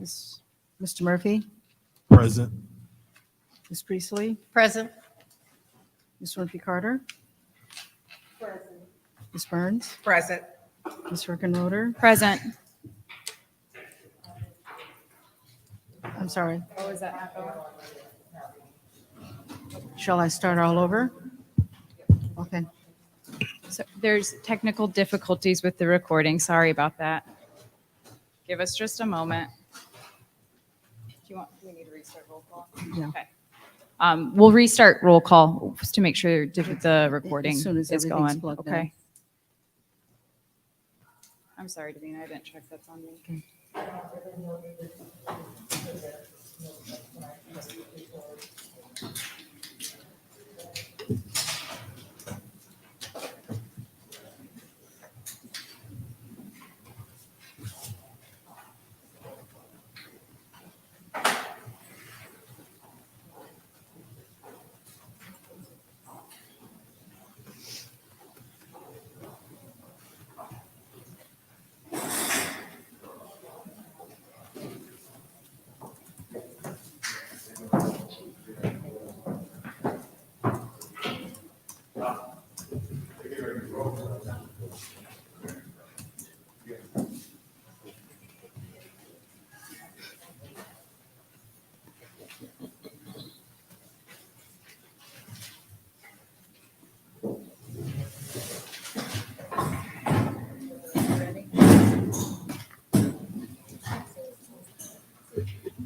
Mr. Murphy, Present. Ms. Priestley, Present. Ms. Winfrey Carter, Ms. Burns, Present. Ms. Hurkenroder. Present. I'm sorry. What was that? Shall I start all over? Okay. So there's technical difficulties with the recording. Sorry about that. Give us just a moment. Do we need to restart roll call? Yeah. Okay. We'll restart roll call just to make sure the recording As soon as is everything's going. plugged in. Okay. I'm sorry, Davina, I didn't check that's on me.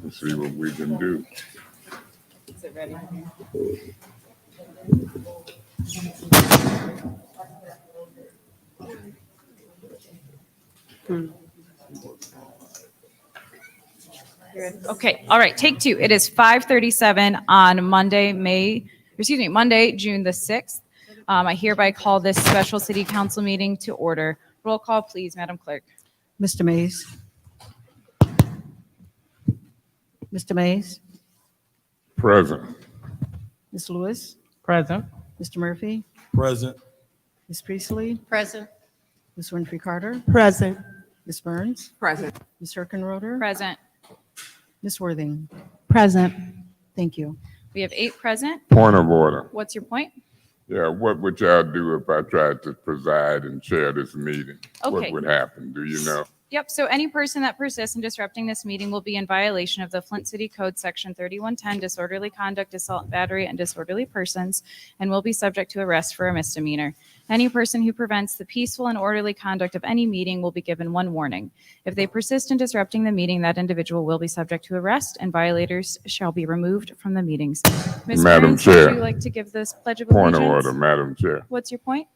Let's see what we can do. Is it ready? Okay, all right, take two. It is 5:37 on Monday, June the 6th. I hereby call this special city council meeting to order. Roll call, please, Madam Clerk. Mr. Mays. Mr. Mays, Present. Ms. Lewis, Present. Mr. Murphy, Present. Ms. Priestley, Present. Ms. Winfrey Carter, Present. Ms. Burns, Present. Ms. Hurkenroder, Present. Ms. Worthing. Present. Thank you. We have 8 present. Point of order. What's your point? Yeah, what would y'all do if I tried to preside and chair this meeting? Okay. What would happen? Do you know? Yep, so any person that persists in disrupting this meeting will be in violation of the Flint City Code Section 3110, disorderly conduct, assault, battery, and disorderly persons, and will be subject to arrest for a misdemeanor. Any person who prevents the peaceful and orderly conduct of any meeting will be given 1 warning. If they persist in disrupting the meeting, that individual will be subject to arrest, and violators shall be removed from the meetings. Ms. Madam Burns, Chair. would you like to give this Pledge of Allegiance? Point of order, Madam Chair. What's your point?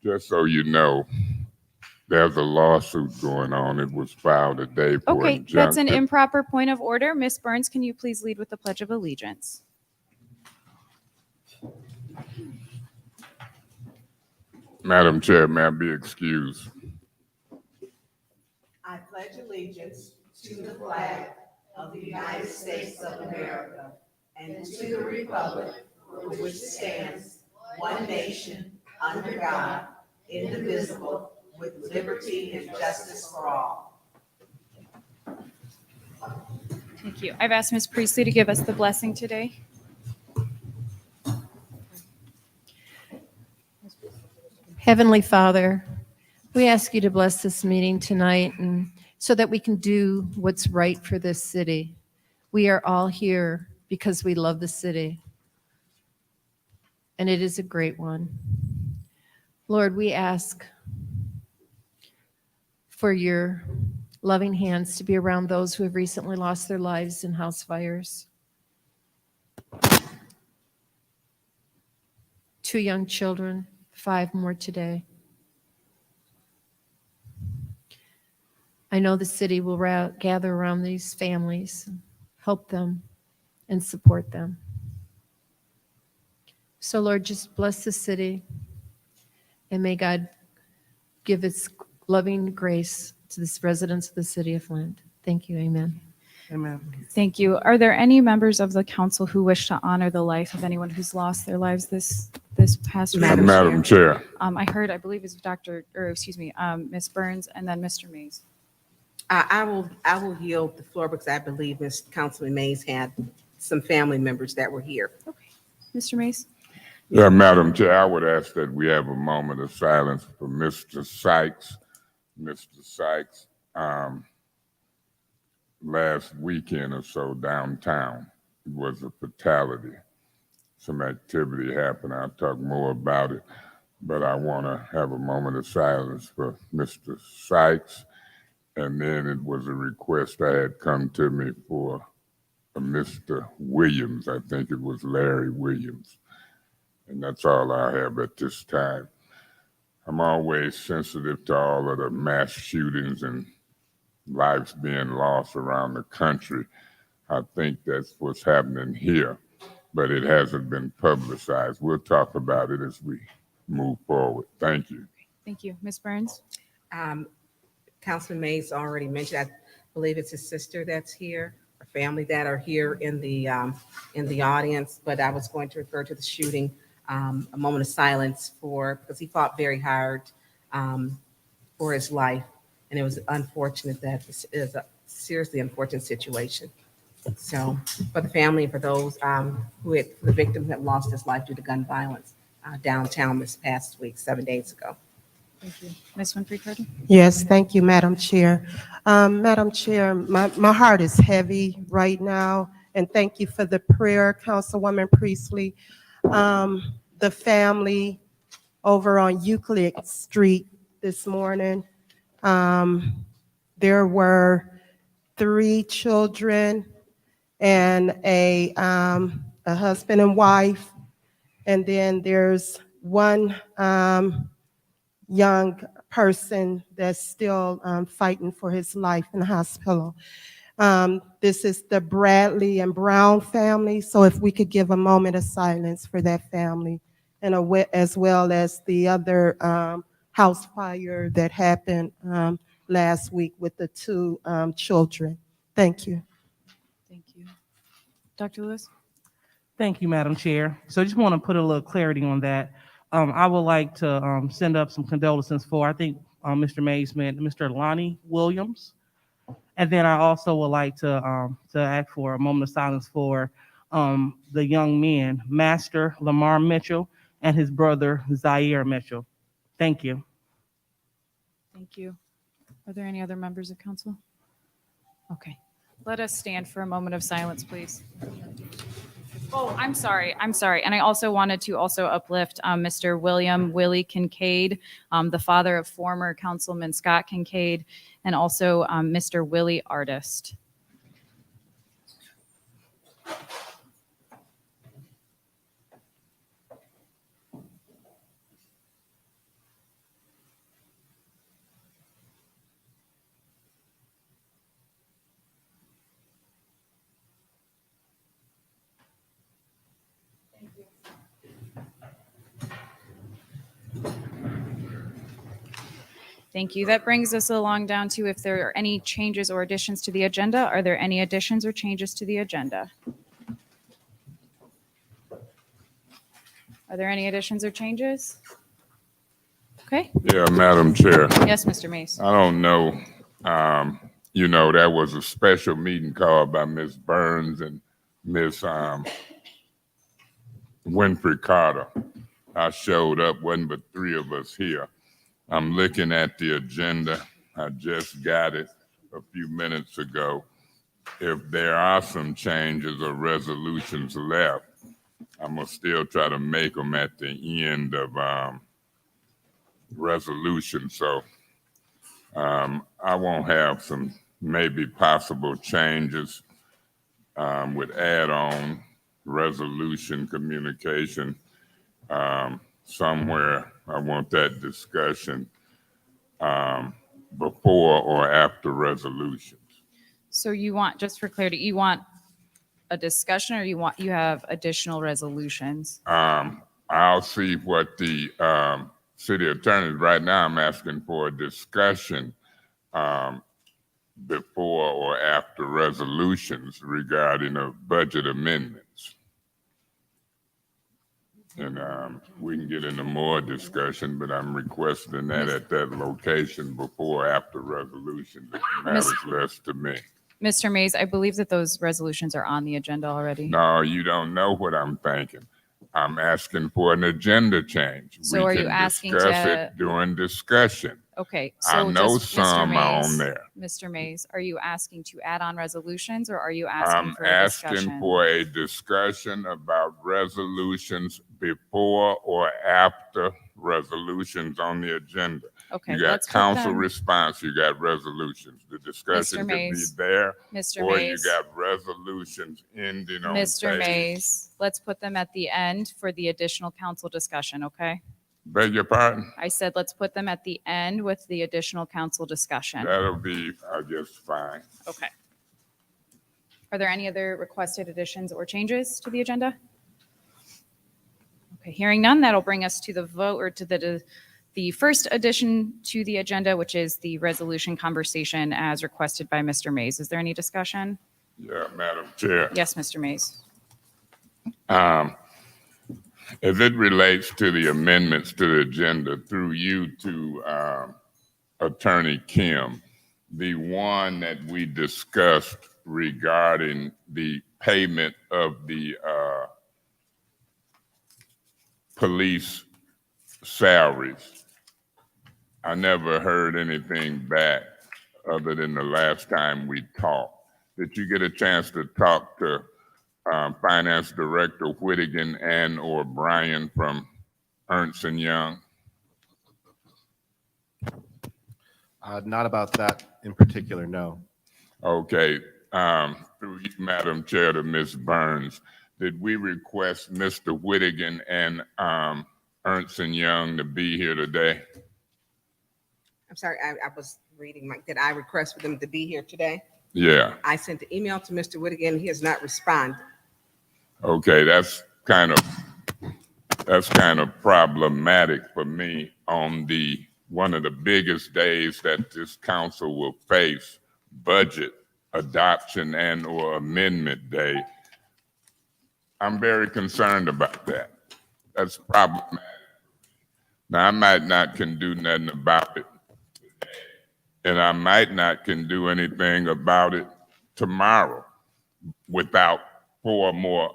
Just so you know, there's a lawsuit going on. It was filed today for Okay, that's an injunctive. improper point of order. Ms. Burns, can you please lead with the Pledge of Allegiance? Madam Chair, may I be excused? I pledge allegiance to the flag of the United States of America and to the republic for which it stands, one nation, under God, indivisible, with liberty and justice for all. Thank you. I've asked Ms. Priestley to give us the blessing today. Heavenly Father, we ask you to bless this meeting tonight and so that we can do what's right for this city. We are all here because we love the city, and it is a great one. Lord, we ask for your loving hands to be around those who have recently lost their lives in house fires. 2 young children, 5 more today. I know the city will gather around these families, help them, and support them. So, Lord, just bless the city, and may God give its loving grace to the residents of the city of Flint. Thank you. Amen. Amen. Thank you. Are there any members of the council who wish to honor the life of anyone who's lost their lives this past week? Madam Chair. I believe it's Ms. Burns and then Mr. Mays. I will yield the floor because I believe Ms. Councilman Mays had some family members that were here. Mr. Mays? Yeah, Madam Chair, I would ask that we have a moment of silence for Mr. Sykes. Mr. Sykes, last weekend or so downtown, it was a fatality. Some activity happened. I'll talk more about it, but I want to have a moment of silence for Mr. Sykes. And then it was a request that had come to me for a Mr. Williams. I think it was Larry Williams. And that's all I have at this time. I'm always sensitive to all of the mass shootings and lives being lost around the country. I think that's what's happening here, but it hasn't been publicized. We'll talk about it as we move forward. Thank you. Thank you. Ms. Burns? Councilman Mays already mentioned, I believe it's his sister that's here, or family that are here in the audience, but I was going to refer to the shooting, a moment of silence because he fought very hard for his life, and it was unfortunate that this is a seriously unfortunate situation. So for the family and for those for the victim who had lost his life due to gun violence downtown this past week, 7 days ago. Thank you. Ms. Winfrey Carter? Yes, thank you, Madam Chair. Madam Chair, my heart is heavy right now, and thank you for the prayer, Councilwoman Priestley. The family over on Euclid Street this morning, there were 3 children and a husband and wife, and then there's one young person that's still fighting for his life in the hospital. This is the Bradley and Brown family, so if we could give a moment of silence for that family, and as well as the other house fire that happened last week with the 2 children. Thank you. Thank you. Dr. Lewis? Thank you, Madam Chair. So I just want to put a little clarity on that. I would like to send up some condolences for, I think Mr. Mays meant Mr. Lonnie Williams. And then I also would like to ask for a moment of silence for the young men, Master Lamar Mitchell and his brother Zaire Mitchell. Thank you. Thank you. Are there any other members of council? Okay. Let us stand for a moment of silence, please. Oh, I'm sorry. And I also wanted to uplift Mr. William Willie Kincaid, the father of former Councilman Scott Kincaid, and also Mr. Willie Artist. Thank you. That brings us along down to if there are any changes or additions to the agenda. Are there any additions or changes to the agenda? Are there any additions or changes? Okay. Yeah, Madam Chair, Yes, Mr. Mays. I don't know. That was a special meeting called by Ms. Burns and Ms. Winfrey Carter. I showed up, wasn't but 3 of us here. I'm looking at the agenda. I just got it a few minutes ago. If there are some changes or resolutions left, I'm going to still try to make them at the end of resolution. So I won't have some maybe possible changes with add-on resolution communication. Somewhere I want that discussion before or after resolutions. So you want, just for clarity, you want a discussion or you have additional resolutions? I'll see what the city attorney, right now I'm asking for a discussion before or after resolutions regarding budget amendments. And we can get into more discussion, but I'm requesting that at that location before or after resolution. It matters less to me. Mr. Mays, I believe that those resolutions are on the agenda already. No, you don't know what I'm thinking. I'm asking for an agenda change. So are you asking discuss to- it during discussion. Okay, I so know does Mr. some are on Mays, there. Mr. Mays, are you asking to add on resolutions or are you asking I'm for a asking discussion? for a discussion about resolutions before or after resolutions on the agenda. Okay, You got let's put council them- response, you got resolutions. The discussion could be Mays. there, Mr. or Mays. you got resolutions ending on Mr. page. Mays, let's put them at the end for the additional council discussion, okay? Beg your pardon? I said, let's put them at the end with the additional council discussion. That'll be, I guess, fine. Okay. Are there any other requested additions or changes to the agenda? Okay, hearing none, that'll bring us to the vote or to the first addition to the agenda, which is the resolution conversation as requested by Mr. Mays. Is there any discussion? Yeah, Madam Chair. Yes, Mr. Mays. As it relates to the amendments to the agenda through you to Attorney Kim, the one that we discussed regarding the payment of the police salaries, I never heard anything back other than the last time we talked. Did you get a chance to talk to Finance Director Whittigan and or Brian from Ernst & Young? Not about that in particular, no. Okay, through you, Madam Chair, to Ms. Burns, did we request Mr. Whittigan and Ernst & Young to be here today? I'm sorry, I was reading, Mike. Did I request for them to be here today? Yeah, I sent the email to Mr. Whittigan. He has not responded. okay, that's kind of problematic for me on one of the biggest days that this council will face, budget adoption and or amendment day. I'm very concerned about that. That's problematic. Now, I might not can do nothing about it today, and I might not can do anything about it tomorrow without 4 more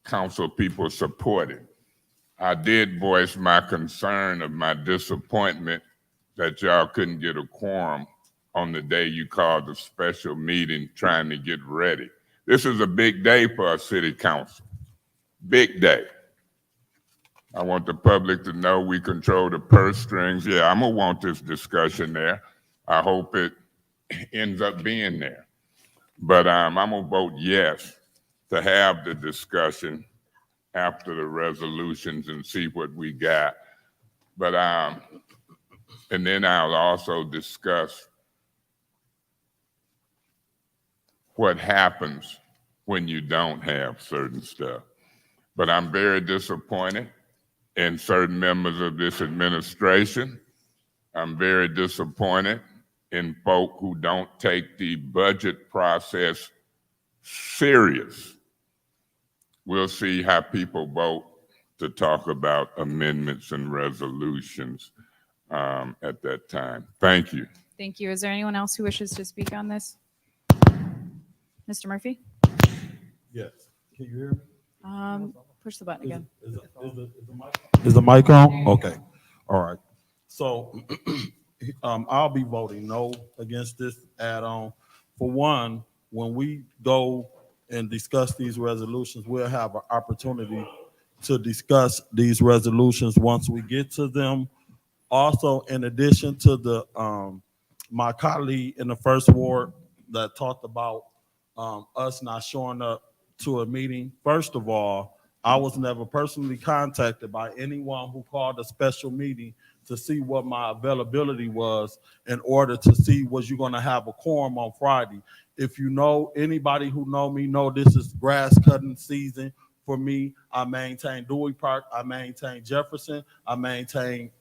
council people supporting. I did voice my concern of my disappointment that y'all couldn't get a quorum on the day you called a special meeting trying to get ready. This is a big day for our city council. Big day. I want the public to know we control the purse strings. Yeah, I'm gonna want this discussion there. I hope it ends up being there. But I'm gonna vote yes to have the discussion after the resolutions and see what we got. But and then I'll also discuss what happens when you don't have certain stuff. But I'm very disappointed in certain members of this administration. I'm very disappointed in folk who don't take the budget process serious. We'll see how people vote to talk about amendments and resolutions at that time. Thank you. Thank you. Is there anyone else who wishes to speak on this? Mr. Murphy? Yes. Can you hear me? Push the button again. Is the mic on? Okay. All right. So I'll be voting no against this add-on. For one, when we go and discuss these resolutions, we'll have an opportunity to discuss these resolutions once we get to them. Also, in addition to the my colleague in the first ward that talked about us not showing up to a meeting. First of all, I was never personally contacted by anyone who called a special meeting to see what my availability was in order to see was you going to have a quorum on Friday. If you know anybody who know me, know this is grass cutting season for me. I maintain Dewey Park. I maintain Jefferson. I maintain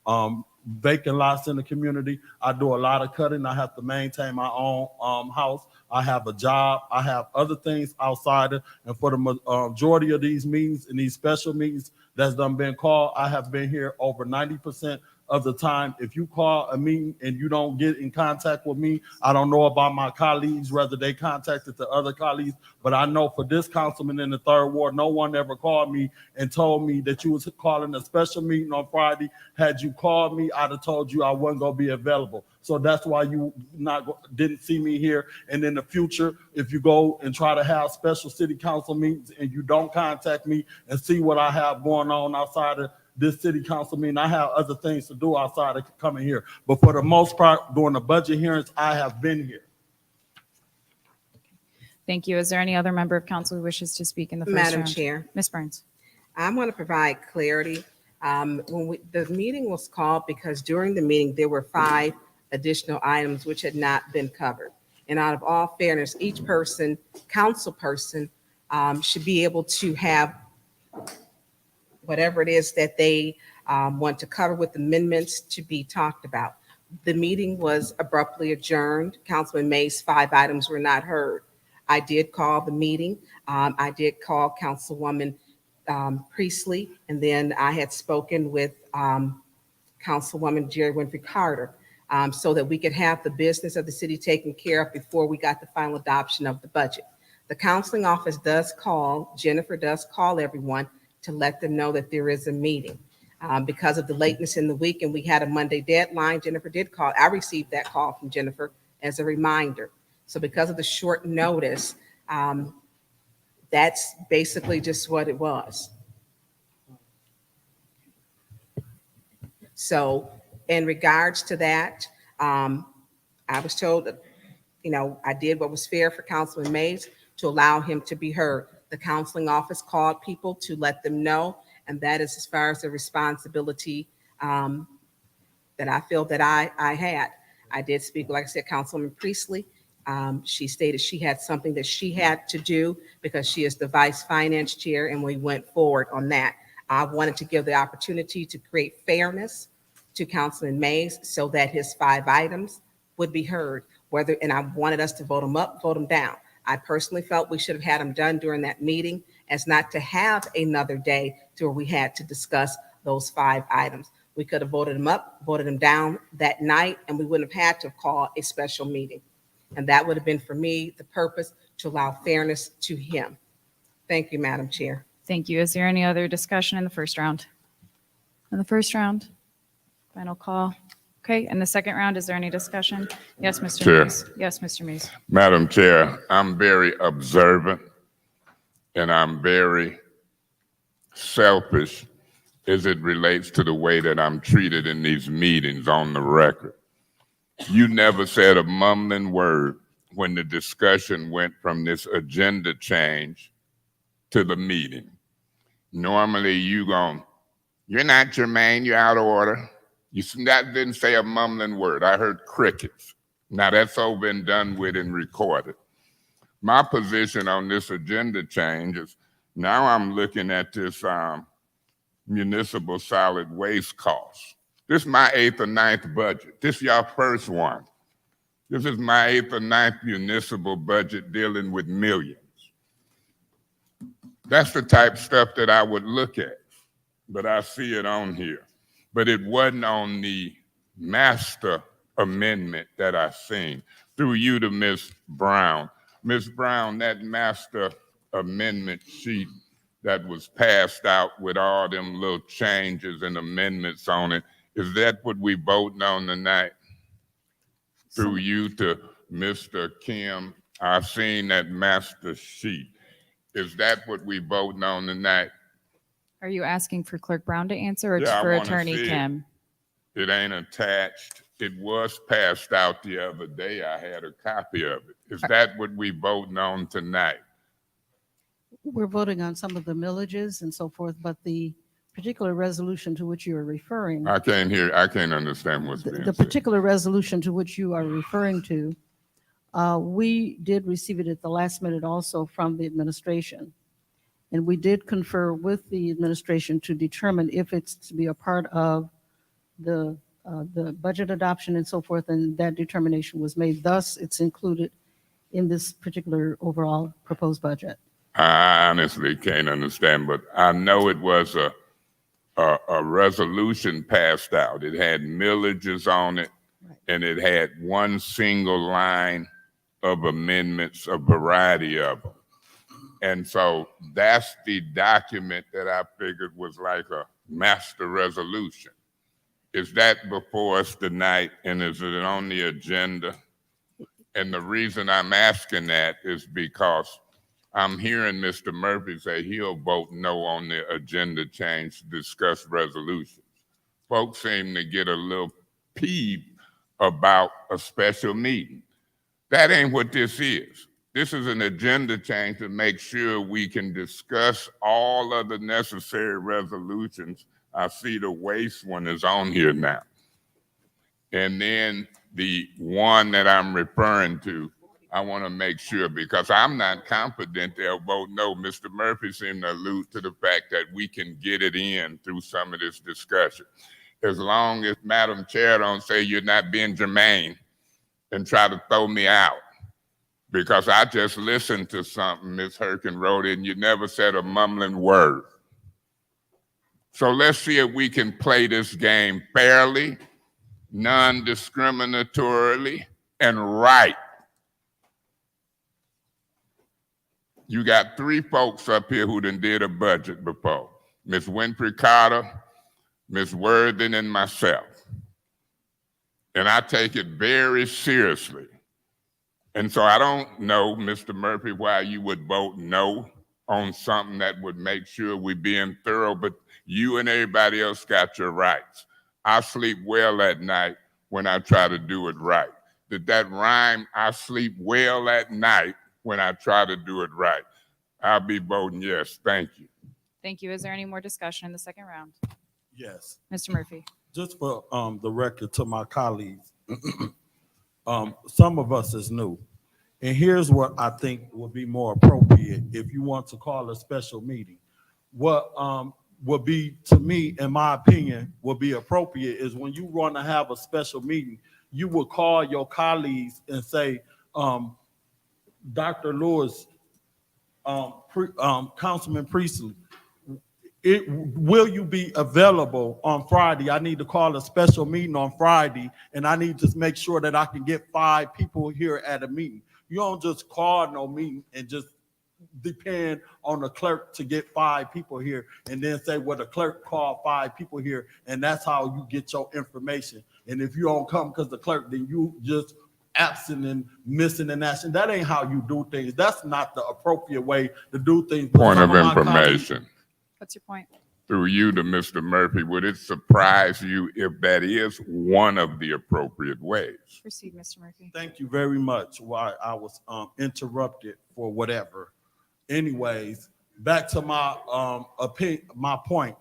vacant lots in the community. I do a lot of cutting. I have to maintain my own house. I have a job. I have other things outside of, and for the majority of these meetings and these special meetings that's done been called. I have been here over 90% of the time. If you call a meeting and you don't get in contact with me, I don't know about my colleagues, whether they contacted the other colleagues, but I know for this councilman in the 3rd Ward, no one ever called me and told me that you was calling a special meeting on Friday. Had you called me, I'd have told you I wasn't gonna be available. So that's why you didn't see me here. And in the future, if you go and try to have special city council meetings and you don't contact me and see what I have going on outside of this city council meeting, I have other things to do outside of coming here. But for the most part, during the budget hearings, I have been here. Thank you. Is there any other member of council who wishes to speak in the first round? Madam Chair, Ms. Burns. I want to provide clarity. The meeting was called because during the meeting, there were 5 additional items which had not been covered. And out of all fairness, each person, council person, should be able to have whatever it is that they want to cover with amendments to be talked about. The meeting was abruptly adjourned. Councilman May's 5 items were not heard. I did call the meeting. I did call Councilwoman Priestley, and then I had spoken with Councilwoman Jerry Winfrey Carter so that we could have the business of the city taken care of before we got the final adoption of the budget. The counseling office does call, Jennifer does call everyone to let them know that there is a meeting. Because of the lateness in the week and we had a Monday deadline, Jennifer did call. I received that call from Jennifer as a reminder. So because of the short notice, that's basically just what it was. So in regards to that, I was told that, I did what was fair for Councilman Mays to allow him to be heard. The counseling office called people to let them know, and that is as far as the responsibility that I feel that I had. I did speak, like I said, Councilwoman Priestley. She stated she had something that she had to do because she is the vice finance chair, and we went forward on that. I wanted to give the opportunity to create fairness to Councilman Mays so that his 5 items would be heard, and I wanted us to vote them up, vote them down. I personally felt we should have had them done during that meeting as not to have another day to where we had to discuss those 5 items. We could have voted them up, voted them down that night, and we wouldn't have had to call a special meeting. And that would have been, for me, the purpose to allow fairness to him. Thank you, Madam Chair. Thank you. Is there any other discussion in the first round? In the first round? Final call. Okay, in the second round, is there any discussion? Yes, Mr. Chair. Mays. Yes, Mr. Mays. Madam Chair, I'm very observant and I'm very selfish as it relates to the way that I'm treated in these meetings on the record. You never said a mumbling word when the discussion went from this agenda change to the meeting. Normally you're not germane, you're out of order. That didn't say a mumbling word. I heard crickets. Now that's all been done with and recorded. My position on this agenda change is now I'm looking at this municipal solid waste costs. This is my 8th or 9th budget. This is your first one. This is my 8th or 9th municipal budget dealing with millions. That's the type of stuff that I would look at, but I see it on here. But it wasn't on the master amendment that I seen. Through you to Ms. Brown. Ms. Brown, that master amendment sheet that was passed out with all them little changes and amendments on it, is that what we voting on tonight? Through you to Mr. Kim, I've seen that master sheet. Is that what we voting on tonight? Are you asking for Clerk Brown to answer or Yeah, I for wanna Attorney see it. Kim? It ain't attached. It was passed out the other day. I had a copy of it. Is that what we voting on tonight? We're voting on some of the millages and so forth, but the particular resolution to which you are referring, I can't understand what's being the said. particular resolution to which you are referring to, we did receive it at the last minute also from the administration. And we did confer with the administration to determine if it's to be a part of the budget adoption and so forth, and that determination was made. Thus, it's included in this particular overall proposed budget. I honestly can't understand, but I know it was a a resolution passed out. It had millages on it, and it had one single line of amendments, a variety of them. And so that's the document that I figured was like a master resolution. Is that before us tonight, and is it on the agenda? And the reason I'm asking that is because I'm hearing Mr. Murphy say he'll vote no on the agenda change to discuss resolutions. Folks seem to get a little peeved about a special meeting. That ain't what this is. This is an agenda change to make sure we can discuss all of the necessary resolutions. I see the waste one is on here now. And then the one that I'm referring to, I want to make sure, because I'm not confident they'll vote no. Mr. Murphy seemed to allude to the fact that we can get it in through some of this discussion. As long as Madam Chair don't say you're not being germane and try to throw me out. Because I just listened to something Ms. Herkin wrote and you never said a mumbling word. So let's see if we can play this game fairly, non-discriminatorily, and right. You got three folks up here who done did a budget before. Ms. Winfrey Carter, Ms. Worthing, and myself. And I take it very seriously. And so I don't know, Mr. Murphy, why you would vote no on something that would make sure we're being thorough, but you and everybody else got your rights. I sleep well at night when I try to do it right. Did that rhyme? I sleep well at night when I try to do it right. I'll be voting yes. Thank you. Thank you. Is there any more discussion in the second round? Yes. Mr. Murphy. Just for the record to my colleagues, some of us is new. And here's what I think would be more appropriate if you want to call a special meeting. What would be, to me, in my opinion, would be appropriate is when you want to have a special meeting, you would call your colleagues and say, Dr. Lewis, Councilman Priestley, will you be available on Friday? I need to call a special meeting on Friday, and I need to make sure that I can get 5 people here at a meeting. You don't just call no meeting and just depend on the clerk to get 5 people here and then say, well, the clerk called 5 people here, and that's how you get your information. And if you don't come because the clerk, then you just absent and missing in action. That ain't how you do things. That's not the appropriate way to do things. Point of information. What's your point? Through you to Mr. Murphy, would it surprise you if that is one of the appropriate ways? Proceed, Mr. Murphy. Thank you very much. Why I was interrupted for whatever. Anyways, back to my opinion, my point.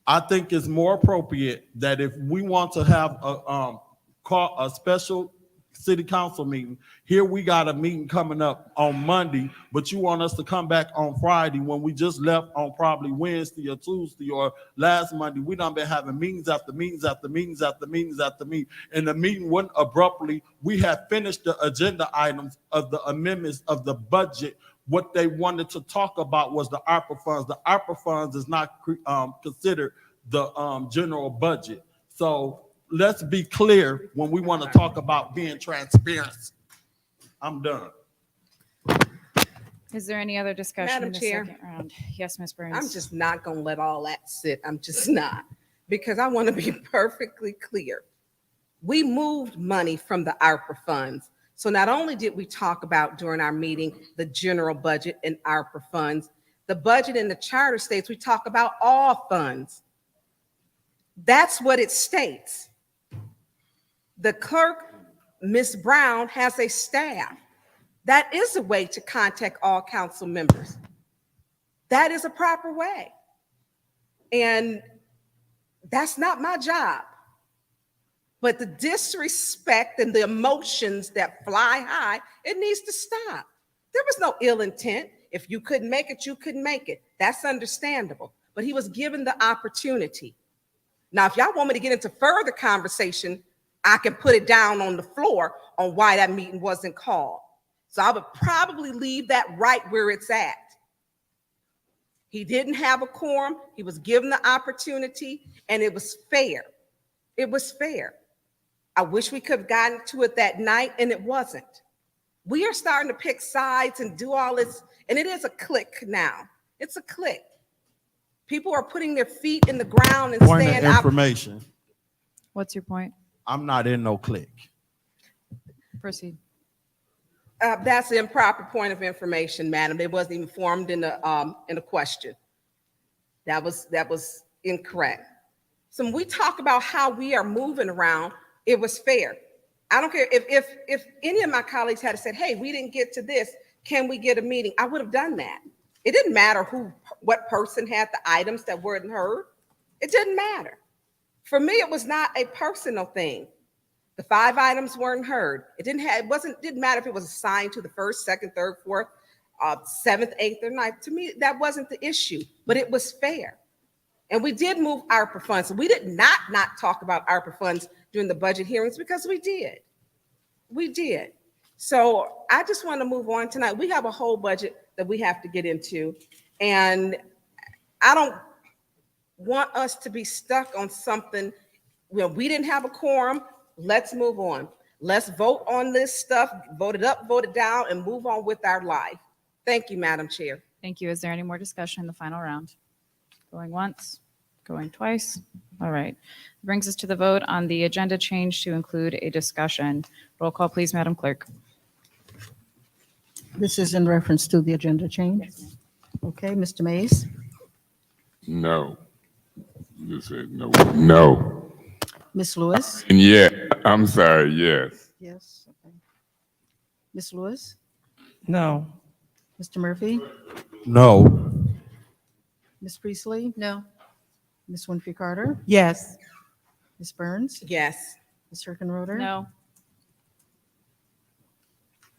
I think it's more appropriate that if we want to have a special city council meeting, here we got a meeting coming up on Monday, but you want us to come back on Friday when we just left on probably Wednesday or Tuesday or last Monday. We done been having meetings after meetings after meetings after meetings after meetings, and the meeting went abruptly. We had finished the agenda items of the amendments of the budget. What they wanted to talk about was the ARPA funds. The ARPA funds is not considered the general budget. So let's be clear when we want to talk about being transparent. I'm done. Is there any other discussion Madam in the Chair. second round? Yes, Ms. Burns. I'm just not going to let all that sit. I'm just not, because I want to be perfectly clear. We moved money from the ARPA funds. So not only did we talk about during our meeting the general budget and ARPA funds, the budget in the charter states, we talk about all funds. That's what it states. The clerk, Ms. Brown, has a staff. That is a way to contact all council members. That is a proper way. And that's not my job. But the disrespect and the emotions that fly high, it needs to stop. There was no ill intent. If you couldn't make it, you couldn't make it. That's understandable. But he was given the opportunity. Now, if y'all want me to get into further conversation, I can put it down on the floor on why that meeting wasn't called. So I would probably leave that right where it's at. He didn't have a quorum. He was given the opportunity, and it was fair. It was fair. I wish we could have gotten to it that night, and it wasn't. We are starting to pick sides and do all this, and it is a clique now. It's a clique. People are putting their feet in the ground and Point of saying, information, What's your point? I'm not in no clique. Proceed. That's an improper point of information, madam. It wasn't even formed in the question. That was incorrect. So when we talk about how we are moving around, it was fair. I don't care if any of my colleagues had said, hey, we didn't get to this, can we get a meeting? I would have done that. It didn't matter what person had the items that weren't heard. It didn't matter. For me, it was not a personal thing. The 5 items weren't heard. It didn't matter if it was assigned to the first, second, third, fourth, 7th, 8th, or 9th. To me, that wasn't the issue, but it was fair. And we did move ARPA funds. We did not talk about ARPA funds during the budget hearings because we did. We did. So I just want to move on tonight. We have a whole budget that we have to get into. And I don't want us to be stuck on something where we didn't have a quorum. Let's move on. Let's vote on this stuff, vote it up, vote it down, and move on with our life. Thank you, Madam Chair. Thank you. Is there any more discussion in the final round? Going once, going twice. All right. Brings us to the vote on the agenda change to include a discussion. Roll call, please, Madam Clerk. This is in reference to the agenda change. Okay, Mr. Mays? No. You said no. No. Ms. Lewis? And yeah, I'm sorry, yes. Yes. Okay. Ms. Lewis? No. Mr. Murphy? No. Ms. Priestley? No. Ms. Winfrey Carter? Yes. Ms. Burns? Yes. Ms. Herkenroder? No.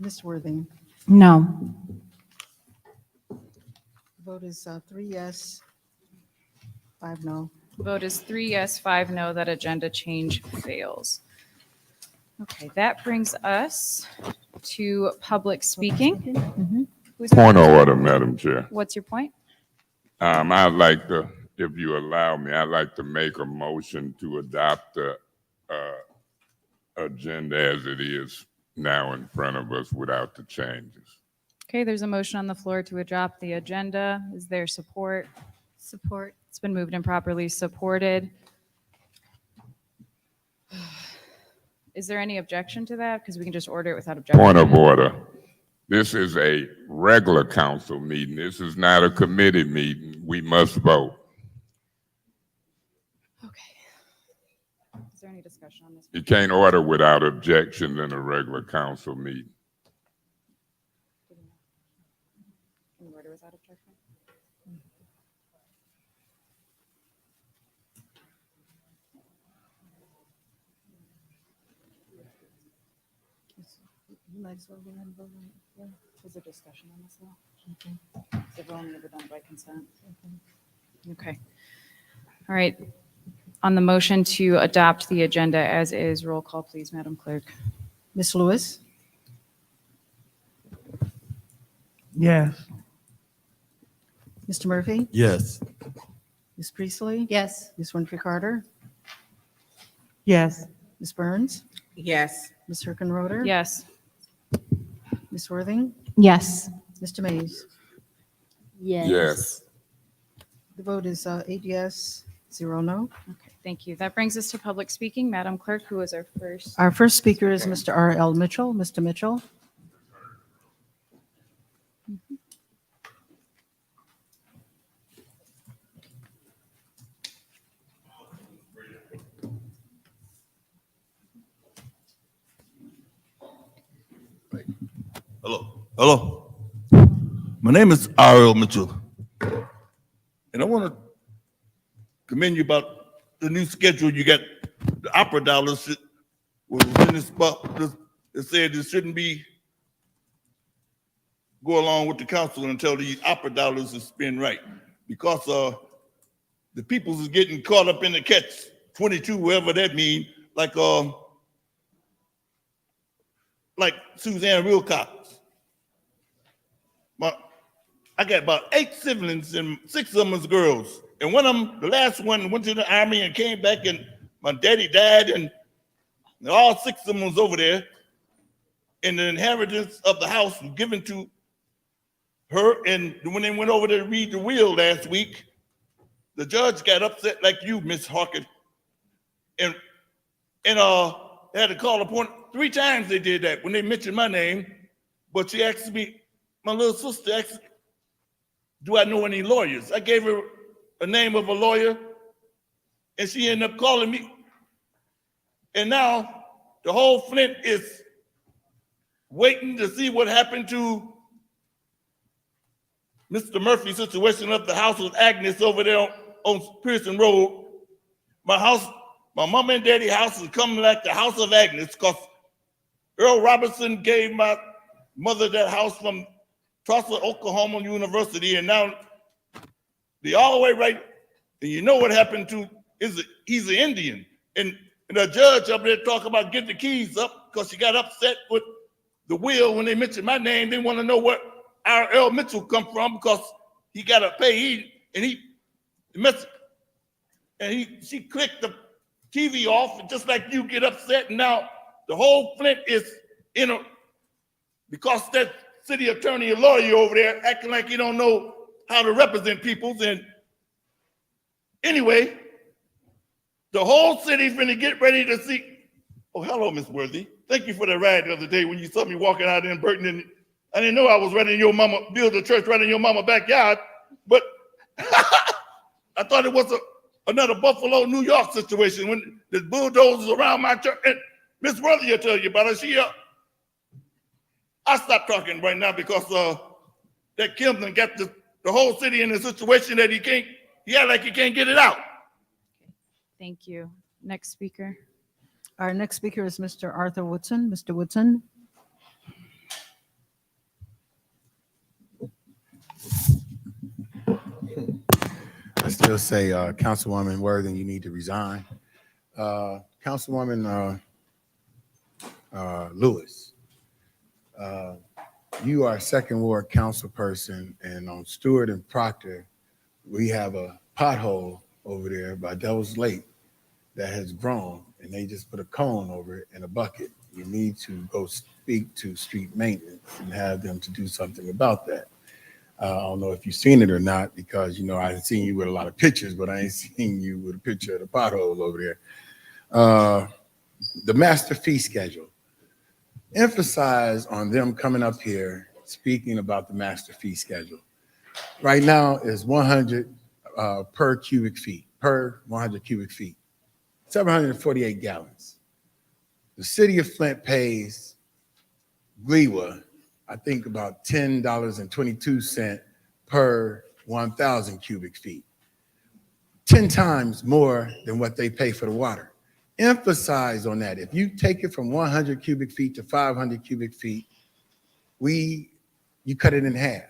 Ms. Worthing? No. Vote is 3 yes, 5 no. Vote is 3 yes, 5 no. That agenda change fails. Okay, that brings us to public speaking. Who's Point of order, Madam Chair. What's your point? I'd like to, if you allow me, I'd like to make a motion to adopt the agenda as it is now in front of us without the changes. Okay, there's a motion on the floor to adopt the agenda. Is there support? Support. It's been moved and properly supported. Is there any objection to that? Because we can just order it without objection. Point of order. This is a regular council meeting. This is not a committee meeting. We must vote. Okay. Is there any discussion on this? You can't order without objection in a regular council meeting. Can you order without objection? You might as well go ahead and vote on it. Yeah. Is there discussion on this now? Has everyone ever done it by consent? Okay. All right. On the motion to adopt the agenda as is, roll call, please, Madam Clerk. Ms. Lewis? Yes. Mr. Murphy? Yes. Ms. Priestley? Yes. Ms. Winfrey Carter? Yes. Ms. Burns? Yes. Ms. Herkenroder? Yes. Ms. Worthing? Yes. Mr. Mays? Yes. The vote is 8 yes, 0 no. Okay, thank you. That brings us to public speaking. Madam Clerk, who is our first? Our first speaker is Mr. R.L. Mitchell. Mr. Mitchell? Hello. Hello. My name is R.L. Mitchell. And I want to commend you about the new schedule. You got the opera dollars that was in this spot. It said it shouldn't be go along with the council until these opera dollars are spent right. Because the peoples is getting caught up in the catch 22, whatever that means, like Suzanne Wilcox. I got about 8 siblings and 6 of them was girls. And one of them, the last one, went to the army and came back, and my daddy died, and all 6 of them was over there. And the inheritance of the house was given to her. And when they went over to read the will last week, the judge got upset like you, Miss Harkin, and they had to call upon 3 times. They did that when they mentioned my name. But she asked me, my little sister asked, do I know any lawyers? I gave her a name of a lawyer, and she ended up calling me. And now the whole Flint is waiting to see what happened to Mr. Murphy's situation of the house with Agnes over there on Pearson Road. My house, my mom and daddy house is coming like the house of Agnes, because Earl Robertson gave my mother that house from Tulsa, Oklahoma University, and now they all the way right. And you know what happened to he's an Indian, and the judge up there talking about getting the keys up because she got upset with the will when they mentioned my name. They want to know where our Earl Mitchell come from because he got to pay. She clicked the TV off, and just like you get upset, and now the whole Flint is because that city attorney, a lawyer over there, acting like he don't know how to represent peoples. And anyway, the whole city's gonna get ready to see. Oh, hello, Miss Worthy. Thank you for the ride the other day when you saw me walking out in Burton, and I didn't know I was right in your mama, build a church right in your mama backyard, but I thought it was another Buffalo, New York situation when there's bulldozers around my church. And Miss Worthy will tell you about it. I stopped talking right now because that Kimson got the whole city in a situation that he can't get it out. Thank you. Next speaker. Our next speaker is Mr. Arthur Woodson. Mr. Woodson. I still say, Councilwoman Worthing, you need to resign. Councilwoman Lewis, you are a second ward council person, and on Stewart and Proctor, we have a pothole over there by Devil's Lake that has grown, and they just put a cone over it in a bucket. You need to go speak to street maintenance and have them to do something about that. I don't know if you've seen it or not, because, I've seen you with a lot of pictures, but I ain't seen you with a picture of the pothole over there. The master fee schedule. Emphasize on them coming up here speaking about the master fee schedule. Right now is 100 per cubic feet, per 100 cubic feet, 748 gallons. The city of Flint pays GLEWA, I think, about $10.22 per 1,000 cubic feet, 10 times more than what they pay for the water. Emphasize on that. If you take it from 100 cubic feet to 500 cubic feet, you cut it in half.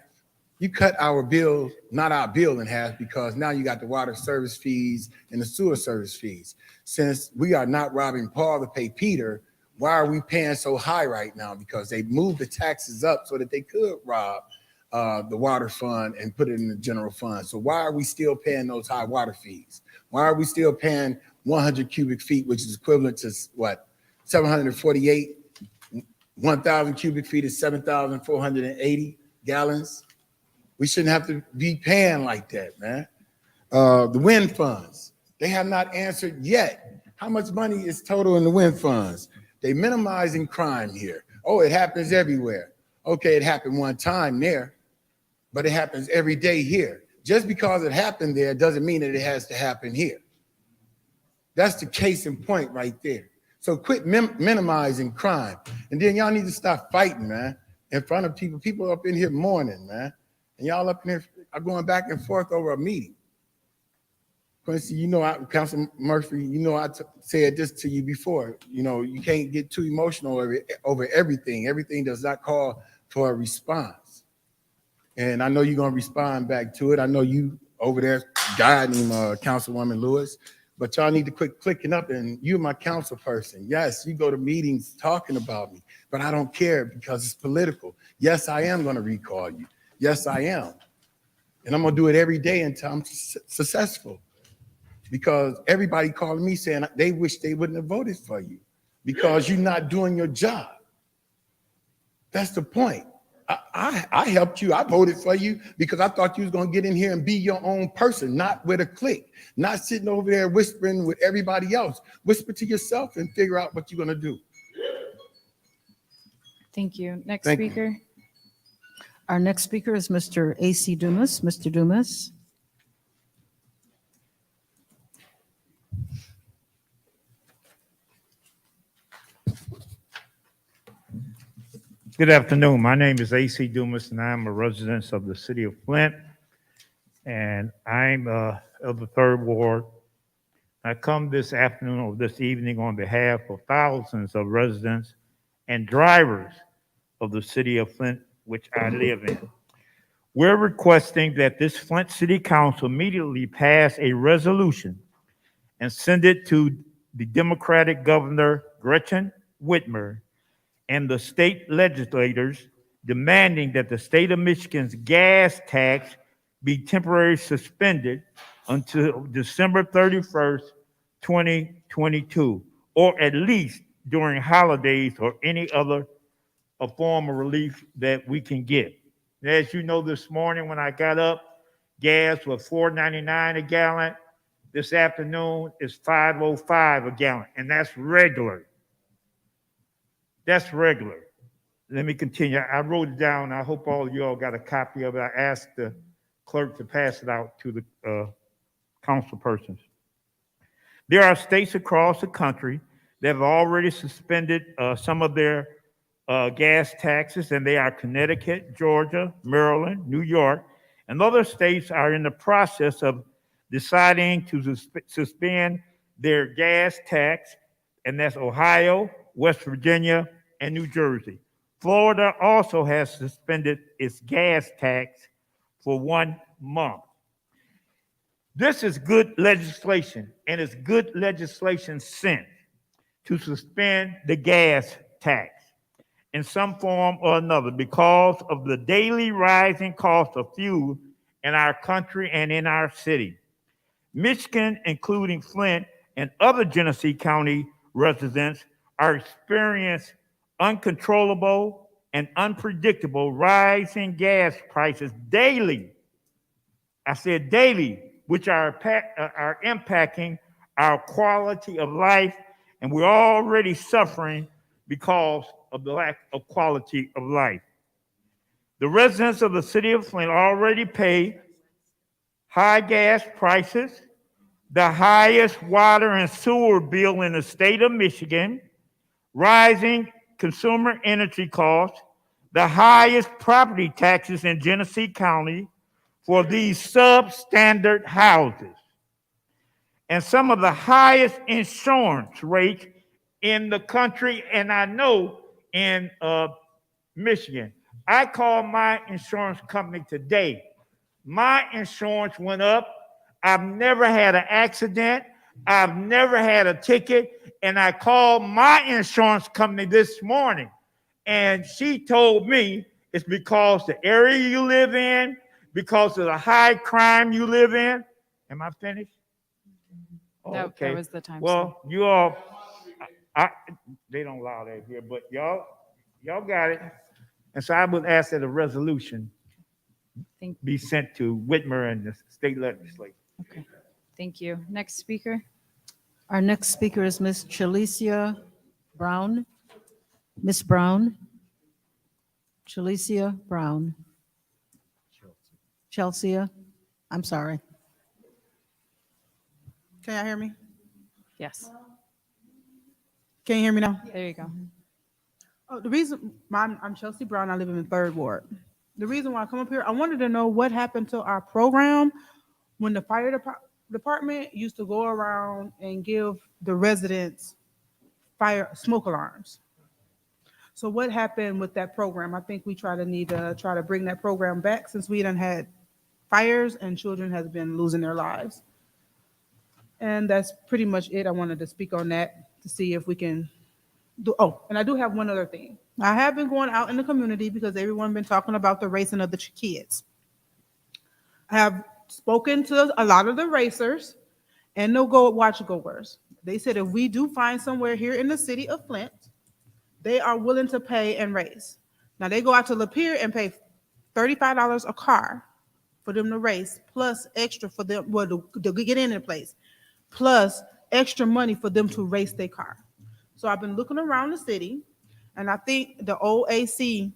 You cut our bill, not our bill, in half, because now you got the water service fees and the sewer service fees. Since we are not robbing Paul to pay Peter, why are we paying so high right now? Because they moved the taxes up so that they could rob the water fund and put it in the general fund. So why are we still paying those high water fees? Why are we still paying 100 cubic feet, which is equivalent to what, 748? 1,000 cubic feet is 7,480 gallons. We shouldn't have to be paying like that, man. The wind funds, they have not answered yet. How much money is total in the wind funds? They minimizing crime here. Oh, it happens everywhere. Okay, it happened one time there, but it happens every day here. Just because it happened there doesn't mean that it has to happen here. That's the case in point right there. So quit minimizing crime. And then y'all need to stop fighting, man, in front of people. People up in here mourning, man. And y'all up in here are going back and forth over a meeting. Quincy, Councilman Murphy, I said this to you before. You can't get too emotional over everything. Everything does not call for a response. And I know you're going to respond back to it. I know you over there guiding Councilwoman Lewis, but y'all need to quit clicking up. And you're my council person. Yes, you go to meetings talking about me, but I don't care because it's political. Yes, I am going to recall you. Yes, I am. And I'm gonna do it every day until I'm successful. Because everybody calling me saying they wish they wouldn't have voted for you because you're not doing your job. That's the point. I helped you. I voted for you because I thought you was gonna get in here and be your own person, not with a clique, not sitting over there whispering with everybody else. Whisper to yourself and figure out what you're gonna do. Thank you. Next Thank you. speaker. Our next speaker is Mr. A.C. Dumas. Mr. Dumas. Good afternoon. My name is A.C. Dumas, and I'm a resident of the city of Flint, and I'm of the 3rd Ward. I come this afternoon or this evening on behalf of thousands of residents and drivers of the city of Flint, which I live in. We're requesting that this Flint City Council immediately pass a resolution and send it to the Democratic Governor Gretchen Whitmer and the state legislators demanding that the state of Michigan's gas tax be temporarily suspended until December 31st, 2022, or at least during holidays or any other form of relief that we can get. As you know, this morning when I got up, gas was $4.99 a gallon. This afternoon is $5.05 a gallon, and that's regular. That's regular. Let me continue. I wrote it down. I hope all of you all got a copy of it. I asked the clerk to pass it out to the council persons. There are states across the country that have already suspended some of their gas taxes, and they are Connecticut, Georgia, Maryland, New York, and other states are in the process of deciding to suspend their gas tax, and that's Ohio, West Virginia, and New Jersey. Florida also has suspended its gas tax for 1 month. This is good legislation, and it's good legislation sent to suspend the gas tax in some form or another because of the daily rising cost of fuel in our country and in our city. Michigan, including Flint and other Genesee County residents, are experiencing uncontrollable and unpredictable rising gas prices daily. I said daily, which are impacting our quality of life, and we're already suffering because of the lack of quality of life. The residents of the city of Flint already pay high gas prices, the highest water and sewer bill in the state of Michigan, rising consumer energy costs, the highest property taxes in Genesee County for these substandard houses, and some of the highest insurance rates in the country, and I know in Michigan. I called my insurance company today. My insurance went up. I've never had an accident. I've never had a ticket. And I called my insurance company this morning, and she told me it's because the area you live in, because of the high crime you live in. Am I finished? Oh, That was the time. well, you all, they don't allow that here, but y'all got it. And so I would ask that a resolution be sent to Whitmer and the state legislature. Okay. Thank you. Next speaker. Our next speaker is Ms. Chalicia Brown. Ms. Brown. Chalicia Brown. Chelsea, I'm sorry. Can y'all hear me? Yes. Can you hear me now? There you go. Oh, the reason I'm Chelsea Brown. I live in the 3rd Ward. The reason why I come up here, I wanted to know what happened to our program when the fire department used to go around and give the residents fire smoke alarms. So what happened with that program? I think we need to try to bring that program back since we done had fires and children has been losing their lives. And that's pretty much it. I wanted to speak on that to see if we can do. Oh, and I do have one other thing. I have been going out in the community because everyone been talking about the racing of the kids. have spoken to a lot of the racers and the watch goers. They said if we do find somewhere here in the city of Flint, they are willing to pay and race. Now they go out to Lapeer and pay $35 a car for them to race, plus extra for them to get in the place, plus extra money for them to race their car. So I've been looking around the city, and I think the old AC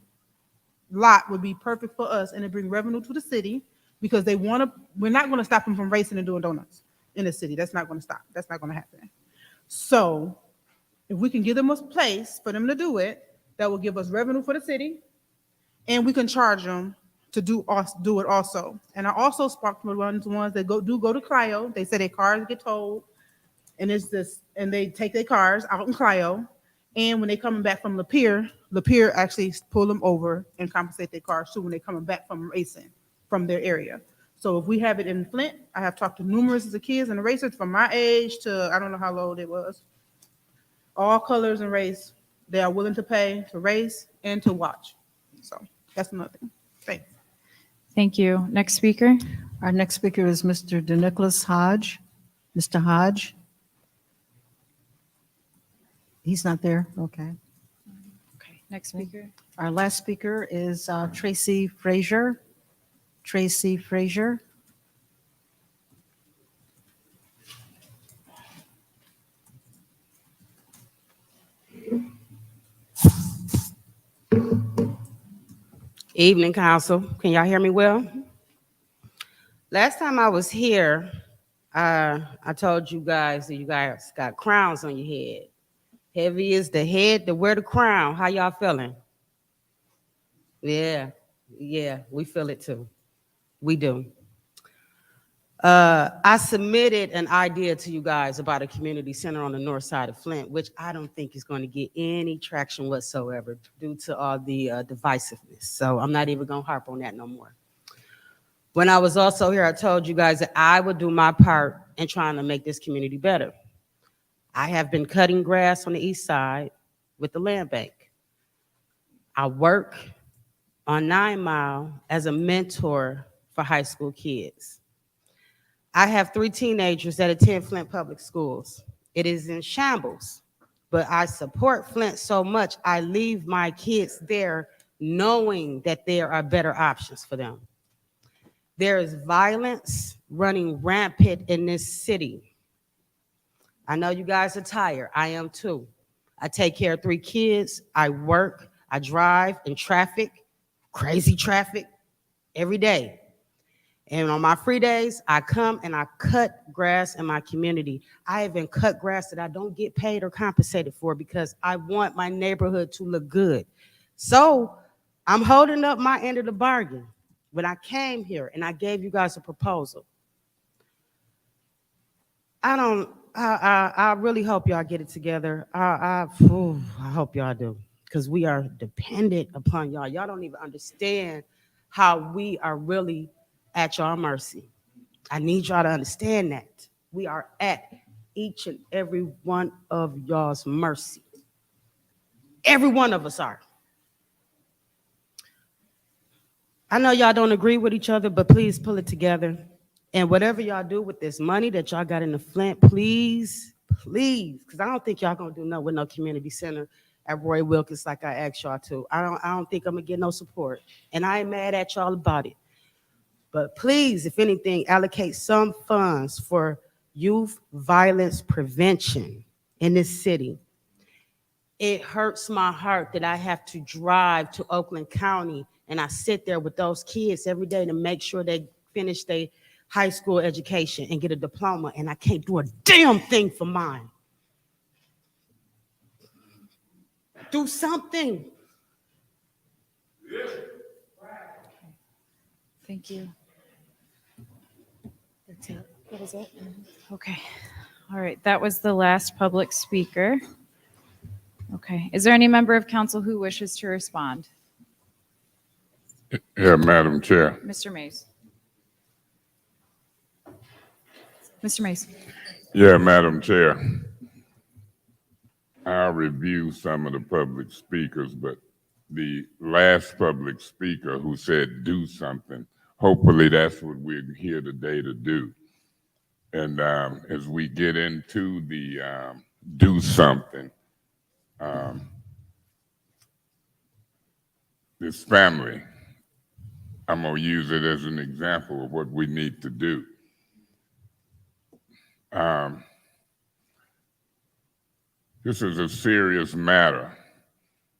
lot would be perfect for us, and it bring revenue to the city because they want to. We're not going to stop them from racing and doing donuts in the city. That's not going to stop. That's not going to happen. So if we can give them a place for them to do it, that will give us revenue for the city, and we can charge them to do it also. And I also spoke to the ones that go to Clio. They say their cars get towed, and they take their cars out in Clio. And when they coming back from Lapeer actually pull them over and compensate their cars too when they coming back from racing from their area. So if we have it in Flint, I have talked to numerous of the kids and the racers from my age to I don't know how old it was. All colors and race, they are willing to pay to race and to watch. So that's another thing. Thanks. Thank you. Next speaker. Our next speaker is Mr. DeNicholas Hodge. Mr. Hodge? He's not there? Okay. Okay. Next speaker. Our last speaker is Tracy Frazier. Tracy Frazier. Evening, Council. Can y'all hear me well? Last time I was here, I told you guys that you guys got crowns on your head. Heavy is the head to wear the crown. How y'all feeling? Yeah, we feel it too. We do. I submitted an idea to you guys about a community center on the north side of Flint, which I don't think is going to get any traction whatsoever due to all the divisiveness. So I'm not even going to harp on that no more. When I was also here, I told you guys that I would do my part in trying to make this community better. I have been cutting grass on the east side with the land bank. I work on 9 Mile as a mentor for high school kids. I have 3 teenagers that attend Flint Public Schools. It is in shambles, but I support Flint so much, I leave my kids there knowing that there are better options for them. There is violence running rampant in this city. I know you guys are tired. I am too. I take care of 3 kids. I work. I drive in traffic, crazy traffic, every day. And on my free days, I come and I cut grass in my community. I even cut grass that I don't get paid or compensated for because I want my neighborhood to look good. So I'm holding up my end of the bargain. When I came here and I gave you guys a proposal, I really hope y'all get it together. I hope y'all do, because we are dependent upon y'all. Y'all don't even understand how we are really at y'all mercy. I need y'all to understand that. We are at each and every one of y'all's mercy. Every one of us are. I know y'all don't agree with each other, but please pull it together. And whatever y'all do with this money that y'all got in the Flint, please, because I don't think y'all gonna do nothing with no community center at Roy Wilkins like I asked y'all to. I don't think I'm gonna get no support. And I ain't mad at y'all about it. But please, if anything, allocate some funds for youth violence prevention in this city. It hurts my heart that I have to drive to Oakland County and I sit there with those kids every day to make sure they finish their high school education and get a diploma, and I can't do a damn thing for mine. Do something. Thank you. That's it. That was it? Okay. All right. That was the last public speaker. Okay. Is there any member of council who wishes to respond? Yeah, Madam Chair. Mr. Mays. Mr. Mays. Yeah, Madam Chair. I'll review some of the public speakers, but the last public speaker who said do something hopefully that's what we're here today to do. And as we get into the do something, this family, I'm going to use it as an example of what we need to do. This is a serious matter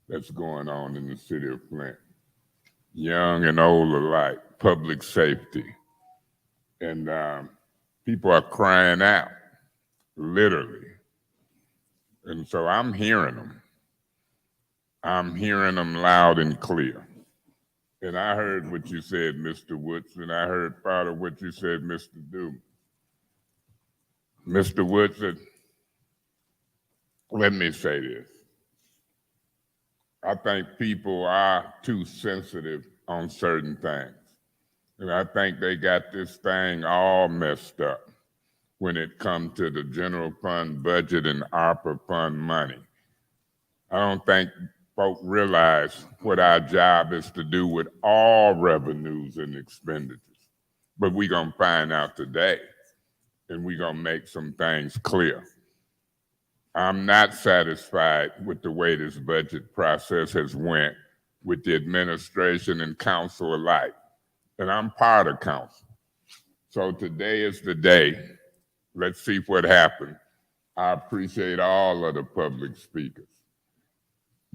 that's going on in the city of Flint, young and old alike, public safety. And people are crying out, literally. And so I'm hearing them. I'm hearing them loud and clear. And I heard what you said, Mr. Woods, and I heard part of what you said, Mr. Doom. Mr. Woods said, let me say this. I think people are too sensitive on certain things. And I think they got this thing all messed up when it comes to the general fund budget and ARPA fund money. I don't think folk realize what our job is to do with all revenues and expenditures. But we're going to find out today, and we're going to make some things clear. I'm not satisfied with the way this budget process has went with the administration and council alike. And I'm part of council. So today is the day. Let's see what happened. I appreciate all of the public speakers.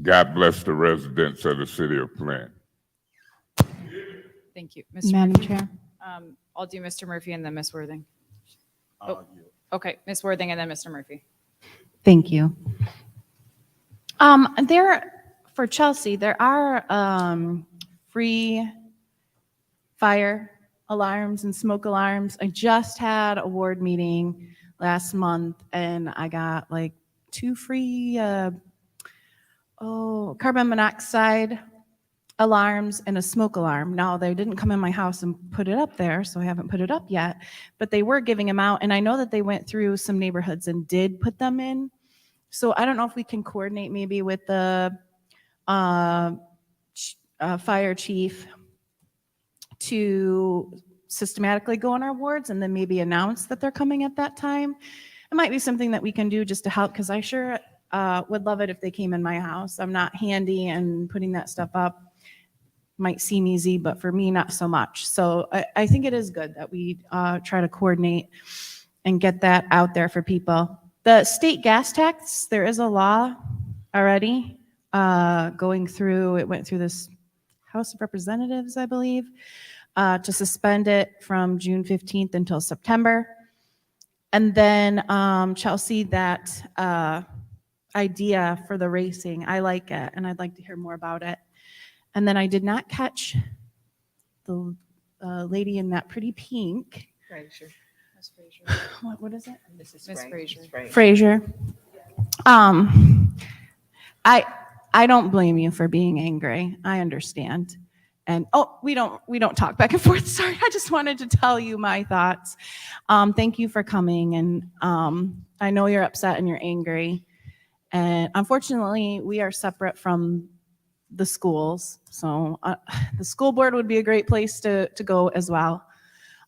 God bless the residents of the city of Flint. Thank you. Mr. Madam Murphy? Chair. I'll do Mr. Murphy and then Ms. Worthing. Yeah. Okay, Ms. Worthing and then Mr. Murphy. Thank you. For Chelsea, there are free fire alarms and smoke alarms. I just had a ward meeting last month and I got like 2 free carbon monoxide alarms and a smoke alarm. Now, they didn't come in my house and put it up there, so I haven't put it up yet, but they were giving them out. And I know that they went through some neighborhoods and did put them in. So I don't know if we can coordinate maybe with the fire chief to systematically go in our wards and then maybe announce that they're coming at that time. It might be something that we can do just to help, because I sure would love it if they came in my house. I'm not handy, and putting that stuff up might seem easy, but for me, not so much. So I think it is good that we try to coordinate and get that out there for people. The state gas tax, there is a law already going through, it went through this House of Representatives, I believe, to suspend it from June 15th until September. And then Chelsea, that idea for the racing, I like it, and I'd like to hear more about it. And then I did not catch the lady in that pretty pink. Frazier. Ms. Frazier. What is it? Ms. Frazier. Frazier. I don't blame you for being angry. I understand. And we don't talk back and forth. Sorry, I just wanted to tell you my thoughts. Thank you for coming, and I know you're upset and you're angry. And unfortunately, we are separate from the schools, so the school board would be a great place to go as well.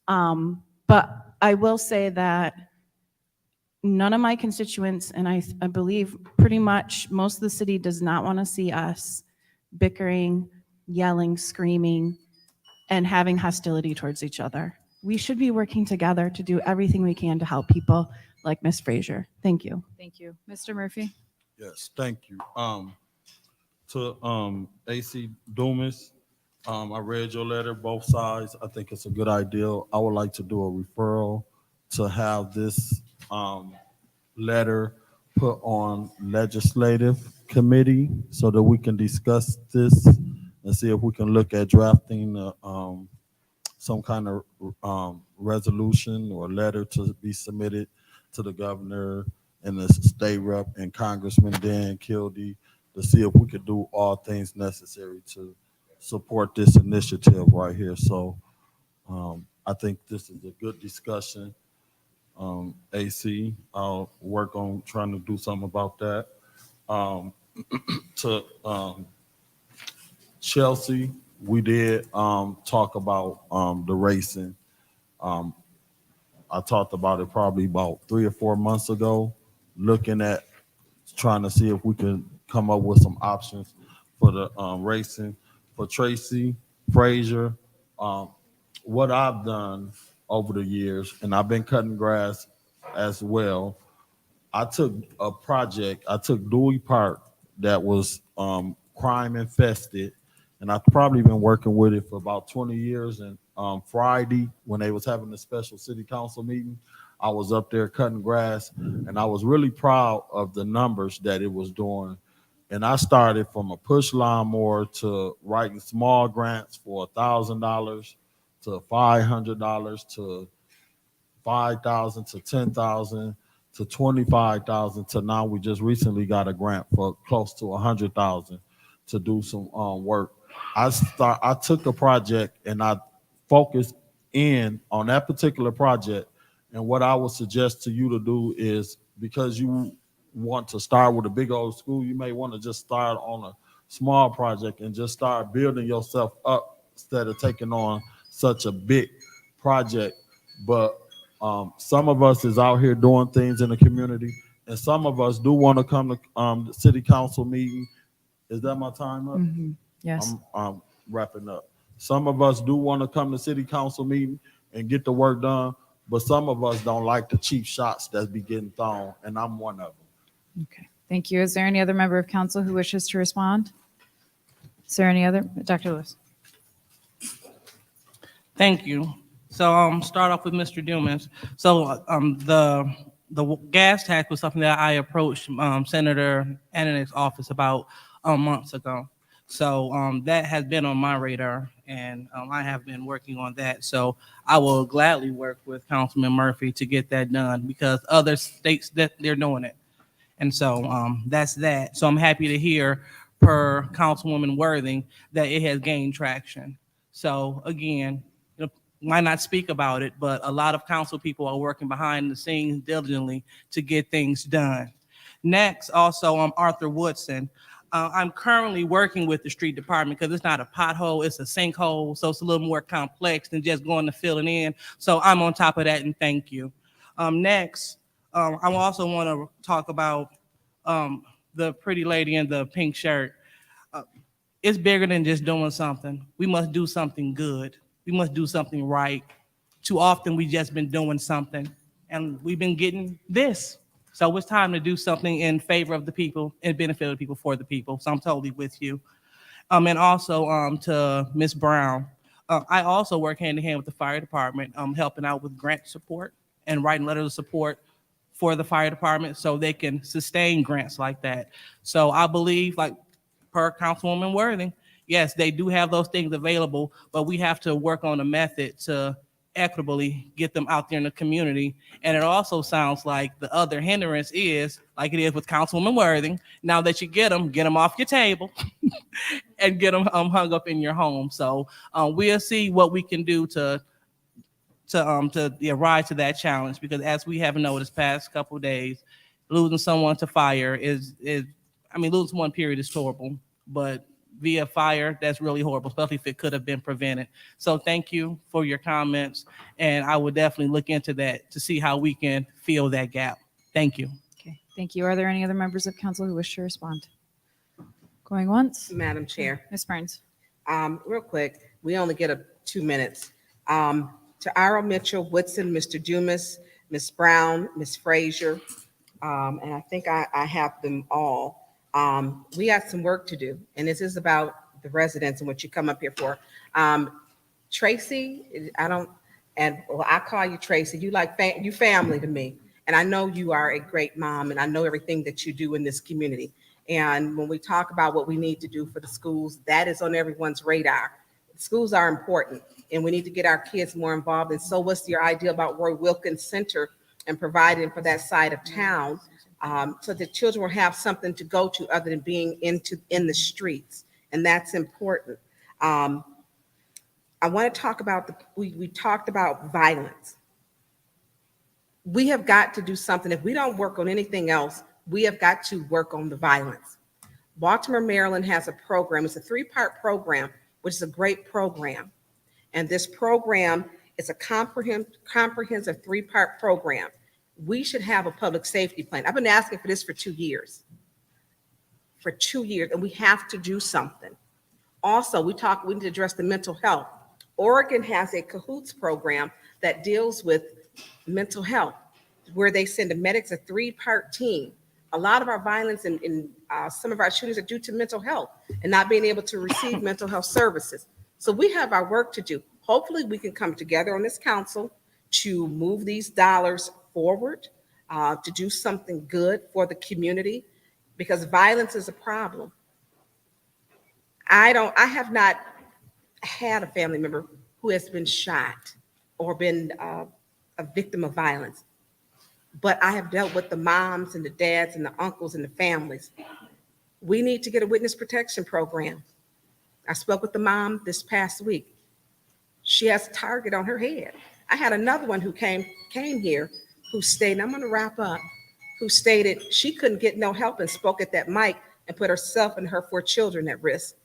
But I will say that none of my constituents, and I believe pretty much most of the city, does not want to see us bickering, yelling, screaming, and having hostility towards each other. We should be working together to do everything we can to help people like Ms. Frazier. Thank you. Thank you. Mr. Murphy? Yes, thank you. To AC Dumas, I read your letter, both sides. I think it's a good idea. I would like to do a referral to have this letter put on legislative committee so that we can discuss this and see if we can look at drafting some kind of resolution or letter to be submitted to the governor and the state rep and Congressman Dan Kildee to see if we could do all things necessary to support this initiative right here. So I think this is a good discussion. AC, I'll work on trying to do something about that. To Chelsea, we did talk about the racing. I talked about it probably about 3 or 4 months ago, looking at trying to see if we can come up with some options for the racing for Tracy Frazier. Um, what I've done over the years, and I've been cutting grass as well. I took a project. I took Dewey Park that was crime infested, and I've probably been working with it for about 20 years. And Friday, when they was having a special city council meeting, I was up there cutting grass, and I was really proud of the numbers that it was doing. And I started from a push lawnmower to writing small grants for $1,000 to $500 to 5,000 to 10,000 to 25,000 to now we just recently got a grant for close to 100,000 to do some work. I took a project and I focused in on that particular project. And what I would suggest to you to do is, because you want to start with a big old school, you may want to just start on a small project and just start building yourself up instead of taking on such a big project. But some of us is out here doing things in the community, and some of us do want to come to the city council meeting. Is that my time up? Yes. I'm wrapping up. Some of us do want to come to city council meeting and get the work done, but some of us don't like the cheap shots that be getting thrown, and I'm one of them. Okay, thank you. Is there any other member of council who wishes to respond? Is there any other? Dr. Lewis? Thank you. So start off with Mr. Dumas. So the gas tax was something that I approached Senator Annen's office about months ago. So that has been on my radar, and I have been working on that. So I will gladly work with Councilman Murphy to get that done, because other states that they're doing it. And so that's that. So I'm happy to hear per Councilwoman Worthing that it has gained traction. So again, might not speak about it, but a lot of council people are working behind the scenes diligently to get things done. Next, also, Arthur Woodson. I'm currently working with the street department because it's not a pothole, it's a sinkhole. So it's a little more complex than just going to fill it in. So I'm on top of that, and thank you. Next, I also want to talk about the pretty lady in the pink shirt. It's bigger than just doing something. We must do something good. We must do something right. Too often we just been doing something, and we've been getting this. So it's time to do something in favor of the people and benefit of the people for the people. So I'm totally with you. And also to Ms. Brown, I also work hand in hand with the fire department, helping out with grant support and writing letters of support for the fire department so they can sustain grants like that. So I believe, like per Councilwoman Worthing, yes, they do have those things available, but we have to work on a method to equitably get them out there in the community. And it also sounds like the other hindrance is, like it is with Councilwoman Worthing, now that you get them off your table and get them hung up in your home. So we'll see what we can do to rise to that challenge, because as we have noticed past couple of days, losing someone to fire is losing someone period is horrible, but via fire, that's really horrible, especially if it could have been prevented. So thank you for your comments, and I will definitely look into that to see how we can fill that gap. Thank you. Okay, thank you. Are there any other members of council who wish to respond? Going once? Madam Chair, Ms. Burns? real quick, we only get 2 minutes. To Ira Mitchell, Woodson, Mr. Dumas, Ms. Brown, Ms. Frazier, and I think I have them all. We got some work to do, and this is about the residents and what you come up here for. Tracy, I call you Tracy. You you family to me, and I know you are a great mom, and I know everything that you do in this community. And when we talk about what we need to do for the schools, that is on everyone's radar. Schools are important, and we need to get our kids more involved. And so what's your idea about Roy Wilkins Center and providing for that side of town, so that children will have something to go to other than being in the streets? And that's important. I want to talk about we talked about violence. We have got to do something. If we don't work on anything else, we have got to work on the violence. Baltimore, Maryland has a program. It's a 3-part program which is a great program. And this program is a comprehensive three-part program. We should have a public safety plan. I've been asking for this for 2 years. For 2 years, and we have to do something. Also, we need to address the mental health. Oregon has a CAHOOTS program that deals with mental health, where they send the medics, a 3-part team. A lot of our violence and some of our shootings are due to mental health and not being able to receive mental health services. So we have our work to do. Hopefully we can come together on this council to move these dollars forward, to do something good for the community, because violence is a problem. I have not had a family member who has been shot or been a victim of violence, but I have dealt with the moms and the dads and the uncles and the families. We need to get a witness protection program. I spoke with the mom this past week. She has a target on her head. I had another one who came here who stated, I'm going to wrap up, who stated she couldn't get no help and spoke at that mic and put herself and her 4 children at risk.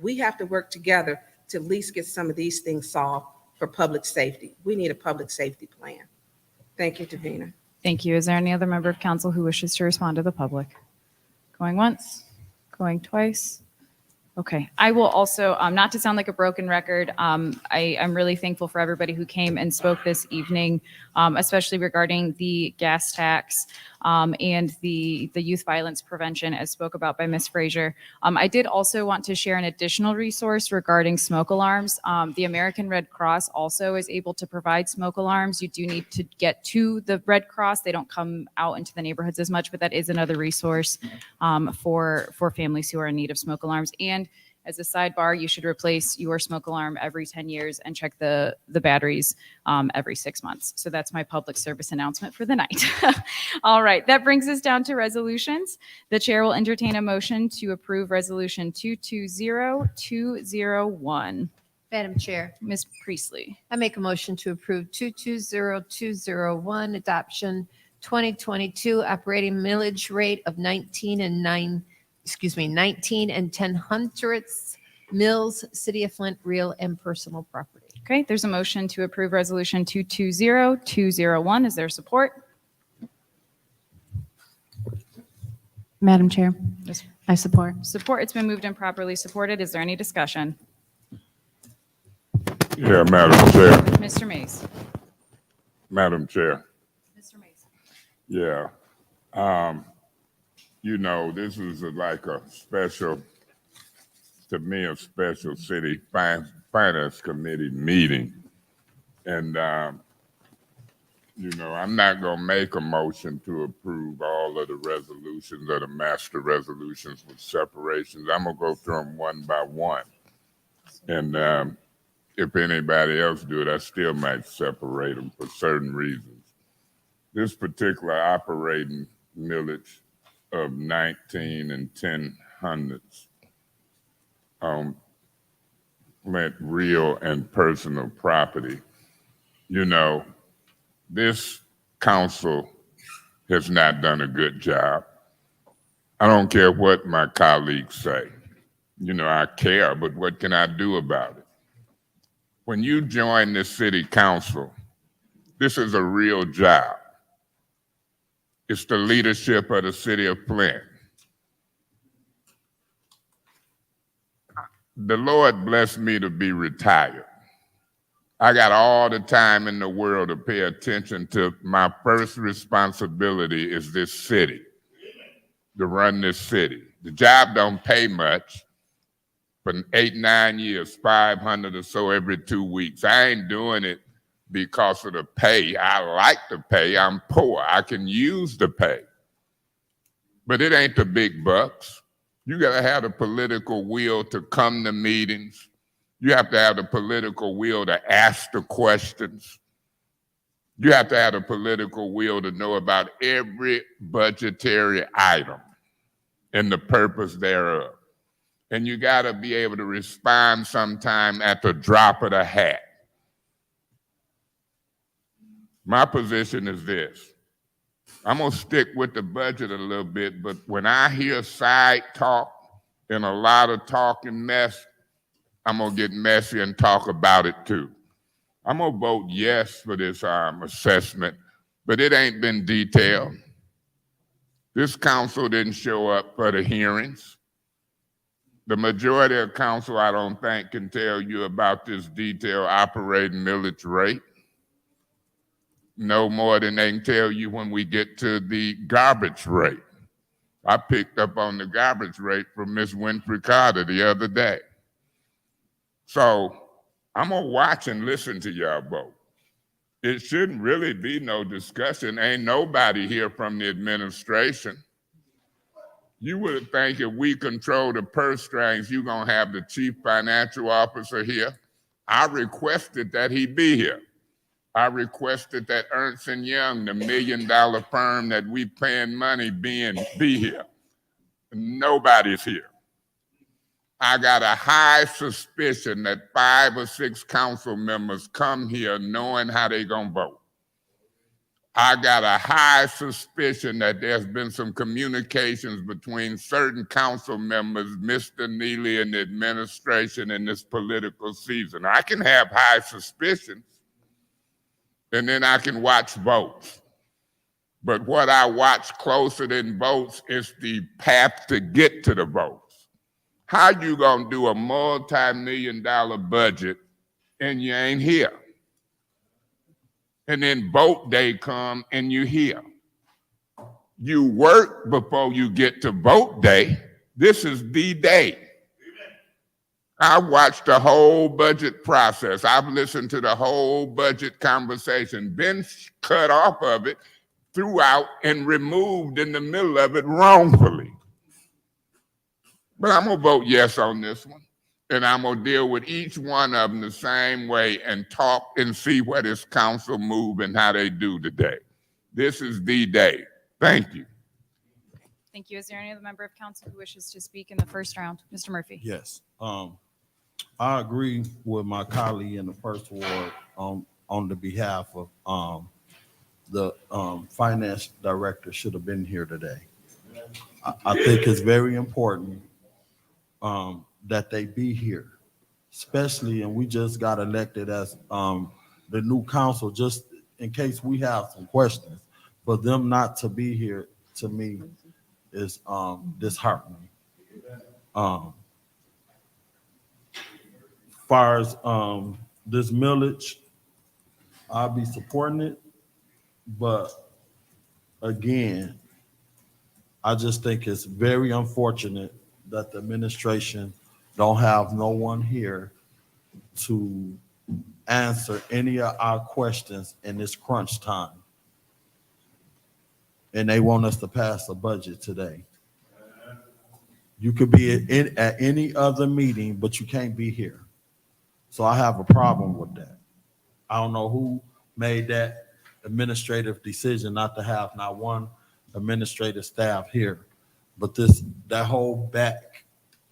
We have to work together to at least get some of these things solved for public safety. We need a public safety plan. Thank you, Davina. Thank you. Is there any other member of council who wishes to respond to the public? Going once, going twice. Okay, I will also, not to sound like a broken record, I'm really thankful for everybody who came and spoke this evening, especially regarding the gas tax and the youth violence prevention as spoke about by Ms. Frazier. I did also want to share an additional resource regarding smoke alarms. The American Red Cross also is able to provide smoke alarms. You do need to get to the Red Cross. They don't come out into the neighborhoods as much, but that is another resource for families who are in need of smoke alarms. And as a sidebar, you should replace your smoke alarm every 10 years and check the batteries every 6 months. So that's my public service announcement for the night. All right, that brings us down to resolutions. The chair will entertain a motion to approve resolution 220201. Madam Chair, Ms. Priestley. I make a motion to approve 220201, adoption 2022 operating millage rate of 19 and 10 hundredths mills, City of Flint, real and personal property. Okay, there's a motion to approve resolution 220201. Is there support? Madam Chair, Yes. I support. Support. It's been moved and properly supported. Is there any discussion? Yeah, Madam Chair. Mr. Mays. Madam Chair. Mr. Mays. Yeah. This is like a special, to me, a special city finance committee meeting. And, I'm not going to make a motion to approve all of the resolutions or the master resolutions with separations. I'm going to go through them one by one. And if anybody else do it, I still might separate them for certain reasons. This particular operating millage of 19 and 10 hundredths Flint real and personal property. This council has not done a good job. I don't care what my colleagues say. I care, but what can I do about it? When you join the city council, this is a real job. It's the leadership of the city of Flint. The Lord blessed me to be retired. I got all the time in the world to pay attention to my first responsibility is this city, to run this city. The job don't pay much. For 8, 9 years, 500 or so every 2 weeks. I ain't doing it because of the pay. I like the pay. I'm poor. I can use the pay. But it ain't the big bucks. You got to have the political will to come to meetings. You have to have the political will to ask the questions. You have to have the political will to know about every budgetary item and the purpose thereof. And you got to be able to respond sometime at the drop of the hat. My position is this. I'm going to stick with the budget a little bit, but when I hear side talk and a lot of talking mess, I'm going to get messy and talk about it too. I'm going to vote yes for this assessment, but it ain't been detailed. This council didn't show up for the hearings. The majority of council, I don't think, can tell you about this detailed operating millage rate. No more than they can tell you when we get to the garbage rate. I picked up on the garbage rate from Ms. Winfrey Carter the other day. So I'm gonna watch and listen to y'all vote. It shouldn't really be no discussion. Ain't nobody here from the administration. You would think if we control the purse strings, you're gonna have the chief financial officer here. I requested that he be here. I requested that Ernst & Young, the $1 million firm that we paying money, be here. Nobody's here. I got a high suspicion that 5 or 6 council members come here knowing how they gonna vote. I got a high suspicion that there's been some communications between certain council members, Mr. Neely and the administration in this political season. I can have high suspicions, and then I can watch votes. But what I watch closer than votes is the path to get to the votes. How you gonna do a multi-million-dollar budget and you ain't here? And then vote day come and you here. You work before you get to vote day. This is the day. I watched the whole budget process. I've listened to the whole budget conversation, been cut off of it throughout and removed in the middle of it wrongfully. But I'm gonna vote yes on this one. And I'm gonna deal with each one of them the same way and talk and see where this council move and how they do today. This is the day. Thank you. Thank you. Is there any other member of council who wishes to speak in the first round? Mr. Murphy. Yes. I agree with my colleague in the first ward on the behalf of the finance director should have been here today. I think it's very important that they be here, especially, and we just got elected as the new council, just in case we have some questions. For them not to be here, to me, is disheartening. Far as this millage, I'll be supporting it, but again, I just think it's very unfortunate that the administration don't have no one here to answer any of our questions in this crunch time. And they want us to pass a budget today. You could be at any other meeting, but you can't be here. So I have a problem with that. I don't know who made that administrative decision not to have not one administrative staff here, but that whole back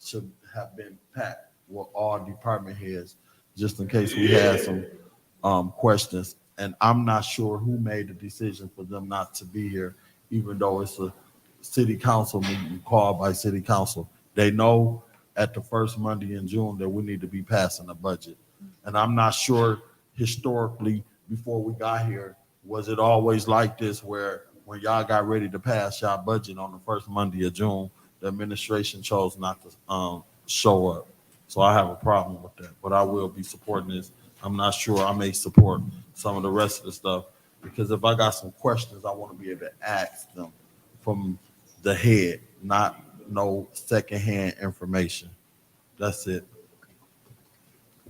should have been packed with all department heads, just in case we had some questions. And I'm not sure who made the decision for them not to be here, even though it's a city council meeting called by city council. They know at the first Monday in June that we need to be passing a budget. And I'm not sure historically, before we got here, was it always like this where when y'all got ready to pass y'all budget on the first Monday of June, the administration chose not to show up. So I have a problem with that, but I will be supporting this. I'm not sure I may support some of the rest of the stuff, because if I got some questions, I want to be able to ask them from the head, not no secondhand information. That's it.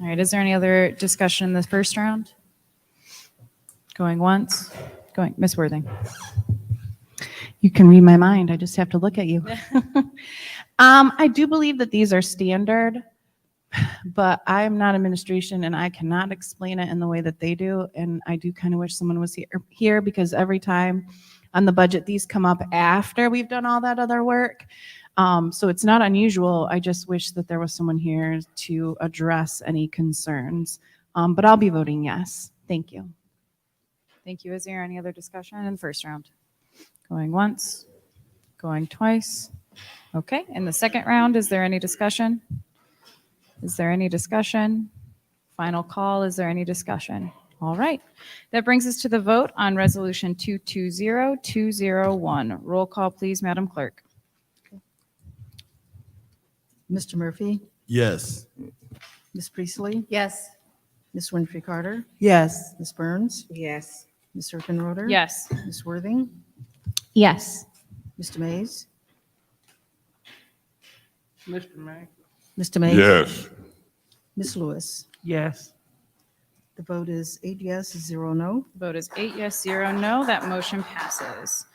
All right. Is there any other discussion in the first round? Going once, going, Ms. Worthing. You can read my mind. I just have to look at you. I do believe that these are standard, but I am not administration and I cannot explain it in the way that they do. And I do kind of wish someone was here because every time on the budget, these come up after we've done all that other work. So it's not unusual. I just wish that there was someone here to address any concerns. But I'll be voting yes. Thank you. Thank you. Is there any other discussion in the first round? Going once, going twice. Okay. In the second round, is there any discussion? Is there any discussion? Final call, is there any discussion? All right. That brings us to the vote on Resolution 220201. Roll call, please, Madam Clerk. Mr. Murphy, Yes. Ms. Priestley, Yes. Ms. Winfrey Carter, Yes. Ms. Burns, Yes. Ms. Erkenroder. Yes. Ms. Worthing, Yes. Mr. Mays, Mr. May? Mr. Mays. Yes. Ms. Lewis. Yes. The vote is 8 yes, 0 no. Vote is 8 yes, 0 no. That motion passes.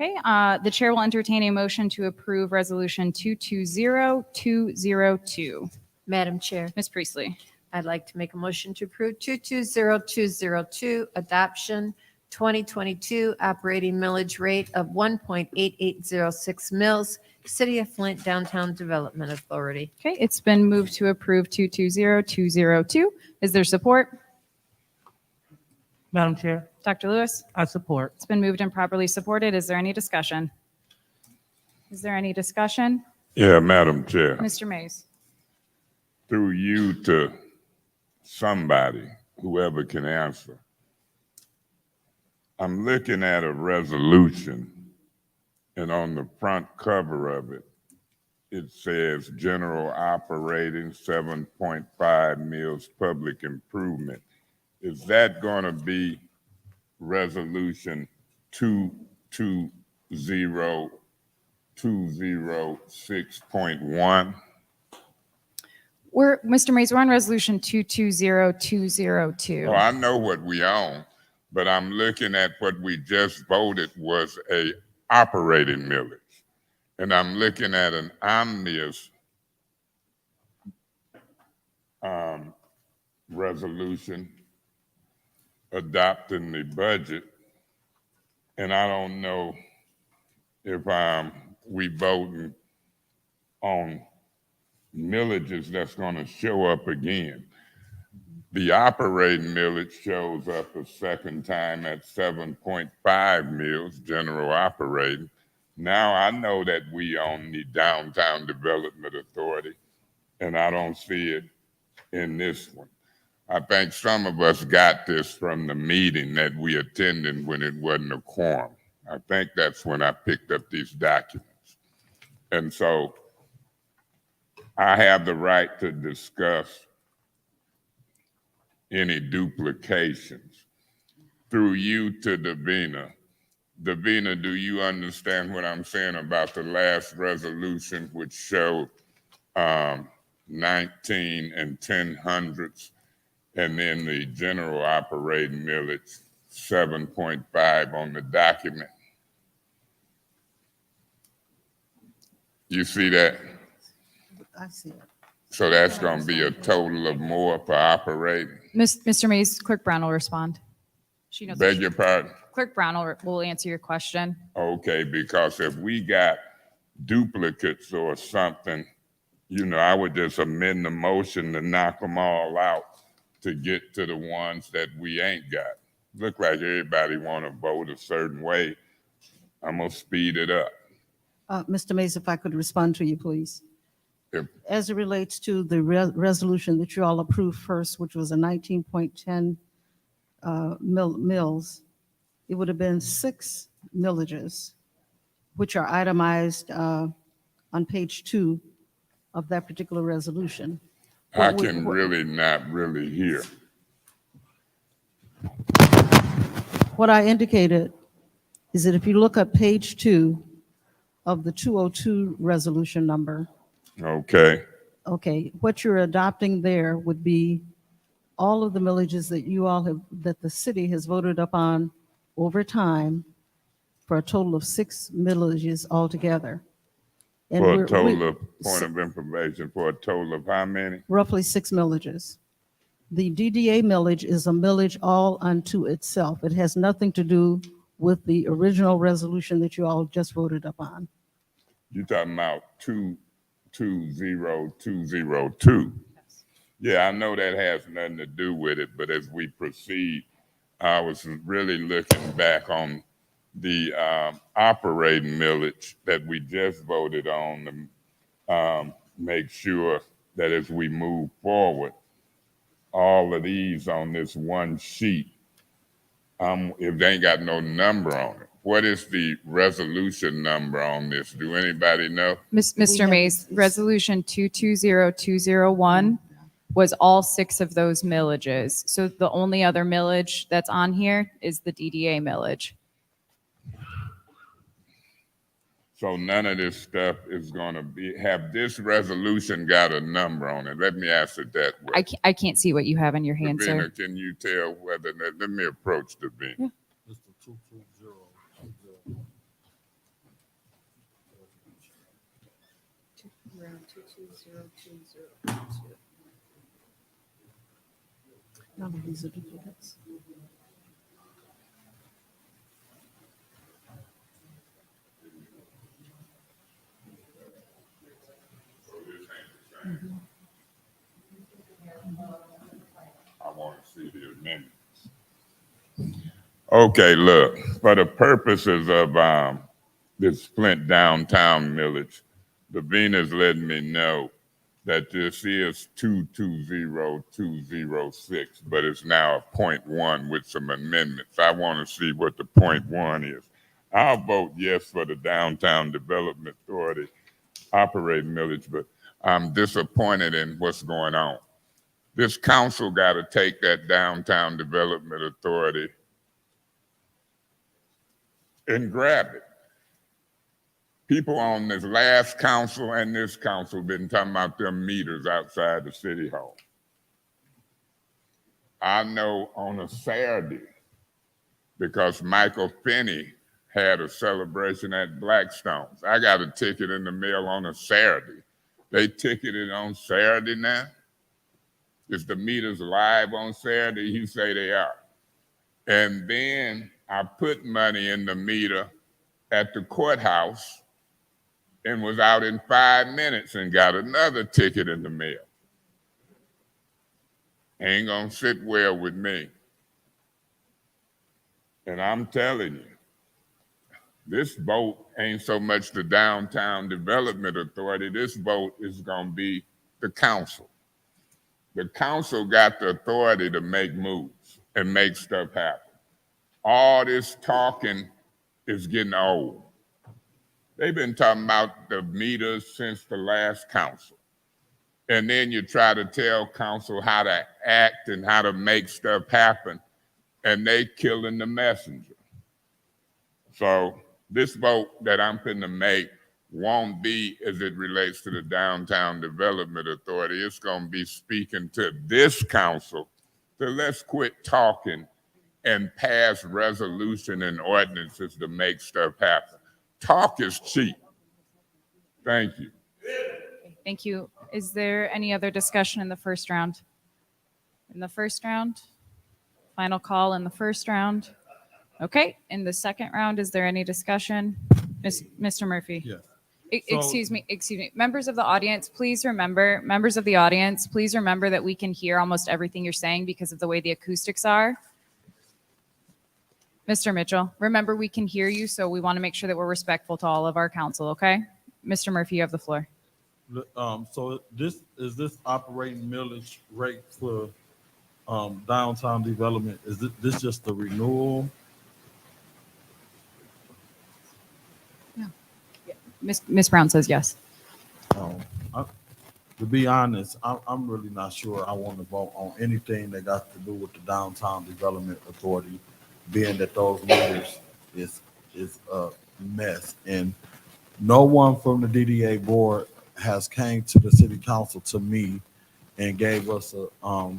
Okay, the chair will entertain a motion to approve Resolution 220202. Madam Chair, Ms. Priestley. I'd like to make a motion to approve 220202, adoption 2022 operating millage rate of 1.8806 mils, City of Flint Downtown Development Authority. Okay, it's been moved to approve 220202. Is there support? Madam Chair, Dr. Lewis? I support. It's been moved and properly supported. Is there any discussion? Is there any discussion? Yeah, Madam Chair. Mr. Mays? Through you to somebody, whoever can answer. I'm looking at a resolution, and on the front cover of it, it says general operating 7.5 mils public improvement. Is that going to be resolution 220206.1? Mr. Mays, we're on Resolution 220202. Oh, I know what we own, but I'm looking at what we just voted was a operating millage. And I'm looking at an omnibus resolution adopting the budget. And I don't know if we voting on millages that's going to show up again. The operating millage shows up a second time at 7.5 mils, general operating. Now I know that we own the Downtown Development Authority, and I don't see it in this one. I think some of us got this from the meeting that we attended when it wasn't a quorum. I think that's when I picked up these documents. And so I have the right to discuss any duplications. Through you to Davina. Davina, do you understand what I'm saying about the last resolution, which showed 19 and 10 hundredths, and then the general operating millage 7.5 on the document? You see that? I see it. So that's going to be a total of more for operating. Mr. Mays, Clerk Brown will respond. She knows. Beg your pardon? Clerk Brown will answer your question. Okay, because if we got duplicates or something, I would just amend the motion to knock them all out to get to the ones that we ain't got. Look like everybody want to vote a certain way. I'm going to speed it up. Mr. Mays, if I could respond to you, please. If- As it relates to the resolution that you all approved first, which was a 19.10 mills, it would have been 6 millages, which are itemized on page 2 of that particular resolution. I can really not really hear. What I indicated is that if you look at page 2 of the 202 resolution number, Okay, what you're adopting there would be all of the millages that you all have, that the city has voted upon over time for a total of 6 millages altogether. And for a we're- total we- of, point of information, for a total of how many? Roughly 6 millages. The DDA millage is a millage all unto itself. It has nothing to do with the original resolution that you all just voted upon. You talking about 220202? Yeah, I know that has nothing to do with it, but as we proceed, I was really looking back on the operating millage that we just voted on to make sure that as we move forward, all of these on this one sheet, if they ain't got no number on it, what is the resolution number on this? Do anybody know? Mr. Mays, Resolution 220201 was all 6 of those millages. So the only other millage that's on here is the DDA millage. So none of this stuff is going to have this resolution got a number on it. Let me ask it that way. I can't see what you have in your hand, sir. Davina, can you tell whether, let me approach Davina. Yeah. Mr. 22020. None of these are duplicates. I want to see the amendments. Okay, look, for the purposes of this Flint downtown millage, Davina's letting me know that this is 220206, but it's now a 0.1 with some amendments. I want to see what the 0.1 is. I'll vote yes for the Downtown Development Authority operating millage, but I'm disappointed in what's going on. This council got to take that Downtown Development Authority and grab it. People on this last council and this council been talking about them meters outside the city hall. I know on a Saturday, because Michael Finney had a celebration at Blackstone's. I got a ticket in the mail on a Saturday. They ticketed on Saturday now. Is the meters live on Saturday? You say they are. And then I put money in the meter at the courthouse and was out in 5 minutes and got another ticket in the mail. Ain't gonna sit well with me. And I'm telling you, this vote ain't so much the Downtown Development Authority. This vote is gonna be the council. The council got the authority to make moves and make stuff happen. All this talking is getting old. They've been talking about the meters since the last council. And then you try to tell council how to act and how to make stuff happen, and they killing the messenger. So this vote that I'm finna make won't be as it relates to the Downtown Development Authority. It's gonna be speaking to this council to let's quit talking and pass resolution and ordinances to make stuff happen. Talk is cheap. Thank you. Thank you. Is there any other discussion in the first round? In the first round? Final call in the first round? Okay, in the second round, is there any discussion? Mr. Murphy? Yes. Excuse me. Members of the audience, please remember that we can hear almost everything you're saying because of the way the acoustics are. Mr. Mitchell, remember we can hear you, so we want to make sure that we're respectful to all of our council, okay? Mr. Murphy, you have the floor. So this operating millage rate for downtown development, is this just the renewal? Ms. Brown says yes. To be honest, I'm really not sure I want to vote on anything that got to do with the Downtown Development Authority, being that those meters is a mess. And no one from the DDA board has came to the city council to me and gave us a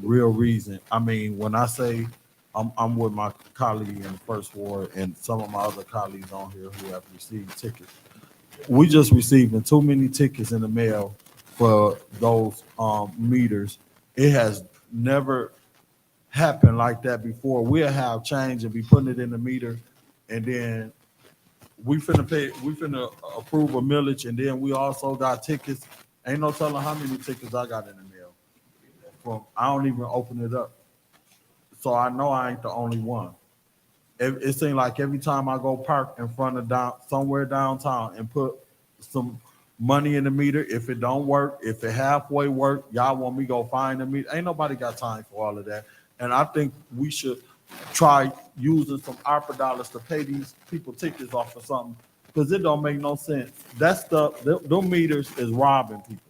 real reason. I mean, when I say I'm with my colleague in the first ward and some of my other colleagues on here who have received tickets, we just receiving too many tickets in the mail for those meters. It has never happened like that before. We'll have change and be putting it in the meter, and then we finna approve a millage, and then we also got tickets. Ain't no telling how many tickets I got in the mail. I don't even open it up. So I know I ain't the only one. It seems like every time I go park in front of somewhere downtown and put some money in the meter. If it don't work, if it halfway work, y'all want me to go find the meter. Ain't nobody got time for all of that. And I think we should try using some ARPA dollars to pay these people tickets off or something, because it don't make no sense. That stuff, them meters is robbing people.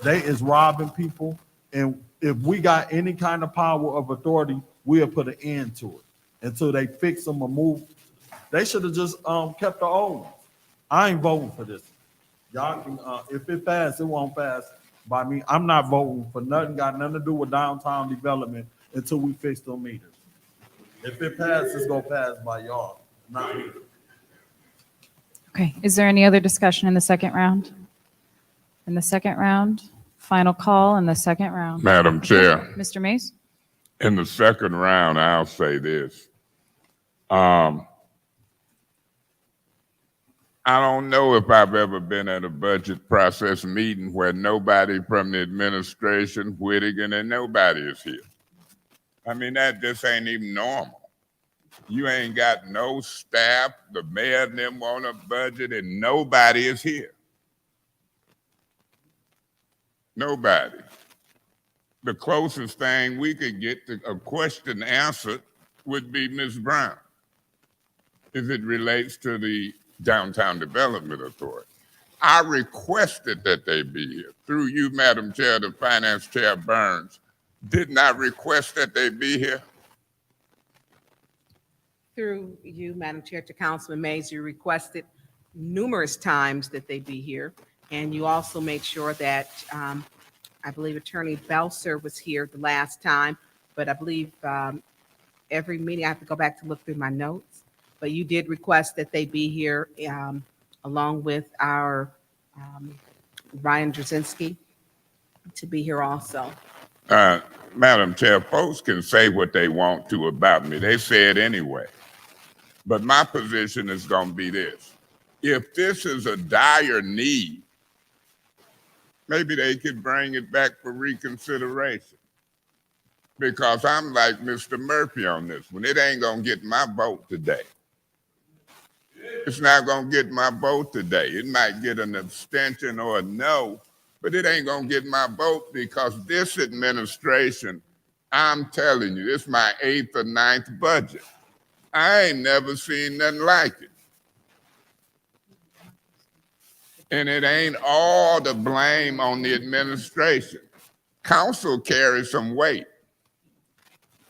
They is robbing people, and if we got any kind of power of authority, we'll put an end to it until they fix them or move. They should have just kept the old ones. I ain't voting for this. Y'all can, if it pass, it won't pass by me. I'm not voting for nothing, got nothing to do with downtown development until we fix them meters. If it passes, it's gonna pass by y'all, not me. Okay, is there any other discussion in the second round? In the second round, final call in the second round. Madam Chair, Mr. Mays? in the second round, I'll say this. I don't know if I've ever been at a budget process meeting where nobody from the administration, Whittigan, and nobody is here. I mean, that just ain't even normal. You ain't got no staff, the mayor and them on a budget, and nobody is here. Nobody. The closest thing we could get to a question answered would be Ms. Brown, if it relates to the Downtown Development Authority. I requested that they be here. Through you, Madam Chair, the Finance Chair Burns, didn't I request that they be here? Through you, Madam Chair, to Councilman Mays, you requested numerous times that they be here. And you also made sure that, I believe Attorney Belser was here the last time, but I believe every meeting, I have to go back to look through my notes. But you did request that they be here along with our Ryan Drzezinski to be here also. Madam Chair, folks can say what they want to about me. They say it anyway. But my position is going to be this. If this is a dire need, maybe they could bring it back for reconsideration. Because I'm like Mr. Murphy on this one. It ain't going to get my vote today. It's not going to get my vote today. It might get an abstention or a no, but it ain't going to get my vote because this administration, I'm telling you, this is my 8th or 9th budget. I ain't never seen nothing like it. And it ain't all the blame on the administration. Council carries some weight.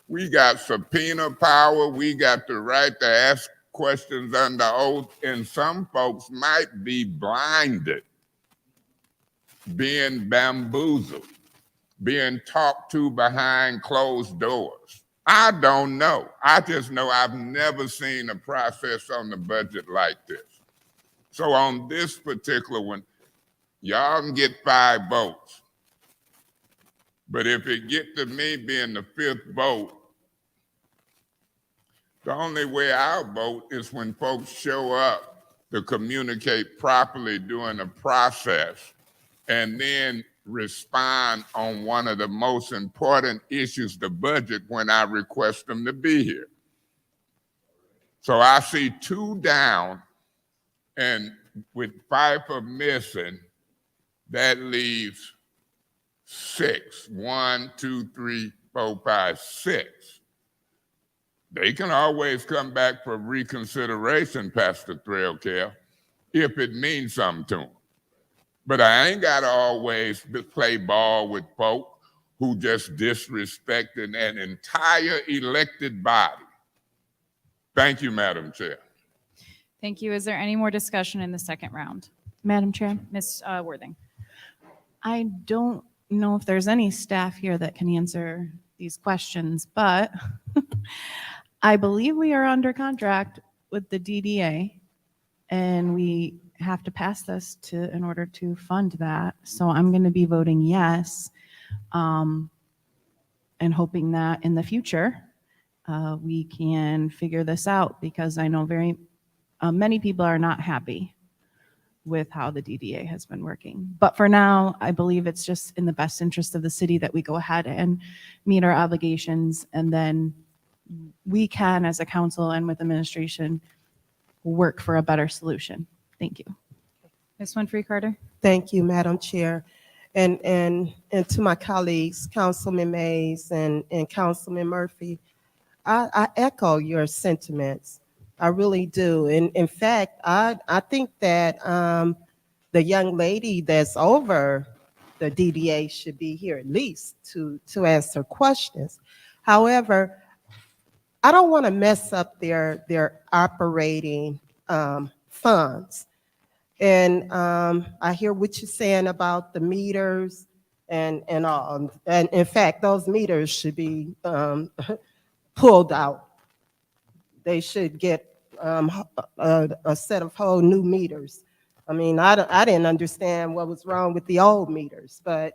We got subpoena power. We got the right to ask questions under oath, and some folks might be blinded, being bamboozled, being talked to behind closed doors. I don't know. I just know I've never seen a process on the budget like this. So on this particular one, y'all can get 5 votes. But if it get to me being the 5th vote, the only way I'll vote is when folks show up to communicate properly during the process and then respond on one of the most important issues, the budget, when I request them to be here. So I see 2 down, and with Pfeiffer missing, that leaves 6. 1, 2, 3, 4, 5, 6. They can always come back for reconsideration, Pastor Threlkel, if it means something to them. But I ain't got to always play ball with folk who just disrespecting an entire elected body. Thank you, Madam Chair. Thank you. Is there any more discussion in the second round? Madam Chair, Ms. Worthing? I don't know if there's any staff here that can answer these questions, but I believe we are under contract with the DDA, and we have to pass this in order to fund that. So I'm going to be voting yes, and hoping that in the future we can figure this out, because I know many people are not happy with how the DDA has been working. But for now, I believe it's just in the best interest of the city that we go ahead and meet our obligations, and then we can, as a council and with administration, work for a better solution. Thank you. Ms. Winfrey Carter? Thank you, Madam Chair. And to my colleagues, Councilman Mays and Councilman Murphy, I echo your sentiments. I really do. And in fact, I think that the young lady that's over the DDA should be here at least to answer questions. However, I don't want to mess up their operating funds. And I hear what you're saying about the meters and all. And in fact, those meters should be pulled out. They should get a set of whole new meters. I mean, I didn't understand what was wrong with the old meters, but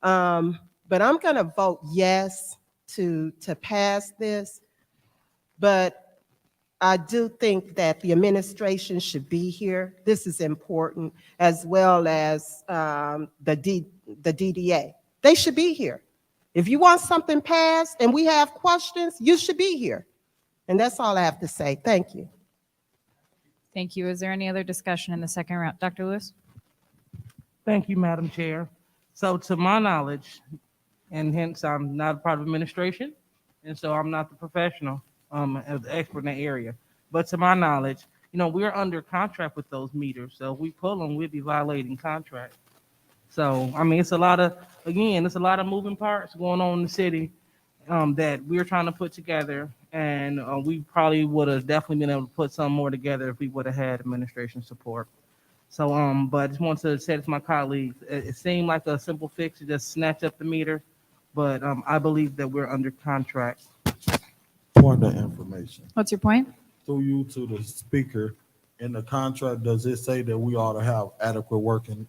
I'm going to vote yes to pass this. But I do think that the administration should be here. This is important, as well as the DDA. They should be here. If you want something passed and we have questions, you should be here. And that's all I have to say. Thank you. Thank you. Is there any other discussion in the second round? Dr. Lewis? Thank you, Madam Chair. So to my knowledge, and hence I'm not a part of administration, and so I'm not the professional, as the expert in that area. But to my knowledge, we're under contract with those meters. So if we pull them, we'd be violating contract. So, I mean, it's a lot of moving parts going on in the city that we're trying to put together. And we probably would have definitely been able to put some more together if we would have had administration support. So, but I just want to say to my colleagues, it seemed like a simple fix to just snatch up the meter, but I believe that we're under contract. Point of information. What's your point? Through you to the speaker, in the contract, does it say that we ought to have adequate working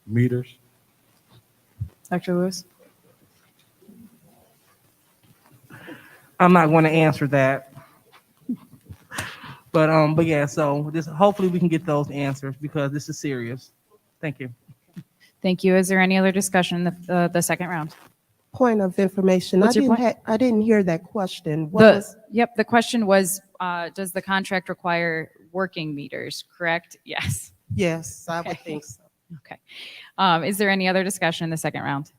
meters? Dr. Lewis? I'm not going to answer that. But yeah, so just hopefully we can get those answers because this is serious. Thank you. Thank you. Is there any other discussion in the second round? Point of information. What's your point? I didn't hear that question. The question was, does the contract require working meters, correct? Yes. Yes, I would Okay. think so. Okay. Is there any other discussion in the second round?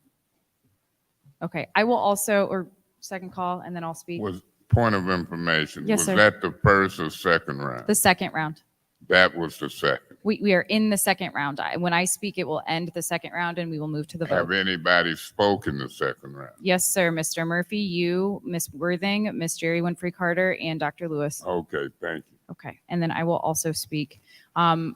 Okay, I will also, or second call, and then I'll speak. Was point of information. Yes, Was sir. that the first or second round? The second round. That was the second. We are in the second round. When I speak, it will end the second round and we will move to the Have vote. anybody spoken the second round? Yes, sir. Mr. Murphy, you, Ms. Worthing, Ms. Jerry Winfrey Carter, and Dr. Lewis. Okay, thank you. Okay, and then I will also speak. I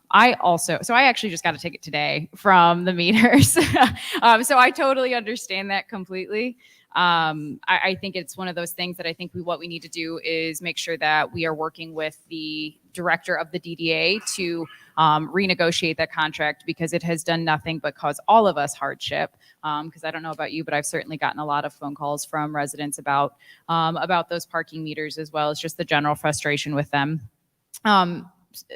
actually just got a ticket today from the meters. So I totally understand that completely. I think it's one of those things that I think what we need to do is make sure that we are working with the director of the DDA to renegotiate that contract because it has done nothing but cause all of us hardship. Because I don't know about you, but I've certainly gotten a lot of phone calls from residents about those parking meters as well as just the general frustration with them.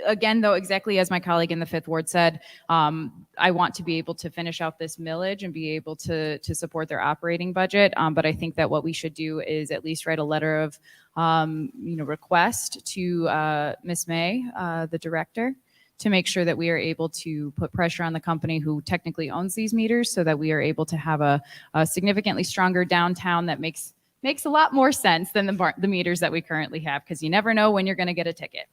Again, though, exactly as my colleague in the Fifth Ward said, I want to be able to finish out this millage and be able to support their operating budget. But I think that what we should do is at least write a letter of request to Ms. May, the director, to make sure that we are able to put pressure on the company who technically owns these meters so that we are able to have a significantly stronger downtown that makes a lot more sense than the meters that we currently have, because you never know when you're going to get a ticket.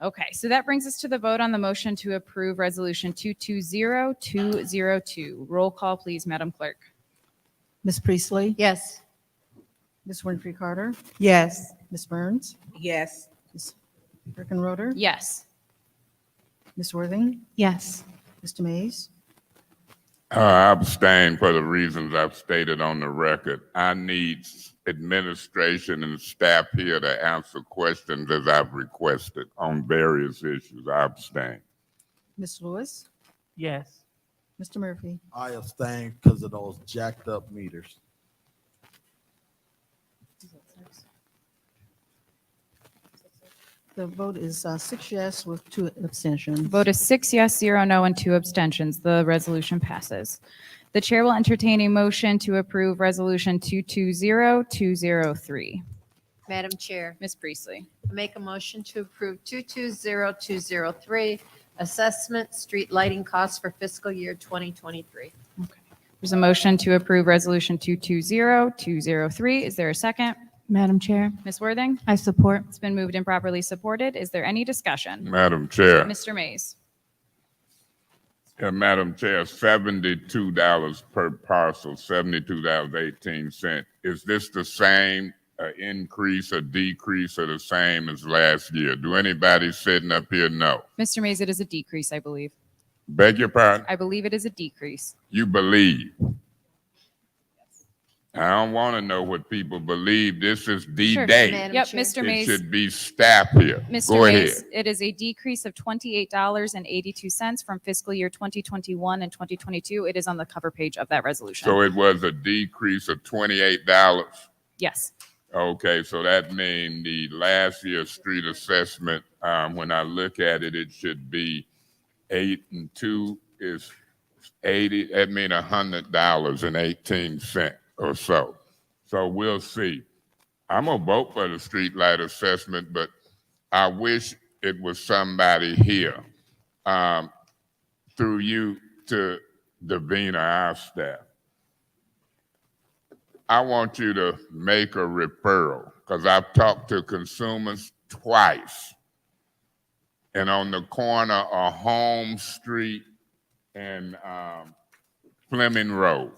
Okay, so that brings us to the vote on the motion to approve Resolution 220202. Roll call, please, Madam Clerk. Ms. Priestley? Yes. Ms. Winfrey Carter? Yes. Ms. Burns? Yes. Ms. Birkenroder? Yes. Ms. Worthing? Yes. Mr. Mays? I abstain for the reasons I've stated on the record. I need administration and staff here to answer questions as I've requested on various issues. I abstain. Ms. Lewis? Yes. Mr. Murphy? I abstain because of those jacked up meters. The vote is 6 yes with 2 abstentions. Vote is 6 yes, 0 no, and 2 abstentions. The resolution passes. The chair will entertain a motion to approve Resolution 220203. Madam Chair, Ms. Priestley. I make a motion to approve 220203, assessment, street lighting costs for fiscal year 2023. There's a motion to approve Resolution 220-203. Is there a second? Madam Chair, Ms. Worthing? I support. It's been moved and properly supported. Is there any discussion? Madam Chair. Mr. Mays? Yeah, Madam Chair, $72 per parcel, $72.18. Is this the same increase or decrease or the same as last year? Do anybody sitting up here know? Mr. Mays, it is a decrease, I believe. Beg your pardon? I believe it is a decrease. You believe? I don't want to know what people believe. This is the Sure. day. Yep, Mr. It Mays. should be staff here. Mr. Go Mays, ahead. it is a decrease of $28.82 from fiscal year 2021 and 2022. It is on the cover page of that resolution. So it was a decrease of $28. Yes. Okay, so that means the last year's street assessment, when I look at it, it should be 8 and 2 is 80. That means $100.18 or so. So we'll see. I'm gonna vote for the street light assessment, but I wish it was somebody here, through you to Davina, our staff. I want you to make a referral because I've talked to consumers twice. And on the corner of Holmes Street and Fleming Road.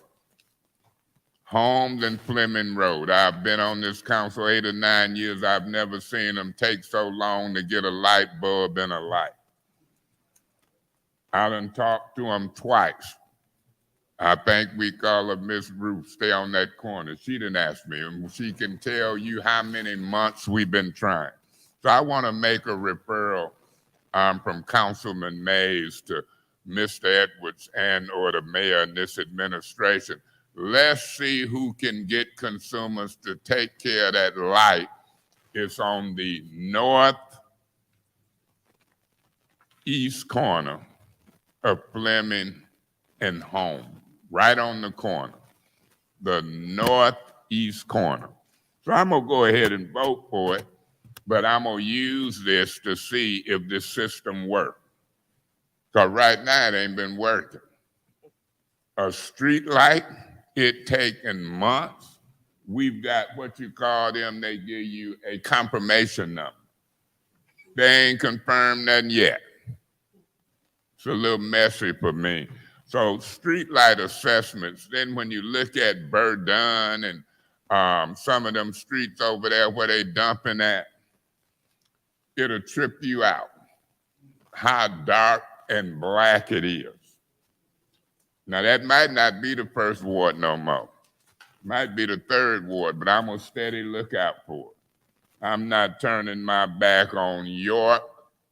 Holmes and Fleming Road. I've been on this council 8 or 9 years. I've never seen them take so long to get a light bulb in a light. I done talked to them twice. I think we call her Miss Ruth, stay on that corner. She didn't ask me, and she can tell you how many months we've been trying. So I want to make a referral from Councilman Mays to Mr. Edwards and or the mayor in this administration. Let's see who can get consumers to take care of that light. It's on the northeast corner of Fleming and Home, right on the corner, the northeast corner. So I'm gonna go ahead and vote for it, but I'm gonna use this to see if this system works. Because right now it ain't been working. A street light, it taken months. We've got what you call them, they give you a confirmation number. They ain't confirmed nothing yet. It's a little messy for me. So streetlight assessments, then when you look at Verdun and some of them streets over there where they dumping at, it'll trip you out how dark and black it is. Now that might not be the first ward no more. Might be the third ward, but I'm gonna steady look out for it. I'm not turning my back on York,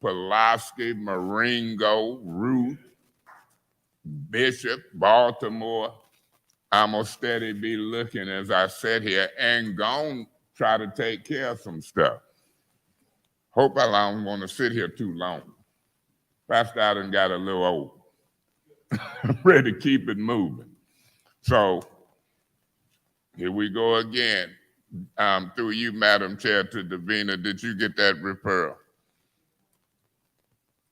Pulaski, Marengo, Ruth, Bishop, Baltimore. I'm gonna steady be looking as I sit here and gonna try to take care of some stuff. Hope I don't want to sit here too long. Pastor, I done got a little old. I'm ready to keep it moving. So here we go again. Through you, Madam Chair, to Davina. Did you get that referral?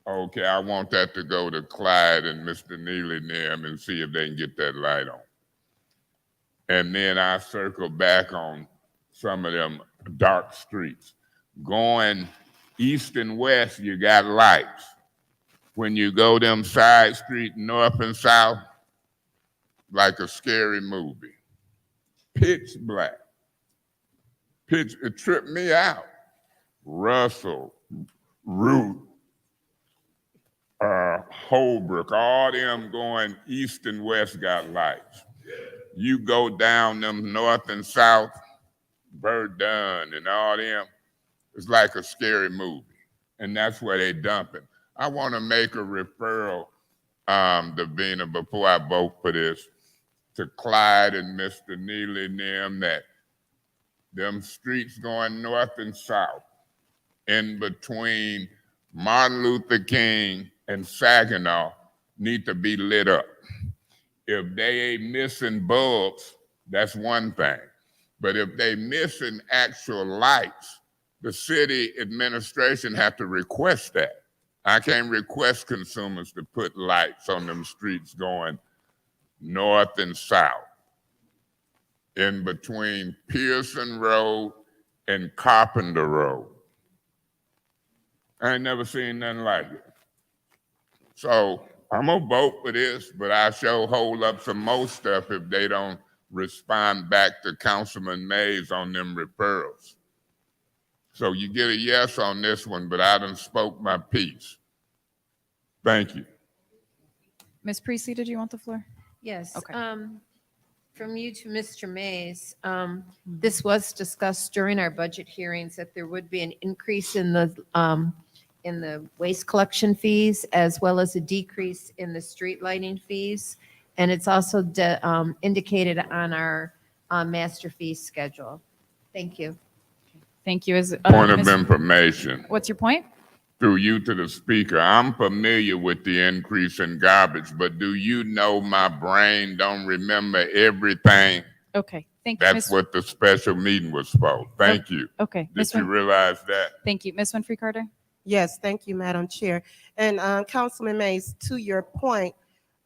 Okay, I want that to go to Clyde and Mr. Neely and them and see if they can get that light on. And then I circle back on some of them dark streets. Going east and west, you got lights. When you go them side streets, north and south, like a scary movie. Pitch black. It tripped me out. Russell, Root, Holbrook, all them going east and west got lights. You go down them north and south, Verdun and all them, it's like a scary movie. And that's where they dumping. I want to make a referral, Davina, before I vote for this, to Clyde and Mr. Neely and them, that them streets going north and south in between Martin Luther King and Saginaw need to be lit up. If they ain't missing bulbs, that's one thing. But if they missing actual lights, the city administration have to request that. I can't request consumers to put lights on them streets going north and south in between Pearson Road and Carpenter Road. I ain't never seen nothing like it. So I'm gonna vote for this, but I sure hold up some more stuff if they don't respond back to Councilman Mays on them referrals. So you get a yes on this one, but I done spoke my piece. Thank you. Ms. Priestley, did you want the floor? Yes. Okay. From you to Mr. Mays, this was discussed during our budget hearings that there would be an increase in the waste collection fees as well as a decrease in the street lighting fees. And it's also indicated on our master fee schedule. Thank you. Thank you. Point of information. What's your point? Through you to the speaker, I'm familiar with the increase in garbage, but do you know my brain don't remember everything? Okay, thank you. That's what the special meeting was for. Thank you. Okay. Did you realize that? Thank you. Ms. Winfrey Carter? Yes, thank you, Madam Chair. And Councilman Mays, to your point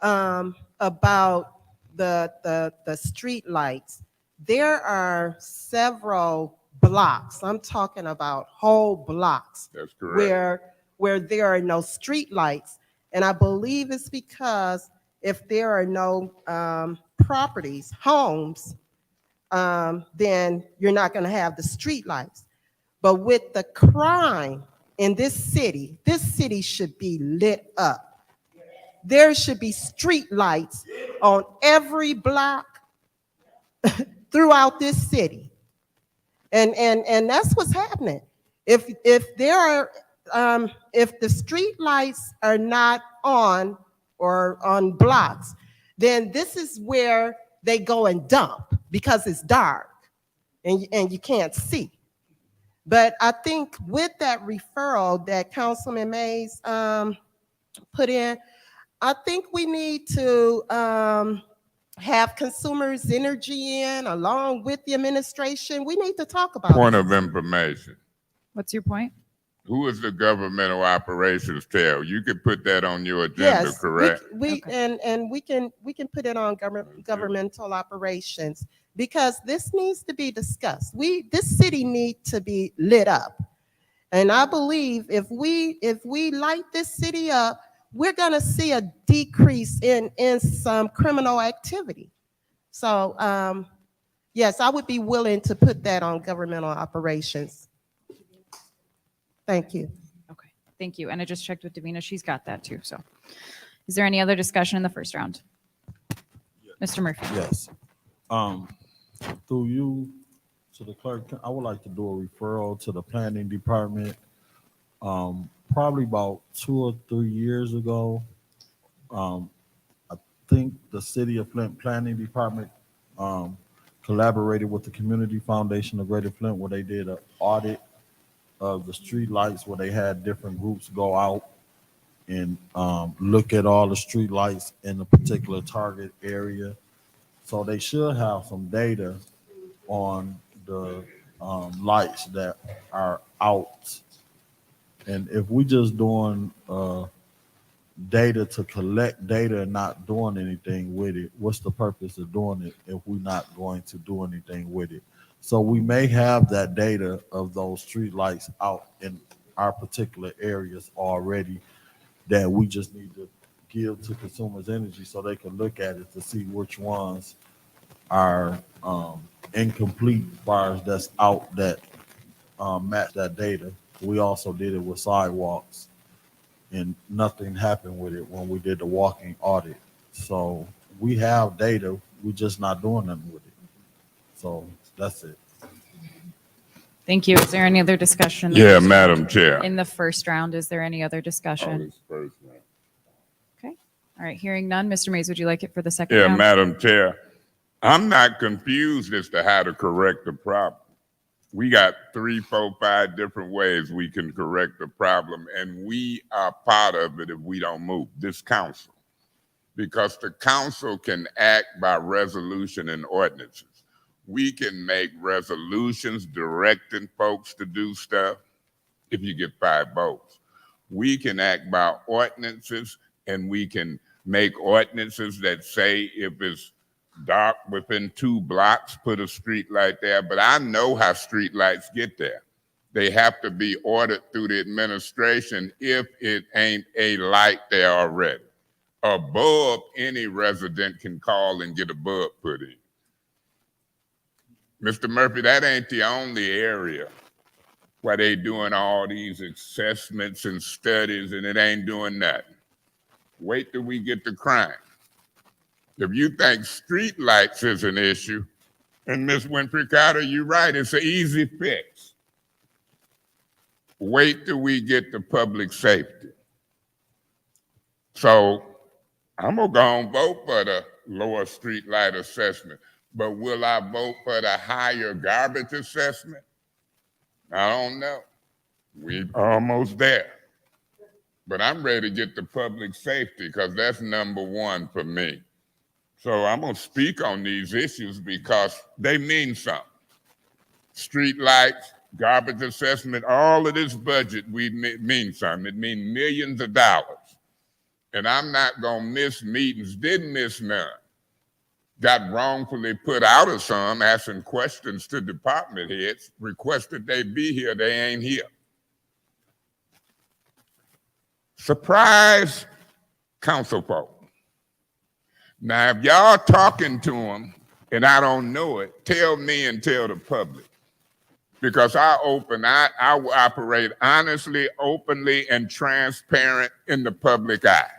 about the street lights, there are several blocks. I'm talking about whole blocks. That's correct. Where there are no street lights. And I believe it's because if there are no properties, homes, then you're not going to have the street lights. But with the crime in this city should be lit up. There should be street lights on every block throughout this city. And that's what's happening. If the street lights are not on or on blocks, then this is where they go and dump because it's dark and you can't see. But I think with that referral that Councilman Mays put in, I think we need to have consumers' energy in along with the administration. We need to talk about Point this. of information. What's your point? Who is the governmental operations tail? You could put that on your agenda, Yes, correct? we can put it on governmental operations because this needs to be discussed. This city needs to be lit up, and I believe if we light this city up, we're gonna see a decrease in some criminal activity. So yes, I would be willing to put that on governmental operations. Thank you. Okay, thank you. And I just checked with Davina. She's got that too. So is there any other discussion in the first round? Mr. Murphy? Yes. Through you to the clerk, I would like to do a referral to the planning department. Probably about 2 or 3 years ago, I think the City of Flint Planning Department collaborated with the Community Foundation of Greater Flint where they did an audit of the street lights where they had different groups go out and look at all the street lights in a particular target area. So they should have some data on the lights that are out. And if we just doing data to collect data and not doing anything with it, what's the purpose of doing it if we're not going to do anything with it? So we may have that data of those street lights out in our particular areas already that we just need to give to consumers energy so they can look at it to see which ones are incomplete bars that's out that match that data. We also did it with sidewalks and nothing happened with it when we did the walking audit. So we have data, we're just not doing nothing with it. So that's it. Thank you. Is there any other discussion? Yeah, Madam Chair. In the first round, is there any other discussion? Okay. All right, hearing none. Mr. Mays, would you like it for the second Yeah, round? Madam Chair. I'm not confused as to how to correct the problem. We got 3, 4, 5 different ways we can correct the problem, and we are part of it if we don't move, this council. Because the council can act by resolution and ordinances. We can make resolutions directing folks to do stuff if you get 5 votes. We can act by ordinances, and we can make ordinances that say if it's dark within 2 blocks, put a street light there. But I know how street lights get there. They have to be ordered through the administration if it ain't a light there already. A bulb, any resident can call and get a bulb put in. Mr. Murphy, that ain't the only area where they doing all these assessments and studies and it ain't doing nothing. Wait till we get to crime. If you think street lights is an issue, and Ms. Winfrey Carter, you're right, it's an easy fix. Wait till we get to public safety. So I'm gonna go and vote for the lower street light assessment, but will I vote for the higher garbage assessment? I don't know. We're almost there. But I'm ready to get to public safety because that's #1 for me. So I'm gonna speak on these issues because they mean something. Street lights, garbage assessment, all of this budget mean something. It means millions of dollars. And I'm not gonna miss meetings, didn't miss none. Got wrongfully put out of some, asking questions to department heads, requested they be here, they ain't here. Surprise council folk. Now, if y'all talking to them and I don't know it, tell me and tell the public. Because I operate honestly, openly, and transparent in the public eye.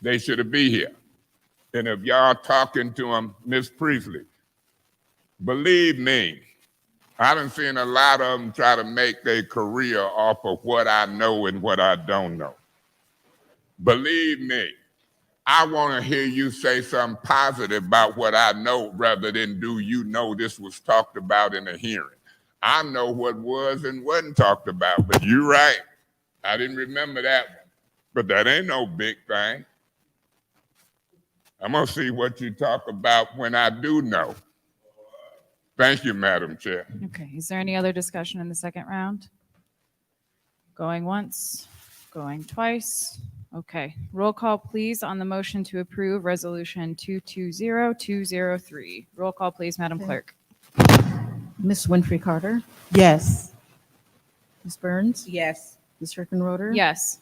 They should be here. And if y'all talking to them, Miss Priestley, believe me, I done seen a lot of them try to make their career off of what I know and what I don't know. Believe me, I want to hear you say something positive about what I know rather than do you know this was talked about in a hearing. I know what was and wasn't talked about, but you're right. I didn't remember that one. But that ain't no big thing. I'm going to see what you talk about when I do know. Thank you, Madam Chair. Okay, is there any other discussion in the second round? Going once, going twice. Okay, roll call please on the motion to approve resolution 220203. Roll call please, Madam Clerk. Ms. Winfrey Carter, Yes. Ms. Burns, Yes. Ms. Rickenroder. Yes.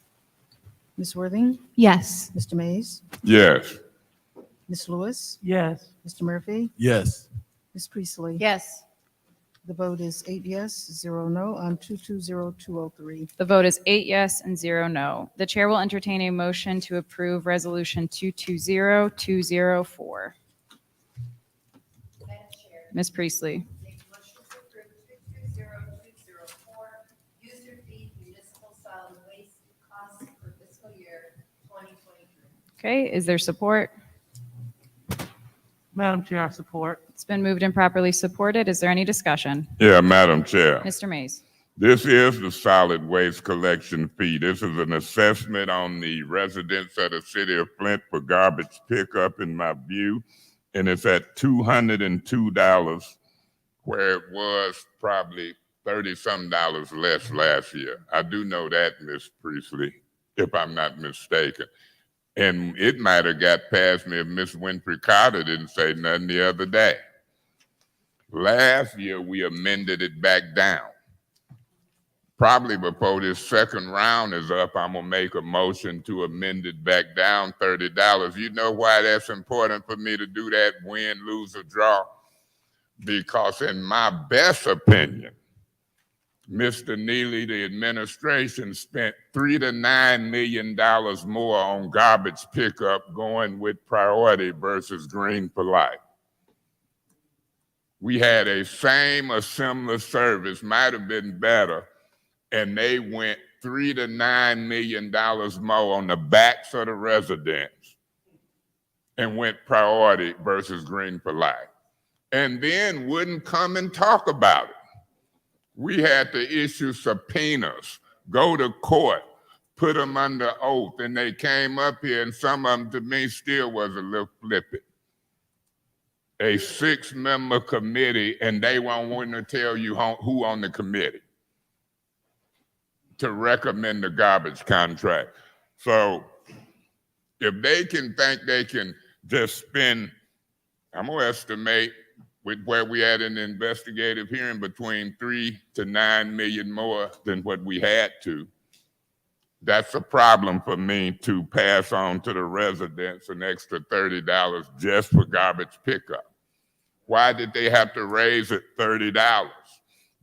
Ms. Worthing, Yes. Mr. Mays, Yes. Ms. Lewis, Yes. Mr. Murphy, Yes. Ms. Priestley. Yes. The vote is 8 yes, 0 no on 220203. The vote is 8 yes and 0 no. The chair will entertain a motion to approve resolution 220204. Ms. Priestley. Okay, is there support? Madam Chair, I support. It's been moved and properly supported. Is there any discussion? Yeah, Madam Chair. Mr. Mays. This is the solid waste collection fee. This is an assessment on the residents of the city of Flint for garbage pickup in my view. And it's at $202, where it was probably $30-some less last year. I do know that, Ms. Priestley, if I'm not mistaken. And it might have got past me if Ms. Winfrey Carter didn't say nothing the other day. Last year, we amended it back down. Probably before this second round is up, I'm gonna make a motion to amend it back down $30. You know why that's important for me to do that, win, lose, or draw? Because in my best opinion, Mr. Neely, the administration spent $3 to $9 million more on garbage pickup going with priority versus Green for Life. We had a same or similar service, might have been better, and they went $3 to $9 million more on the backs of the residents and went priority versus Green for Life. And then wouldn't come and talk about it. We had to issue subpoenas, go to court, put them under oath, and they came up here, and some of them to me still was a little flippant. A 6-member committee, and they won't want to tell you who on the committee. to recommend the garbage contract. So if they can think they can just spend, I'm gonna estimate with where we at in the investigative hearing, between 3 to 9 million more than what we had to. That's a problem for me to pass on to the residents an extra $30 just for garbage pickup. Why did they have to raise it $30?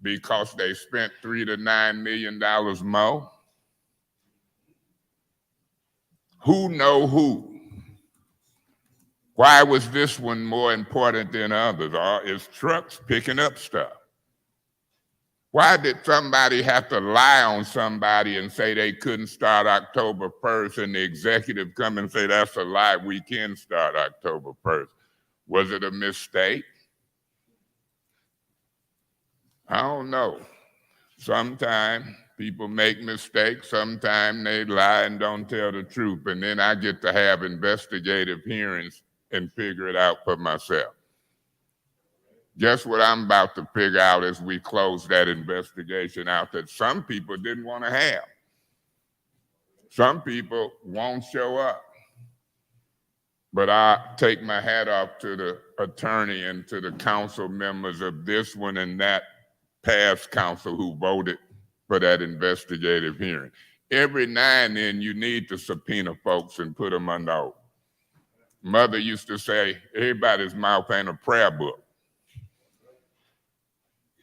Because they spent $3 to $9 million more? Who know who? Why was this one more important than others? Or is trucks picking up stuff? Why did somebody have to lie on somebody and say they couldn't start October 1st and the executive come and say that's a lie, we can start October 1st? Was it a mistake? I don't know. Sometimes people make mistakes, sometimes they lie and don't tell the truth, and then I get to have investigative hearings and figure it out for myself. Guess what I'm about to figure out as we close that investigation out that some people didn't want to have. Some people won't show up. But I take my hat off to the attorney and to the council members of this one and that past council who voted for that investigative hearing. Every now and then you need to subpoena folks and put them under oath. Mother used to say, everybody's mouth ain't a prayer book.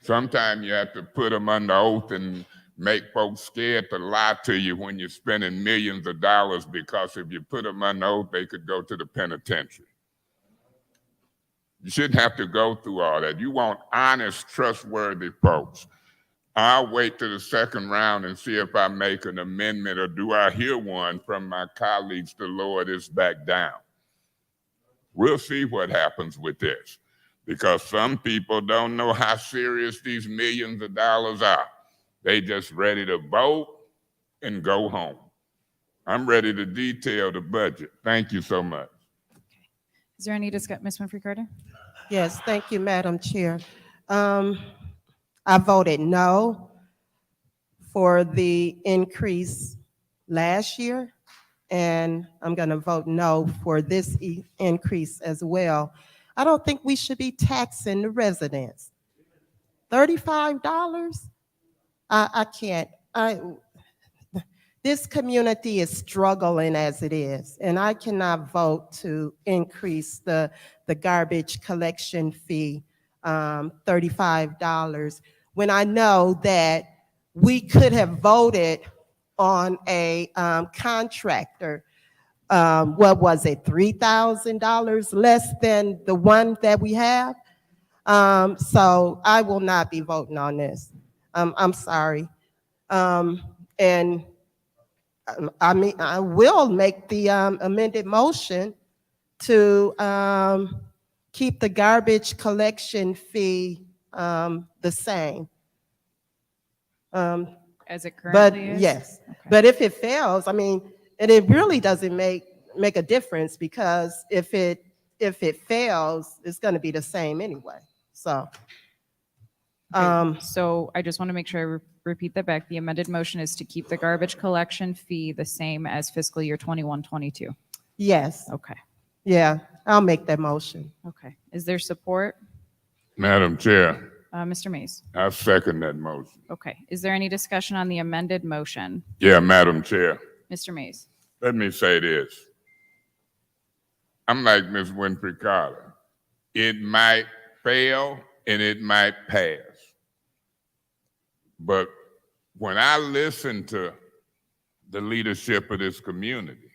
Sometimes you have to put them under oath and make folks scared to lie to you when you're spending millions of dollars, because if you put them under oath, they could go to the penitentiary. You shouldn't have to go through all that. You want honest, trustworthy folks. I'll wait to the second round and see if I make an amendment, or do I hear one from my colleagues to lower this back down. We'll see what happens with this, because some people don't know how serious these millions of dollars are. They just ready to vote and go home. I'm ready to detail the budget. Thank you so much. Is there any discussion, Ms. Winfrey Carter? Yes, thank you, Madam Chair. I voted no for the increase last year, and I'm going to vote no for this increase as well. I don't think we should be taxing the residents. $35? I can't. This community is struggling as it is, and I cannot vote to increase the garbage collection fee $35 when I know that we could have voted on a contractor. What was it, $3,000 less than the one that we have? So I will not be voting on this. I'm sorry. And I mean, I will make the amended motion to keep the garbage collection fee the same. As it currently is? Yes, Okay. but if it fails, I mean, and it really doesn't make a difference, because if it fails, it's going to be the same anyway. So, So I just want to make sure I repeat that back. The amended motion is to keep the garbage collection fee the same as fiscal year 21-22. yes, Okay. yeah, I'll make that motion. Okay. Is there support? Madam Chair, Mr. Mays? I second that motion. Okay. Is there any discussion on the amended motion? Yeah, Madam Chair, Mr. Mays? let me say this. I'm like Ms. Winfrey Carter. It might fail and it might pass. But when I listen to the leadership of this community,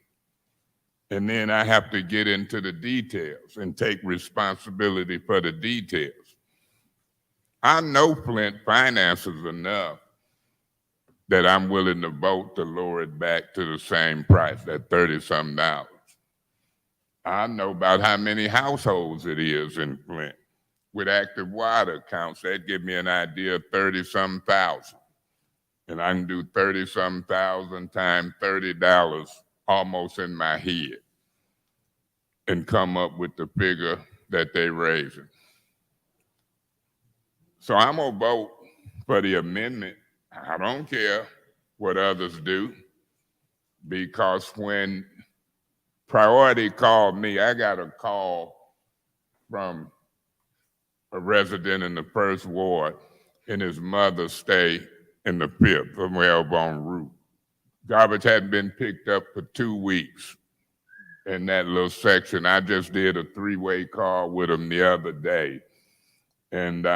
and then I have to get into the details and take responsibility for the details, I know Flint finances enough that I'm willing to vote to lower it back to the same price, that $30-something. I know about how many households it is in Flint. With active water accounts, that'd give me an idea of 30-some thousand. And I can do 30-some thousand times $30 almost in my head and come up with the figure that they're raising. So I'm gonna vote for the amendment. I don't care what others do, because when Priority called me, I got a call from a resident in the first ward, and his mother stayed in the fifth from Wellbone Route. Garbage hadn't been picked up for 2 weeks in that little section. I just did a 3-way call with him the other day, and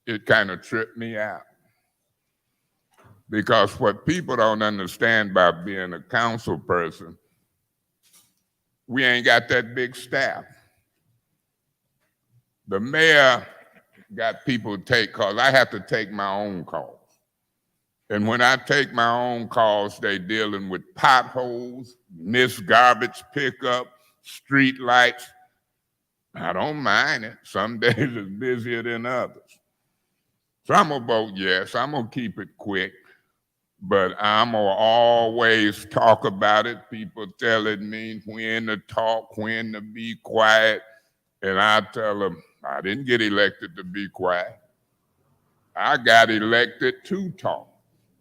it kind of tripped me out. Because what people don't understand about being a council person, we ain't got that big staff. The mayor got people to take calls. I have to take my own calls. And when I take my own calls, they dealing with potholes, missed garbage pickup, street lights. I don't mind it. Some days it's busier than others. So I'm gonna vote yes. I'm gonna keep it quick, but I'm gonna always talk about it. People telling me when to talk, when to be quiet, and I tell them, I didn't get elected to be quiet. I got elected to talk.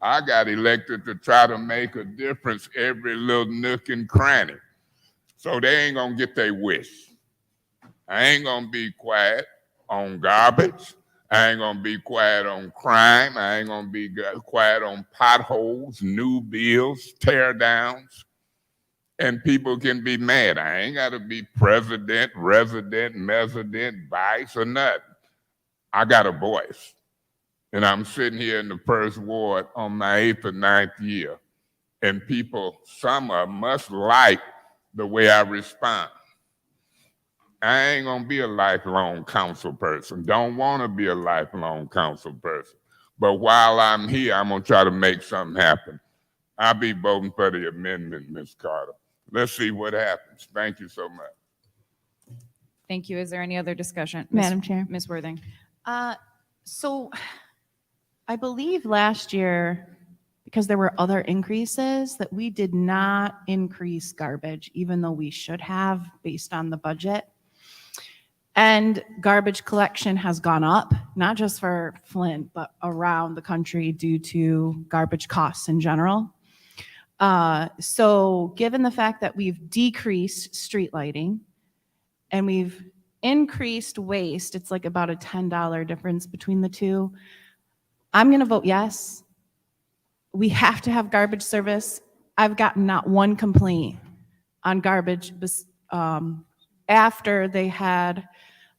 I got elected to try to make a difference every little nook and cranny. So they ain't gonna get their wish. I ain't gonna be quiet on garbage. I ain't gonna be quiet on crime. I ain't gonna be quiet on potholes, new bills, tear downs. And people can be mad. I ain't gotta be president, resident, mesident, vice, or nothing. I got a voice. And I'm sitting here in the first ward on my 8th or 9th year. And people, some of them must like the way I respond. I ain't gonna be a lifelong council person. Don't wanna be a lifelong council person. But while I'm here, I'm gonna try to make something happen. I'll be voting for the amendment, Ms. Carter. Let's see what happens. Thank you so much. Thank you. Is there any other discussion? Madam Chair. Ms. Worthing. So I believe last year, because there were other increases, that we did not increase garbage, even though we should have based on the budget. And garbage collection has gone up, not just for Flint, but around the country due to garbage costs in general. So given the fact that we've decreased street lighting and we've increased waste, it's like about a $10 difference between the two. I'm going to vote yes. We have to have garbage service. I've gotten not one complaint on garbage after they had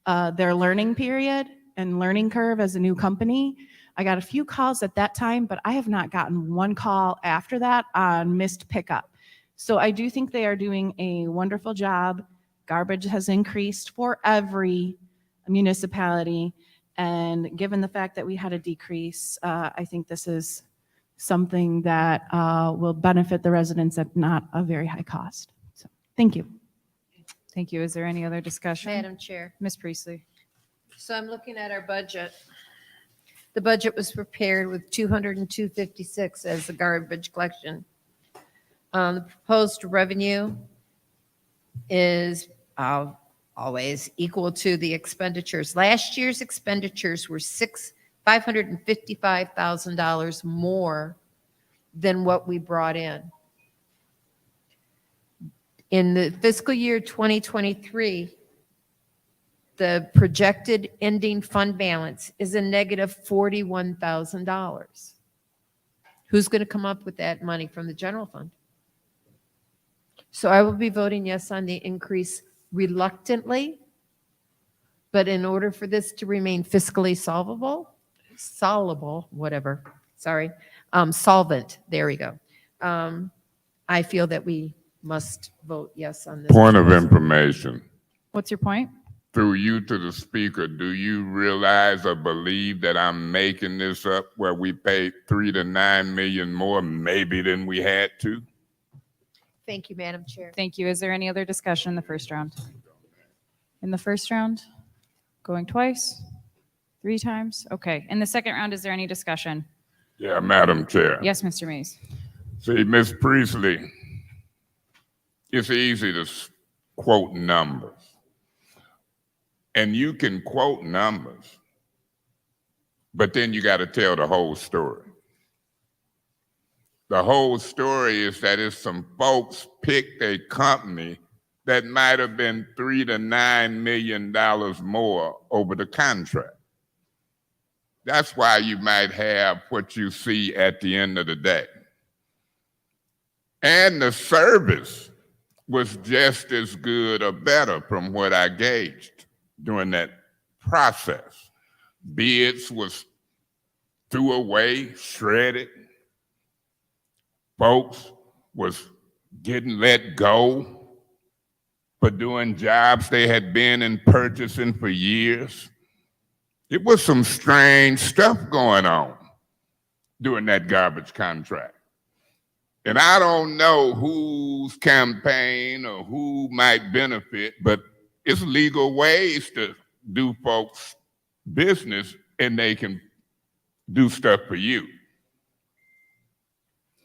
their learning period and learning curve as a new company. I got a few calls at that time, but I have not gotten one call after that on missed pickup. So I do think they are doing a wonderful job. Garbage has increased for every municipality. And given the fact that we had a decrease, I think this is something that will benefit the residents at not a very high cost. So thank you. Thank you. Is there any other discussion? Madam Chair. Ms. Priestley. So I'm looking at our budget. The budget was prepared with 202.56 as the garbage collection. The proposed revenue is always equal to the expenditures. Last year's expenditures were $555,000 more than what we brought in. In the fiscal year 2023, the projected ending fund balance is a negative $41,000. Who's going to come up with that money from the general fund? So I will be voting yes on the increase reluctantly, but in order for this to remain fiscally solvent, there we go. I feel that we must vote yes on this. Point of information. What's your point? Through you to the speaker, do you realize or believe that I'm making this up where we paid $3 to $9 million more maybe than we had to? Thank you, Madam Chair. Thank you. Is there any other discussion in the first round? In the first round? Going twice? 3 times? Okay. In the second round, is there any discussion? Yeah, Madam Chair. Yes, Mr. Mays. See, Ms. Priestley, it's easy to quote numbers. And you can quote numbers, but then you got to tell the whole story. The whole story is that it's some folks picked a company that might have been $3 to $9 million more over the contract. That's why you might have what you see at the end of the day. And the service was just as good or better from what I gauged during that process. Bids was threw away, shredded. Folks was getting let go for doing jobs they had been in purchasing for years. It was some strange stuff going on during that garbage contract. And I don't know whose campaign or who might benefit, but it's legal ways to do folks' business and they can do stuff for you.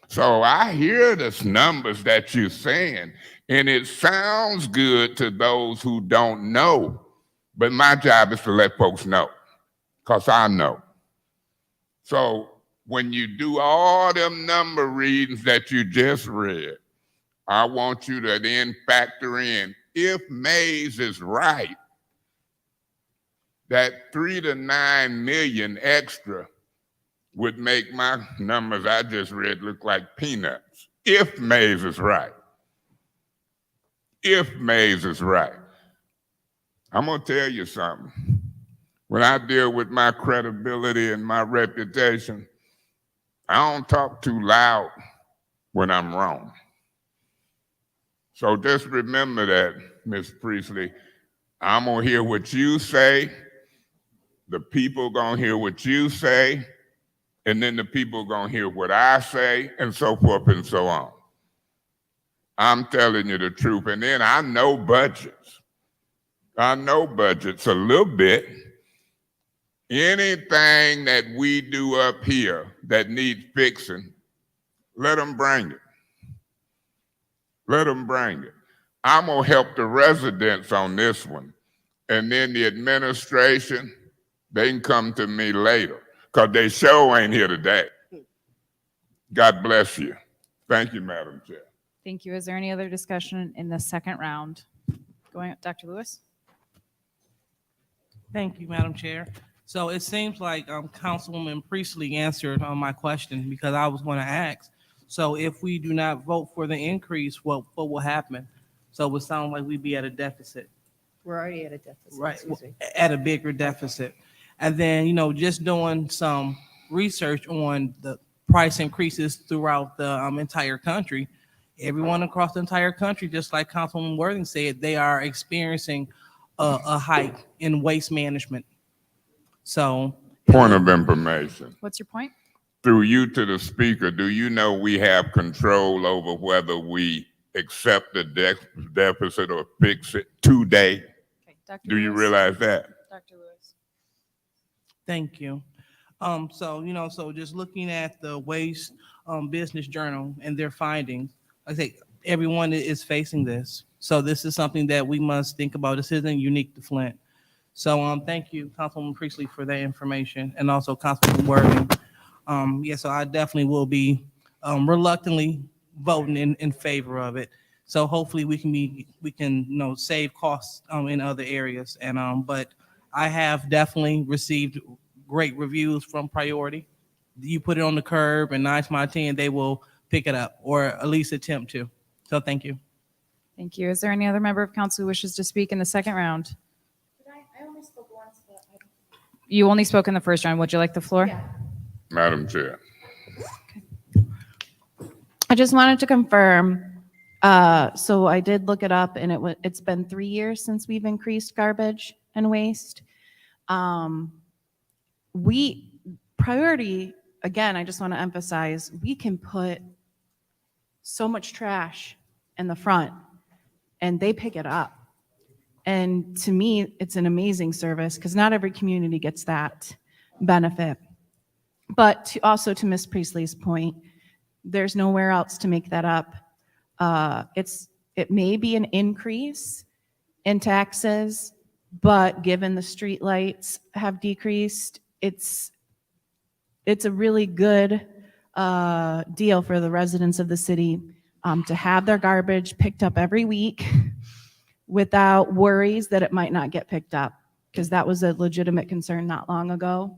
So I hear the numbers that you're saying, and it sounds good to those who don't know, but my job is to let folks know, because I know. So when you do all them number readings that you just read, I want you to then factor in, if Mays is right, that 3 to 9 million extra would make my numbers I just read look like peanuts, if Mays is right. If Mays is right. I'm gonna tell you something. When I deal with my credibility and my reputation, I don't talk too loud when I'm wrong. So just remember that, Ms. Priestley. I'm gonna hear what you say, the people gonna hear what you say, and then the people gonna hear what I say, and so forth and so on. I'm telling you the truth. And then I know budgets. I know budgets a little bit. Anything that we do up here that needs fixing, let them bring it. Let them bring it. I'm gonna help the residents on this one. And then the administration, they can come to me later, because they sure ain't here today. God bless you. Thank you, Madam Chair. Thank you. Is there any other discussion in the second round? Going up, Dr. Lewis? Thank you, Madam Chair. So it seems like Councilwoman Priestley answered my question, because I was going to ask. So if we do not vote for the increase, what will happen? So it would sound like we'd be at a deficit. We're already at a deficit. Right, Excuse me. at a bigger deficit. And then, just doing some research on the price increases throughout the entire country. Everyone across the entire country, just like Councilwoman Worthing said, they are experiencing a hike in waste management. So. Point of information. What's your point? Through you to the speaker, do you know we have control over whether we accept the deficit or fix it today? Okay, Dr. Do you Lewis? realize that? Dr. Lewis. Thank you. So just looking at the Waste Business Journal and their findings, I say everyone is facing this. So this is something that we must think about. This isn't unique to Flint. So thank you, Councilwoman Priestley, for that information, and also Councilwoman Worthing. So I definitely will be reluctantly voting in favor of it. So hopefully we can save costs in other areas. And but I have definitely received great reviews from Priority. You put it on the curb, and 9 times out of 10 they will pick it up, or at least attempt to. So thank you. Thank you. Is there any other member of council who wishes to speak in the second round? I only spoke once, but You only spoke in the first round. Would you like the floor? Yeah. Madam Chair. I just wanted to confirm. So I did look it up, and it's been 3 years since we've increased garbage and waste. Priority, again, I just want to emphasize, we can put so much trash in the front, and they pick it up. And to me, it's an amazing service, because not every community gets that benefit. But also to Ms. Priestley's point, there's nowhere else to make that up. It may be an increase in taxes, but given the streetlights have decreased, it's a really good deal for the residents of the city to have their garbage picked up every week without worries that it might not get picked up, because that was a legitimate concern not long ago.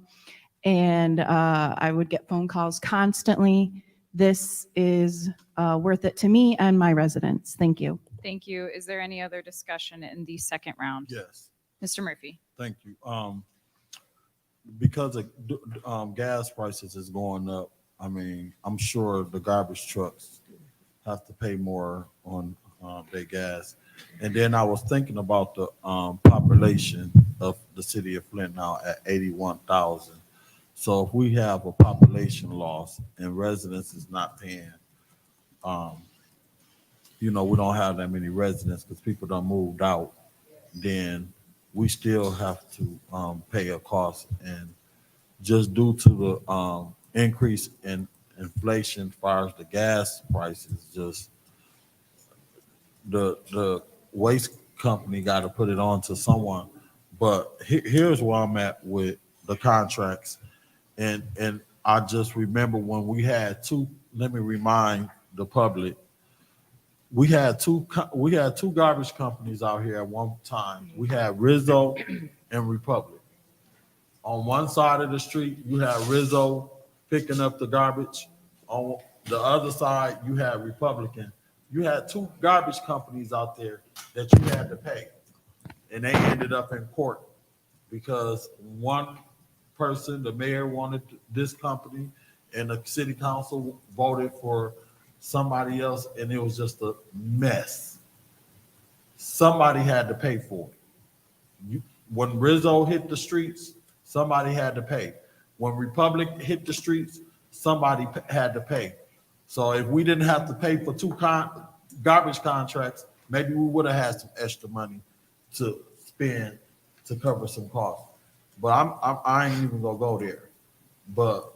And I would get phone calls constantly. This is worth it to me and my residents. Thank you. Thank you. Is there any other discussion in the second round? Yes, Mr. Murphy? thank you. Because gas prices is going up, I mean, I'm sure the garbage trucks have to pay more on their gas. And then I was thinking about the population of the city of Flint now at 81,000. So if we have a population loss and residents is not paying, we don't have that many residents because people done moved out, then we still have to pay a cost. And just due to the increase in inflation as far as the gas prices, just the waste company got to put it on to someone. But here's where I'm at with the contracts. And I just remember when we had let me remind the public, we had two garbage companies out here at one time. We had Rizzo and Republic. On one side of the street, you had Rizzo picking up the garbage. On the other side, you had Republican. You had two garbage companies out there that you had to pay. And they ended up in court because one person, the mayor, wanted this company, and the city council voted for somebody else, and it was just a mess. Somebody had to pay for it. When Rizzo hit the streets, somebody had to pay. When Republic hit the streets, somebody had to pay. So if we didn't have to pay for two garbage contracts, maybe we would have had some extra money to spend to cover some costs. But I ain't even gonna go there. But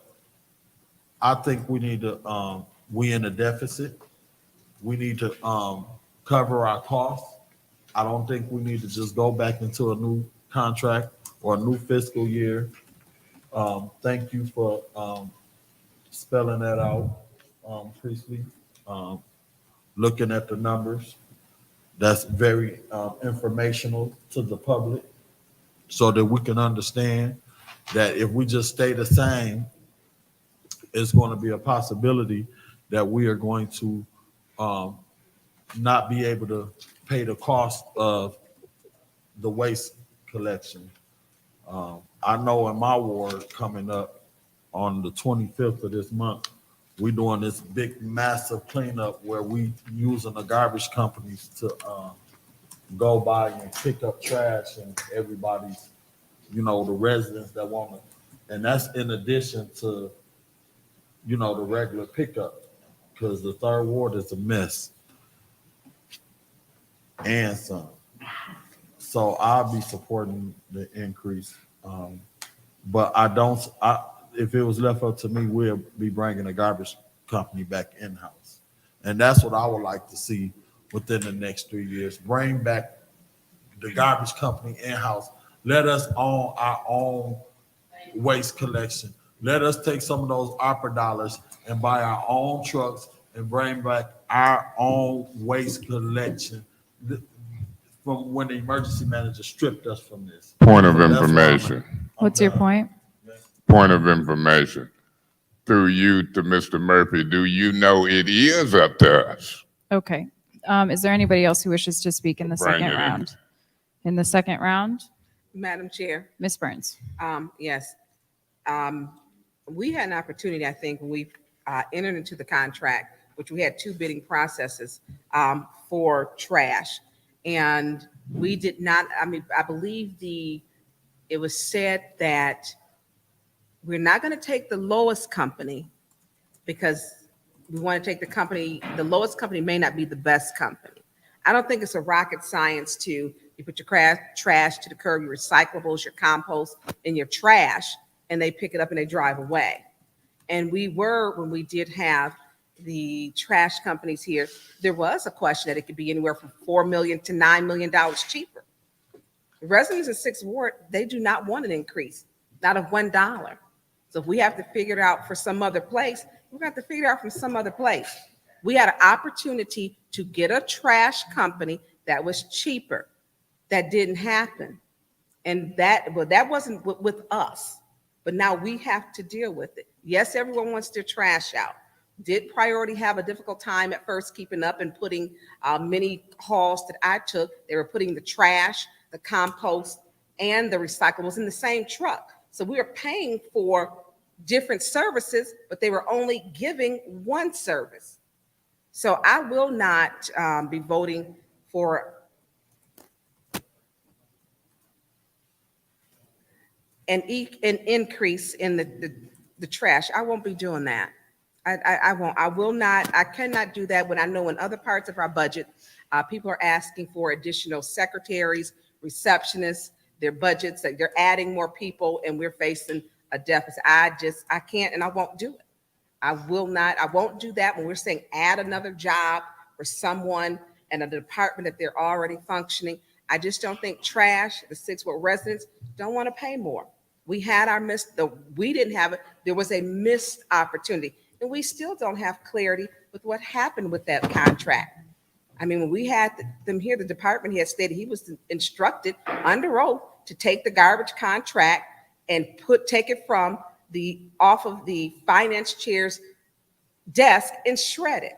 I think we need to, we in a deficit. We need to cover our costs. I don't think we need to just go back into a new contract or a new fiscal year. Thank you for spelling that out, Priestley. Looking at the numbers, that's very informational to the public, so that we can understand that if we just stay the same, it's going to be a possibility that we are going to not be able to pay the cost of the waste collection. I know in my ward coming up on the 25th of this month, we're doing this big, massive cleanup where we using the garbage companies to go by and pick up trash, and everybody's, the residents that want to, and that's in addition to, the regular pickup, because the third ward is a mess and some. So I'll be supporting the increase. But if it was left up to me, we'll be bringing a garbage company back in-house. And that's what I would like to see within the next 3 years. Bring back the garbage company in-house. Let us own our own waste collection. Let us take some of those opera dollars and buy our own trucks and bring back our own waste collection from when the emergency manager stripped us from this. Point of So that's where I'm at. information. What's your point? Point of information. Through you to Mr. Murphy, do you know it is up to us? Okay. Is there anybody else who wishes to speak in the Bring second it in. round? In the second round, Madam Chair, Ms. Burns. yes. We had an opportunity, I think, when we entered into the contract, which we had two bidding processes for trash. And we did not, I believe it was said that we're not going to take the lowest company because we want to take the lowest company may not be the best company. I don't think it's a rocket science you put your trash to the curb, your recyclables, your compost, and your trash, and they pick it up and they drive away. And when we did have the trash companies here, there was a question that it could be anywhere from $4 million to $9 million cheaper. The residents of 6th Ward, they do not want an increase, not of $1. So if we have to figure it out for some other place, We're going to have to figure it out from some other place. We had an opportunity to get a trash company that was cheaper. That didn't happen. And that wasn't with us. But now we have to deal with it. Yes, everyone wants their trash out. Did Priority have a difficult time at first keeping up and putting many hauls that I took? They were putting the trash, the compost, and the recyclables in the same truck. So we were paying for different services, but they were only giving one service. So I will not be voting for an increase in the trash. I won't be doing that. I won't. I will not. I cannot do that when I know in other parts of our budget, people are asking for additional secretaries, receptionists, their budgets, that they're adding more people, and we're facing a deficit. I can't, and I won't do it. I will not. I won't do that when we're saying add another job for someone in a department that they're already functioning. I just don't think trash, the 6 Ward residents don't want to pay more. We had our we didn't have it. There was a missed opportunity. And we still don't have clarity with what happened with that contract. I mean, when we had them here, the department head stated he was instructed under oath to take the garbage contract and take it from off of the finance chair's desk and shred it.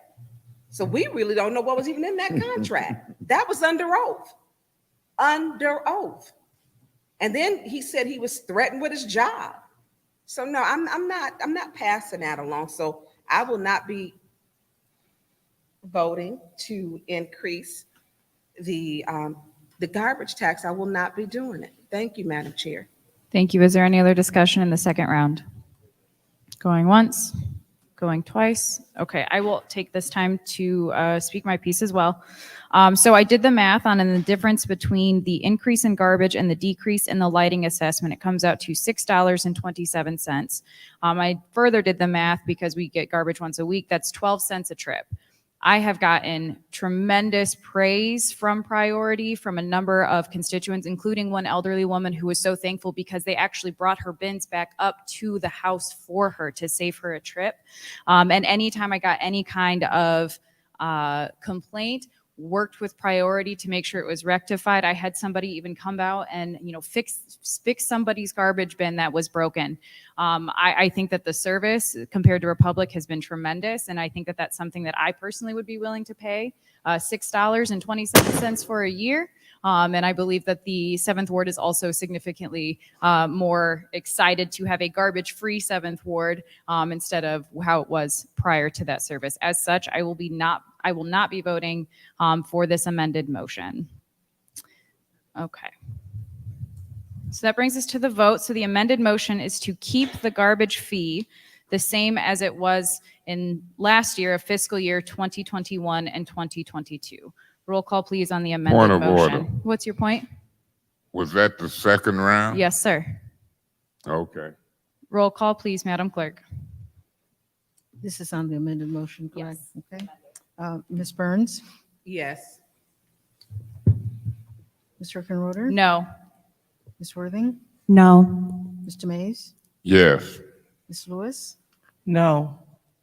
So we really don't know what was even in that contract. That was under oath. Under oath. And then he said he was threatened with his job. So no, I'm not passing that along. So I will not be voting to increase the garbage tax. I will not be doing it. Thank you, Madam Chair. Thank you. Is there any other discussion in the second round? Going once, going twice. Okay, I will take this time to speak my piece as well. So I did the math on the difference between the increase in garbage and the decrease in the lighting assessment. It comes out to $6.27. I further did the math because we get garbage once a week. That's 12 cents a trip. I have gotten tremendous praise from Priority from a number of constituents, including one elderly woman who was so thankful because they actually brought her bins back up to the house for her to save her a trip. And anytime I got any kind of complaint, worked with Priority to make sure it was rectified. I had somebody even come out and fix somebody's garbage bin that was broken. I think that the service compared to Republic has been tremendous, and I think that that's something that I personally would be willing to pay $6.27 for a year. And I believe that the 7th Ward is also significantly more excited to have a garbage-free 7th Ward instead of how it was prior to that service. As such, I will not be voting for this amended motion. Okay. So that brings us to the vote. So the amended motion is to keep the garbage fee the same as it was in last year of fiscal year 2021 and 2022. Roll call, please, on the amended Point of motion. order. What's your point? Was that the second round? Yes, sir. Okay. Roll call, please, Madam Clerk. This is on the amended motion, correct? Okay. Ms. Burns? Yes. Ms. Rickenroder? No. Ms. Worthing? No. Mr. Mays? Yes. Ms. Lewis? No.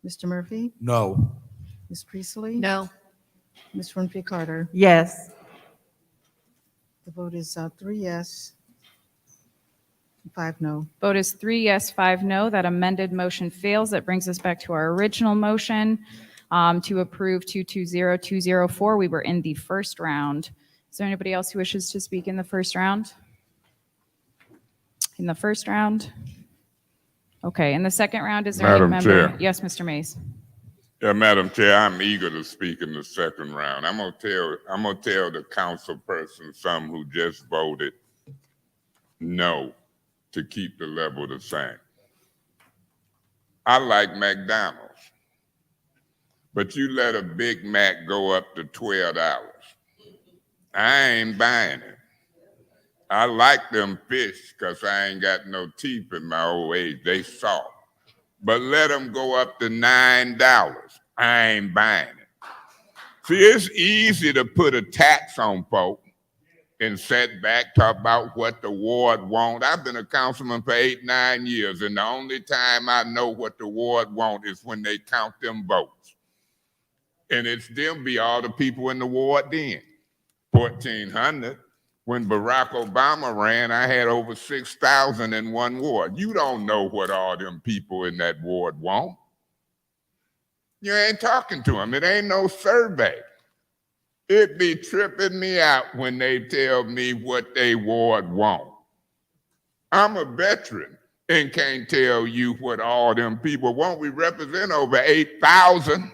Mr. Murphy? No. Ms. Priestley? No. Ms. Winfrey Carter? Yes. The vote is 3 yes, 5 no. Vote is 3 yes, 5 no. That amended motion fails. That brings us back to our original motion to approve 220204. We were in the first round. Is there anybody else who wishes to speak in the first round? In the first round? Okay, in the second round, is there any Madam member? Chair. Yes, Mr. Mays. Yeah, Madam Chair, I'm eager to speak in the second round. I'm gonna tell the council person, some who just voted no to keep the level the same. I like McDonald's, but you let a Big Mac go up to $12. I ain't buying it. I like them fish because I ain't got no teeth in my old age. They soft. But let them go up to $9. I ain't buying it. See, it's easy to put a tax on folk and sat back, talk about what the ward want. I've been a councilman for 8, 9 years, and the only time I know what the ward want is when they count them votes. And it's them be all the people in the ward then. 1,400. When Barack Obama ran, I had over 6,000 in one ward. You don't know what all them people in that ward want. You ain't talking to them. It ain't no survey. It be tripping me out when they tell me what they ward want. I'm a veteran and can't tell you what all them people want. We represent over 8,000.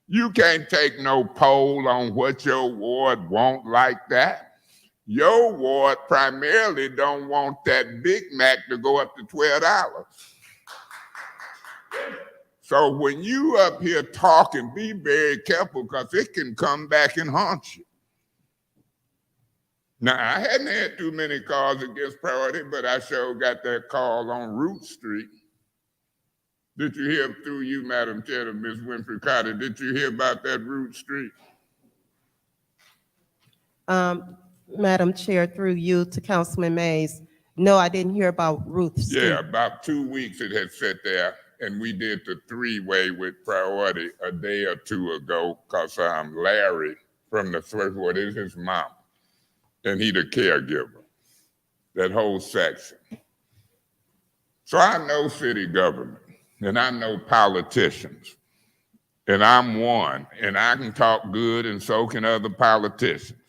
You can't take no poll on what your ward want like that. Your ward primarily don't want that Big Mac to go up to $12. So when you up here talking, be very careful because it can come back and haunt you. Now, I hadn't had too many calls against priority, but I sure got that call on Root Street. Did you hear through you, Madam Chair, to Ms. Winfrey Carter? Did you hear about that Root Street? Madam Chair, through you to Councilman Mays. No, I didn't hear about Ruth Street. Yeah, about 2 weeks it had sat there, and we did the three-way with priority a day or two ago because Larry from the first ward is his mom, and he the caregiver, that whole section. So I know city government, and I know politicians, and I'm one, and I can talk good, and so can other politicians.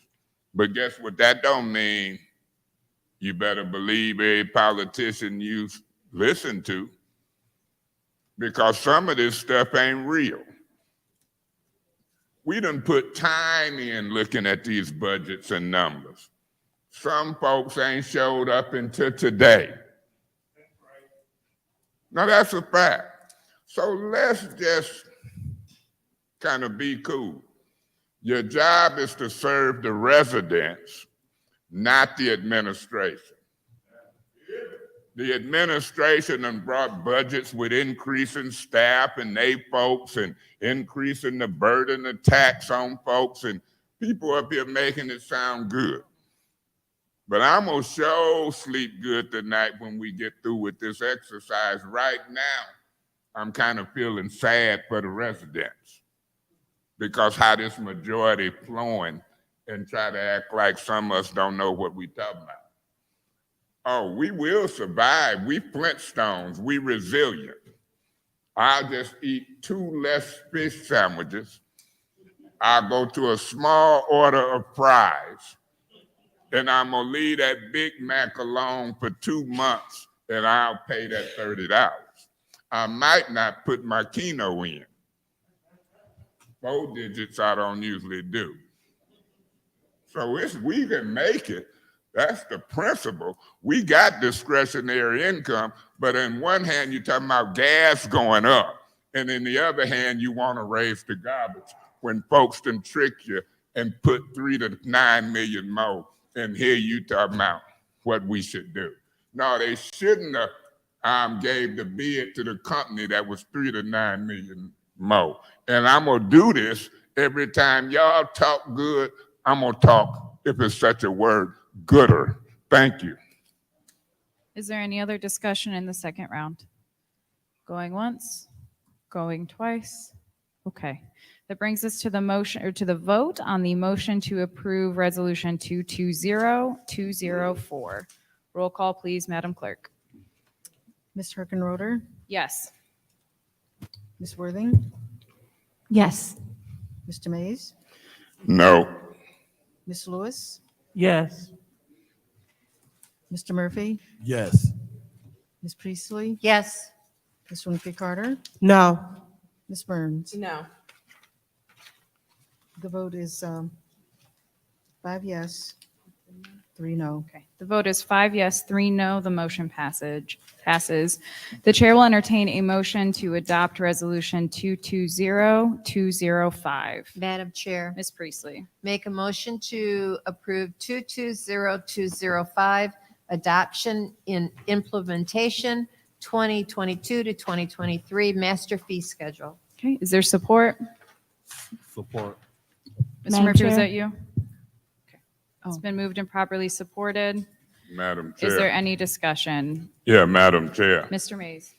But guess what? That don't mean you better believe every politician you listen to, because some of this stuff ain't real. We done put time in looking at these budgets and numbers. Some folks ain't showed up until today. Now that's a fact. So let's just kind of be cool. Your job is to serve the residents, not the administration. The administration done brought budgets with increasing staff and they folks and increasing the burden of tax on folks, and people up here making it sound good. But I'm gonna sure sleep good tonight when we get through with this exercise. Right now, I'm kind of feeling sad for the residents because how this majority flowing and try to act like some of us don't know what we talking about. Oh, we will survive. We Flintstones, we resilient. I'll just eat 2 less fish sandwiches. I'll go to a small order of fries. And I'm gonna leave that Big Mac alone for 2 months and I'll pay that $30. I might not put my Keno in. 4 digits I don't usually do. So we can make it. That's the principle. We got discretionary income, but in one hand, you're talking about gas going up. And in the other hand, you want to raise the garbage when folks can trick you and put 3 to 9 million more. And here you talking about what we should do. No, they shouldn't have gave the bid to the company that was 3 to 9 million more. And I'm gonna do this every time y'all talk good. I'm gonna talk, if it's such a word, gooder. Thank you. Is there any other discussion in the second round? Going once, going twice. Okay. That brings us to the motion or to the vote on the motion to approve resolution 220204. Roll call, please, Madam Clerk. Ms. Herkenroder, Yes. Ms. Worthing, Yes. Mr. Mays, No. Ms. Lewis, Yes. Mr. Murphy, Yes. Ms. Priestley, Yes. Ms. Winfrey Carter, No. Ms. Burns. No. The vote is 5 yes, 3 no. Okay. The vote is 5 yes, 3 no. The motion passes. The chair will entertain a motion to adopt resolution 220205. Madam Chair, Ms. Priestley. make a motion to approve 220205, adoption in implementation 2022 to 2023 master fee schedule. Okay. Is there support? Support. Mr. Madam Murphy, was Chair? that you? Okay. It's been moved and properly supported. Madam Is there Chair. any discussion? Yeah, Madam Chair. Mr. Mays?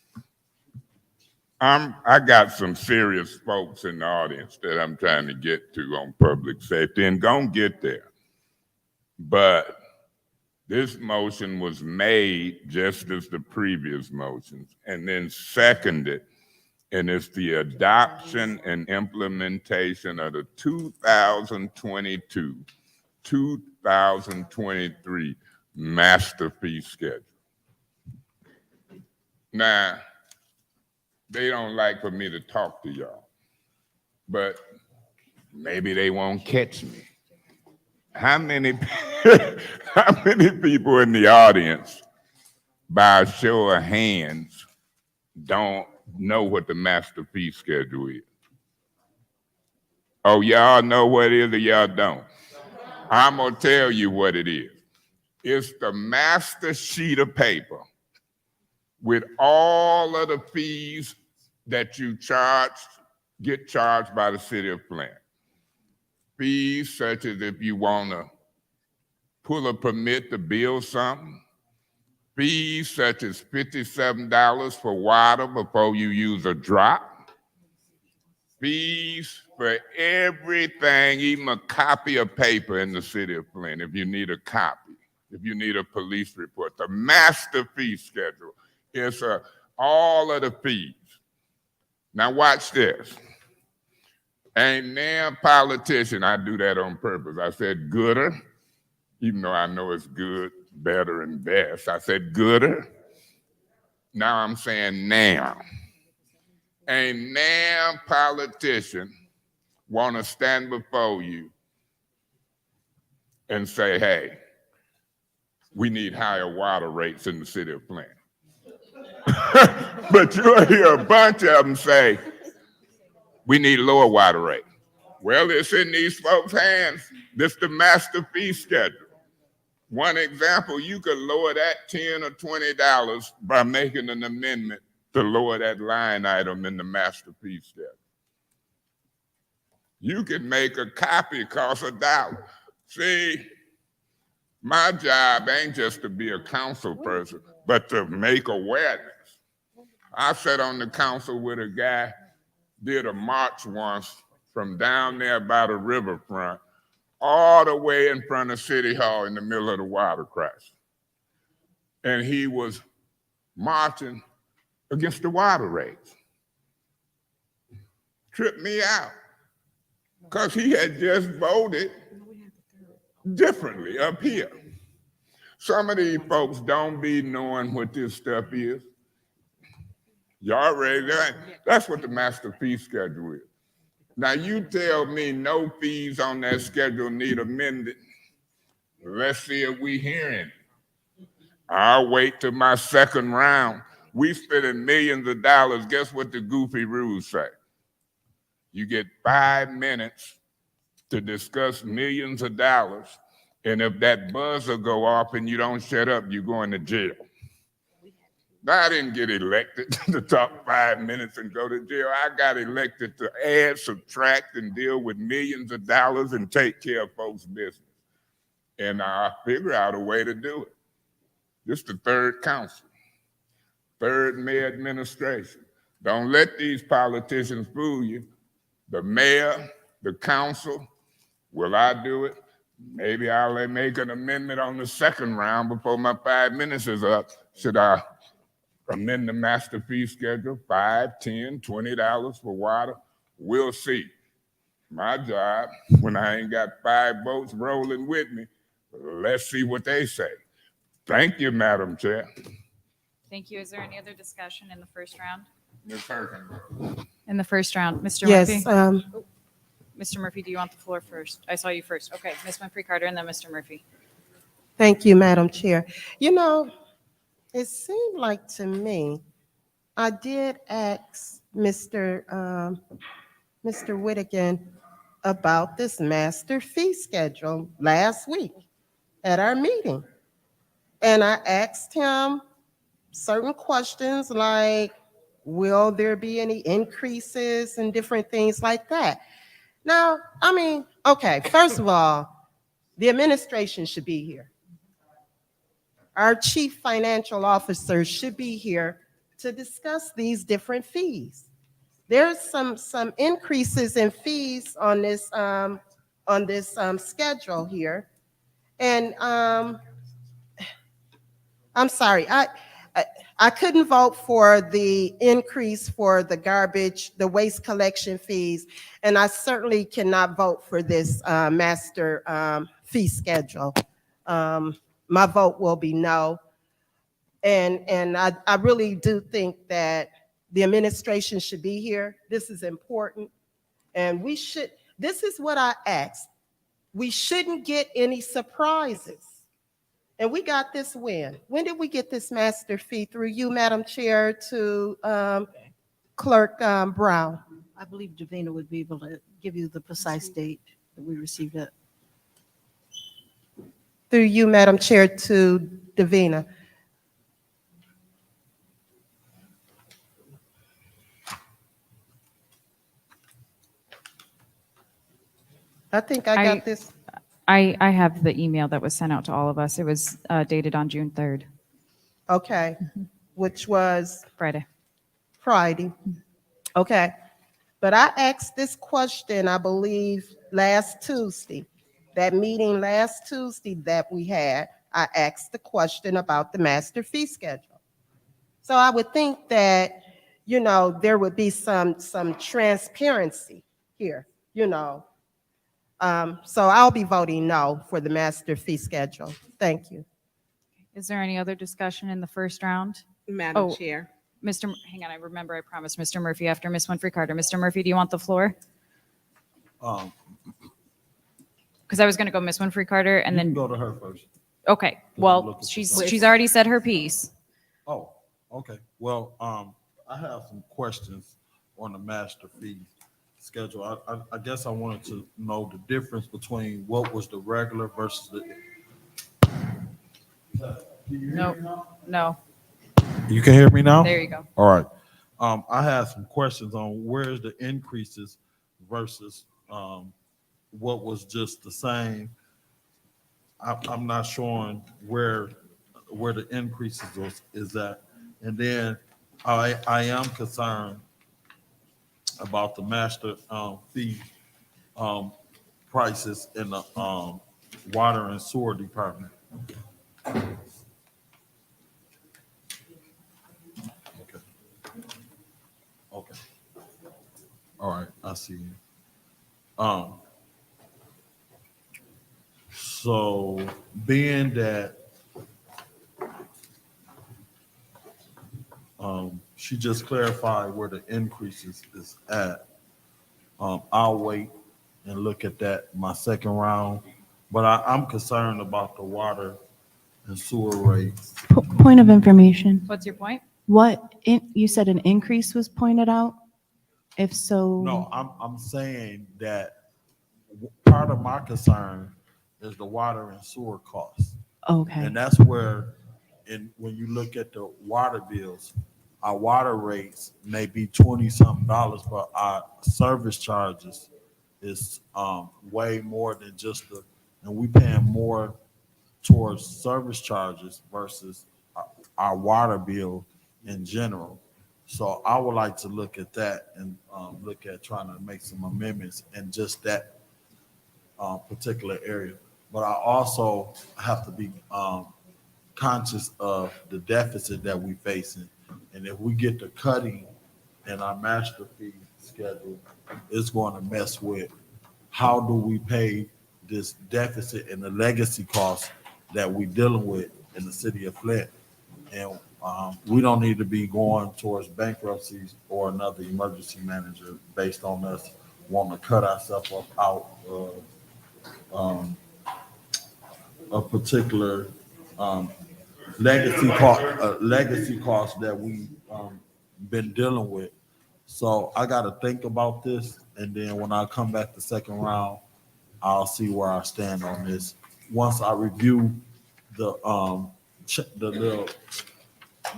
I got some serious folks in the audience that I'm trying to get to on public safety and gonna get there. But this motion was made just as the previous motions and then seconded. And it's the adoption and implementation of the 2022, 2023 master fee schedule. Now, they don't like for me to talk to y'all, but maybe they won't catch me. How many people in the audience, by a show of hands, don't know what the master fee schedule is? Oh, y'all know what it is or y'all don't? I'm gonna tell you what it is. It's the master sheet of paper with all of the fees that you get charged by the city of Flint. Fees such as if you want to pull a permit to build something. Fees such as $57 for water before you use a drop. Fees for everything, even a copy of paper in the city of Flint, if you need a copy, if you need a police report. The master fee schedule is all of the fees. Now watch this. Ain't now politician, I do that on purpose. I said gooder, even though I know it's good, better, and best. I said gooder. Now I'm saying now. Ain't now politician want to stand before you and say, hey, we need higher water rates in the city of Flint. But you'll hear a bunch of them say, we need lower water rate. Well, it's in these folks' hands. This is the master fee schedule. One example, you could lower that $10 or $20 by making an amendment to lower that line item in the master fee schedule. You could make a copy cost $1. See, my job ain't just to be a council person, but to make awareness. I sat on the council with a guy, did a march once from down there by the riverfront all the way in front of City Hall in the middle of the water crisis. And he was marching against the water rates. Tripped me out because he had just voted differently up here. Some of these folks don't be knowing what this stuff is. Y'all ready? That's what the master fee schedule is. Now you tell me no fees on that schedule need amended. Let's see if we hearing it. I'll wait till my second round. We spending millions of dollars. Guess what the goofy rules say? You get 5 minutes to discuss millions of dollars. And if that buzzer go off and you don't shut up, you're going to jail. I didn't get elected to talk 5 minutes and go to jail. I got elected to add, subtract, and deal with millions of dollars and take care of folks' business. And I figure out a way to do it. This is the third council, third mayor administration. Don't let these politicians fool you. The mayor, the council, will I do it? Maybe I'll make an amendment on the second round before my 5 minutes is up. Should I amend the master fee schedule, $5, $10, $20 for water? We'll see. My job, when I ain't got 5 votes rolling with me, let's see what they say. Thank you, Madam Chair. Thank you. Is there any other discussion in the first round? Ms. Perkins. In the first round, Mr. Yes, Murphy? Mr. Murphy, do you want the floor first? I saw you first. Okay, Ms. Winfrey Carter and then Mr. Murphy. Thank you, Madam Chair. You know, it seemed like to me, I did ask Mr. Whittakin about this master fee schedule last week at our meeting. And I asked him certain questions like, will there be any increases and different things like that? Now, I mean, okay, first of all, The administration should be here. Our chief financial officer should be here to discuss these different fees. There's some increases in fees on this schedule here. And I'm sorry, I couldn't vote for the increase for the garbage, the waste collection fees, and I certainly cannot vote for this master fee schedule. My vote will be no. And I really do think that the administration should be here. This is important. And this is what I asked. We shouldn't get any surprises. And we got this when? When did we get this master fee? Through you, Madam Chair, to Clerk Brown? I believe Davina would be able to give you the precise date that we received it. Through you, Madam Chair, to Davina. I think I got this. I have the email that was sent out to all of us. It was dated on June 3rd. Okay, which was Friday. Friday. Okay, but I asked this question, I believe, last Tuesday. That meeting last Tuesday that we had, I asked the question about the master fee schedule. So I would think that, there would be some transparency here, So I'll be voting no for the master fee schedule. Thank you. Is there any other discussion in the first round? Madam Chair. Hang on, I promised Mr. Murphy after Ms. Winfrey Carter. Mr. Murphy, do you want the floor? Because I was going to go Ms. Winfrey Carter and then, Go to her first. okay, I'm well, looking for she's already said her piece. Oh, okay. Well, I have some questions on the master fee schedule. I guess I wanted to know the difference between what was the regular versus the. No, You can hear me now? there you go. All right. I have some questions on where's the increases versus what was just the same. I'm not showing where the increases is at. And then I am concerned about the master fee prices in the water and sewer department. Okay. All right, I see you. So being that she just clarified where the increases is at, I'll wait and look at that my second round. But I'm concerned about the water and sewer rates. Point of information. What's your point? You said an increase was pointed out? If so. No, I'm saying that part of my concern is the water and sewer costs. Okay. And that's where, when you look at the water bills, our water rates may be $20-something, but our service charges is way more than and we paying more towards service charges versus our water bill in general. So I would like to look at that and look at trying to make some amendments in just that particular area. But I also have to be conscious of the deficit that we're facing. And if we get to cutting in our master fee schedule, it's going to mess with how do we pay this deficit and the legacy costs that we're dealing with in the city of Flint. And we don't need to be going towards bankruptcies or another emergency manager based on us wanting to cut ourselves out of a particular legacy cost that we been dealing with. So I got to think about this, and then when I come back the second round, I'll see where I stand on this. Once I review the little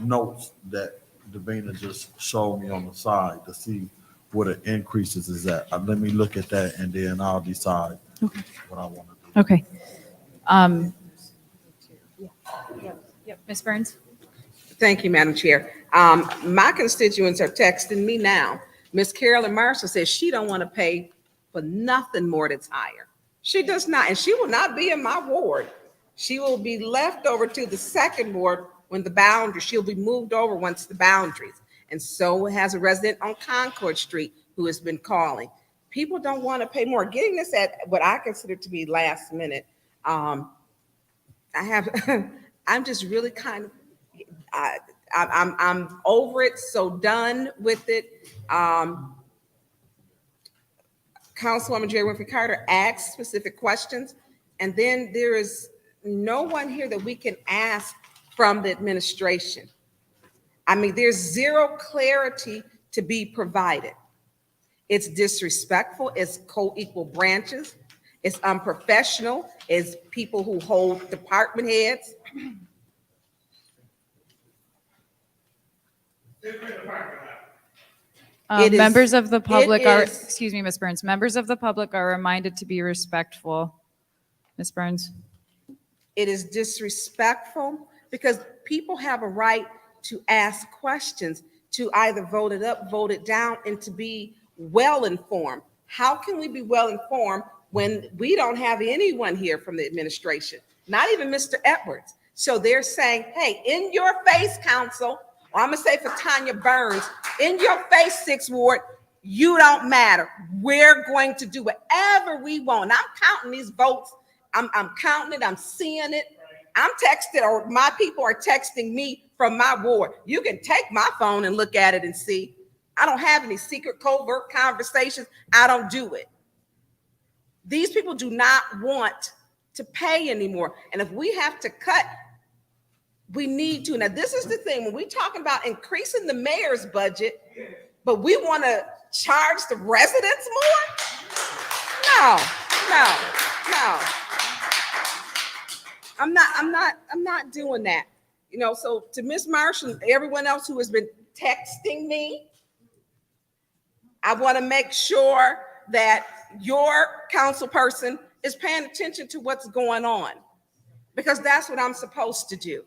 notes that Davina just showed me on the side to see where the increases is at. Let me look at that, and then I'll decide what I want to do. Okay. Um, Yep, Ms. Burns? Thank you, Madam Chair. My constituents are texting me now. Miss Carolyn Marshall says she don't want to pay for nothing more that's higher. She does not, and she will not be in my ward. She will be left over to the second ward when the boundary, she'll be moved over once the boundaries. And so has a resident on Concord Street who has been calling. People don't want to pay more. Getting this at what I consider to be last minute. I have, I'm just really kind of, I'm over it, so done with it. Councilwoman Jerry Winfrey Carter asked specific questions, and then there is no one here that we can ask from the administration. I mean, there's zero clarity to be provided. It's disrespectful, it's co-equal branches, it's unprofessional, it's people who hold department heads. It is- Members of the public are, is- excuse me, Ms. Burns, members of the public are reminded to be respectful. Ms. Burns? It is disrespectful because people have a right to ask questions, to either vote it up, vote it down, and to be well-informed. How can we be well-informed when we don't have anyone here from the administration, not even Mr. Edwards? So they're saying, hey, in your face, council, or I'm gonna say for Tanya Burns, in your face, Sixth Ward, you don't matter. We're going to do whatever we want. I'm counting these votes. I'm counting it. I'm seeing it. I'm texting, or my people are texting me from my ward. You can take my phone and look at it and see. I don't have any secret covert conversations. I don't do it. These people do not want to pay anymore. And if we have to cut, we need to. Now, this is the thing. When we're talking about increasing the mayor's budget, but we want to charge the residents more? No. I'm not doing that. You know, so to Ms. Marshall and everyone else who has been texting me, I want to make sure that your council person is paying attention to what's going on, because that's what I'm supposed to do.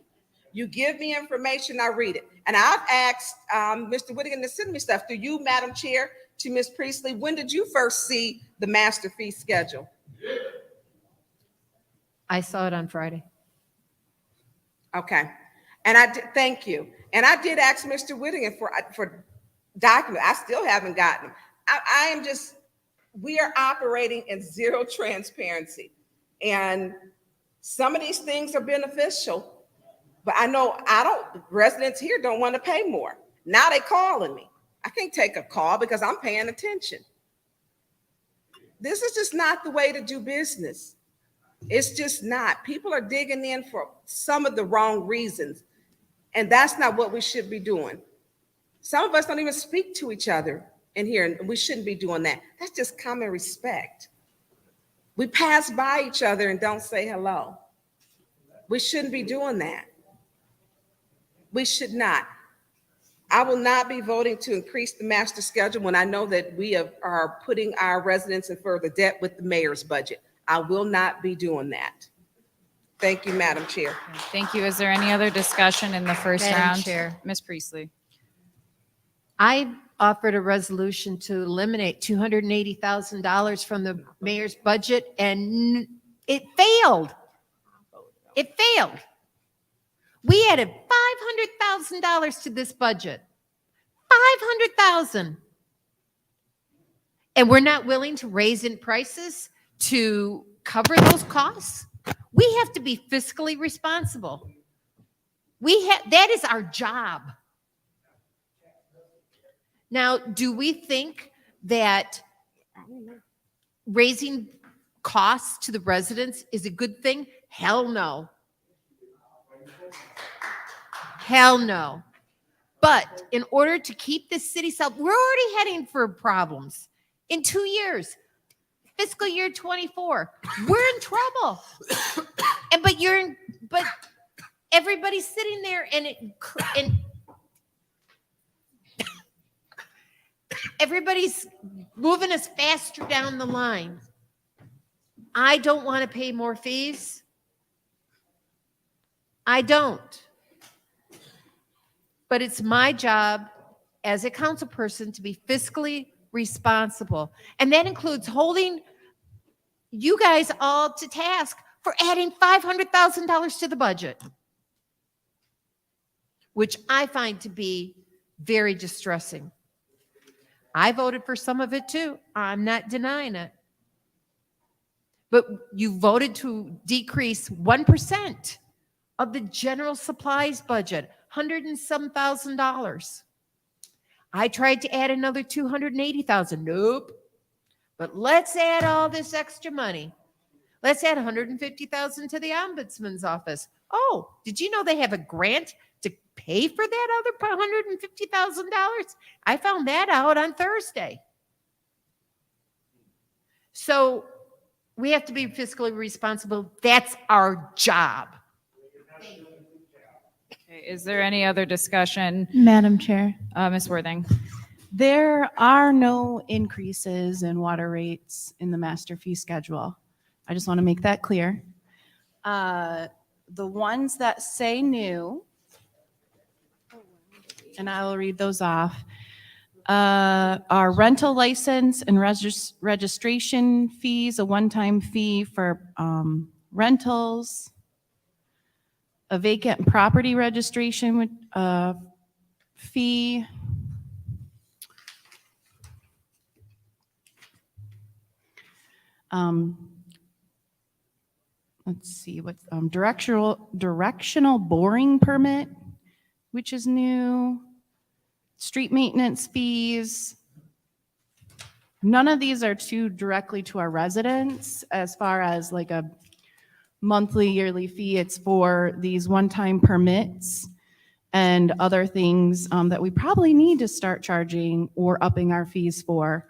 You give me information, I read it. And I've asked Mr. Whittigan to send me stuff through you, Madam Chair, to Ms. Priestley. When did you first see the master fee schedule? I saw it on Friday. Okay. And I did, thank you. And I did ask Mr. Whittigan for document. I still haven't gotten them. I am just, we are operating in zero transparency. And some of these things are beneficial, but I know residents here don't want to pay more. Now they calling me. I can't take a call because I'm paying attention. This is just not the way to do business. It's just not. People are digging in for some of the wrong reasons, and that's not what we should be doing. Some of us don't even speak to each other in here, and we shouldn't be doing that. That's just common respect. We pass by each other and don't say hello. We shouldn't be doing that. We should not. I will not be voting to increase the master schedule when I know that we are putting our residents in further debt with the mayor's budget. I will not be doing that. Thank you, Madam Chair. Thank you. Is there any other discussion in the first Madam round? Chair. Ms. Priestley? I offered a resolution to eliminate $280,000 from the mayor's budget, and it failed. It failed. We added $500,000 to this budget. $500,000. And we're not willing to raise in prices to cover those costs? We have to be fiscally responsible. That is our job. Now, do we think that raising costs to the residents is a good thing? Hell no. Hell no. But in order to keep this city self, we're already heading for problems. In 2 years, fiscal year 24, we're in trouble. But everybody's sitting there and everybody's moving us faster down the line. I don't want to pay more fees. I don't. But it's my job as a council person to be fiscally responsible. And that includes holding you guys all to task for adding $500,000 to the budget, which I find to be very distressing. I voted for some of it too. I'm not denying it. But you voted to decrease 1% of the general supplies budget, $100 and some thousand. I tried to add another 280,000. Nope. But let's add all this extra money. Let's add 150,000 to the ombudsman's office. Oh, did you know they have a grant to pay for that other $150,000? I found that out on Thursday. So we have to be fiscally responsible. That's our job. Okay, is there any other discussion? Madam Chair, Ms. Worthing? there are no increases in water rates in the master fee schedule. I just want to make that clear. The ones that say new, and I will read those off, are rental license and registration fees, a one-time fee for rentals, a vacant property registration fee, let's see, what's directional boring permit, which is new, street maintenance fees. None of these are directly to our residents as far as like a monthly, yearly fee. It's for these one-time permits and other things that we probably need to start charging or upping our fees for.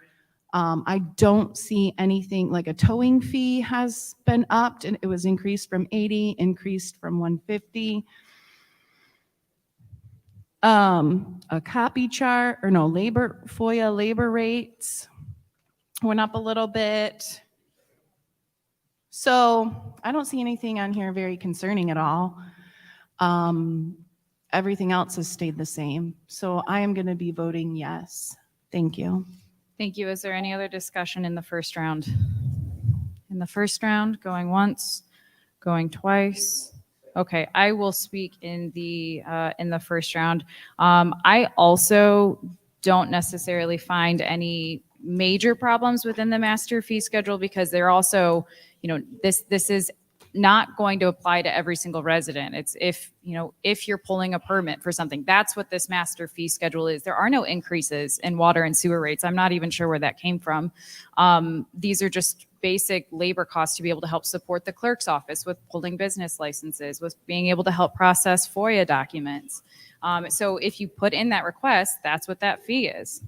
I don't see anything like a towing fee has been upped, and it was increased from 80, increased from 150. A copy chart, or no, FOIA labor rates went up a little bit. So I don't see anything on here very concerning at all. Everything else has stayed the same. So I am going to be voting yes. Thank you. Thank you. Is there any other discussion in the first round? In the first round, going once, going twice. Okay, I will speak in the first round. I also don't necessarily find any major problems within the master fee schedule because they're also, this is not going to apply to every single resident. It's if you're pulling a permit for something, that's what this master fee schedule is. There are no increases in water and sewer rates. I'm not even sure where that came from. These are just basic labor costs to be able to help support the clerk's office with pulling business licenses, with being able to help process FOIA documents. So if you put in that request, that's what that fee is.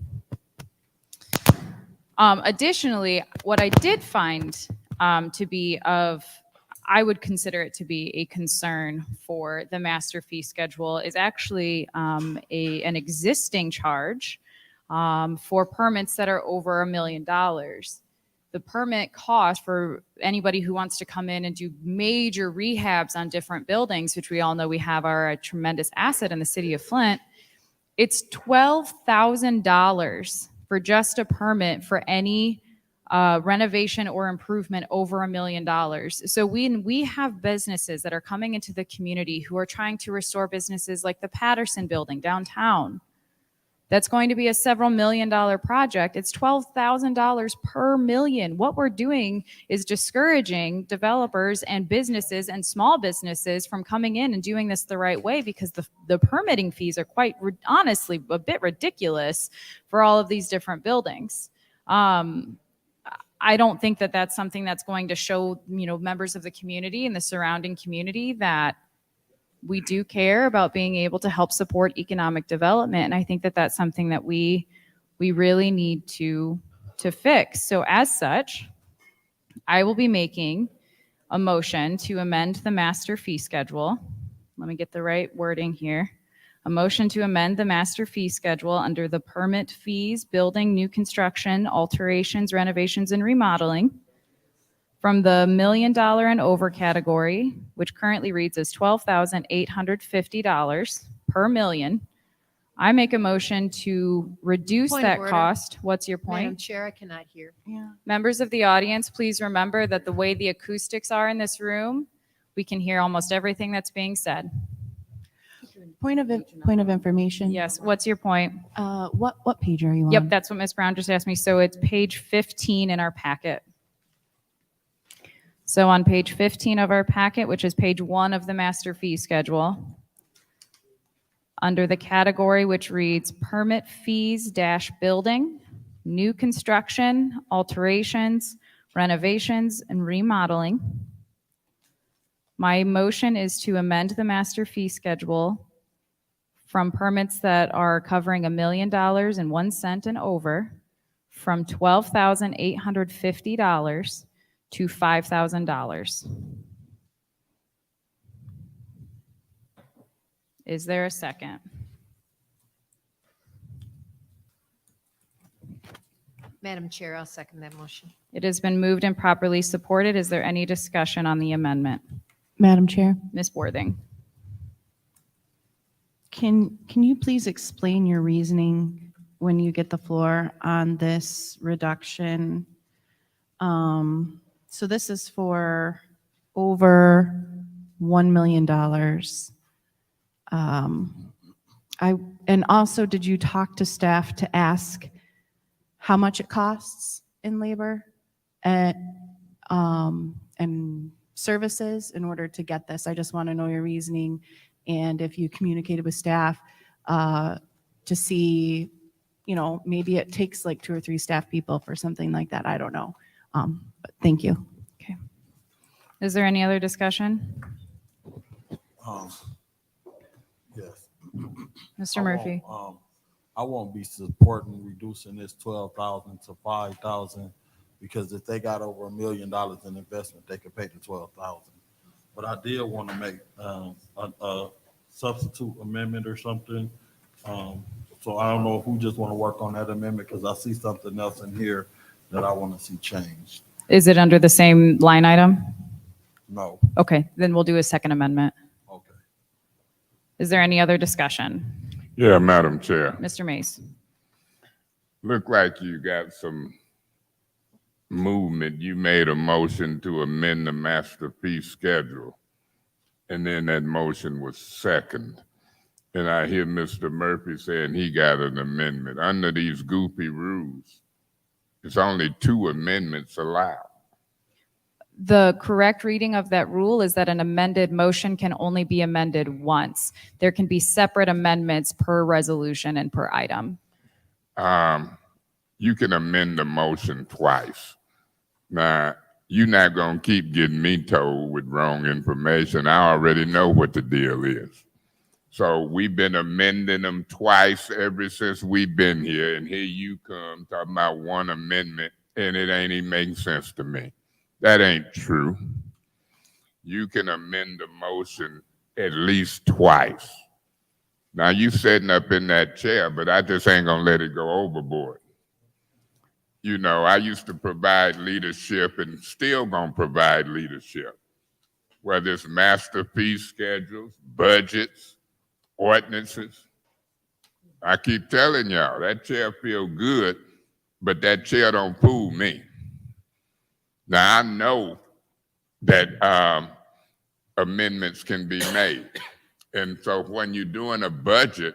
Additionally, what I did find to be I would consider it to be a concern for the master fee schedule is actually an existing charge for permits that are over $1 million. The permit cost for anybody who wants to come in and do major rehabs on different buildings, which we all know we have are a tremendous asset in the city of Flint, it's $12,000 for just a permit for any renovation or improvement over $1 million. So we have businesses that are coming into the community who are trying to restore businesses like the Patterson Building downtown. That's going to be a several $1 million project. It's $12,000 per million. What we're doing is discouraging developers and businesses and small businesses from coming in and doing this the right way because the permitting fees are quite honestly a bit ridiculous for all of these different buildings. I don't think that that's something that's going to show, members of the community and the surrounding community that we do care about being able to help support economic development. And I think that that's something that we really need to fix. So as such, I will be making a motion to amend the master fee schedule. Let me get the right wording here. A motion to amend the master fee schedule under the permit fees, building, new construction, alterations, renovations, and remodeling From the $1 million and over category, which currently reads as $12,850 per million, I make a motion to reduce Point of that order. cost. What's your Madam point? Chair, I cannot hear. Members of the audience, please remember that the way the acoustics are in this room, we can hear almost everything that's being said. Point of information. Yes, what's your point? What page are you on? Yep, that's what Ms. Brown just asked me. So it's page 15 in our packet. So on page 15 of our packet, which is page 1 of the master fee schedule, under the category which reads permit fees dash building, new construction, alterations, renovations, and remodeling, my motion is to amend the master fee schedule from permits that are covering $1 million and 1 cent and over from $12,850 to $5,000. Is there a second? Madam Chair, I'll second that motion. It has been moved and properly supported. Is there any discussion on the amendment? Madam Chair, Ms. Worthing? can you please explain your reasoning when you get the floor on this reduction? So this is for over $1 million. And also, did you talk to staff to ask how much it costs in labor and services in order to get this? I just want to know your reasoning, and if you communicated with staff to see, maybe it takes like 2 or 3 staff people for something like that. I don't know. But thank you. Okay. Is there any other discussion? Yes. Mr. Murphy? I won't be supporting reducing this 12,000 to 5,000 because if they got over $1 million in investment, they could pay the 12,000. But I did want to make a substitute amendment or something. So I don't know if we just want to work on that amendment because I see something else in here that I want to see changed. Is it under the same line item? No. Okay, then we'll do a second amendment. Okay. Is there any other discussion? Yeah, Madam Chair. Mr. Mace? Look like you got some movement. You made a motion to amend the master fee schedule, and then that motion was second. And I hear Mr. Murphy saying he got an amendment. Under these goofy rules, it's only 2 amendments allowed. The correct reading of that rule is that an amended motion can only be amended once. There can be separate amendments per resolution and per item. You can amend the motion twice. Now, you're not going to keep getting me told with wrong information. I already know what the deal is. So we've been amending them twice ever since we've been here, and here you come talking about 1 amendment, and it ain't even making sense to me. That ain't true. You can amend the motion at least twice. Now, you sitting up in that chair, but I just ain't going to let it go overboard. I used to provide leadership and still going to provide leadership, whether it's master fee schedules, budgets, ordinances. I keep telling y'all, that chair feel good, but that chair don't fool me. Now, I know that amendments can be made. And so when you're doing a budget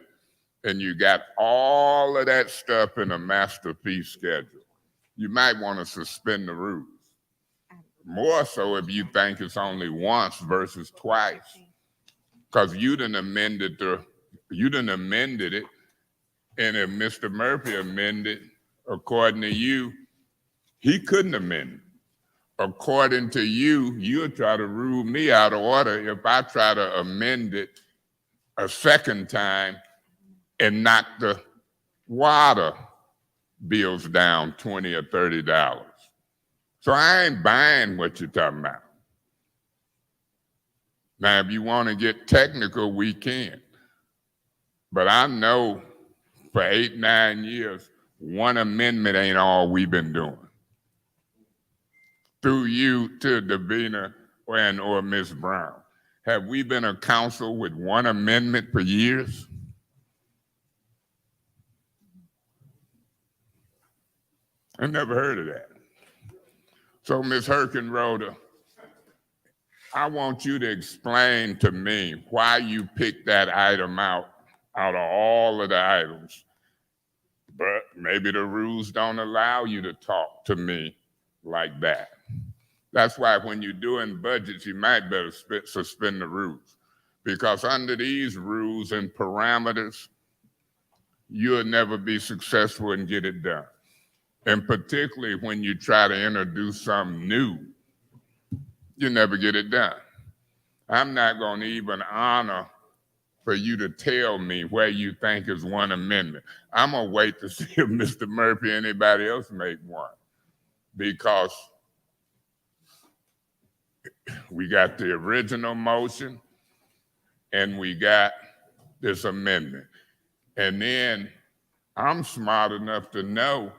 and you got all of that stuff in a master fee schedule, you might want to suspend the rules. More so if you think it's only once versus twice. Because you done amended it, and if Mr. Murphy amended, according to you, he couldn't amend it. According to you, you'll try to rule me out of order if I try to amend it a second time and knock the water bills down $20 or $30. So I ain't buying what you're talking about. Now, if you want to get technical, we can. But I know for 8, 9 years, 1 amendment ain't all we've been doing. through you to Davina or Ms. Brown. Have we been a council with one amendment for years? I never heard of that. So, Ms. Herkenroder, I want you to explain to me why you picked that item out of all of the items. But maybe the rules don't allow you to talk to me like that. That's why when you're doing budgets, you might better suspend the rules. Because under these rules and parameters, you'll never be successful and get it done. And particularly when you try to introduce something new, you never get it done. I'm not going to even honor for you to tell me where you think is one amendment. I'm going to wait to see if Mr. Murphy or anybody else make one. Because we got the original motion and we got this amendment. And then I'm smart enough to know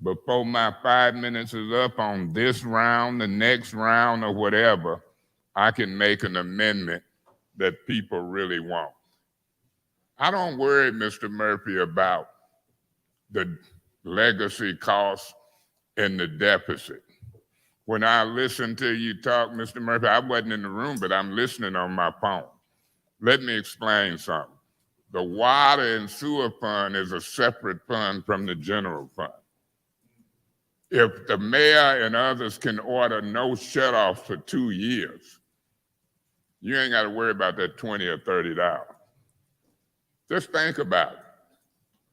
before my 5 minutes is up on this round, the next round, or whatever, I can make an amendment that people really want. I don't worry, Mr. Murphy, about the legacy costs and the deficit. When I listen to you talk, Mr. Murphy, I wasn't in the room, but I'm listening on my phone. Let me explain something. The water and sewer fund is a separate fund from the general fund. If the mayor and others can order no shutoff for 2 years, you ain't got to worry about that $20 or $30. Just think about it.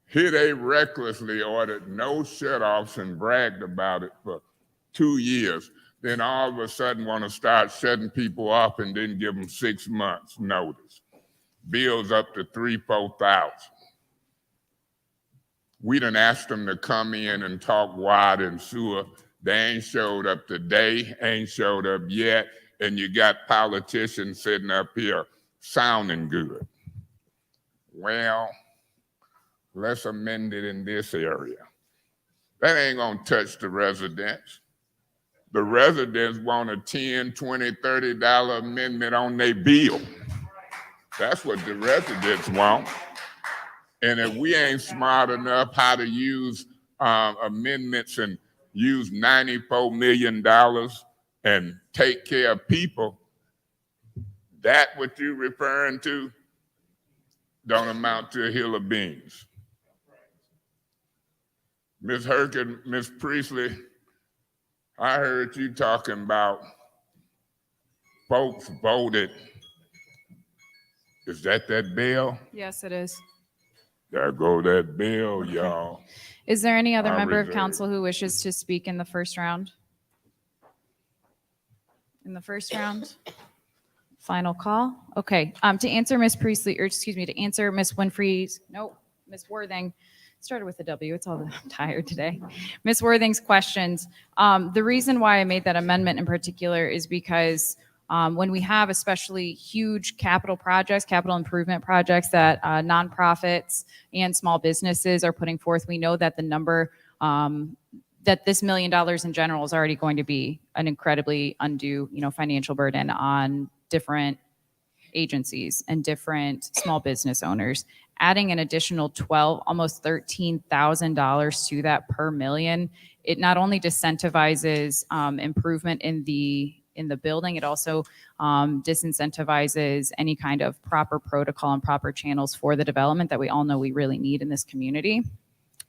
Here they recklessly ordered no shutoffs and bragged about it for 2 years. Then all of a sudden want to start shutting people off and then give them 6 months notice. Bills up to $3,000, $4,000. We done asked them to come in and talk water and sewer. They ain't showed up today, ain't showed up yet, and you got politicians sitting up here sounding good. Well, let's amend it in this area. That ain't gonna touch the residents. The residents want a $10, $20, $30 amendment on their bill. That's what the residents want. And if we ain't smart enough how to use amendments and use $94 million and take care of people, that what you're referring to don't amount to a hill of beans. Ms. Herkin, Ms. Priestley, I heard you talking about folks voted. Is that bill? Yes, it is. There go that bill, y'all. Is there any other I member of reserve. council who wishes to speak in the first round? In the first round? Final call? Okay, to answer Ms. Priestley, or excuse me, to answer Ms. Winfrey's, Ms. Worthing, started with a W, it's all, I'm tired today. Ms. Worthing's questions. The reason why I made that amendment in particular is because when we have especially huge capital projects, capital improvement projects that nonprofits and small businesses are putting forth, we know that the number, that this $1 million in general is already going to be an incredibly undue, financial burden on different agencies and different small business owners. Adding an additional almost $13,000 to that per million, it not only disincentivizes improvement in the building, it also disincentivizes any kind of proper protocol and proper channels for the development that we all know we really need in this community.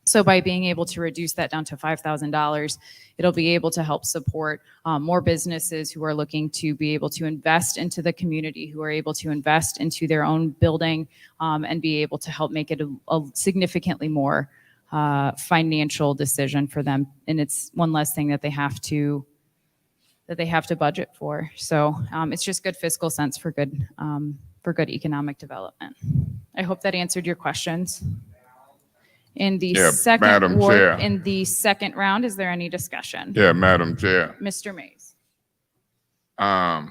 So by being able to reduce that down to $5,000, it'll be able to help support more businesses who are looking to be able to invest into the community, who are able to invest into their own building and be able to help make it a significantly more financial decision for them. And it's one less thing that they have to budget for. So it's just good fiscal sense for good economic development. I hope that answered your questions. In the Madam Chair. in the second round, is there any discussion? Yeah, Madam Chair. Mr. Mays. I'm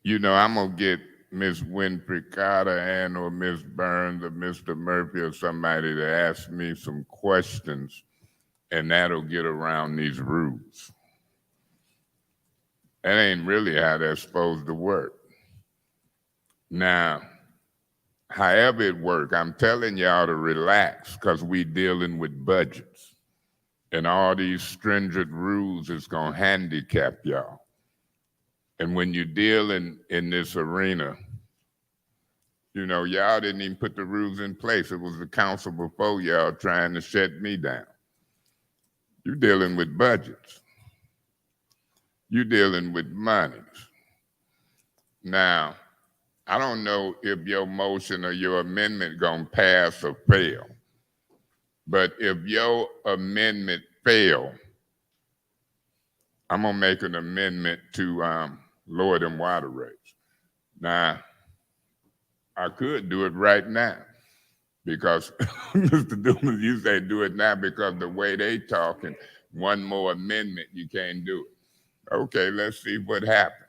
gonna get Ms. Winfrey Carter and or Ms. Burns or Mr. Murphy or somebody to ask me some questions. and that'll get around these rules. That ain't really how that's supposed to work. Now, however it work, I'm telling y'all to relax because we dealing with budgets. And all these stringent rules is going to handicap y'all. And when you deal in this arena, you know, y'all didn't even put the rules in place. It was the council before y'all trying to shut me down. You're dealing with budgets. You're dealing with monies. Now, I don't know if your motion or your amendment gonna pass or fail. But if your amendment fail, I'm gonna make an amendment to lower them water rates. Now, I could do it right now because Mr. Dumas, you say do it now because the way they talking, one more amendment, you can't do it. Okay, let's see what happens.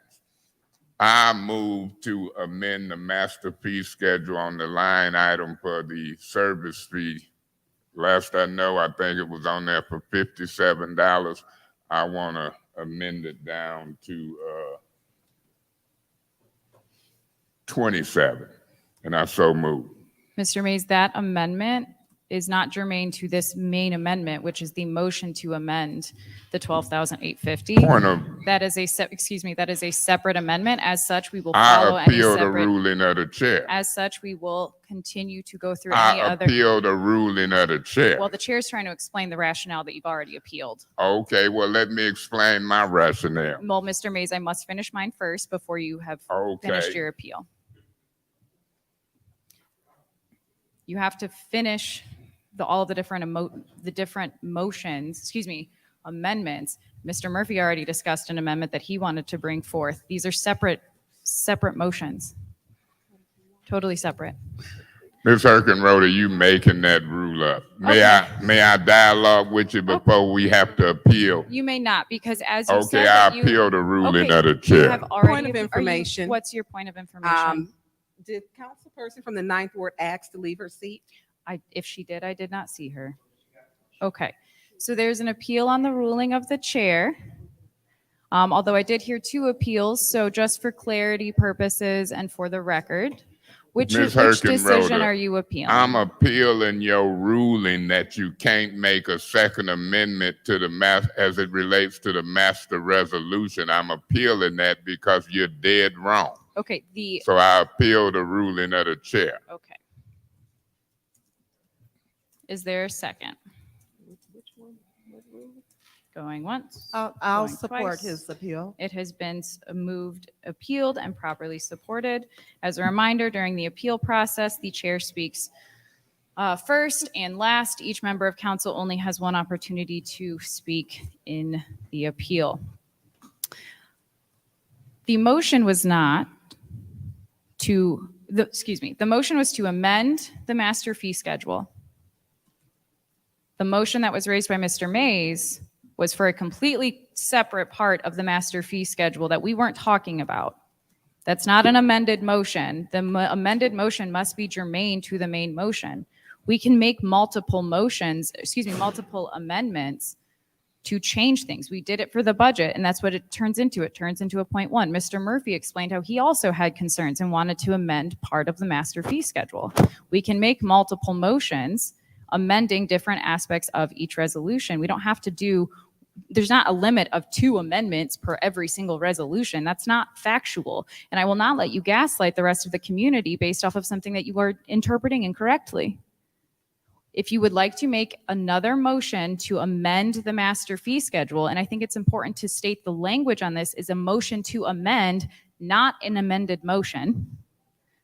I move to amend the master fee schedule on the line item for the service fee. Last I know, I think it was on there for $57. I want to amend it down to 27, and I so move. Mr. Mays, that amendment is not germane to this main amendment, which is the motion to amend the 12,850. That is a separate amendment. As such, we will follow I any appeal the separate. ruling of the chair. As such, we will continue to go through any I other. appeal the ruling of the chair. Well, the chair is trying to explain the rationale that you've already appealed. Okay, well, let me explain my rationale. Well, Mr. Mays, I must finish mine first before you have finished your appeal. You have to finish all of the different amendments. Mr. Murphy already discussed an amendment that he wanted to bring forth. These are separate motions. Totally separate. Ms. Herkenroth, are you making that rule up? May I dialogue with you before we have to appeal? You may not, because as you said Okay, that I appeal the ruling of the you chair. have already. Point of information. What's your point of information? Did councilperson from the 9th Ward ask to leave her seat? If she did, I did not see her. Okay, so there's an appeal on the ruling of the chair. Although I did hear 2 appeals, so just for clarity purposes and for the record, which decision are you appealing? I'm appealing your ruling that you can't make a second amendment to the as it relates to the master resolution. I'm appealing that because you're dead wrong. Okay, so I appeal the ruling of the chair. Okay. Is there a second? Going once. I'll going support twice. his appeal. It has been moved, appealed, and properly supported. As a reminder, during the appeal process, the chair speaks first and last. Each member of council only has one opportunity to speak in the appeal. The motion was not to, the motion was to amend the master fee schedule. The motion that was raised by Mr. Mays was for a completely separate part of the master fee schedule that we weren't talking about. That's not an amended motion. The amended motion must be germane to the main motion. We can make multiple amendments to change things. We did it for the budget, and that's what it turns into. It turns into a point 1. Mr. Murphy explained how he also had concerns and wanted to amend part of the master fee schedule. We can make multiple motions amending different aspects of each resolution. We don't have to do, there's not a limit of 2 amendments per every single resolution. That's not factual. And I will not let you gaslight the rest of the community based off of something that you are interpreting incorrectly. If you would like to make another motion to amend the master fee schedule, and I think it's important to state the language on this is a motion to amend, not an amended motion.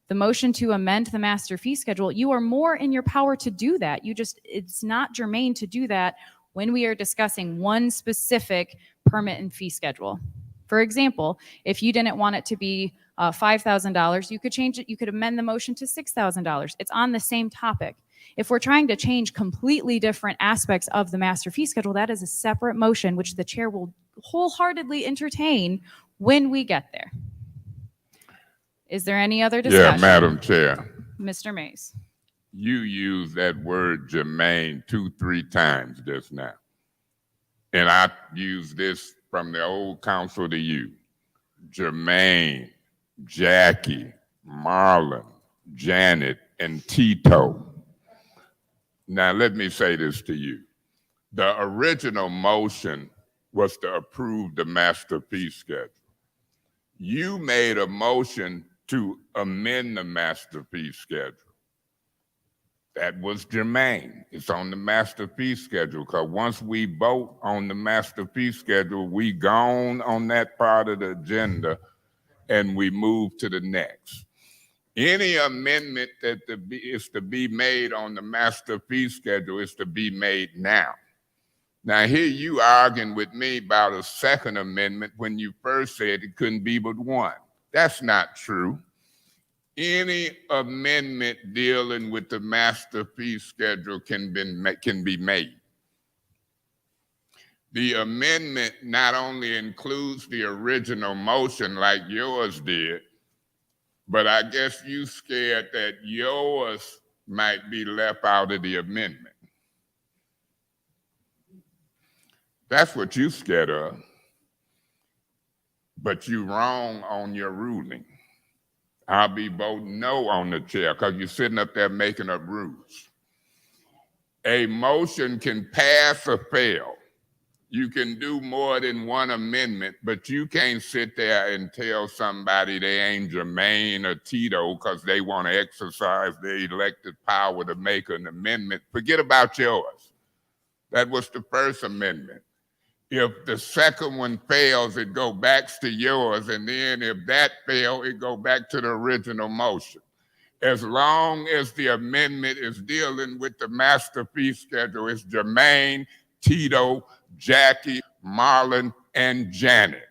The motion to amend the master fee schedule, you are more in your power to do that. It's not germane to do that when we are discussing one specific permit and fee schedule. For example, if you didn't want it to be $5,000, you could change it. You could amend the motion to $6,000. It's on the same topic. If we're trying to change completely different aspects of the master fee schedule, that is a separate motion, which the chair will wholeheartedly entertain when we get there. Is there any other discussion? Yeah, Madam Chair. Mr. Mays. You used that word germane 2-3 times just now. and I use this from the old council to you, Jermaine, Jackie, Marlon, Janet, and Tito. Now, let me say this to you. The original motion was to approve the master fee schedule. You made a motion to amend the master fee schedule. That was Jermaine. It's on the master fee schedule, because once we vote on the master fee schedule, we gone on that part of the agenda and we move to the next. Any amendment that is to be made on the master fee schedule is to be made now. Now, here you arguing with me about a second amendment when you first said it couldn't be but one. That's not true. Any amendment dealing with the master fee schedule can be made. The amendment not only includes the original motion like yours did, but I guess you scared that yours might be left out of the amendment. That's what you scared of. But you wrong on your ruling. I'll be voting no on the chair because you're sitting up there making up rules. A motion can pass or fail. You can do more than one amendment, but you can't sit there and tell somebody they ain't Jermaine or Tito because they want to exercise their elected power to make an amendment. Forget about yours. That was the first amendment. If the second one fails, it goes back to yours, and then if that fails, it goes back to the original motion. As long as the amendment is dealing with the master fee schedule, it's Jermaine, Tito, Jackie, Marlon, and Janet.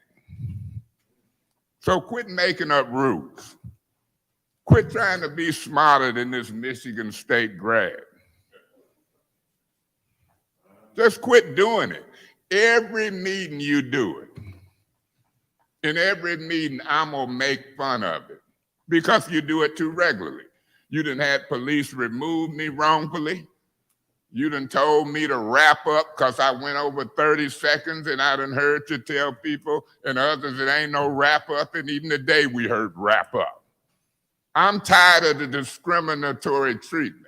So quit making up rules. Quit trying to be smarter than this Michigan State grad. Just quit doing it. Every meeting you do it. In every meeting, I'm gonna make fun of it because you do it too regularly. You done had police remove me wrongfully. You done told me to wrap up because I went over 30 seconds, and I done heard you tell people and others it ain't no wrap up, and even today we heard wrap up. I'm tired of the discriminatory treatment.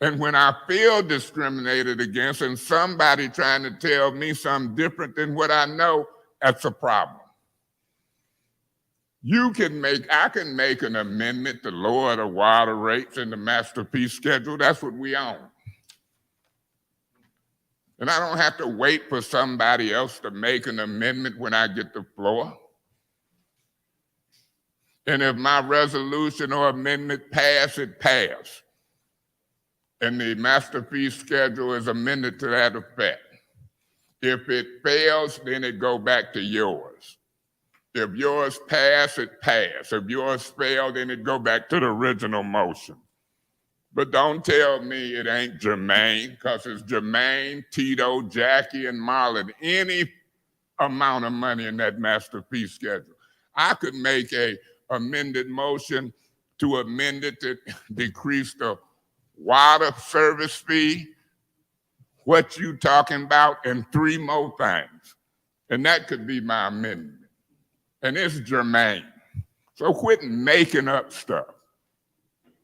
And when I feel discriminated against and somebody trying to tell me something different than what I know, that's a problem. I can make an amendment to lower the water rates in the master fee schedule. That's what we own. And I don't have to wait for somebody else to make an amendment when I get the floor. And if my resolution or amendment pass, it passed. And the master fee schedule is amended to that effect. If it fails, then it go back to yours. If yours pass, it pass. If yours fail, then it go back to the original motion. But don't tell me it ain't Jermaine, because it's Jermaine, Tito, Jackie, and Marlon. Any amount of money in that master fee schedule. I could make a amended motion to amend it to decrease the water service fee, what you talking about, and 3 more things. And that could be my amendment. And it's Jermaine. So quit making up stuff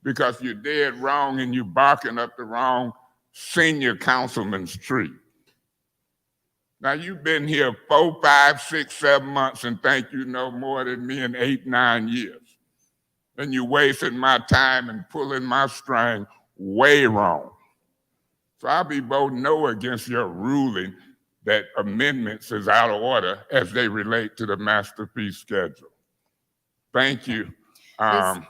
because you're dead wrong and you're barking up the wrong senior councilman's tree. Now you've been here 4, 5, 6, 7 months and think you know more than me in 8, 9 years. And you're wasting my time and pulling my string way wrong. So I'll be voting no against your ruling that amendments is out of order as they relate to the master fee schedule. Thank you for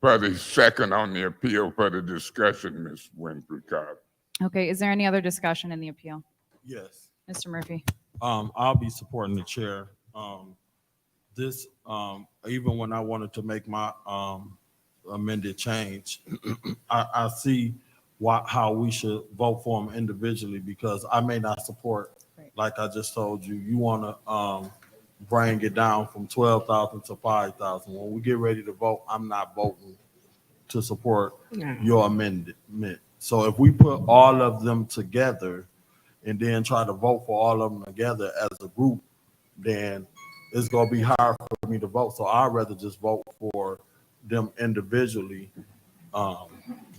the second on the appeal for the discussion, Ms. Winfrey Carter. Okay, is there any other discussion in the appeal? Yes. Mr. Murphy? I'll be supporting the chair. This, even when I wanted to make my amended change, I see how we should vote for them individually, because I may not support, like I just told you, you want to bring it down from 12,000 to 5,000. When we get ready to vote, I'm not voting to support your amendment. So if we put all of them together, and then try to vote for all of them together as a group, then it's gonna be hard for me to vote. So I'd rather just vote for them individually,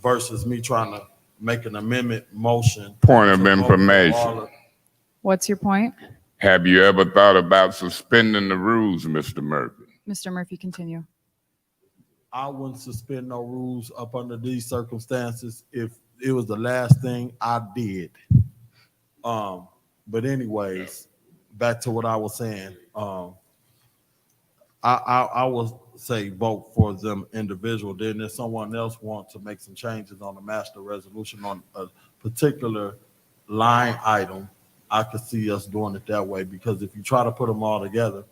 versus me trying to make an amendment motion. Point of to vote for information. all of- What's your point? Have you ever thought about suspending the rules, Mr. Murphy? Mr. Murphy, continue. I wouldn't suspend no rules up under these circumstances if it was the last thing I did. But anyways, back to what I was saying. I would say vote for them individual. Then if someone else wants to make some changes on the master resolution on a particular line item, I could see us doing it that way, because if you try to put them all together,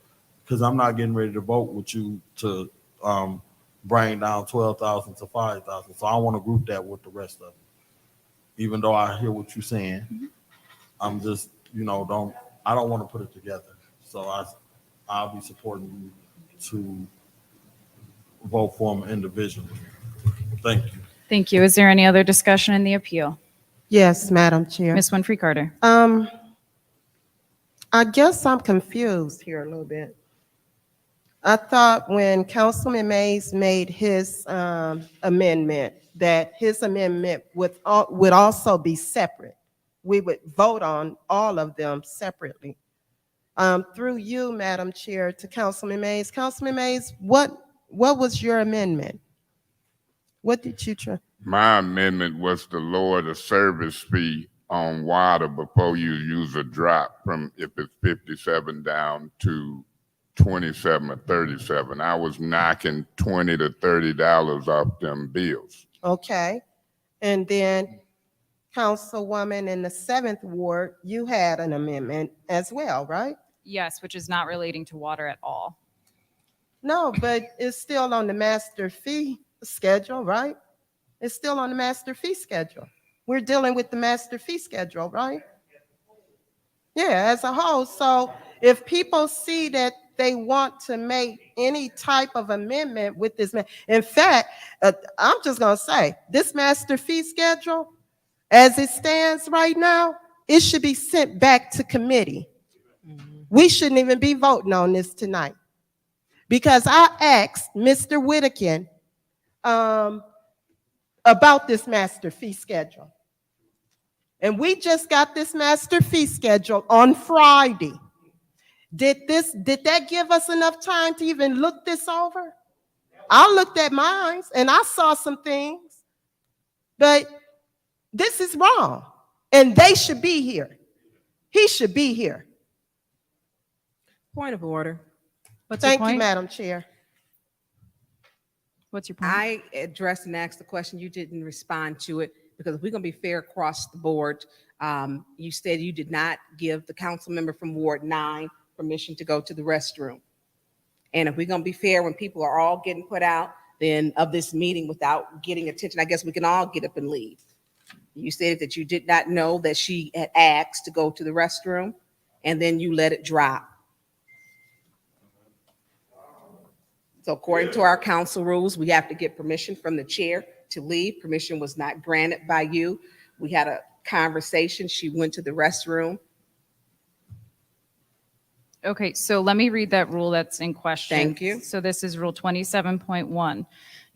because I'm not getting ready to vote with you to bring down 12,000 to 5,000. So I want to group that with the rest of them. Even though I hear what you're saying, I'm just, I don't want to put it together. So I'll be supporting you to vote for them individually. Thank you. Thank you. Is there any other discussion in the appeal? Yes, Madam Chair. Ms. Winfrey Carter. I guess I'm confused here a little bit. I thought when Councilman Mays made his amendment, that his amendment would also be separate. We would vote on all of them separately. Through you, Madam Chair, to Councilman Mays. Councilman Mays, what was your amendment? What did you try? My amendment was to lower the service fee on water before you use a drop from, if it's 57 down to 27 or 37. I was knocking $20 to $30 off them bills. Okay. And then Councilwoman in the 7th Ward, you had an amendment as well, right? Yes, which is not relating to water at all. No, but it's still on the master fee schedule, right? It's still on the master fee schedule. We're dealing with the master fee schedule, right? Yeah, as a whole. So if people see that they want to make any type of amendment with this, in fact, I'm just going to say, this master fee schedule, as it stands right now, it should be sent back to committee. We shouldn't even be voting on this tonight, because I asked Mr. Whittakin about this master fee schedule. And we just got this master fee schedule on Friday. Did that give us enough time to even look this over? I looked at mine and I saw some things, but this is wrong. And they should be here. He should be here. Point of order. Thank you, Madam Chair. What's your point? I addressed and asked the question. You didn't respond to it, because if we're going to be fair across the board, you said you did not give the council member from Ward 9 permission to go to the restroom. And if we're going to be fair, when people are all getting put out then of this meeting without getting attention, I guess we can all get up and leave. You stated that you did not know that she had asked to go to the restroom, and then you let it drop. So according to our council rules, we have to get permission from the chair to leave. Permission was not granted by you. We had a conversation. She went to the restroom. Okay, so let me read that rule that's in question. Thank you. So this is Rule 27.1.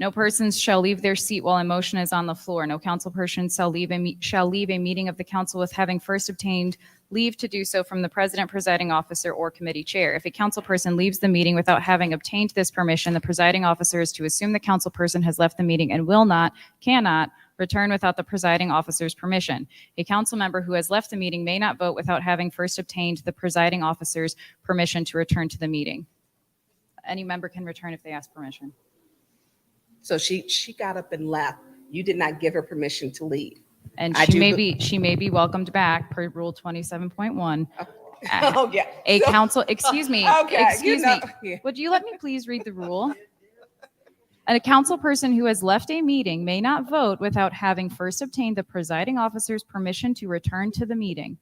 No persons shall leave their seat while a motion is on the floor. No council person shall leave a meeting of the council with having first obtained leave to do so from the president, presiding officer, or committee chair. If a council person leaves the meeting without having obtained this permission, the presiding officer is to assume the council person has left the meeting and cannot return without the presiding officer's permission. A council member who has left the meeting may not vote without having first obtained the presiding officer's permission to return to the meeting. Any member can return if they ask permission. So she got up and left. You did not give her permission to leave. And I she do may be welcomed back per Rule 27.1. Oh, yeah. A council, excuse me, Okay, excuse me. yeah. Would you let me please read the rule? A council person who has left a meeting may not vote without having first obtained the presiding officer's permission to return to the meeting.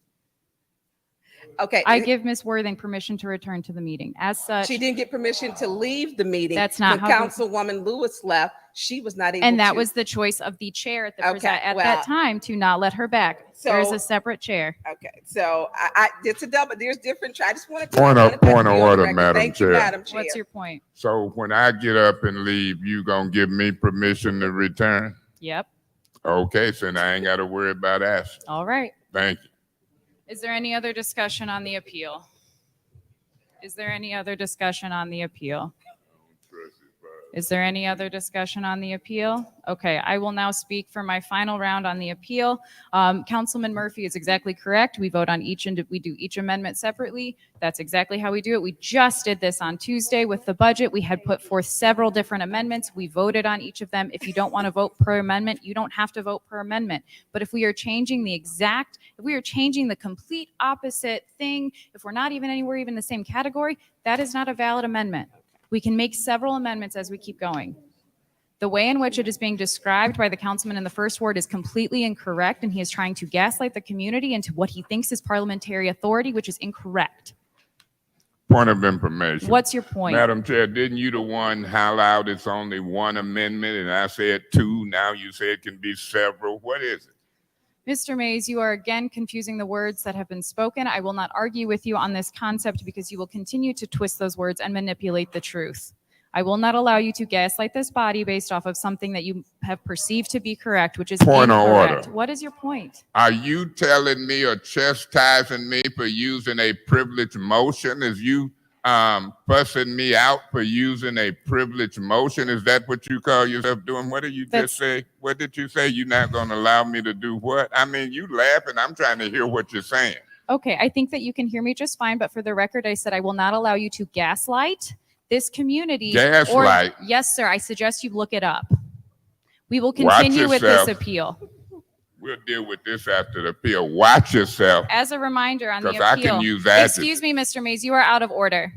Okay. I give Ms. Worthing permission to return to the meeting. As such, She didn't get permission to leave the meeting. That's not When how the- Councilwoman Lewis left, she was not able to. and that was the choice of the chair at the Okay, at well, that time to not let her back. There is so- a separate chair. Okay, so it's a double, there's different, I just wanted to. Point I of wanted that to point of be on the order, record. Madam Thank you, Chair. Madam Chair. What's your point? So when I get up and leave, you gonna give me permission to return? Yep. Okay, so now I ain't gotta worry about asking. All right. Thank you. Is there any other discussion on the appeal? Is there any other discussion on the appeal? Is there any other discussion on the appeal? Okay, I will now speak for my final round on the appeal. Councilman Murphy is exactly correct. We vote on we do each amendment separately. That's exactly how we do it. We just did this on Tuesday with the budget. We had put forth several different amendments. We voted on each of them. If you don't want to vote per amendment, you don't have to vote per amendment. But if we are changing if we are changing the complete opposite thing, if we're not even anywhere even the same category, that is not a valid amendment. We can make several amendments as we keep going. The way in which it is being described by the councilman in the first ward is completely incorrect, and he is trying to gaslight the community into what he thinks is parliamentary authority, which is incorrect. Point of information. What's your point? Madam Chair, didn't you the one holler out it's only one amendment and I said two, now you say it can be several? What is it? Mr. Mays, you are again confusing the words that have been spoken. I will not argue with you on this concept because you will continue to twist those words and manipulate the truth. I will not allow you to gaslight this body based off of something that you have perceived to be correct, which is Point of incorrect. order. What is your point? Are you telling me or chastising me for using a privileged motion? Is you fussing me out for using a privileged motion? Is that what you call yourself doing? What did you just say? What did you say? You're not going to allow me to do what? I mean, you laughing. I'm trying to hear what you're saying. Okay, I think that you can hear me just fine, but for the record, I said I will not allow you to gaslight this community. Gaslight? Yes, sir. I suggest you look it up. We will Watch continue with this yourself. appeal. We'll deal with this after the appeal. Watch yourself. As a reminder on the Because appeal. I can use adjectives. Excuse me, Mr. Mays, you are out of order.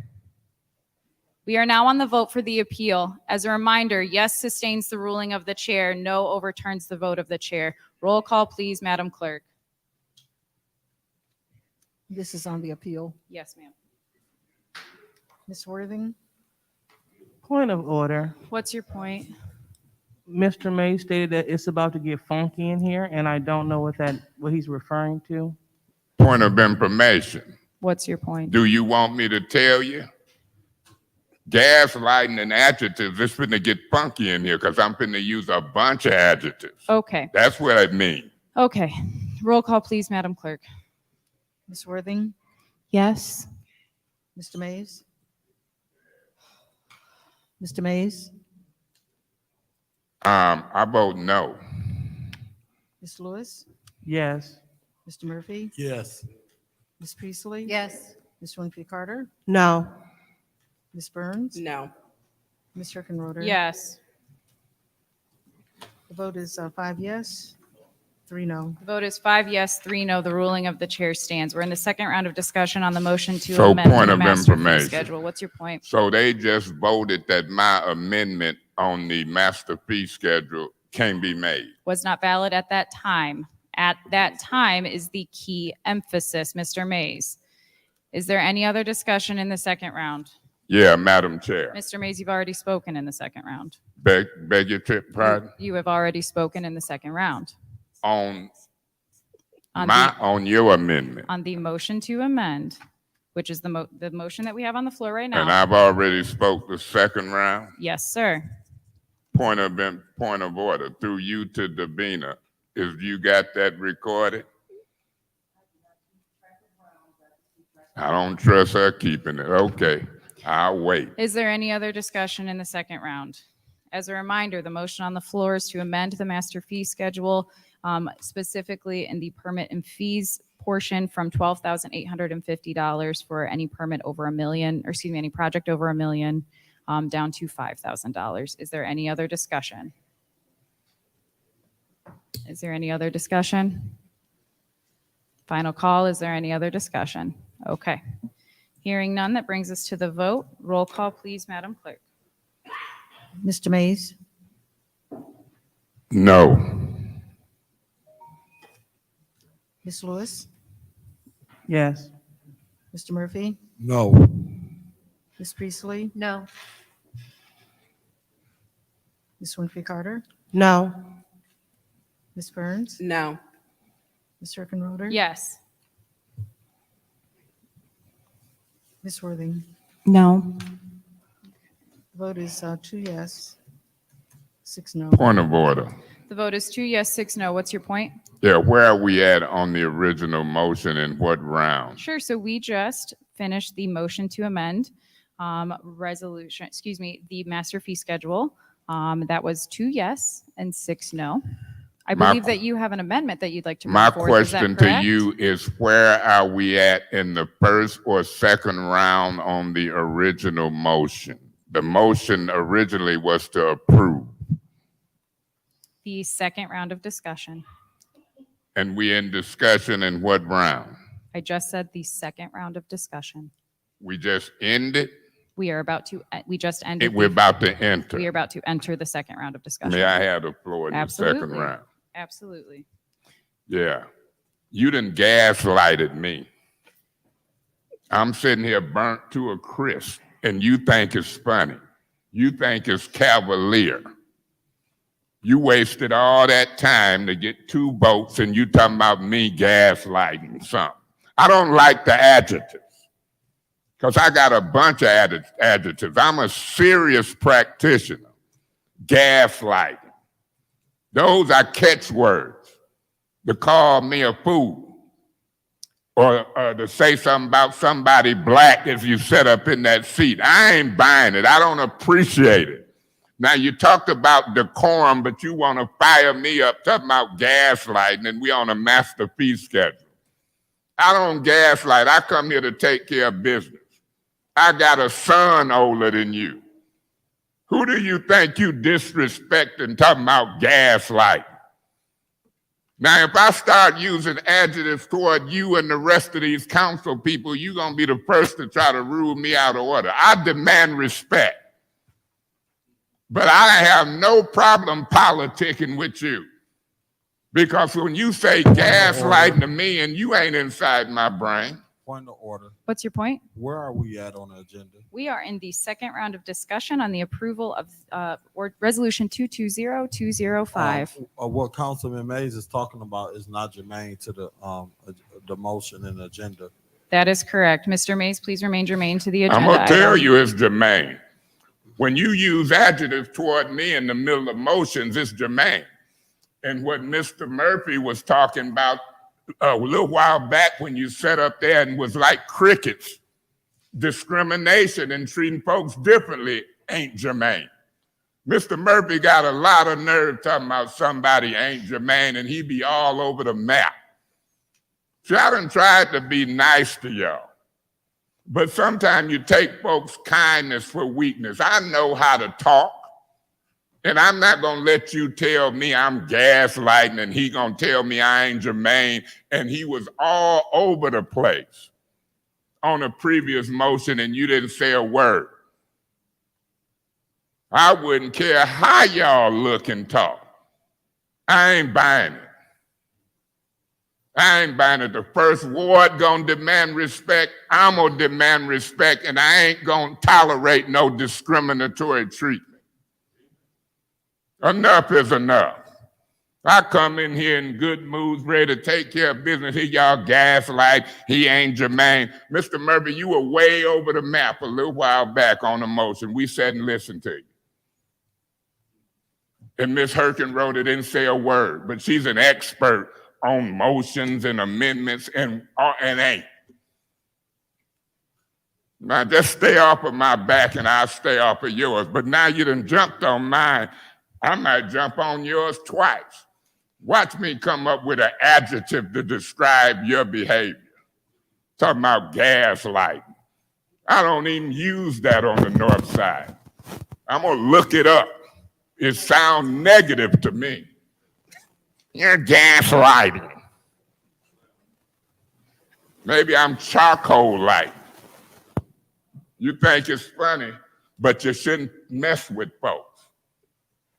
We are now on the vote for the appeal. As a reminder, yes sustains the ruling of the chair, no overturns the vote of the chair. Roll call, please, Madam Clerk. This is on the appeal. Yes, ma'am. Ms. Worthing? Point of order. What's your point? Mr. May stated that it's about to get funky in here, and I don't know what he's referring to. Point of information. What's your point? Do you want me to tell you? Gaslighting and adjectives, it's finna get funky in here because I'm finna use a bunch of adjectives. Okay. That's what I mean. Okay. Roll call, please, Madam Clerk. Ms. Worthing? Yes. Mr. Mays? Mr. Mays? I vote no. Ms. Lewis? Yes. Mr. Murphy? Yes. Ms. Priestley? Yes. Ms. Winfrey Carter? No. Ms. Burns? No. Ms. Hickenroder? Yes. The vote is 5 yes, 3 no. The vote is 5 yes, 3 no. The ruling of the chair stands. We're in the second round of discussion on the motion to So amend point the of master fee information. schedule. What's your point? So they just voted that my amendment on the master fee schedule can be made. Was not valid at that time. At that time is the key emphasis, Mr. Mays. Is there any other discussion in the second round? Yeah, Madam Chair. Mr. Mays, you've already spoken in the second round. Beg your pardon? You have already spoken in the second round. On On your amendment. On the motion to amend, which is the motion that we have on the floor right And now. I've already spoke the second round. Yes, sir. Point of order through you to Davina. If you got that recorded? I don't trust her keeping it. Okay, I'll wait. Is there any other discussion in the second round? As a reminder, the motion on the floor is to amend the master fee schedule, specifically in the permit and fees portion from $12,850 for any permit over $1 million, or excuse me, any project over $1 million, down to $5,000. Is there any other discussion? Is there any other discussion? Final call, is there any other discussion? Okay. Hearing none, that brings us to the vote. Roll call, please, Madam Clerk. Mr. Mays? No. Ms. Lewis? Yes. Mr. Murphy? No. Ms. Priestley? No. Ms. Winfrey Carter? No. Ms. Burns? No. Ms. Hickenroder? Yes. Ms. Worthing? No. The vote is 2 yes, 6 no. Point of order. The vote is 2 yes, 6 no. What's your point? Yeah, where are we at on the original motion and what round? Sure. So we just finished the motion to amend resolution, excuse me, the master fee schedule. That was 2 yes and 6 no. I My believe that you have an amendment that you'd like to bring My forth. Is that question to correct? you is where are we at in the first or second round on the original motion? The motion originally was to approve, The second round of discussion. and we in discussion in what round? I just said the second round of discussion. We just ended, We are about to, we just ended. we're the- about to enter. We are about to enter the second round of discussion. May I have the floor in the second Absolutely. round? Absolutely. Yeah. You done gaslighted me. I'm sitting here burnt to a crisp, and you think it's funny. You think it's cavalier. You wasted all that time to get 2 votes, and you talking about me gaslighting something. I don't like the adjectives, because I got a bunch of adjectives. I'm a serious practitioner. Gaslighting. Those are catchwords to call me a fool or to say something about somebody black if you sit up in that seat. I ain't buying it. I don't appreciate it. Now, you talked about decorum, but you want to fire me up talking about gaslighting, and we on a master fee schedule. I don't gaslight. I come here to take care of business. I got a son older than you. Who do you think you disrespecting talking about gaslight? Now, if I start using adjectives toward you and the rest of these council people, you're going to be the first to try to rule me out of order. I demand respect. But I have no problem politicking with you. Because when you say gaslighting to me and you ain't inside my brain. Point of order. What's your point? Where are we at on the agenda? We are in the second round of discussion on the approval of Resolution 220205. What Councilman Mays is talking about is not germane to the motion and agenda. That is correct. Mr. Mays, please remain germane to the I'm agenda. going to tell item. you it's germane. When you use adjectives toward me in the middle of motions, it's germane. And what Mr. Murphy was talking about a little while back when you sat up there and was like crickets, discrimination and treating folks differently ain't germane. Mr. Murphy got a lot of nerve talking about somebody ain't germane, and he be all over the map. See, I done tried to be nice to y'all, but sometimes you take folks' kindness for weakness. I know how to talk. And I'm not going to let you tell me I'm gaslighting and he going to tell me I ain't germane. And he was all over the place on a previous motion and you didn't say a word. I wouldn't care how y'all look and talk. I ain't buying it. I ain't buying it. The first ward going to demand respect. I'm going to demand respect, and I ain't going to tolerate no discriminatory treatment. Enough is enough. I come in here in good moods, ready to take care of business. Here y'all gaslight, he ain't germane. Mr. Murphy, you were way over the map a little while back on the motion. We sat and listened to you. And Ms. Hickenroder didn't say a word, but she's an expert on motions and amendments and ain't. Now just stay off of my back and I'll stay off of yours. But now you done jumped on mine. I might jump on yours twice. Watch me come up with an adjective to describe your behavior. Talking about gaslighting. I don't even use that on the north side. I'm gonna look it up. It sounds negative to me. You're gaslighting. Maybe I'm charcoal-like. You think it's funny, but you shouldn't mess with folks.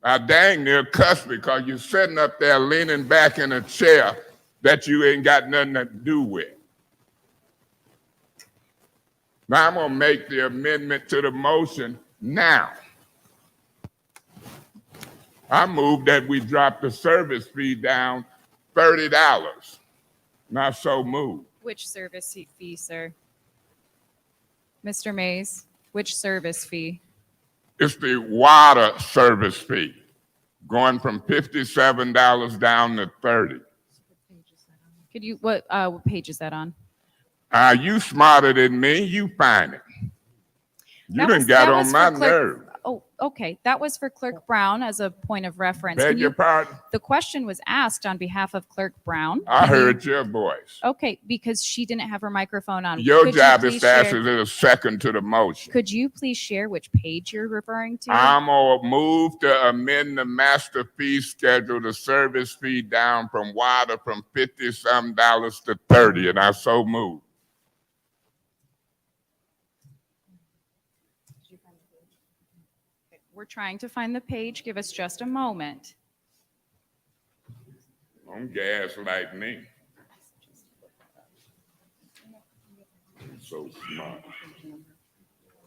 I dang near cuss because you're sitting up there leaning back in a chair that you ain't got nothing to do with. Now I'm gonna make the amendment to the motion now. I move that we drop the service fee down $30. Not so moved. Which service fee, sir? Mr. Mays, which service fee? It's the water service fee, going from $57 down to $30. Could you, what page is that on? You smarter than me, you find it. You done got on my nerve. Oh, okay. That was for Clerk Brown as a point of reference. Beg your pardon? The question was asked on behalf of Clerk Brown. I heard your voice. Okay, because she didn't have her microphone on. Your Could job you is please to ask share- is it a second to the motion. Could you please share which page you're referring to? I'm gonna move to amend the master fee schedule, the service fee down from water from $50-some to $30, and I so move. We're trying to find the page. Give us just a moment. Don't gaslight me. I'm so smart.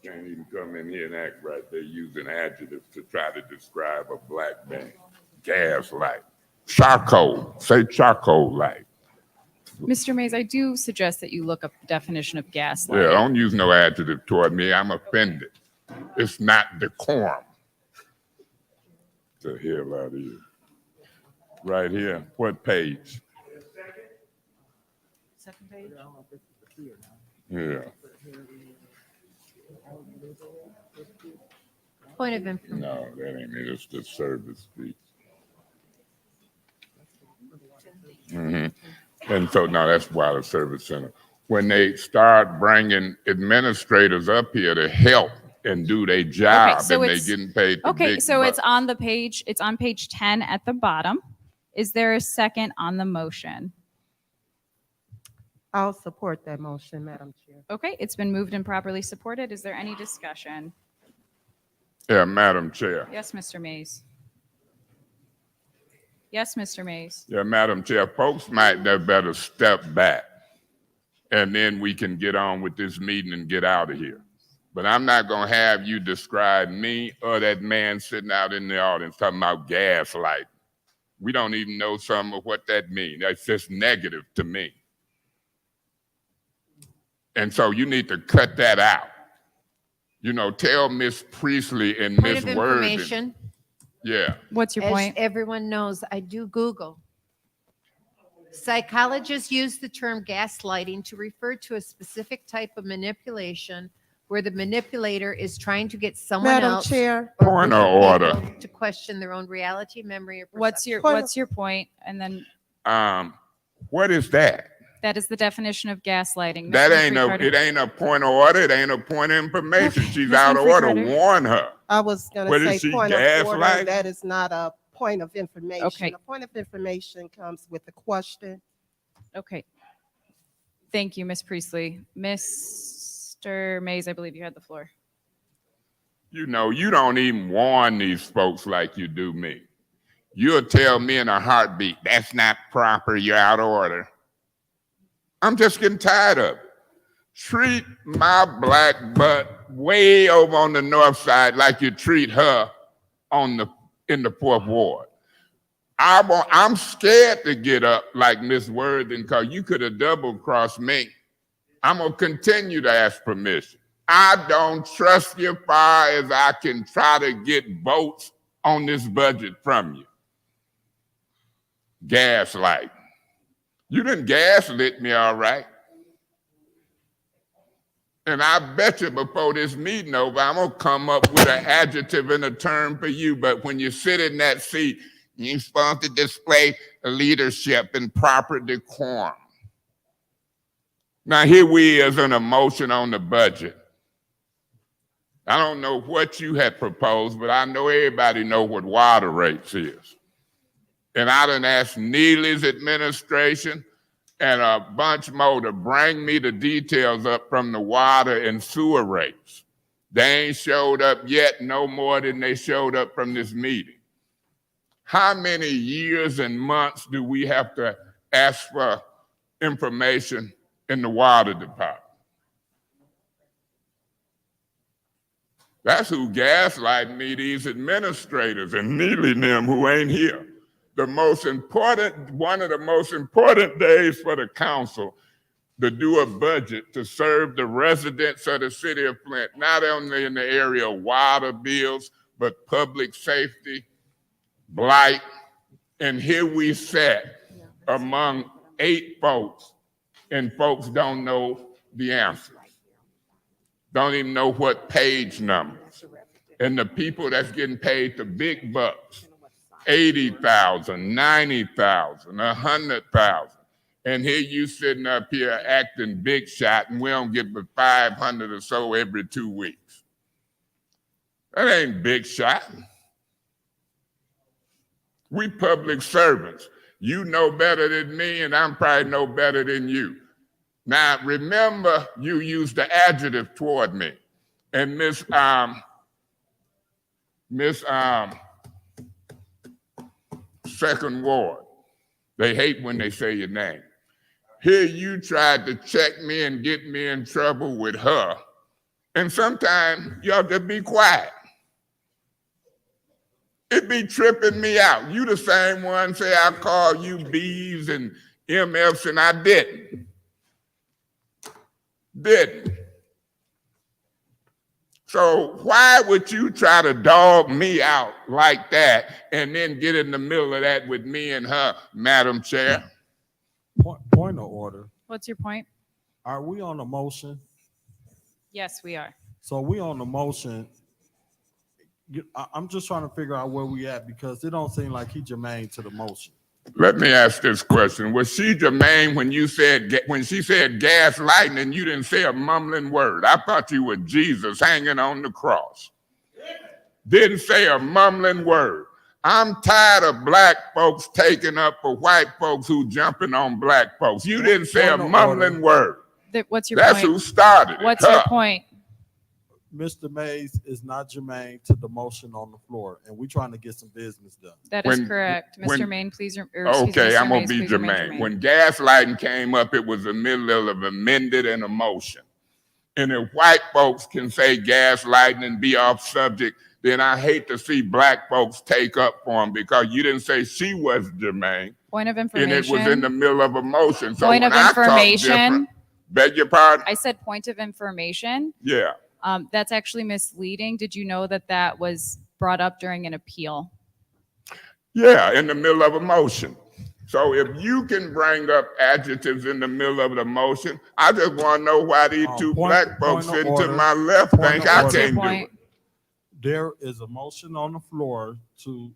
Can't even come in here and act right. They're using adjectives to try to describe a black man. Gaslight. Charcoal. Say charcoal light. Mr. Mays, I do suggest that you look up the definition of gaslighting. Yeah, don't use no adjective toward me. I'm offended. It's not decorum. The hell out of you. Right here. What page? Second page? Yeah. Point of information. No, that ain't it. It's the service fee. And so now that's why the service center. When they start bringing administrators up here to help and do their job, so and they it's- getting paid. the Okay, big so it's bucks. on the page. It's on page 10 at the bottom. Is there a second on the motion? I'll support that motion, Madam Chair. Okay, it's been moved and properly supported. Is there any discussion? Yeah, Madam Chair. Yes, Mr. Mays. Yes, Mr. Mays. Yeah, Madam Chair. Folks might have better step back, and then we can get on with this meeting and get out of here. But I'm not going to have you describe me or that man sitting out in the audience talking about gaslight. We don't even know some of what that means. That's just negative to me. And so you need to cut that out. You know, tell Miss Priestley and Point Miss of Worthing. information. Yeah. What's your As point? everyone knows, I do Google. Psychologists use the term gaslighting to refer to a specific type of manipulation where the manipulator is trying to get someone Madam else Chair, or Point group of order. people to question their own reality, memory, or perception. What's your point? And then What is that? that is the definition of gaslighting. That Ms. ain't McCarter. it ain't a point of order. It ain't a point of information. She's Ms. out of order. McCarter. Warn her. I was going What to is say she, point of order. gaslighting? That is not a point of information. Okay. A point of information comes with a question. Okay. Thank you, Ms. Priestley. Mr. Mays, I believe you had the floor. You know, you don't even warn these folks like you do me. You'll tell me in a heartbeat, that's not proper, you're out of order. I'm just getting tired of it. Treat my black butt way over on the north side like you treat her in the fourth ward. I'm scared to get up like Miss Worthing because you could have double-crossed me. I'm going to continue to ask permission. I don't trust you far as I can try to get votes on this budget from you. Gaslight. You done gaslit me, all right. And I bet you before this meeting over, I'm going to come up with an adjective and a term for you. But when you sit in that seat, you're supposed to display leadership and proper decorum. Now, here we is in a motion on the budget. I don't know what you had proposed, but I know everybody know what water rates is. And I done asked Neely's administration and a bunch more to bring me the details up from the water and sewer rates. They ain't showed up yet, no more than they showed up from this meeting. How many years and months do we have to ask for information in the water department? That's who gaslighting me, these administrators and Neely and them who ain't here. One of the most important days for the council to do a budget to serve the residents of the city of Flint, not only in the area of water bills, but public safety, blight. And here we sat among 8 folks, and folks don't know the answers. Don't even know what page numbers. And the people that's getting paid the big bucks, 80,000, 90,000, 100,000. And here you sitting up here acting big shot, and we don't get but 500 or so every 2 weeks. That ain't big shot. We public servants. You know better than me, and I'm probably no better than you. Now, remember, you used the adjective toward me. And Miss Second Ward, they hate when they say your name. Here you tried to check me and get me in trouble with her. And sometimes y'all just be quiet. It be tripping me out. You the same one say I call you B's and MFs, and I didn't. So why would you try to dog me out like that and then get in the middle of that with me and her, Madam Chair? Point of order. What's your point? Are we on a motion? Yes, we are. So we on the motion. I'm just trying to figure out where we at because it don't seem like he germane to the motion. Let me ask this question. Was she germane when she said gaslighting and you didn't say a mumbling word? I thought you were Jesus hanging on the cross. Didn't say a mumbling word. I'm tired of black folks taking up for white folks who jumping on black folks. You didn't say a mumbling word. What's your That's point? who started it. What's your point? Mr. Mays is not germane to the motion on the floor, and we're trying to get some business done. That is correct. Mr. Maine, please. Okay, I'm going to be germane. When gaslighting came up, it was the middle of amended and a motion. And if white folks can say gaslighting and be off subject, then I hate to see black folks take up for them because you didn't say she was germane. Point of information. And it was in the middle of a motion. So Point of information. Beg your pardon? I said point of information. Yeah. That's actually misleading. Did you know that that was brought up during an appeal? Yeah, in the middle of a motion. So if you can bring up adjectives in the middle of the motion, I just want to know why these two black folks sitting to my left think I can't do it. There is a motion on the floor to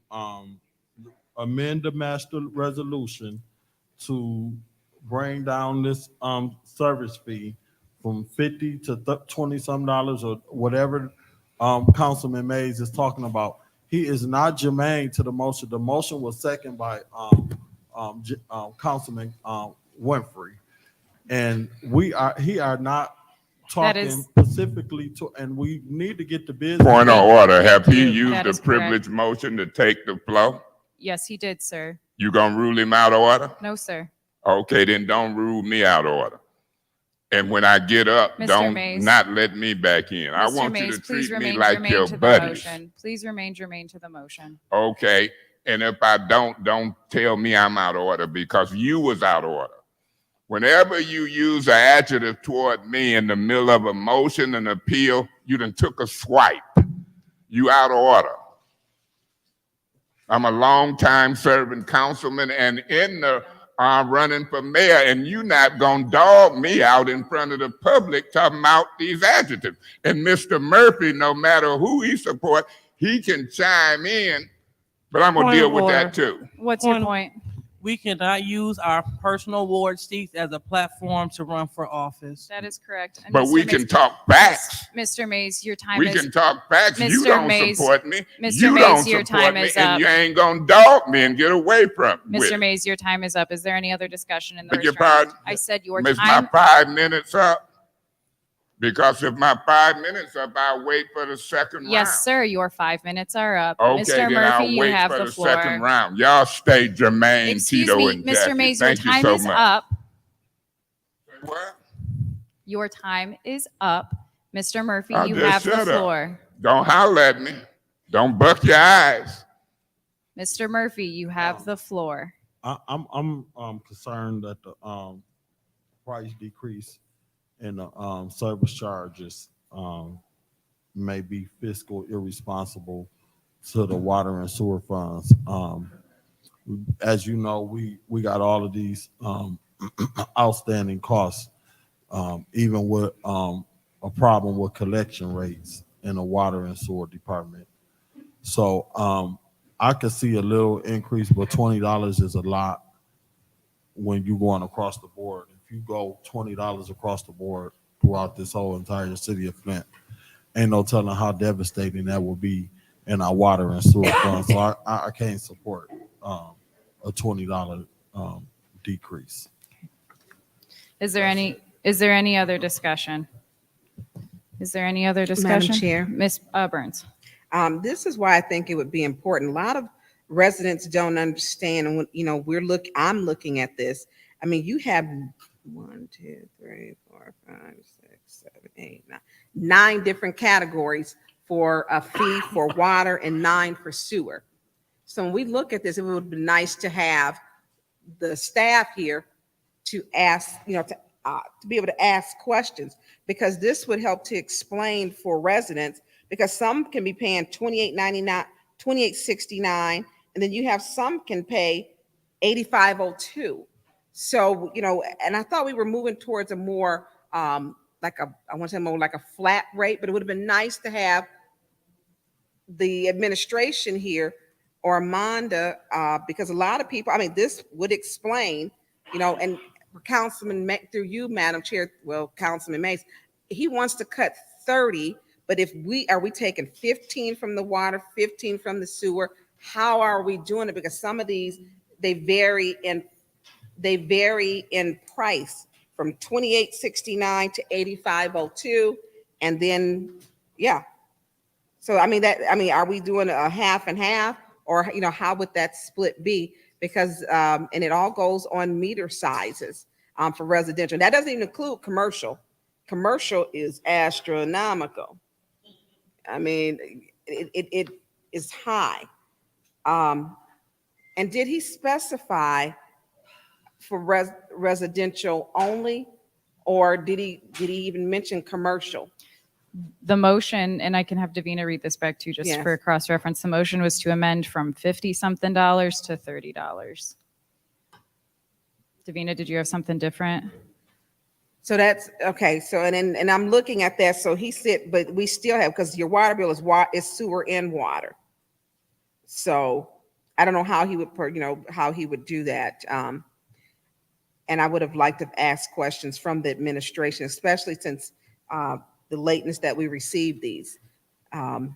amend the master resolution to bring down this service fee from $50 to $20-some or whatever Councilman Mays is talking about. He is not germane to the motion. The motion was seconded by Councilman Winfrey, and he are not talking specifically to, and we need to get the business. Point of order. Have he used the privilege motion to take the floor? Yes, he did, sir. You gonna rule him out of order? No, sir. Okay, then don't rule me out of order. And when I get up, don't not let me back in. I want you to treat me like your buddies. Please remain germane to the motion. Okay, and if I don't tell me I'm out of order because you was out of order. Whenever you use an adjective toward me in the middle of a motion and appeal, you done took a swipe. You out of order. I'm a long-time serving councilman and in the running for mayor, and you not gonna dog me out in front of the public talking about these adjectives. And Mr. Murphy, no matter who he support, he can chime in, but I'm gonna deal with that too. What's your point? We cannot use our personal ward seats as a platform to run for office. That is correct. And But Mr. we Mays, can talk facts. Mr. Mays, your time We is can talk facts. You Mr. don't Mays, support me. Mr. You Mays, don't your support time me, is and up. you ain't gonna dog me and get away from it. Mr. Mays, your time is up. Is there any other discussion in the Beg your restraint? pardon? I said your Is time. my 5 minutes up? Because if my 5 minutes up, I'll wait for the second round. Yes, sir. Your 5 minutes are up. Okay, Mr. then Murphy, I'll you wait have for the the floor. second round. Y'all stay germane, Excuse Tito me, and Mr. Jackie. Mays, your Thank you time so is much. up. What? Your time is up. Mr. Murphy, I you just have the shut up. floor. Don't holler at me. Don't buck your eyes. Mr. Murphy, you have the floor. I'm concerned that the price decrease in the service charges may be fiscal irresponsible to the water and sewer funds. As you know, we got all of these outstanding costs, even with a problem with collection rates in the water and sewer department. So I could see a little increase, but $20 is a lot when you're going across the board. If you go $20 across the board throughout this whole entire city of Flint, ain't no telling how devastating that will be in our water and sewer funds. So I can't support a $20 decrease. Is there any other discussion? Is there any other discussion? Chair. Ms. Burns. This is why I think it would be important. A lot of residents don't understand, and I'm looking at this. I mean, you have 1, 2, 3, 4, 5, 6, 7, 8, 9 different categories for a fee for water and 9 for sewer. So when we look at this, it would be nice to have the staff here to ask, to be able to ask questions, because this would help to explain for residents, because some can be paying $28.99, $28.69, and then you have some can pay $85.02. So, and I thought we were moving towards a more I want to say more like a flat rate, but it would have been nice to have the administration here or Amanda, because a lot of people, this would explain, and Councilman, through you, Madam Chair, Councilman Mays, he wants to cut 30, but are we taking 15 from the water, 15 from the sewer? How are we doing it? Because some of these, they vary in price from $28.69 to $85.02, and then So are we doing a half and half, or how would that split be? Because and it all goes on meter sizes for residential. That doesn't even include commercial. Commercial is astronomical. It is high. And did he specify for residential only, or did he even mention commercial? The motion, and I can have Davina read this back to you just for cross-reference. The motion was to amend from $50-something to $30. Davina, did you have something different? So that's okay. So and I'm looking at that. So he said, but we still have, because your water bill is sewer and water. So I don't know how he would do that. And I would have liked to ask questions from the administration, especially since the lateness that we received these. Thank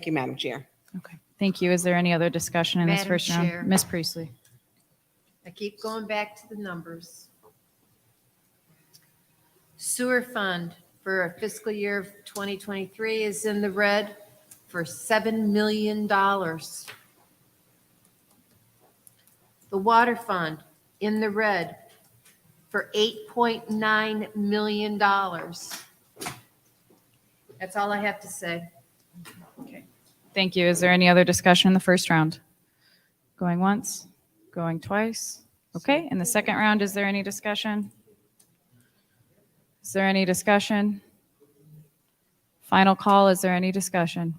you, Madam Chair. Okay, thank you. Is there any other discussion in this Madam first Chair. round? Ms. Priestley. I keep going back to the numbers. Sewer fund for a fiscal year of 2023 is in the red for $7 million. The water fund in the red for $8.9 million. That's all I have to say. Okay, thank you. Is there any other discussion in the first round? Going once, going twice. Okay, in the second round, is there any discussion? Is there any discussion? Final call, is there any discussion?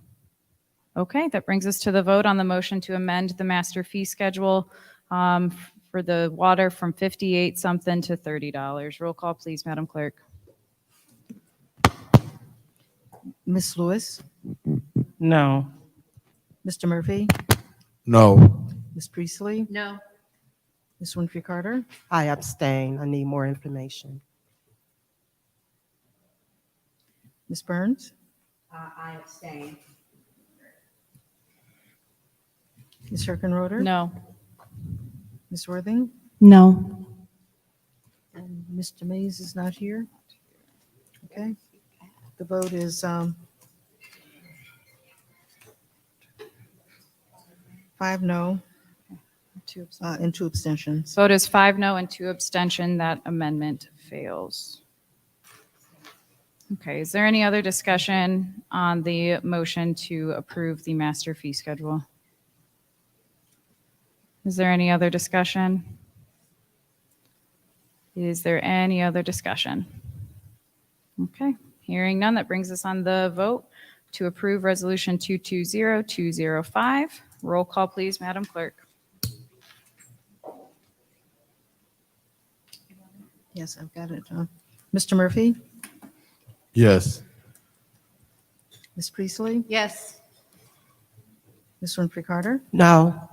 Okay, that brings us to the vote on the motion to amend the master fee schedule for the water from 58 something to $30. Roll call, please, Madam Clerk. Ms. Lewis, No. Mr. Murphy, No. Ms. Priestley, No. Ms. Winfrey Carter, I abstain. I need more information. Ms. Burns, I abstain. Ms. Herkenroder. No. Ms. Worthing, No. and Mr. Mays is not here. Okay, the vote is 5 no and 2 abstentions. Vote is 5 no and 2 abstention. That amendment fails. Okay, is there any other discussion on the motion to approve the master fee schedule? Is there any other discussion? Is there any other discussion? Okay, hearing none, that brings us on the vote to approve Resolution 220205. Roll call, please, Madam Clerk. Yes, I've got it. Mr. Murphy, Yes. Ms. Priestley, Yes. Ms. Winfrey Carter, No.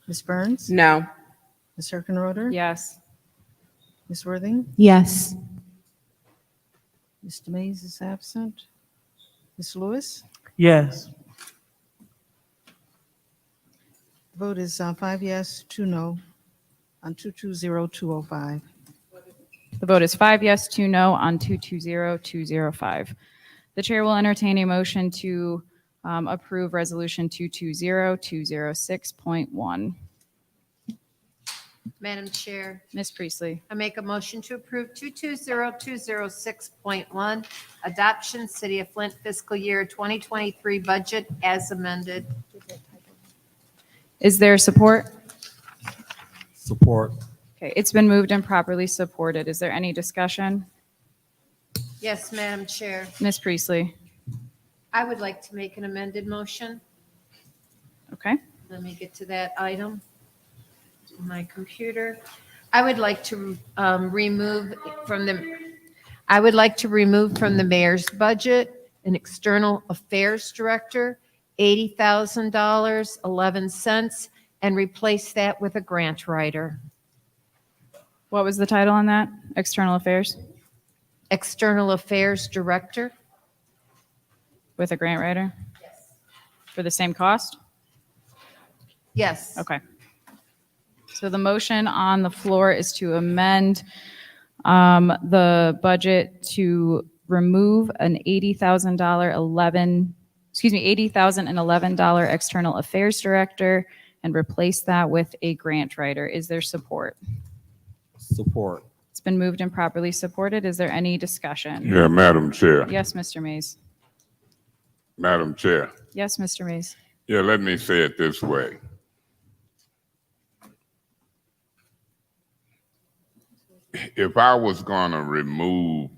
Ms. Burns, No. Ms. Herkenroder, Yes. Ms. Worthing, Yes. Mr. Mays is absent. Ms. Lewis, Yes. the vote is 5 yes, 2 no on 220205. The vote is 5 yes, 2 no on 220205. The chair will entertain a motion to approve Resolution 220206.1. Madam Chair, Ms. Priestley. I make a motion to approve 220206.1, adoption City of Flint fiscal year 2023 budget as amended. Is there support? Support. Okay, it's been moved and properly supported. Is there any discussion? Yes, Madam Chair. Ms. Priestley. I would like to make an amended motion. Okay. Let me get to that item on my computer. I would like to remove from the mayor's budget an external affairs director, $80,000, 11 cents, and replace that with a grant writer. What was the title on that? External Affairs External affairs director. with a grant writer? Yes. For the same cost? Yes. Okay. So the motion on the floor is to amend the budget to remove an $80,011 external affairs director and replace that with a grant writer. Is there support? Support. It's been moved and properly supported. Is there any discussion? Yeah, Madam Chair. Yes, Mr. Mays. Madam Chair. Yes, Mr. Mays. Yeah, let me say it this way. If I was going to remove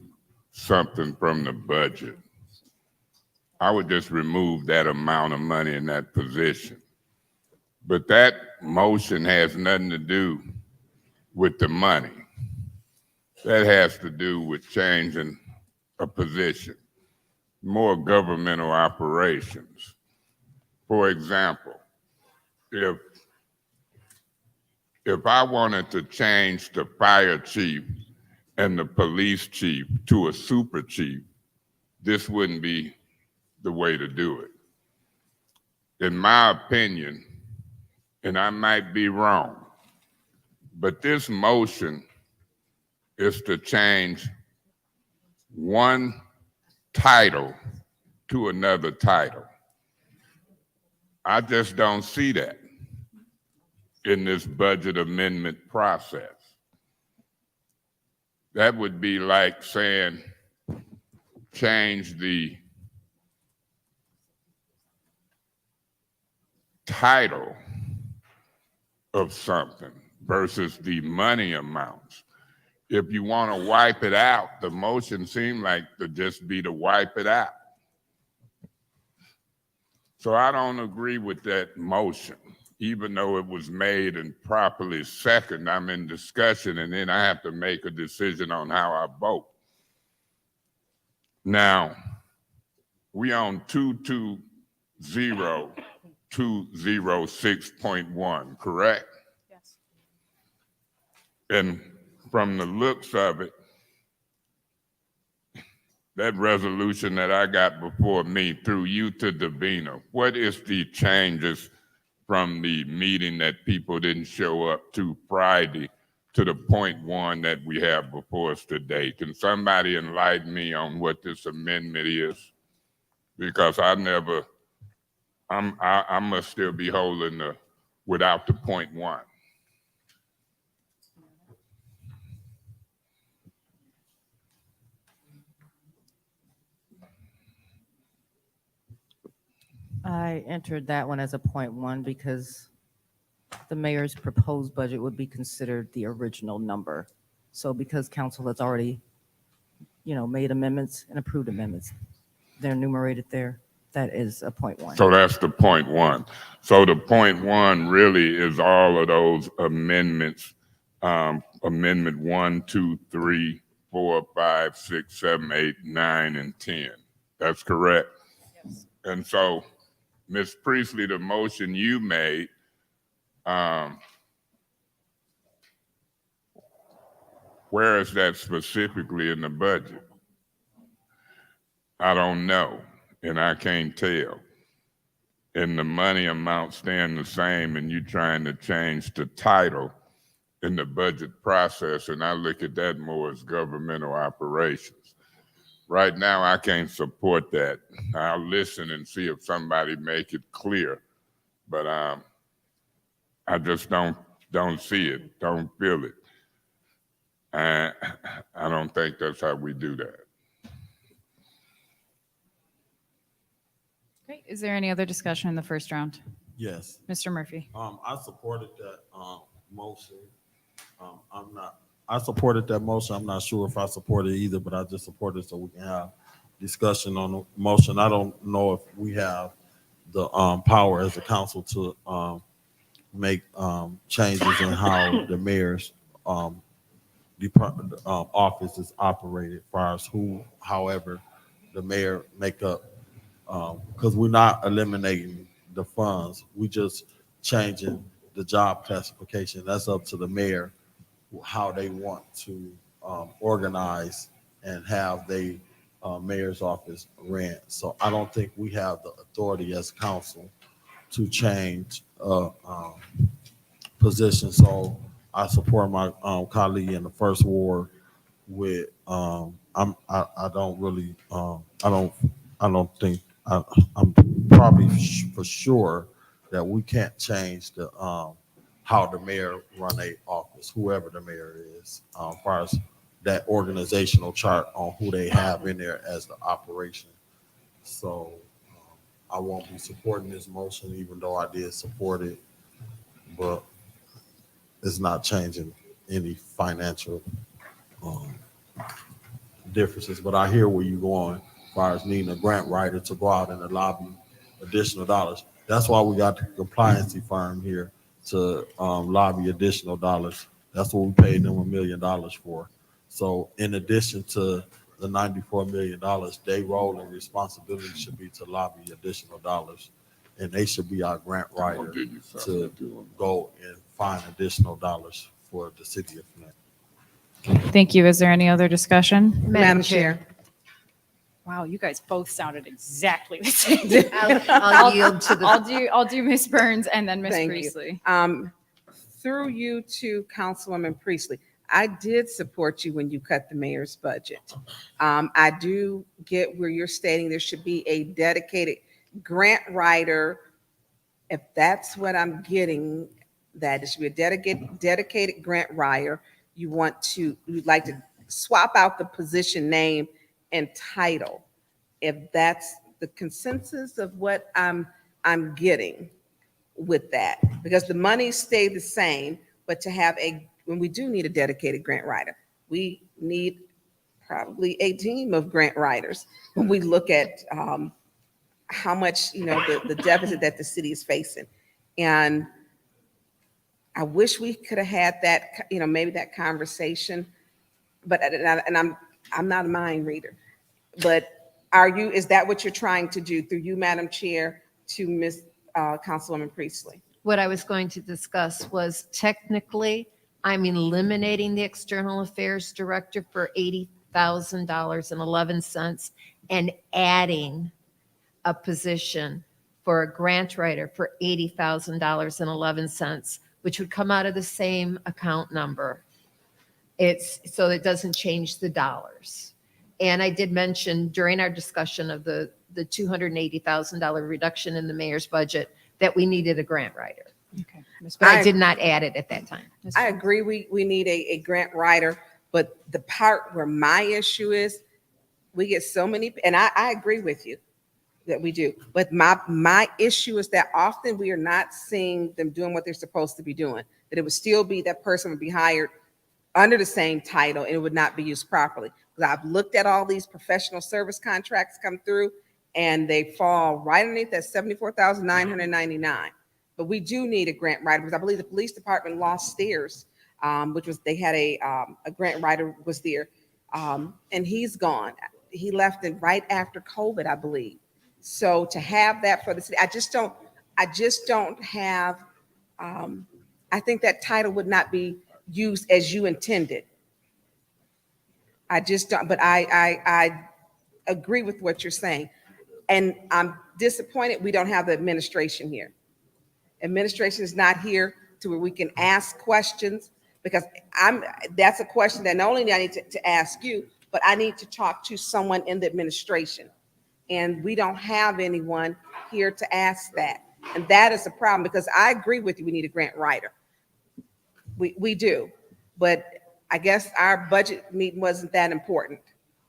something from the budget, I would just remove that amount of money in that position. But that motion has nothing to do with the money. That has to do with changing a position, more governmental operations. For example, if I wanted to change the fire chief and the police chief to a super chief, this wouldn't be the way to do it. In my opinion, and I might be wrong, but this motion is to change one title to another title. I just don't see that in this budget amendment process. That would be like saying change the title of something versus the money amounts. If you want to wipe it out, the motion seemed like to just be to wipe it out. So I don't agree with that motion, even though it was made and properly seconded. I'm in discussion, and then I have to make a decision on how I vote. Now, we on 220206.1, correct? Yes. And from the looks of it, that resolution that I got before me through you to Davina, what is the changes from the meeting that people didn't show up to Friday to the .1 that we have before us today? Can somebody enlighten me on what this amendment is? Because I must still be holding the without the .1. I entered that one as a .1 because the mayor's proposed budget would be considered the original number. So because council has already, made amendments and approved amendments, they're enumerated there. That is a .1. So that's the .1. So the .1 really is all of those amendments, amendment 1, 2, 3, 4, 5, 6, 7, 8, 9, and 10. That's correct? Yes. And so, Ms. Priestley, the motion you made, where is that specifically in the budget? I don't know, and I can't tell. And the money amount staying the same, and you trying to change the title in the budget process, and I look at that more as governmental operations. Right now, I can't support that. I'll listen and see if somebody make it clear, but I just don't see it, don't feel it. I don't think that's how we do that. Okay, is there any other discussion in the first round? Yes. Mr. Murphy? I supported that motion. I supported that motion. I'm not sure if I support it either, but I just support it so we can have discussion on the motion. I don't know if we have the power as a council to make changes in how the mayor's office is operated, as far as however the mayor make up, because we're not eliminating the funds. We just changing the job classification. That's up to the mayor, how they want to organize and have the mayor's office ran. So I don't think we have the authority as council to change position. So I support my colleague in the first ward with I don't think I'm probably for sure that we can't change the how the mayor run a office, whoever the mayor is, as far as that organizational chart on who they have in there as the operation. So I won't be supporting this motion, even though I did support it, but it's not changing any financial differences. But I hear where you're going, as far as needing a grant writer to go out and lobby additional dollars. That's why we got the compliancy firm here to lobby additional dollars. That's what we paid them $1 million for. So in addition to the $94 million, their role and responsibility should be to lobby additional dollars. And they should be our grant writer to go and find additional dollars for the city of Flint. Thank you. Is there any other discussion? Madam Chair. Wow, you guys both sounded exactly the same. I'll yield to the. I'll do Ms. Burns and then Ms. Thank Priestley. you. Through you to Councilwoman Priestley, I did support you when you cut the mayor's budget. I do get where you're stating there should be a dedicated grant writer. If that's what I'm getting, that it should be a dedicated grant writer. You'd like to swap out the position name and title. If that's the consensus of what I'm getting with that, because the money stay the same, but to have when we do need a dedicated grant writer, we need probably a team of grant writers when we look at how much, the deficit that the city is facing. And I wish we could have had that, maybe that conversation, but, and I'm not a mind reader, but is that what you're trying to do through you, Madam Chair, to Ms. Councilwoman Priestley? What I was going to discuss was technically, I'm eliminating the External Affairs Director for $80,000.11 and adding a position for a grant writer for $80,000.11, which would come out of the same account number. So it doesn't change the dollars. And I did mention during our discussion of the $280,000 reduction in the mayor's budget that we needed a grant writer. Okay. But I did not add it at that time. I agree, we need a grant writer, but the part where my issue is, we get so many, and I agree with you. that we do. But my issue is that often we are not seeing them doing what they're supposed to be doing. That it would still be that person would be hired under the same title and it would not be used properly. Because I've looked at all these professional service contracts come through and they fall right underneath that $74,999. But we do need a grant writer because I believe the police department lost theirs, which was they had a grant writer was there, and he's gone. He left it right after COVID, I believe. So to have that for the city, I just don't have. I think that title would not be used as you intended. I just don't. But I agree with what you're saying, and I'm disappointed we don't have the administration here. Administration is not here to where we can ask questions because that's a question that not only I need to ask you, but I need to talk to someone in the administration. And we don't have anyone here to ask that. And that is a problem because I agree with you, we need a grant writer. We do, but I guess our budget meeting wasn't that important.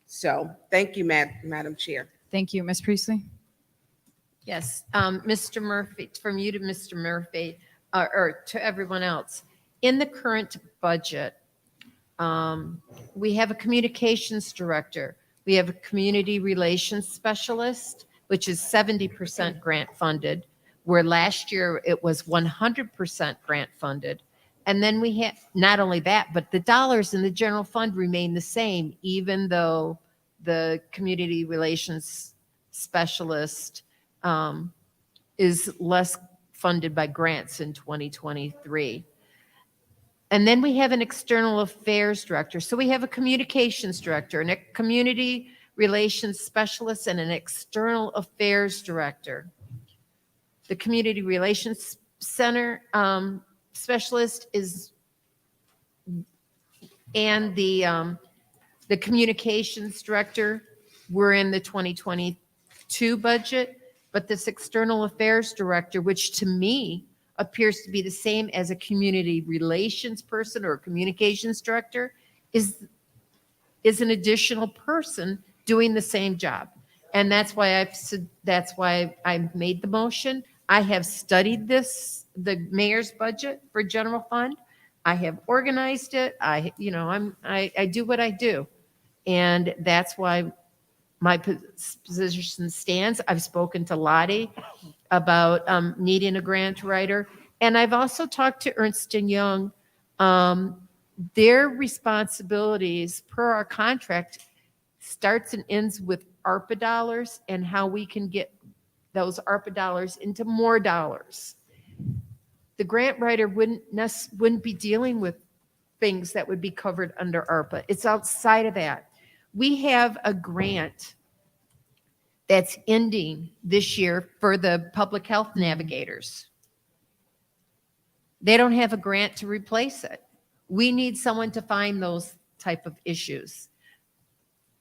So thank you, Madam Chair. Thank you, Ms. Priestley. Yes, Mr. Murphy, from you to Mr. Murphy, or to everyone else. In the current budget, we have a communications director. We have a community relations specialist, which is 70% grant funded, where last year it was 100% grant funded. And then we have, not only that, but the dollars in the general fund remain the same, even though the community relations specialist is less funded by grants in 2023. And then we have an external affairs director. So we have a communications director, and a community relations specialist, and an external affairs director. The community relations center specialist is, and the communications director were in the 2022 budget, but this external affairs director, which to me appears to be the same as a community relations person or a communications director, is an additional person doing the same job. And that's why I made the motion. I have studied the mayor's budget for general fund. I have organized it. I do what I do. And that's why my position stands. I've spoken to Lottie about needing a grant writer. And I've also talked to Ernst & Young. Their responsibilities per our contract starts and ends with ARPA dollars and how we can get those ARPA dollars into more dollars. The grant writer wouldn't be dealing with things that would be covered under ARPA. It's outside of that. We have a grant that's ending this year for the public health navigators. They don't have a grant to replace it. We need someone to find those type of issues.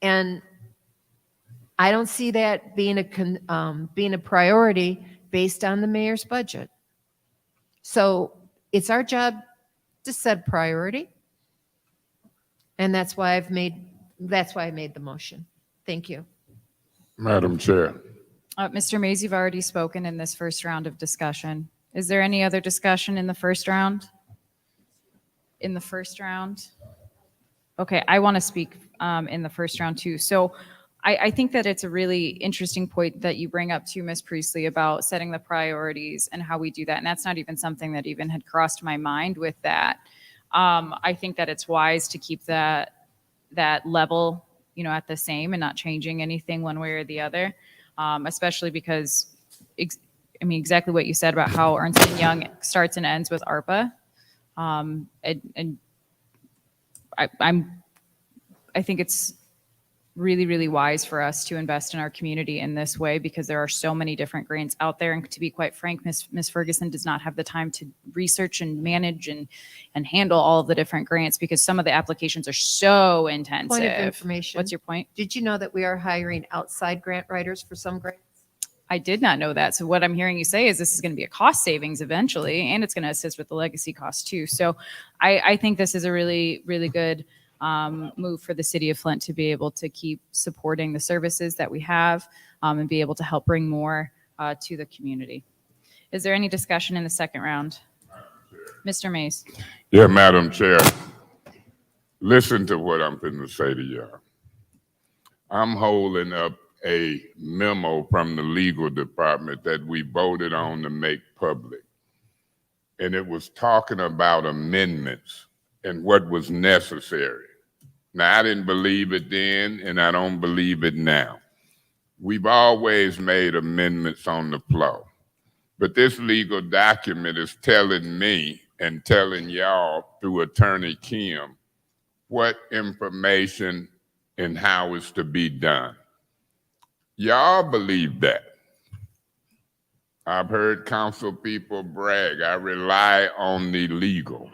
And I don't see that being a priority based on the mayor's budget. So it's our job to set priority. And that's why I made the motion. Thank you. Madam Chair. Mr. Mays, you've already spoken in this first round of discussion. Is there any other discussion in the first round? In the first round? Okay, I want to speak in the first round too. So I think that it's a really interesting point that you bring up too, Ms. Priestley, about setting the priorities and how we do that. And that's not even something that even had crossed my mind with that. I think that it's wise to keep that level, at the same and not changing anything one way or the other, especially because, exactly what you said about how Ernst & Young starts and ends with ARPA. And I think it's really, really wise for us to invest in our community in this way because there are so many different grants out there. And to be quite frank, Ms. Ferguson does not have the time to research and manage and handle all of the different grants because some of the applications are so intensive. Point of information. What's your point? Did you know that we are hiring outside grant writers for some grants? I did not know that. So what I'm hearing you say is this is going to be a cost savings eventually, and it's going to assist with the legacy costs too. So I think this is a really, really good move for the city of Flint to be able to keep supporting the services that we have and be able to help bring more to the community. Is there any discussion in the second round? Mr. Mays. Yeah, Madam Chair. Listen to what I'm going to say to y'all. I'm holding up a memo from the legal department that we voted on to make public. And it was talking about amendments and what was necessary. Now, I didn't believe it then, and I don't believe it now. We've always made amendments on the floor. But this legal document is telling me and telling y'all through Attorney Kim what information and how it's to be done. Y'all believe that. I've heard council people brag. I rely on the legal.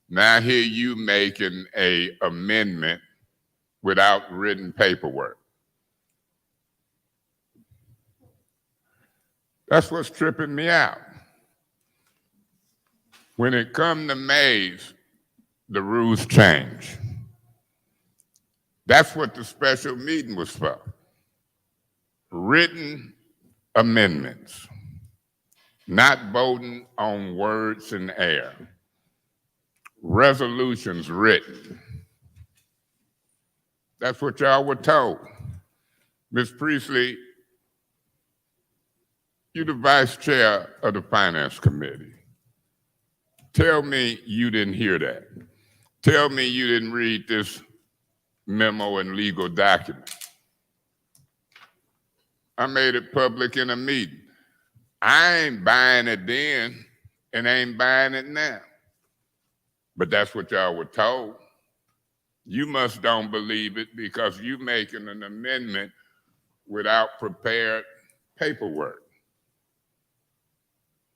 Now here you making an amendment without written paperwork. That's what's tripping me out. When it comes to Mays, the rules change. That's what the special meeting was for. Written amendments, not voting on words in air. Resolutions written. That's what y'all were told. Ms. Priestley, you're the vice chair of the Finance Committee. Tell me you didn't hear that. Tell me you didn't read this memo and legal document. I made it public in a meeting. I ain't buying it then and ain't buying it now. But that's what y'all were told. You must don't believe it because you making an amendment without prepared paperwork.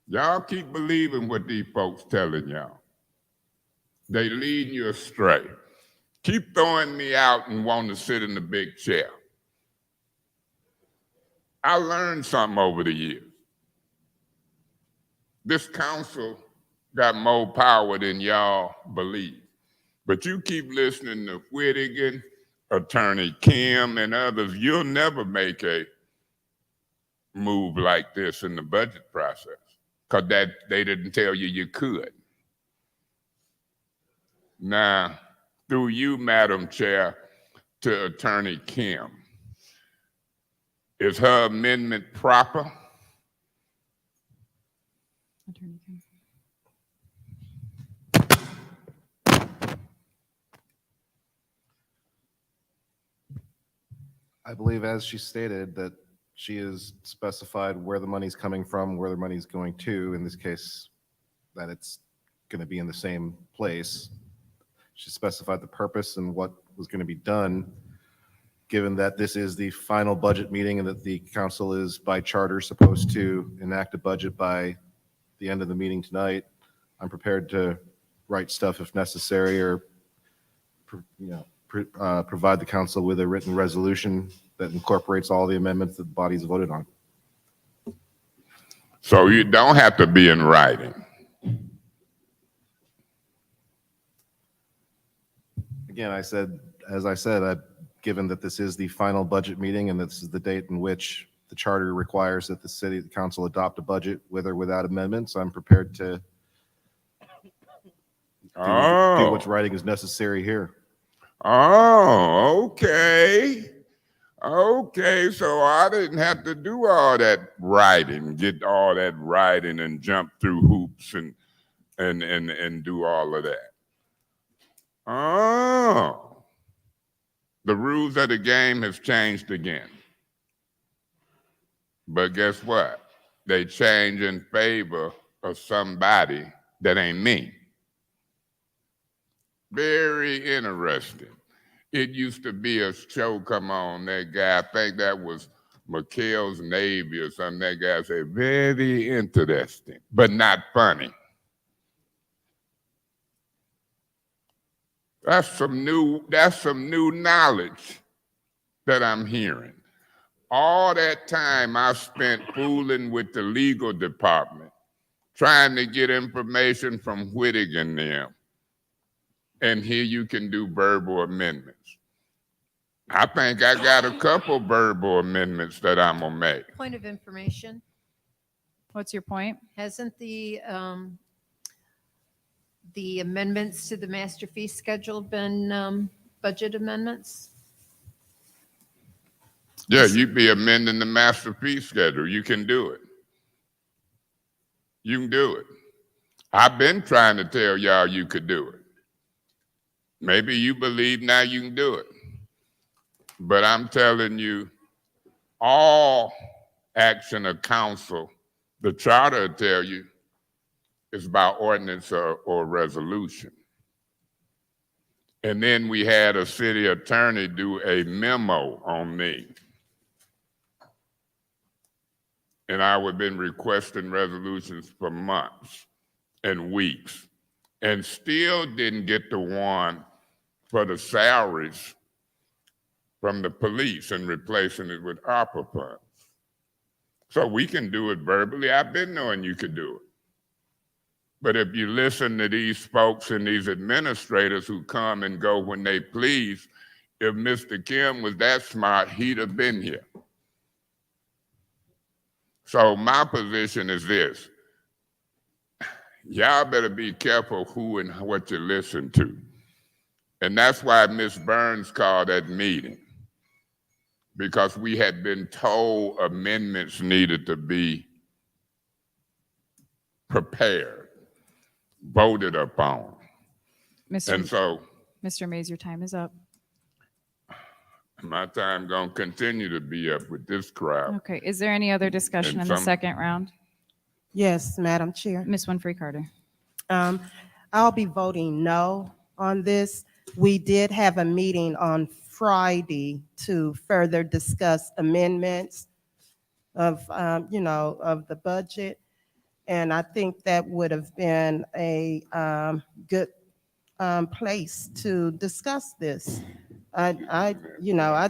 Y'all keep believing what these folks telling y'all. They lead you astray. Keep throwing me out and want to sit in the big chair. I learned something over the years. This council got more power than y'all believe. But you keep listening to Whittigan, Attorney Kim, and others, you'll never make a move like this in the budget process because they didn't tell you you could. Now, through you, Madam Chair, to Attorney Kim, is her amendment proper? Attorney Kim. I believe, as she stated, that she has specified where the money's coming from, where the money's going to, in this case, that it's going to be in the same place. She specified the purpose and what was going to be done, given that this is the final budget meeting and that the council is by charter supposed to enact a budget by the end of the meeting tonight. I'm prepared to write stuff if necessary or, provide the council with a written resolution that incorporates all the amendments that the body's voted on. So you don't have to be in writing. Again, as I said, given that this is the final budget meeting and this is the date in which the charter requires that the council adopt a budget with or without amendments, I'm prepared to do what's writing is necessary here. Oh, okay. Okay, so I didn't have to do all that writing, get all that writing and jump through hoops and do all of that. Oh, the rules of the game has changed again. But guess what? They change in favor of somebody that ain't me. Very interesting. It used to be a show, come on, that guy, I think that was McHale's Navy or something. That guy said, very interesting, but not funny. That's some new knowledge that I'm hearing. All that time I spent fooling with the legal department, trying to get information from Whittigan there. And here you can do verbal amendments. I think I got a couple verbal amendments that I'm gonna make. Point of information, What's your point? hasn't the amendments to the master fee schedule been budget amendments? Yeah, you'd be amending the master fee schedule. You can do it. You can do it. I've been trying to tell y'all you could do it. Maybe you believe now you can do it. But I'm telling you, all action of council, the charter will tell you, is about ordinance or resolution. And then we had a city attorney do a memo on me. And I would have been requesting resolutions for months and weeks and still didn't get the one for the salaries from the police and replacing it with ARPA funds. So we can do it verbally. I've been knowing you could do it. But if you listen to these folks and these administrators who come and go when they please, if Mr. Kim was that smart, he'd have been here. So my position is this. Y'all better be careful who and what you listen to. And that's why Ms. Burns called that meeting, because we had been told amendments needed to be prepared, voted upon. And so Mr. Mays, your time is up. my time gonna continue to be up with this crowd. Okay, is there any other discussion And in the some- second round? Yes, Madam Chair. Ms. Winfrey Carter. I'll be voting no on this. We did have a meeting on Friday to further discuss amendments of, of the budget. And I think that would have been a good place to discuss this. I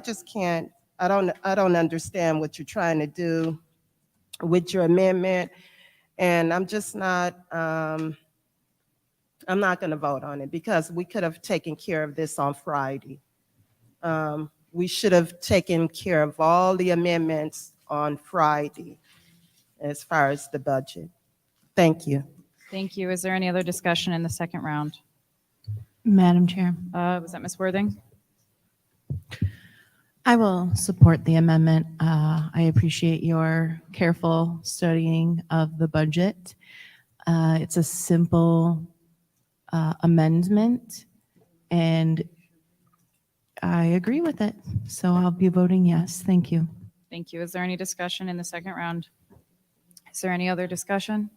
just can't, I don't understand what you're trying to do with your amendment. And I'm just not, I'm not going to vote on it because we could have taken care of this on Friday. We should have taken care of all the amendments on Friday as far as the budget. Thank you. Thank you. Is there any other discussion in the second round? Madam Chair, Was that Ms. Worthing? I will support the amendment. I appreciate your careful studying of the budget. It's a simple amendment, and I agree with it. So I'll be voting yes. Thank you. Thank you. Is there any discussion in the second round? Is there any other discussion?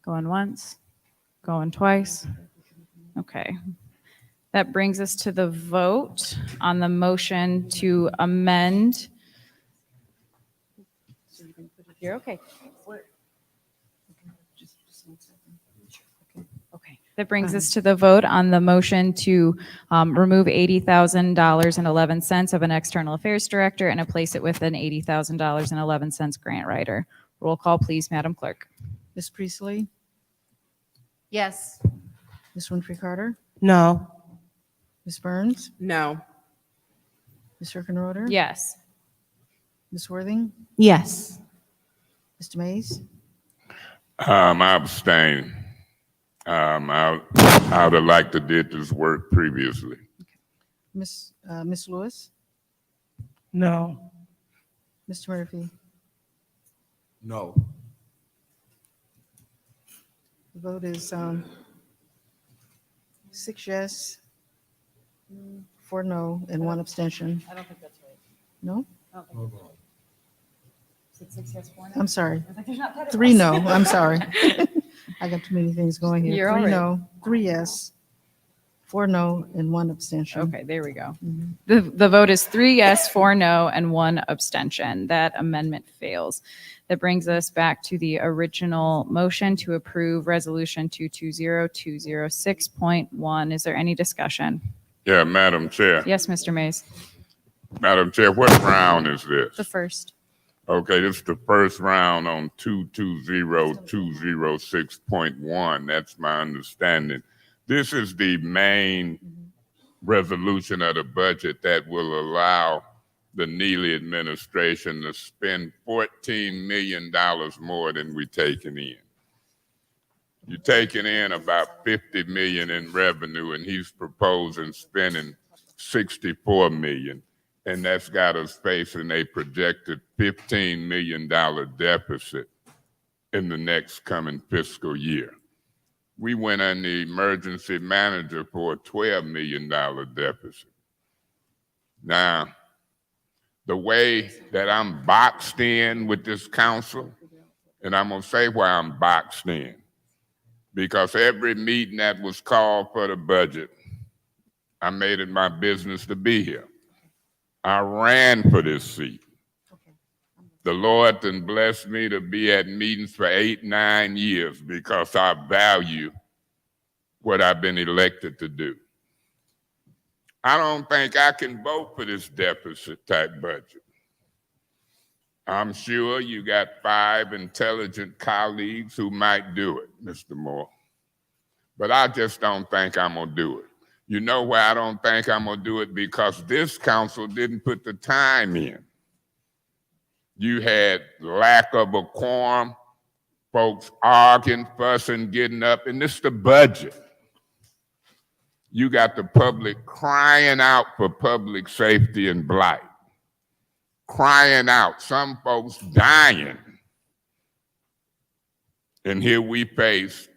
Going once, going twice. Okay. That brings us to the vote on the motion to amend. You're okay. Okay. That brings us to the vote on the motion to remove $80,000.11 of an external affairs director and replace it with an $80,000.11 grant writer. Roll call, please, Madam Clerk. Ms. Priestley, Yes. Ms. Winfrey Carter, No. Ms. Burns, No. Ms. Hickenroder. Yes. Ms. Worthing, Yes. Mr. Mays, I abstain. I would have liked to did this work previously. Ms. Lewis, No. Mr. Murphy. No. The vote is 6 yes, 4 no, and 1 abstention. I don't think that's right. No? Is it 6 yes, 4 no? I'm sorry. I think there's not 3 no, I'm sorry. I got too many things going here. You're 3 all right. no, 3 yes, 4 no, and 1 abstention. Okay, there we go. The vote is 3 yes, 4 no, and 1 abstention. That amendment fails. That brings us back to the original motion to approve Resolution 220206.1. Is there any discussion? Yeah, Madam Chair. Yes, Mr. Mays. Madam Chair, what round is this? The first. Okay, this is the first round on 220206.1. That's my understanding. This is the main resolution of the budget that will allow the Neely administration to spend $14 million more than we're taking in. You're taking in about 50 million in revenue, and he's proposing spending 64 million. And that's got us facing a projected $15 million deficit in the next coming fiscal year. We went on the emergency manager for a $12 million deficit. Now, the way that I'm boxed in with this council, and I'm gonna say why I'm boxed in, because every meeting that was called for the budget, I made it my business to be here. I ran for this seat. The Lord then blessed me to be at meetings for 8, 9 years because I value what I've been elected to do. I don't think I can vote for this deficit type budget. I'm sure you got 5 intelligent colleagues who might do it, Mr. Moore. But I just don't think I'm gonna do it. You know why I don't think I'm gonna do it? Because this council didn't put the time in. You had lack of a quorum, folks arguing, fussing, getting up, and this is the budget. You got the public crying out for public safety and blight. Crying out, some folks dying. And here we face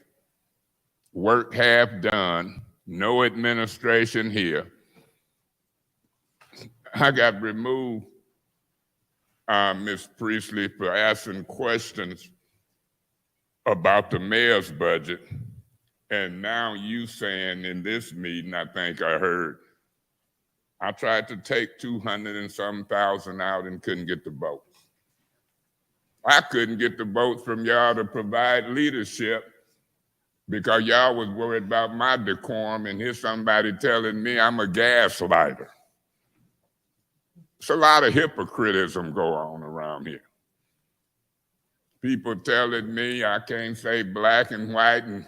work half done, no administration here. I got removed, Ms. Priestley, for asking questions about the mayor's budget. And now you saying in this meeting, I think I heard, I tried to take 200 and some thousand out and couldn't get the votes. I couldn't get the votes from y'all to provide leadership because y'all was worried about my decorum, and here's somebody telling me I'm a gaslighter. It's a lot of hypocritism go on around here. People telling me I can't say black and white, and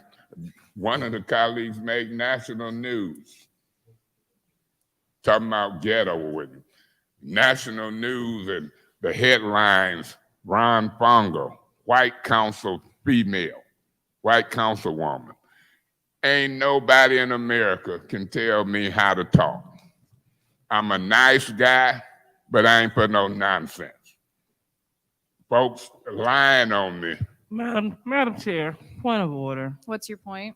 one of the colleagues made national news talking about ghetto and national news, and the headlines, Ron Fongo, white council female, white councilwoman. Ain't nobody in America can tell me how to talk. I'm a nice guy, but I ain't for no nonsense. Folks lying on me. Madam Chair, point of order. What's your point?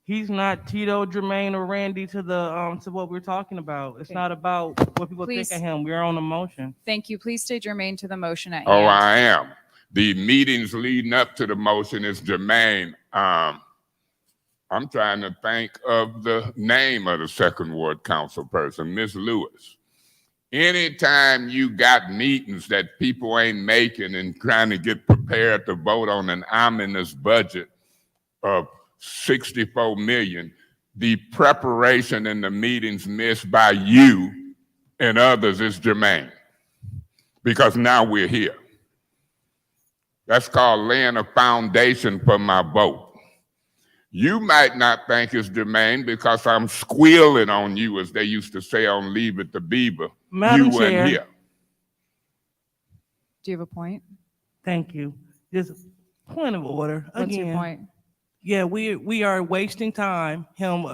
He's not Tito, Jermaine, or Randy to the to what we're talking about. It's Okay. not about what people Please. think of him. We're on a motion. Thank you. Please stay germane to the motion at hand. Oh, I am. The meetings leading up to the motion is germane. I'm trying to think of the name of the second ward council person, Ms. Lewis. Anytime you got meetings that people ain't making and trying to get prepared to vote on an ominous budget of 64 million, the preparation in the meetings missed by you and others is germane, because now we're here. That's called laying a foundation for my vote. You might not think it's germane because I'm squealing on you, as they used to say on Leave It to Beaver. Madam You Chair. weren't here. Do you have a point? Thank you. Just point of order. What's your Again, point? yeah, we are wasting time, him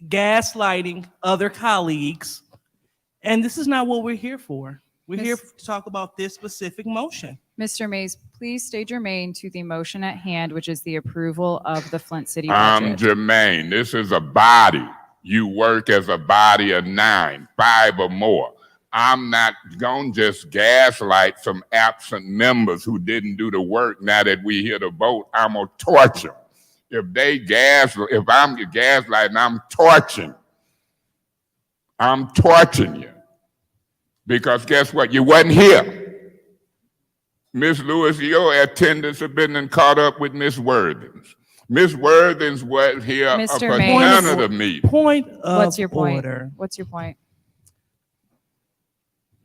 gaslighting other colleagues, and this is not what we're here for. We're here to talk about this specific motion. Mr. Mays, please stay germane to the motion at hand, which is the approval of the Flint City I'm budget. germane. This is a body. You work as a body of 9, 5 or more. I'm not going to just gaslight some absent members who didn't do the work. Now that we here to vote, I'm going to torture. If I'm gaslighting, I'm torching. I'm torching you. Because guess what? You wasn't here. Miss Lewis, your attendance have been caught up with Miss Worthing's. Miss Worthing's was here Mr. for Mays. none of the meetings. Point of What's your point? order. What's your point?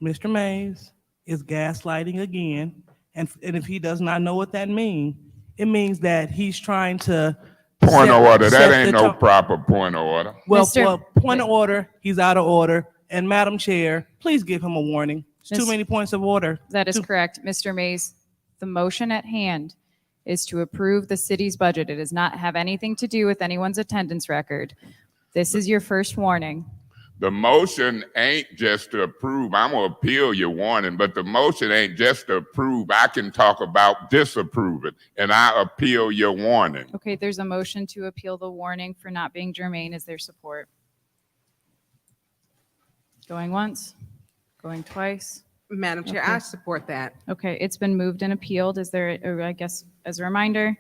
Mr. Mays is gaslighting again, and if he does not know what that means, it means that he's trying to Point of order. That set ain't the no tone. proper point of order. Well, Mr. point of order, he's out of order. And Madam Chair, please give him a warning. It's too Miss- many points of order. That is correct. Mr. Mays, the motion at hand is to approve the city's budget. It does not have anything to do with anyone's attendance record. This is your first warning. The motion ain't just to approve. I'm gonna appeal your warning, but the motion ain't just to approve. I can talk about disapproving, and I appeal your warning. Okay, there's a motion to appeal the warning for not being germane. Is there support? Going once, going twice. Madam Chair, Okay. I support that. Okay, it's been moved and appealed. Is there, or I guess, as a reminder,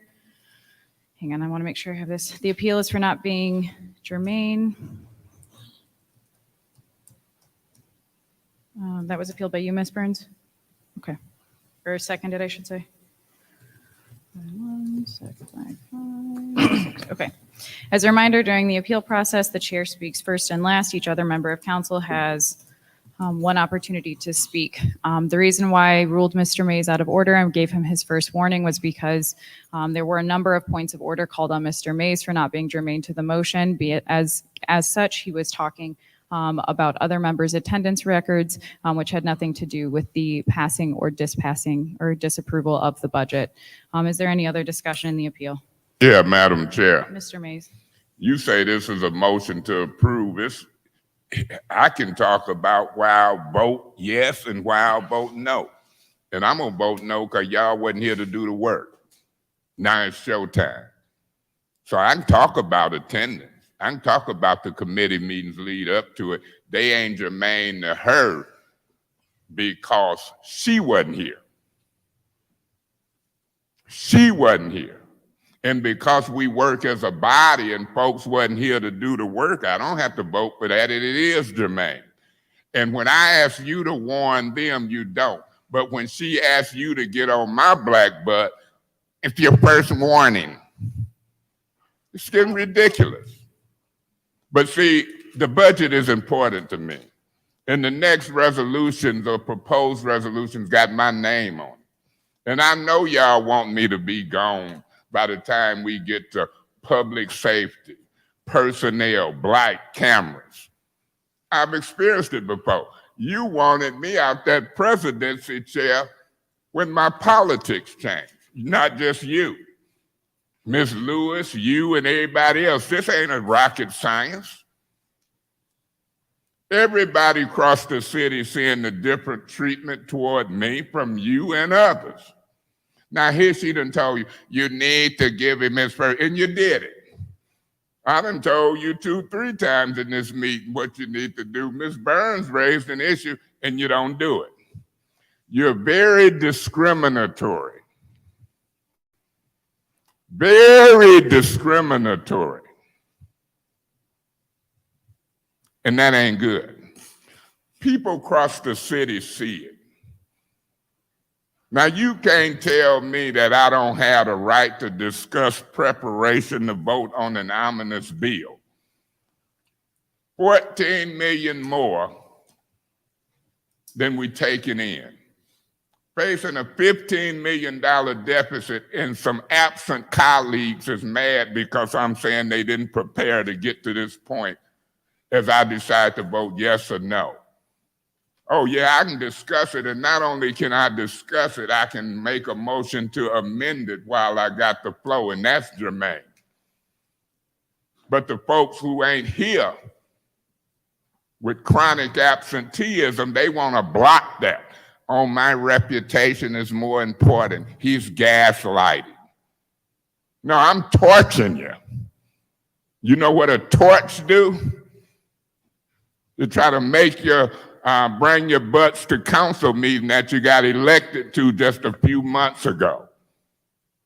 hang on, I want to make sure I have this. The appeal is for not being germane. That was appealed by you, Ms. Burns? Okay. Or seconded, I should say. 1, 6, 5, 6. Okay. As a reminder, during the appeal process, the chair speaks first and last. Each other member of council has one opportunity to speak. The reason why I ruled Mr. Mays out of order and gave him his first warning was because there were a number of points of order called on Mr. Mays for not being germane to the motion, be it as such, he was talking about other members' attendance records, which had nothing to do with the passing or dispassing or disapproval of the budget. Is there any other discussion in the appeal? Yeah, Madam Chair. Mr. Mays. You say this is a motion to approve. I can talk about why I vote yes and why I vote no. And I'm gonna vote no because y'all wasn't here to do the work. Now it's showtime. So I can talk about attendance. I can talk about the committee meetings lead up to it. They ain't germane to her because she wasn't here. She wasn't here. And because we work as a body and folks wasn't here to do the work, I don't have to vote for that. It is germane. And when I ask you to warn them, you don't. But when she asks you to get on my black butt, it's your first warning. It's getting ridiculous. But see, the budget is important to me. And the next resolutions or proposed resolutions got my name on it. And I know y'all want me to be gone by the time we get to public safety, personnel, black cameras. I've experienced it before. You wanted me out that presidency chair when my politics changed, not just you. Ms. Lewis, you and everybody else, this ain't a rocket science. Everybody across the city seeing the different treatment toward me from you and others. Now here she done told you, you need to give him his first, and you did it. I done told you 2, 3 times in this meeting what you need to do. Ms. Burns raised an issue and you don't do it. You're very discriminatory. Very discriminatory. And that ain't good. People across the city see it. Now, you can't tell me that I don't have the right to discuss preparation to vote on an ominous bill. 14 million more than we taking in. Facing a $15 million deficit, and some absent colleagues is mad because I'm saying they didn't prepare to get to this point as I decide to vote yes or no. Oh yeah, I can discuss it, and not only can I discuss it, I can make a motion to amend it while I got the flow, and that's germane. But the folks who ain't here with chronic absenteeism, they want to block that. Oh, my reputation is more important. He's gaslighting. No, I'm torching you. You know what a torch do? To try to make you bring your butts to council meeting that you got elected to just a few months ago.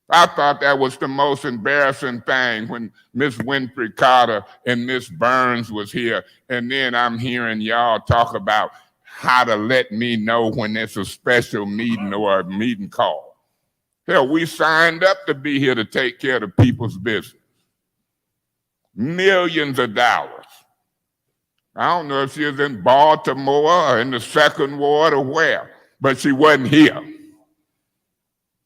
I thought that was the most embarrassing thing when Miss Winfrey Carter and Miss Burns was here, and then I'm hearing y'all talk about how to let me know when it's a special meeting or a meeting call. Hell, we signed up to be here to take care of the people's business. Millions of dollars. I don't know if she was in Baltimore or in the 2nd Ward or where, but she wasn't here.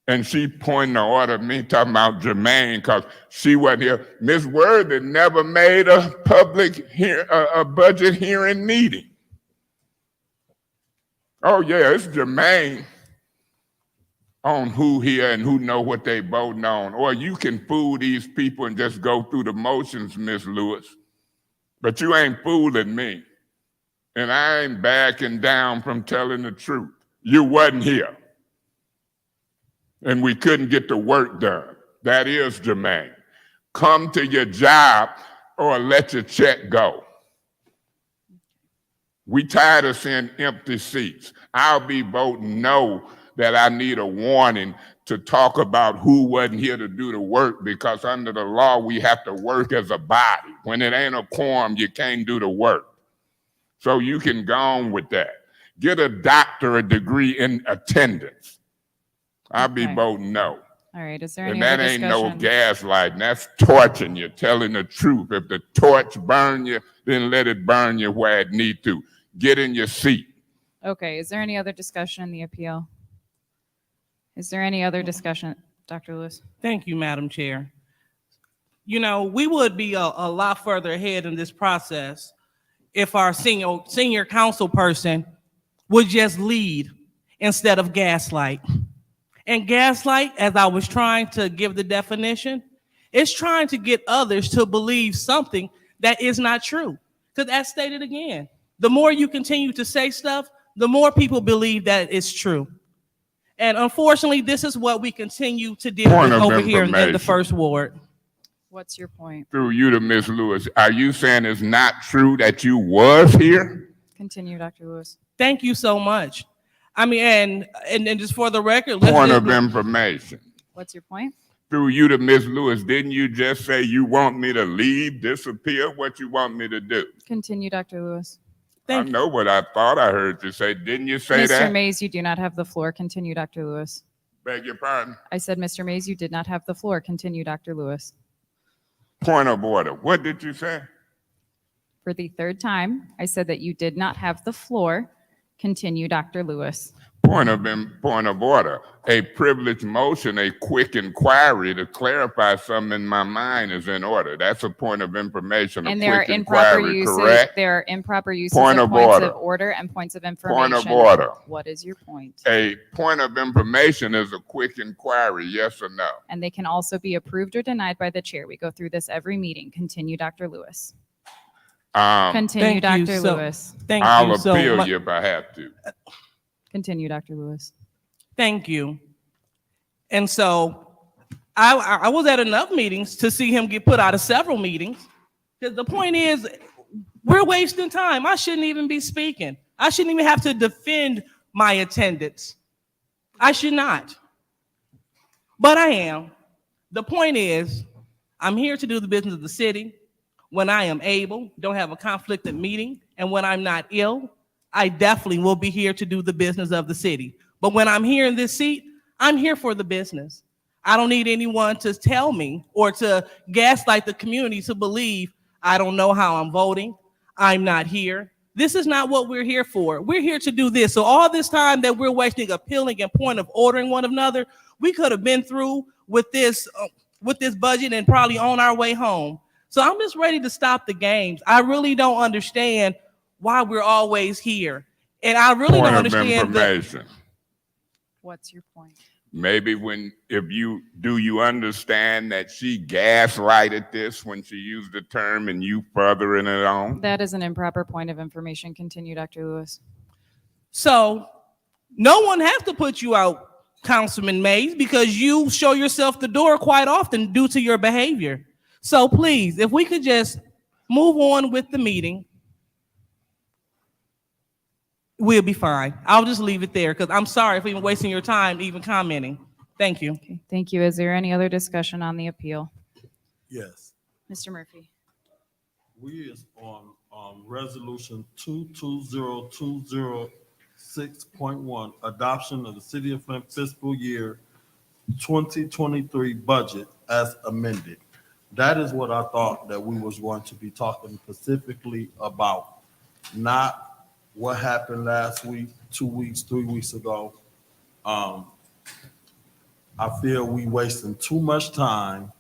And she pointing the order at me, talking about Jermaine, because she wasn't here. Miss Worthy never made a public a budget hearing meeting. Oh yeah, it's Jermaine on who here and who know what they voting on. Or you can fool these people and just go through the motions, Miss Lewis. But you ain't fooling me. And I ain't backing down from telling the truth. You wasn't here. And we couldn't get the work done. That is Jermaine. Come to your job or let your check go. We tired of seeing empty seats. I'll be voting no that I need a warning to talk about who wasn't here to do the work, because under the law, we have to work as a body. When it ain't a quorum, you can't do the work. So you can go on with that. Get a doctorate degree in attendance. I'll be voting no. All right, is there any And other that ain't discussion? no gaslighting. That's torching you, telling the truth. If the torch burn you, then let it burn you where it need to. Get in your seat. Okay, is there any other discussion in the appeal? Is there any other discussion, Dr. Lewis? Thank you, Madam Chair. You know, we would be a lot further ahead in this process if our senior council person would just lead instead of gaslight. And gaslight, as I was trying to give the definition, is trying to get others to believe something that is not true. Because as stated again, the more you continue to say stuff, the more people believe that it's true. And unfortunately, this is what we continue to deal with over here in the first ward. What's your point? Through you to Ms. Lewis, are you saying it's not true that you was here? Continue, Dr. Lewis. Thank you so much. I mean, and just for the record, Point of information. What's your point? Through you to Ms. Lewis, didn't you just say you want me to leave, disappear? What you want me to do? Continue, Dr. Lewis. I know what I thought I heard you say. Didn't you say Mr. that? Mays, you do not have the floor. Continue, Dr. Lewis. Beg your pardon? I said, Mr. Mays, you did not have the floor. Continue, Dr. Lewis. Point of order. What did you say? For the third time, I said that you did not have the floor. Continue, Dr. Lewis. Point of order. A privileged motion, a quick inquiry to clarify something in my mind is in order. That's a point of information. And a there are quick improper inquiry, uses. correct? There are improper uses Point of of points order. of order and points of information. Point of order. What is your point? A point of information is a quick inquiry, yes or no? And they can also be approved or denied by the chair. We go through this every meeting. Continue, Dr. Lewis. Continue, Dr. Lewis. I'll appeal you if I have to. Continue, Dr. Lewis. Thank you. And so I was at enough meetings to see him get put out of several meetings. Because the point is, we're wasting time. I shouldn't even be speaking. I shouldn't even have to defend my attendance. I should not. But I am. The point is, I'm here to do the business of the city. When I am able, don't have a conflicted meeting, and when I'm not ill, I definitely will be here to do the business of the city. But when I'm here in this seat, I'm here for the business. I don't need anyone to tell me or to gaslight the community to believe I don't know how I'm voting. I'm not here. This is not what we're here for. We're here to do this. So all this time that we're wasting appealing and point of ordering one another, we could have been through with this budget and probably on our way home. So I'm just ready to stop the games. I really don't understand why we're always here. And I really don't understand. What's your point? Maybe you understand that she gaslighted this when she used the term and you furthering it on? That is an improper point of information. Continue, Dr. Lewis. So no one has to put you out, Councilman Mays, because you show yourself the door quite often due to your behavior. So please, if we could just move on with the meeting, we'll be fine. I'll just leave it there because I'm sorry for even wasting your time even commenting. Thank you. Okay, thank you. Is there any other discussion on the appeal? Yes. Mr. Murphy. We is on resolution 220206.1, adoption of the City of Flint fiscal year 2023 budget as amended. That is what I thought that we was going to be talking specifically about, not what happened last week, 2 weeks, 3 weeks ago. I feel we wasting too much time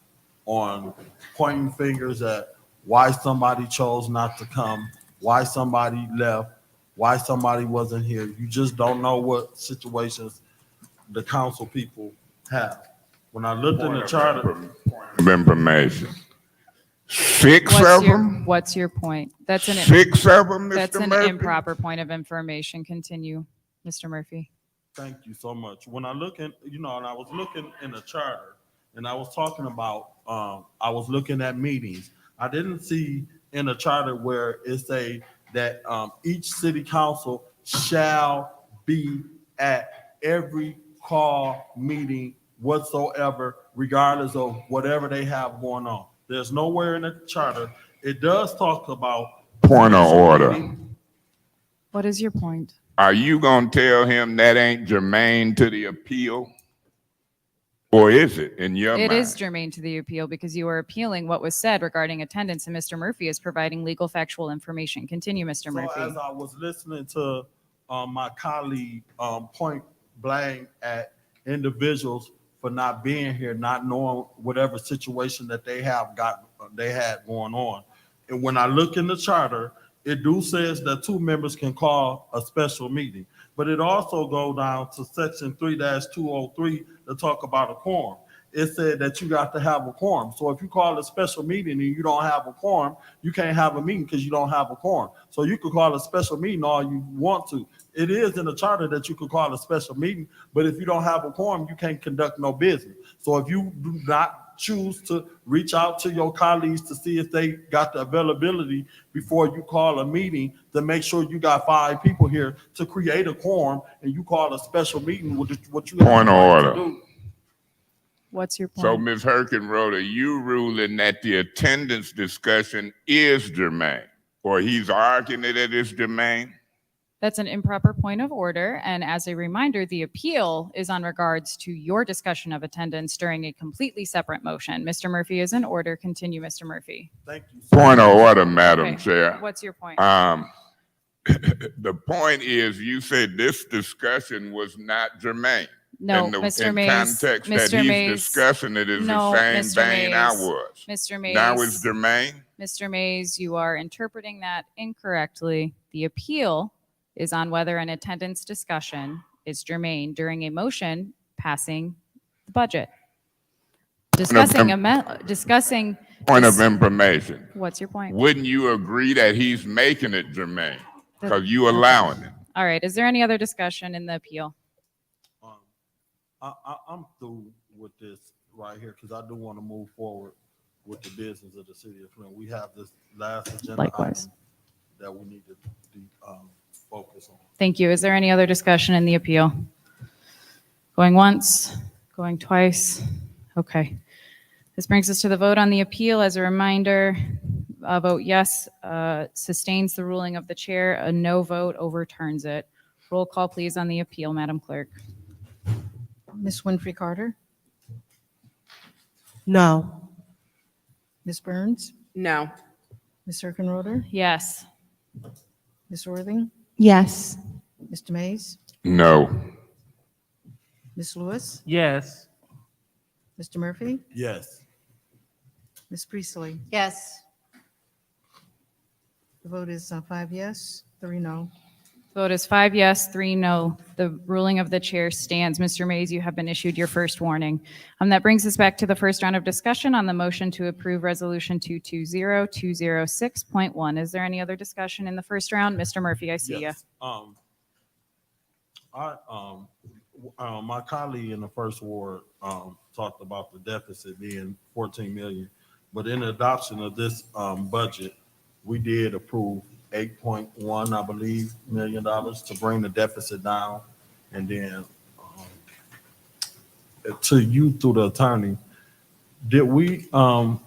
on pointing fingers at why somebody chose not to come, why somebody left, why somebody wasn't here. You just don't know what situations the council people have. When I looked in the charter, Of information. Six of them? What's your point? That's an Six of them, that's Mr. an Murphy? improper point of information. Continue, Mr. Murphy. thank you so much. When I look in, and I was looking in the charter, and I was talking about, I was looking at meetings. I didn't see in the charter where it say that each city council shall be at every call meeting whatsoever, regardless of whatever they have going on. There's nowhere in the charter. It does talk about Point of special order. meeting. What is your point? Are you gonna tell him that ain't germane to the appeal? Or is it in your mind? It is germane to the appeal because you are appealing what was said regarding attendance, and Mr. Murphy is providing legal factual information. Continue, Mr. So Murphy. as I was listening to my colleague point blank at individuals for not being here, not knowing whatever situation that they had going on, and when I look in the charter, it do says that two members can call a special meeting, but it also go down to section 3-203 to talk about a quorum. It said that you got to have a quorum. So if you call a special meeting and you don't have a quorum, you can't have a meeting because you don't have a quorum. So you could call a special meeting all you want to. It is in the charter that you could call a special meeting, but if you don't have a quorum, you can't conduct no business. So if you do not choose to reach out to your colleagues to see if they got the availability before you call a meeting to make sure you got 5 people here to create a quorum, and you call a special meeting, what you have Point of the right order. to do. What's your point? So, Ms. Herkenrode, you ruling that the attendance discussion is germane, or he's arguing that it is germane? That's an improper point of order. And as a reminder, the appeal is on regards to your discussion of attendance during a completely separate motion. Mr. Murphy is in order. Continue, Mr. Murphy. Thank you. Point of order, Madam Okay. Chair. What's your point? The point is, you said this discussion was not germane. No, in Mr. in Mays. context that Mr. he's Mays. discussing it is No, the same Mr. vein I Mays. was. Mr. Mays. Now it's germane? Mr. Mays, you are interpreting that incorrectly. The appeal is on whether an attendance discussion is germane during a motion passing the budget. Discussing, Point of information. what's your point? Wouldn't you agree that he's making it germane? Because you allowing it. All right, is there any other discussion in the appeal? I'm through with this right here because I do want to move forward with the business of the city of Flint. We have this last agenda Likewise. item that we need to focus on. Thank you. Is there any other discussion in the appeal? Going once, going twice? Okay. This brings us to the vote on the appeal. As a reminder, a vote yes sustains the ruling of the chair. A no vote overturns it. Roll call, please, on the appeal, Madam Clerk. Ms. Winfrey Carter, No. Ms. Burns, No. Ms. Herkenroder, Yes. Ms. Worthing, Yes. Mr. Mays, No. Ms. Lewis, Yes. Mr. Murphy, Yes. Ms. Priestley. Yes. The vote is 5 yes, 3 no. Vote is 5 yes, 3 no. The ruling of the chair stands. Mr. Mays, you have been issued your first warning. That brings us back to the first round of discussion on the motion to approve Resolution 220206.1. Is there any other discussion in the first round? Mr. Murphy, I see you. Yes. My colleague in the first ward talked about the deficit being 14 million, but in the adoption of this budget, we did approve 8.1, I believe, $1 million to bring the deficit down. And then to you through the attorney, did we, I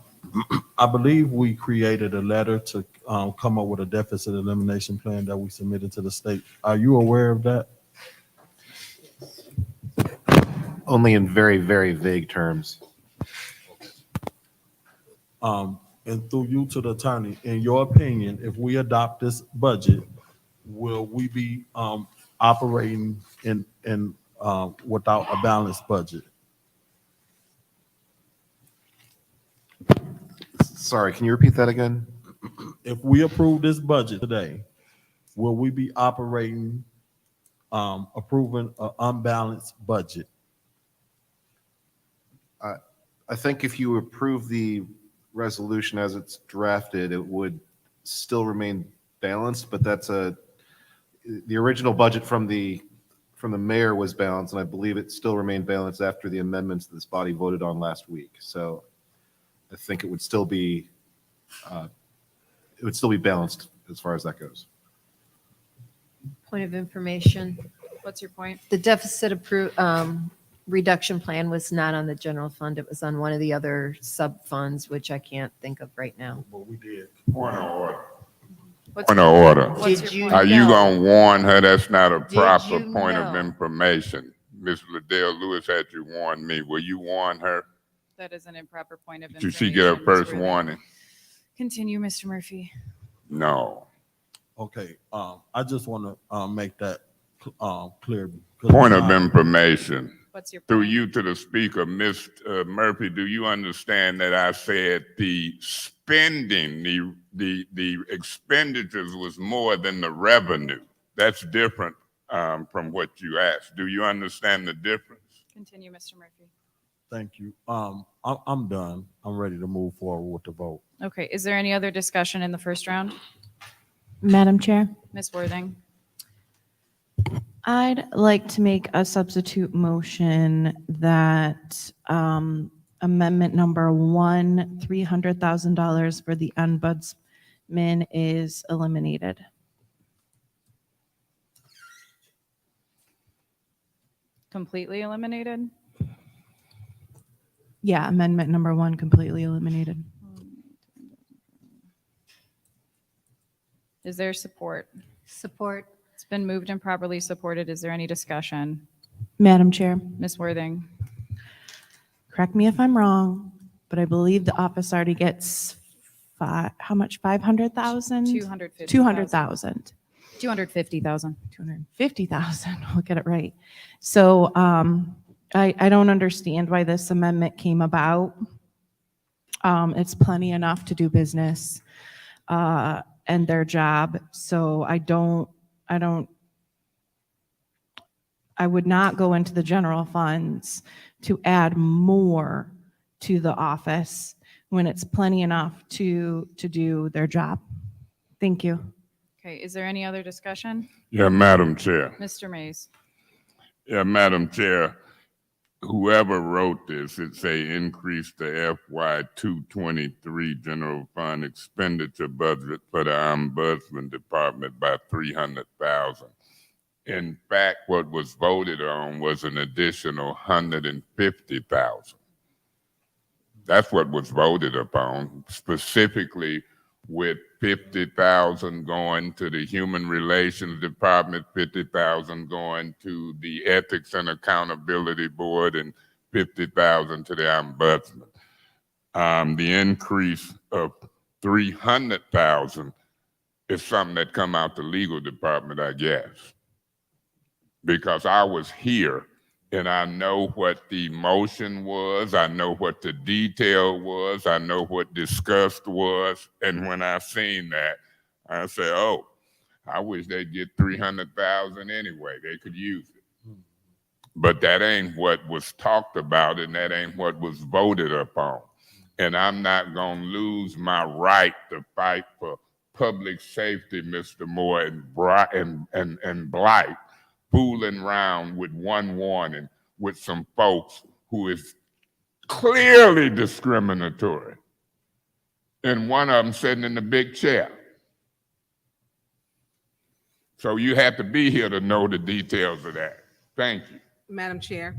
believe we created a letter to come up with a deficit elimination plan that we submitted to the state. Are you aware of that? Only in very, very vague terms. And through you to the attorney, in your opinion, if we adopt this budget, will we be operating in without a balanced budget? Sorry, can you repeat that again? If we approve this budget today, will we be operating, approving an unbalanced budget? I think if you approve the resolution as it's drafted, it would still remain balanced, but the original budget from the mayor was balanced, and I believe it still remained balanced after the amendments that this body voted on last week. So I think it would still be balanced as far as that goes. Point of information. What's your point? The deficit reduction plan was not on the general fund. It was on one of the other sub-funds, which I can't think of right now. Well, we did. Point of order. What's Point of order. What's Did your you point? Are you know? gonna warn her that's not a proper you point of know? information? Ms. Liddell Lewis had you warn me. Will you warn her? That is an improper point of Did information. she get her Ms. first Worthing. warning? Continue, Mr. Murphy. No. Okay, I just want to make that clear. Point of information. What's your Through point? you to the speaker, Ms. Murphy, do you understand that I said the spending, the expenditures was more than the revenue? That's different from what you asked. Do you understand the difference? Continue, Mr. Murphy. Thank you. I'm done. I'm ready to move forward with the vote. Okay, is there any other discussion in the first round? Madam Chair, Ms. Worthing? I'd like to make a substitute motion that amendment number 1, $300,000 for the ombudsman is eliminated. Completely eliminated? Yeah, amendment number 1 completely eliminated. Is there support? Support. It's been moved and properly supported. Is there any discussion? Madam Chair, Ms. Worthing? correct me if I'm wrong, but I believe the office already gets how much? 500,000? 250,000. 200,000. 250,000. 250,000. We'll get it right. So I don't understand why this amendment came about. It's plenty enough to do business and their job. So I would not go into the general funds to add more to the office when it's plenty enough to do their job. Thank you. Okay, is there any other discussion? Yeah, Madam Chair. Mr. Mays? Yeah, Madam Chair, whoever wrote this, it say increase the FY 223 general fund expenditure budget for the Ombudsman Department by 300,000. In fact, what was voted on was an additional 150,000. That's what was voted upon, specifically with 50,000 going to the Human Relations Department, 50,000 going to the Ethics and Accountability Board, and 50,000 to the Ombudsman. The increase of 300,000 is something that come out the legal department, I guess, because I was here and I know what the motion was, I know what the detail was, I know what discussed was, and when I seen that, I said, oh, I wish they'd get 300,000 anyway, they could use it. But that ain't what was talked about and that ain't what was voted upon. And I'm not gonna lose my right to fight for public safety, Mr. Moore, and Blight, fooling around with one warning with some folks who is clearly discriminatory. And one of them sitting in the big chair. So you have to be here to know the details of that. Thank you. Madam Chair,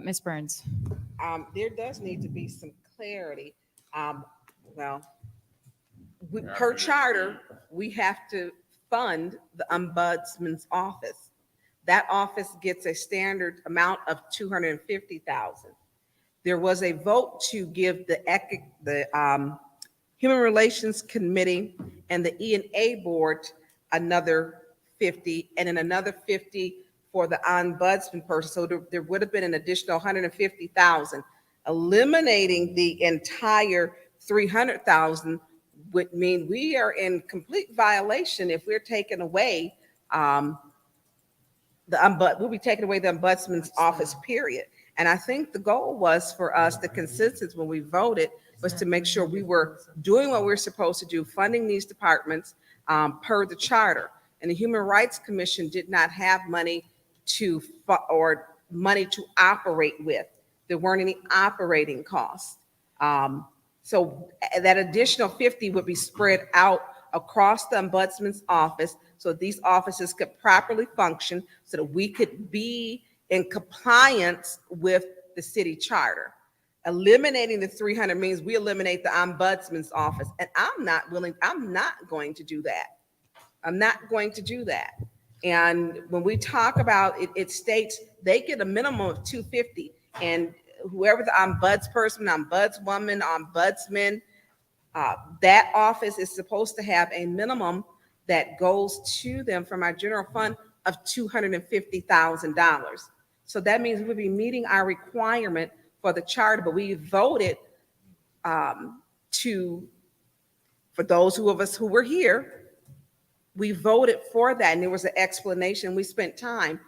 Ms. Burns? there does need to be some clarity. Per charter, we have to fund the ombudsman's office. That office gets a standard amount of 250,000. There was a vote to give the Human Relations Committee and the E&A Board another 50, and then another 50 for the ombudsman person. So there would have been an additional 150,000. Eliminating the entire 300,000 would mean we are in complete violation if we're taking away we'll be taking away the ombudsman's office, period. And I think the goal was for us, the consensus when we voted was to make sure we were doing what we're supposed to do, funding these departments per the charter. And the Human Rights Commission did not have money to operate with. There weren't any operating costs. So that additional 50 would be spread out across the ombudsman's office so these offices could properly function so that we could be in compliance with the city charter. Eliminating the 300 means we eliminate the ombudsman's office. And I'm not going to do that. I'm not going to do that. And when we talk about it, it states they get a minimum of 250, and whoever the ombudsperson, ombudswoman, ombudsman, that office is supposed to have a minimum that goes to them from our general fund of $250,000. So that means we'll be meeting our requirement for the charter, but we voted for those of us who were here, we voted for that, and there was an explanation. We spent time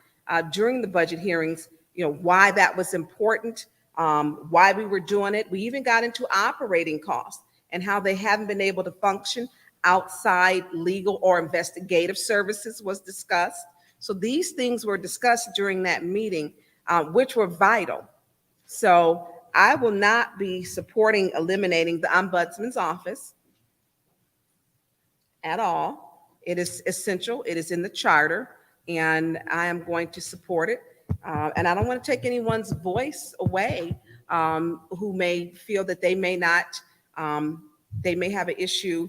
during the budget hearings, why that was important, why we were doing it. We even got into operating costs and how they haven't been able to function outside legal or investigative services was discussed. So these things were discussed during that meeting, which were vital. So I will not be supporting eliminating the ombudsman's office at all. It is essential. It is in the charter, and I am going to support it. And I don't want to take anyone's voice away who may feel that they may not, they may have an issue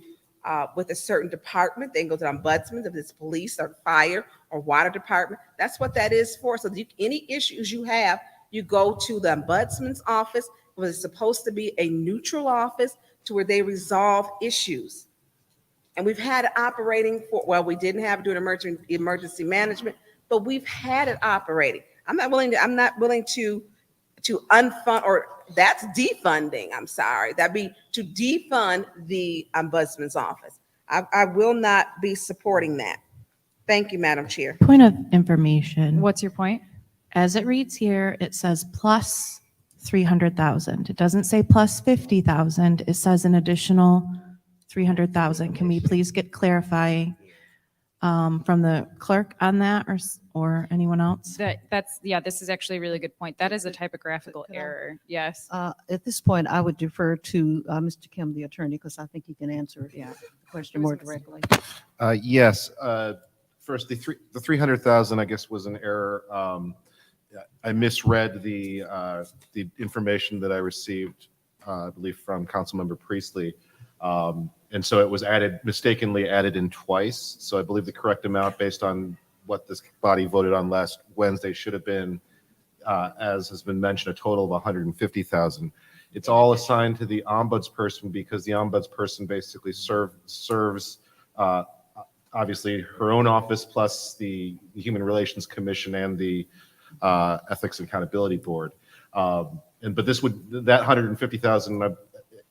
with a certain department. They can go to the ombudsman, if it's police or fire or water department. That's what that is for. So any issues you have, you go to the ombudsman's office, where it's supposed to be a neutral office to where they resolve issues. And we've had it operating for, well, we didn't have it during emergency management, but we've had it operating. I'm not willing to unfund, or that's defunding. I'm sorry. That'd be to defund the ombudsman's office. I will not be supporting that. Thank you, Madam Chair. Point of information. What's your point? As it reads here, it says plus 300,000. It doesn't say plus 50,000. It says an additional 300,000. Can we please get clarifying from the clerk on that, or anyone else? This is actually a really good point. That is a typographical error. Yes. At this point, I would defer to Mr. Kim, the attorney, because I think he can answer the question more directly. Yes. First, the 300,000, I guess, was an error. I misread the information that I received, I believe, from Councilmember Priestley. And so it was mistakenly added in twice. So I believe the correct amount based on what this body voted on last Wednesday should have been, as has been mentioned, a total of 150,000. It's all assigned to the ombudsperson because the ombudsperson basically serves obviously her own office plus the Human Relations Commission and the Ethics and Accountability Board. But that 150,000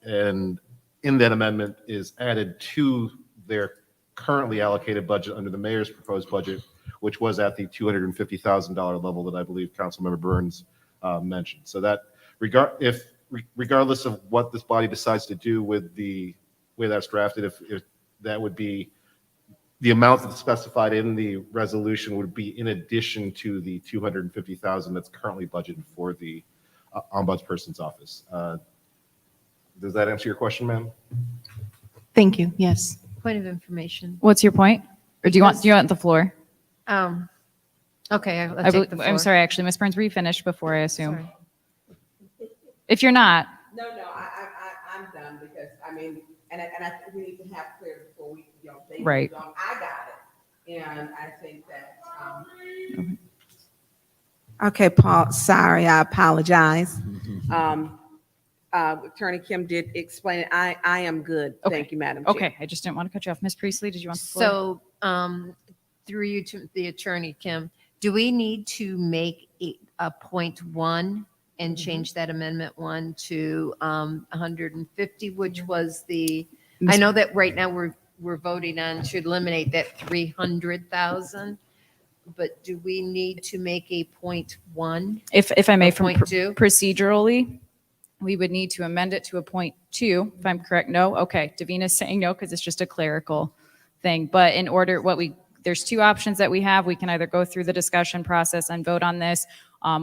and in that amendment is added to their currently allocated budget under the mayor's proposed budget, which was at the $250,000 level that I believe Councilmember Burns mentioned. So that regardless of what this body decides to do with the way that's drafted, if that would be the amount that's specified in the resolution would be in addition to the 250,000 that's currently budgeted for the ombudsperson's office. Does that answer your question, ma'am? Thank you. Yes. Point of information. What's your point? Or do you want the floor? Okay, I'll take the floor. I'm sorry, actually, Ms. Burns, were you finished before, I assume? Sorry. If you're not. No, I'm done because, I mean, and I think we need to have clear before we, they right. I got it. And I think that. Okay, Paul, sorry, I apologize. Attorney Kim did explain it. I am good. Okay. Thank you, Madam Chair. Okay, I just didn't want to cut you off. Ms. Priestley, did you want the floor? So through you to the attorney, Kim, do we need to make a point one and change that amendment 1 to 150, which was the, I know that right now we're voting on to eliminate that 300,000, but do we need to make a .1? If I may, Or from point two? procedurally, we would need to amend it to a .2, if I'm correct. No? Okay. Davina's saying no because it's just a clerical thing. But in order, there's two options that we have. We can either go through the discussion process and vote on this,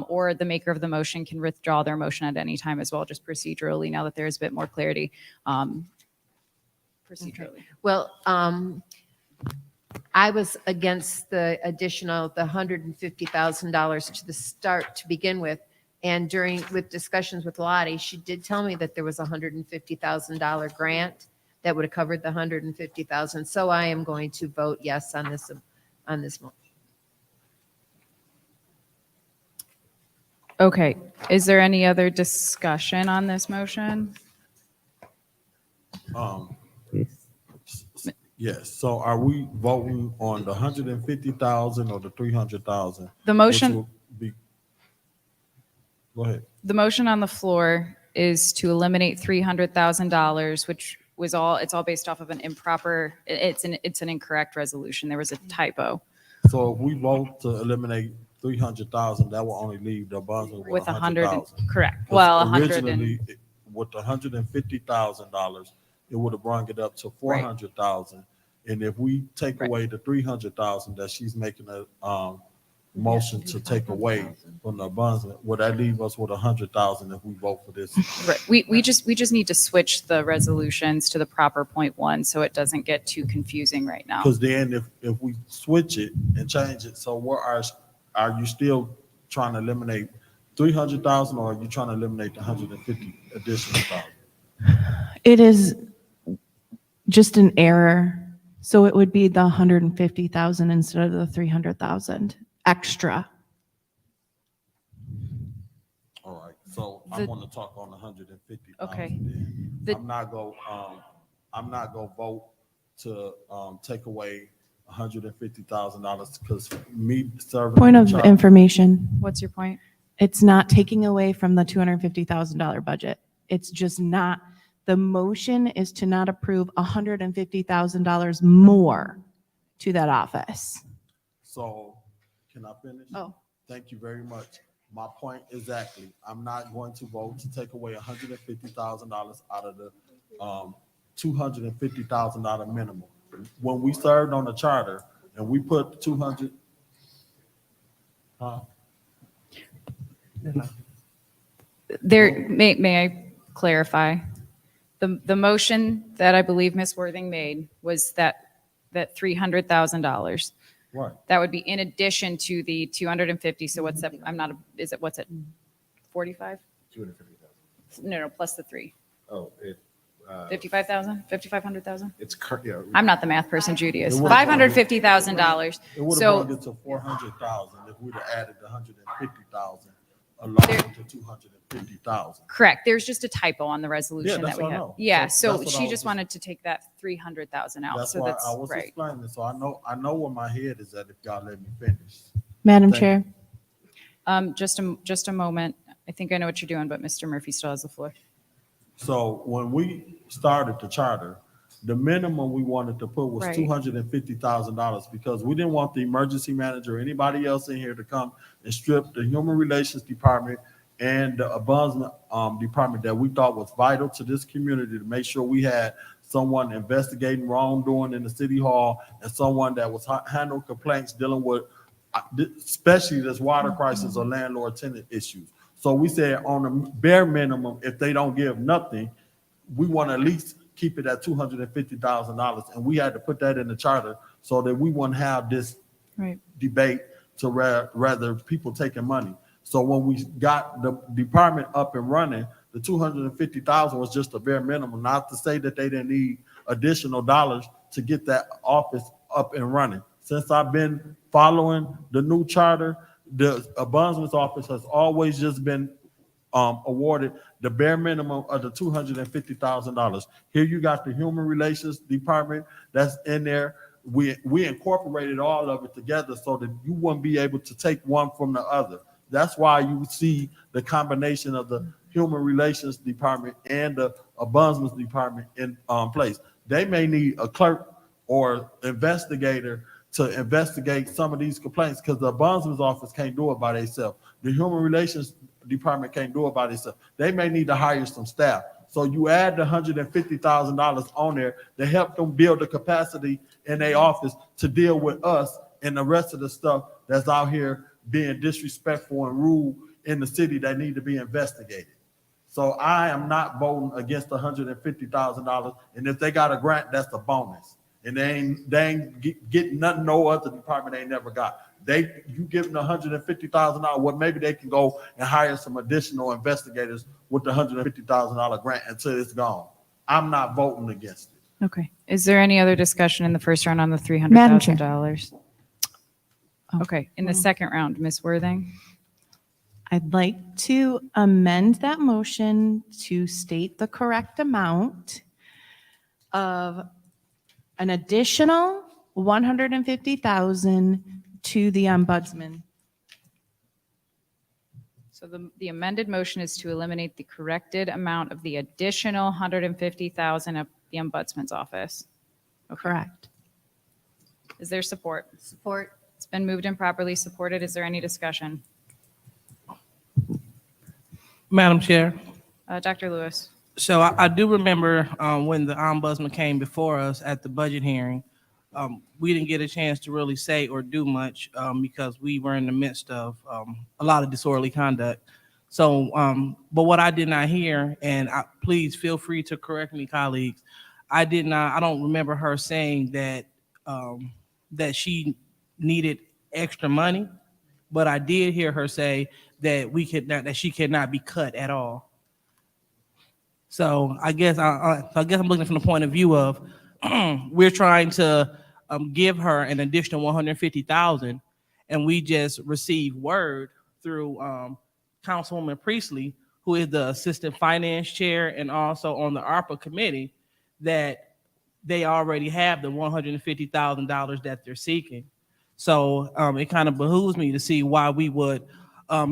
or the maker of the motion can withdraw their motion at any time as well, just procedurally, now that there's a bit more clarity. Procedurally. Well, I was against the additional, the $150,000 to the start to begin with. And with discussions with Lottie, she did tell me that there was a $150,000 grant that would have covered the $150,000. So I am going to vote yes on this motion. Okay. Is there any other discussion on this motion? Yes, so are we voting on the 150,000 or the 300,000? The motion, Go ahead. the motion on the floor is to eliminate $300,000, which was it's all based off of an improper, it's an incorrect resolution. There was a typo. So if we vote to eliminate 300,000, that will only leave the Brunswick with With 100,000. correct. Well, 100 Originally, with the $150,000, it would have brought it up to 400,000. And if we take away the 300,000 that she's making a motion to take away from the Brunswick, would that leave us with 100,000 if we vote for this? Right. We just need to switch the resolutions to the proper .1 so it doesn't get too confusing right now. Because then if we switch it and change it, so what are you still trying to eliminate 300,000 or are you trying to eliminate the 150 additional thousand? It is just an error. So it would be the 150,000 instead of the 300,000 extra. All right, so I want to talk on 150,000. Okay. I'm not gonna vote to take away $150,000 because me serving. Point of child- information. What's your point? It's not taking away from the $250,000 budget. It's just not, the motion is to not approve $150,000 more to that office. So, can I finish? Oh. Thank you very much. My point exactly. I'm not going to vote to take away $150,000 out of the $250,000 minimum. When we served on the charter and we put 200, May I clarify? The motion that I believe Ms. Worthing made was that $300,000. right? That would be in addition to the 250. So what's that? What's it? 45? 250,000. No, plus the 3. Oh, 55,000? 5,500,000? it's current, yeah. I'm not the math person, Judy is. It would've- $550,000. It would have So brought it to 400,000 if we'd have added the 150,000 along There- with the 250,000. correct. There's just a typo on the resolution that's that we what I have. know. Yeah. So So that's what I she was just just- wanted to take that 300,000 out. That's So why that's I was right. explaining. So I know where my head is at if y'all let me finish. Madam Thank Chair. Just a moment. I think I know what you're doing, but Mr. Murphy still has the floor. So when we started the charter, the minimum we wanted to put was Right. $250,000 because we didn't want the emergency manager or anybody else in here to come and strip the human relations department and the ombudsman department that we thought was vital to this community to make sure we had someone investigating wrongdoing in the city hall and someone that was handling complaints dealing with especially this water crisis or landlord tenant issues. So we said on the bare minimum, if they don't give nothing, we want to at least keep it at $250,000. And we had to put that in the charter so that we wouldn't have this Right. debate to rather people taking money. So when we got the department up and running, the 250,000 was just a bare minimum, not to say that they didn't need additional dollars to get that office up and running. Since I've been following the new charter, the ombudsman's office has always just been awarded the bare minimum of the $250,000. Here you got the human relations department that's in there. We incorporated all of it together so that you wouldn't be able to take one from the other. That's why you see the combination of the Human Relations Department and the Ombudsman's Department in place. They may need a clerk or investigator to investigate some of these complaints because the Ombudsman's office can't do it by themselves. The Human Relations Department can't do it by themselves. They may need to hire some staff. So you add the $150,000 on there to help them build the capacity in their office to deal with us and the rest of the stuff that's out here being disrespectful and rude in the city that need to be investigated. So I am not voting against the $150,000. And if they got a grant, that's a bonus. And they ain't getting nothing no other department ain't never got. You give them the $150,000, well, maybe they can go and hire some additional investigators with the $150,000 grant until it's gone. I'm not voting against it. Okay. Is there any other discussion in the first round on the Madam Chair. $300,000? Okay. In the second round, Ms. Worthing? I'd like to amend that motion to state the correct amount of an additional $150,000 to the ombudsman. So the amended motion is to eliminate the corrected amount of the additional $150,000 of the ombudsman's office. Correct. Is there support? Support. It's been moved and properly supported. Is there any discussion? Madam Chair, Dr. Lewis? so I do remember when the ombudsman came before us at the budget hearing, we didn't get a chance to really say or do much because we were in the midst of a lot of disorderly conduct. So, but what I did not hear, and please feel free to correct me, colleagues, I don't remember her saying that that she needed extra money, but I did hear her say that she cannot be cut at all. So I guess I'm looking from the point of view of we're trying to give her an additional $150,000, and we just received word through Councilwoman Priestley, who is the assistant finance chair and also on the ARPA committee, that they already have the $150,000 that they're seeking. So it kind of behooves me to see why we would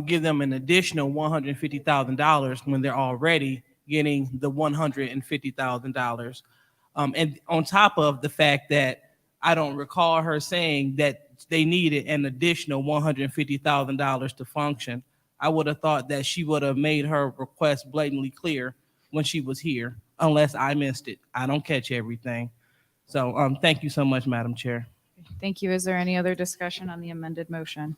give them an additional $150,000 when they're already getting the $150,000. And on top of the fact that I don't recall her saying that they needed an additional $150,000 to function. I would have thought that she would have made her request blatantly clear when she was here, unless I missed it. I don't catch everything. So thank you so much, Madam Chair. Thank you. Is there any other discussion on the amended motion?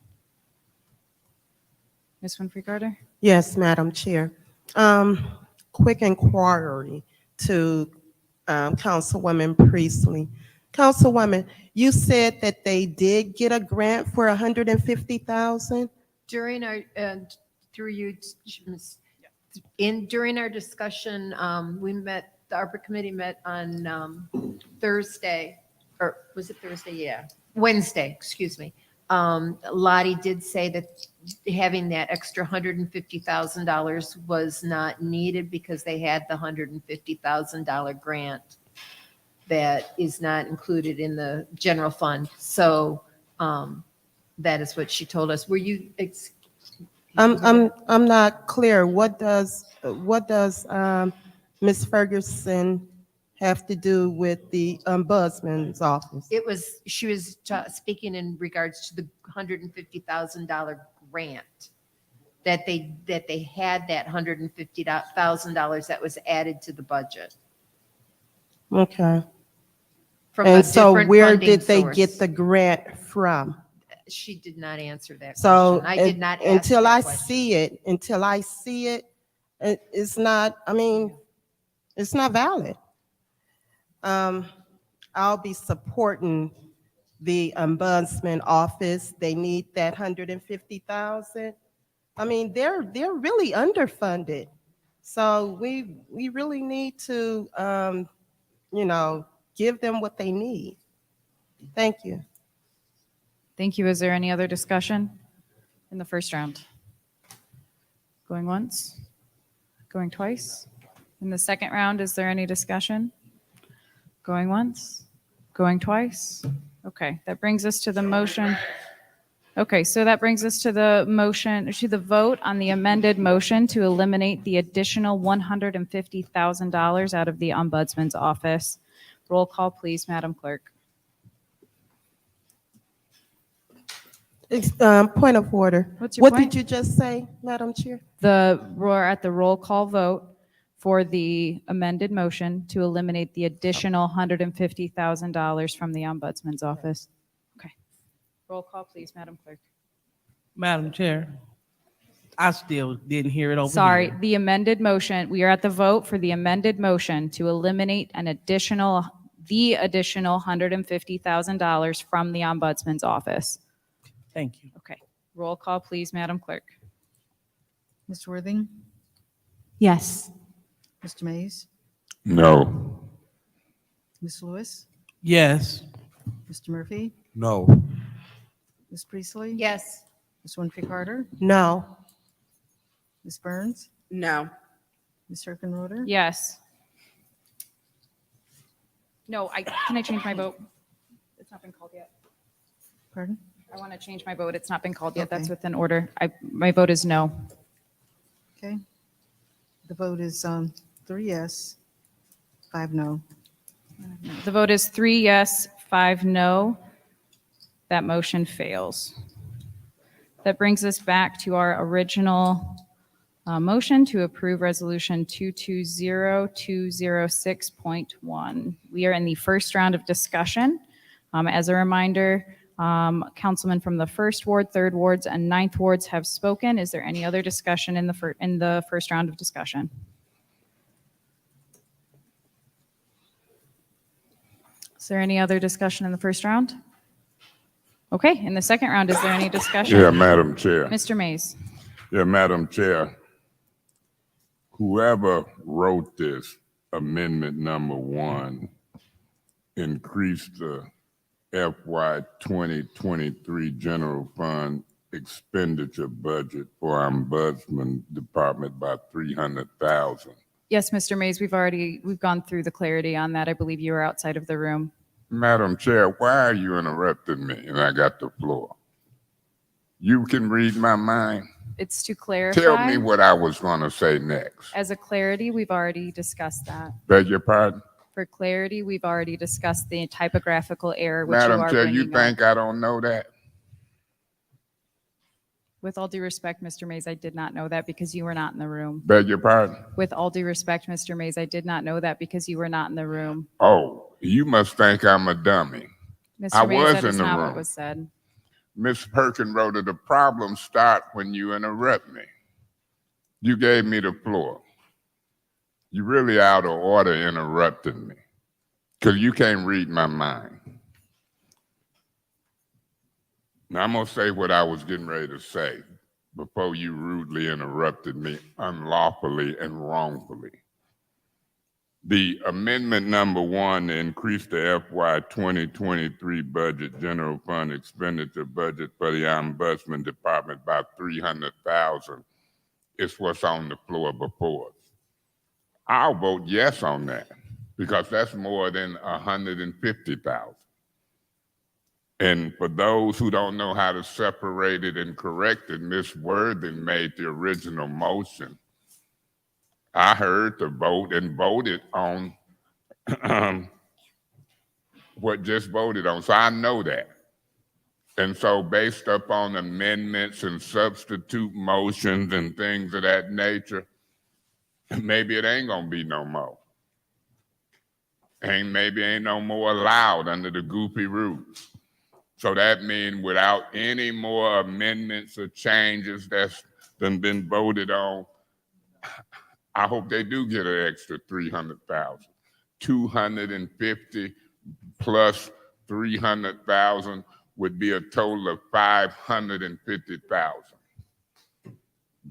Ms. Winfrey Carter? Yes, Madam Chair. Quick inquiry to Councilwoman Priestley. Councilwoman, you said that they did get a grant for $150,000? During our, through you, during our discussion, we met, the ARPA committee met on Thursday, or was it Thursday? Yeah, Wednesday, excuse me. Lottie did say that having that extra $150,000 was not needed because they had the $150,000 grant that is not included in the general fund. So that is what she told us. Were you? I'm not clear. What does Ms. Ferguson have to do with the ombudsman's office? She was speaking in regards to the $150,000 grant that they had that $150,000 that was added to the budget. Okay. From a And so different where funding did they source. get the grant from? She did not answer that So question. I did not ask until that I question. see it, it's not, I mean, it's not valid. I'll be supporting the ombudsman office. They need that $150,000. I mean, they're really underfunded. So we really need to, give them what they need. Thank you. Thank you. Is there any other discussion in the first round? Going once? Going twice? In the second round, is there any discussion? Going once? Going twice? Okay, that brings us to the motion. Okay, so that brings us to the motion, to the vote on the amended motion to eliminate the additional $150,000 out of the ombudsman's office. Roll call, please, Madam Clerk. Point of order. What's your What point? did you just say, Madam Chair? We're at the roll call vote for the amended motion to eliminate the additional $150,000 from the ombudsman's office. Okay. Roll call, please, Madam Clerk. Madam Chair, I still didn't hear it over Sorry, here. the amended motion, we are at the vote for the amended motion to eliminate the additional $150,000 from the ombudsman's office. Thank you. Okay. Roll call, please, Madam Clerk. Mr. Worthing, Yes. Mr. Mays, No. Ms. Lewis, Yes. Mr. Murphy, No. Ms. Priestley. Yes. Ms. Winfrey Carter, No. Ms. Burns, No. Ms. Herkenroder. Yes. No, can I change my vote? It's not been called yet. Pardon? I want to change my vote. It's not been called yet. That's Okay. within order. My vote is no. Okay. The vote is 3 yes, 5 no. The vote is 3 yes, 5 no. That motion fails. That brings us back to our original motion to approve Resolution 220206.1. We are in the first round of discussion. As a reminder, councilmen from the 1st Ward, 3rd Wards, and 9th Wards have spoken. Is there any other discussion in the first round of discussion? Is there any other discussion in the first round? Okay, in the second round, is there any discussion? Yeah, Madam Chair. Mr. Mays. Yeah, Madam Chair. Whoever wrote this amendment number 1 increased the FY 2023 general fund expenditure budget for Ombudsman Department by $300,000. Yes, Mr. Mays, we've gone through the clarity on that. I believe you were outside of the room. Madam Chair, why are you interrupting me and I got the floor? You can read my mind. It's to clarify. Tell me what I was going to say next. As a clarity, we've already discussed that. Beg your pardon? For clarity, we've already discussed the typographical error which Madam you are Chair, bringing you up. think I don't know that? With all due respect, Mr. Mays, I did not know that because you were not in the room. Beg your pardon? With all due respect, Mr. Mays, I did not know that because you were not in the room. Oh, you must think I'm a dummy. Mr. I Mays, was that in is the not room. what was said. Miss Perkins wrote it, the problems start when you interrupt me. You gave me the floor. You really out of order interrupting me because you can't read my mind. Now I'm going to say what I was getting ready to say before you rudely interrupted me unlawfully and wrongfully. The amendment number 1 to increase the FY 2023 budget general fund expenditure budget for the Ombudsman Department by $300,000 is what's on the floor before us. I'll vote yes on that because that's more than $150,000. And for those who don't know how to separate it and correct it, Ms. Worthing made the original motion. I heard the vote and voted on what just voted on. So I know that. And so based upon amendments and substitute motions and things of that nature, maybe it ain't gonna be no more. Maybe ain't no more allowed under the goofy rules. So that means without any more amendments or changes that's been voted on, I hope they do get an extra 300,000. 250 plus 300,000 would be a total of 550,000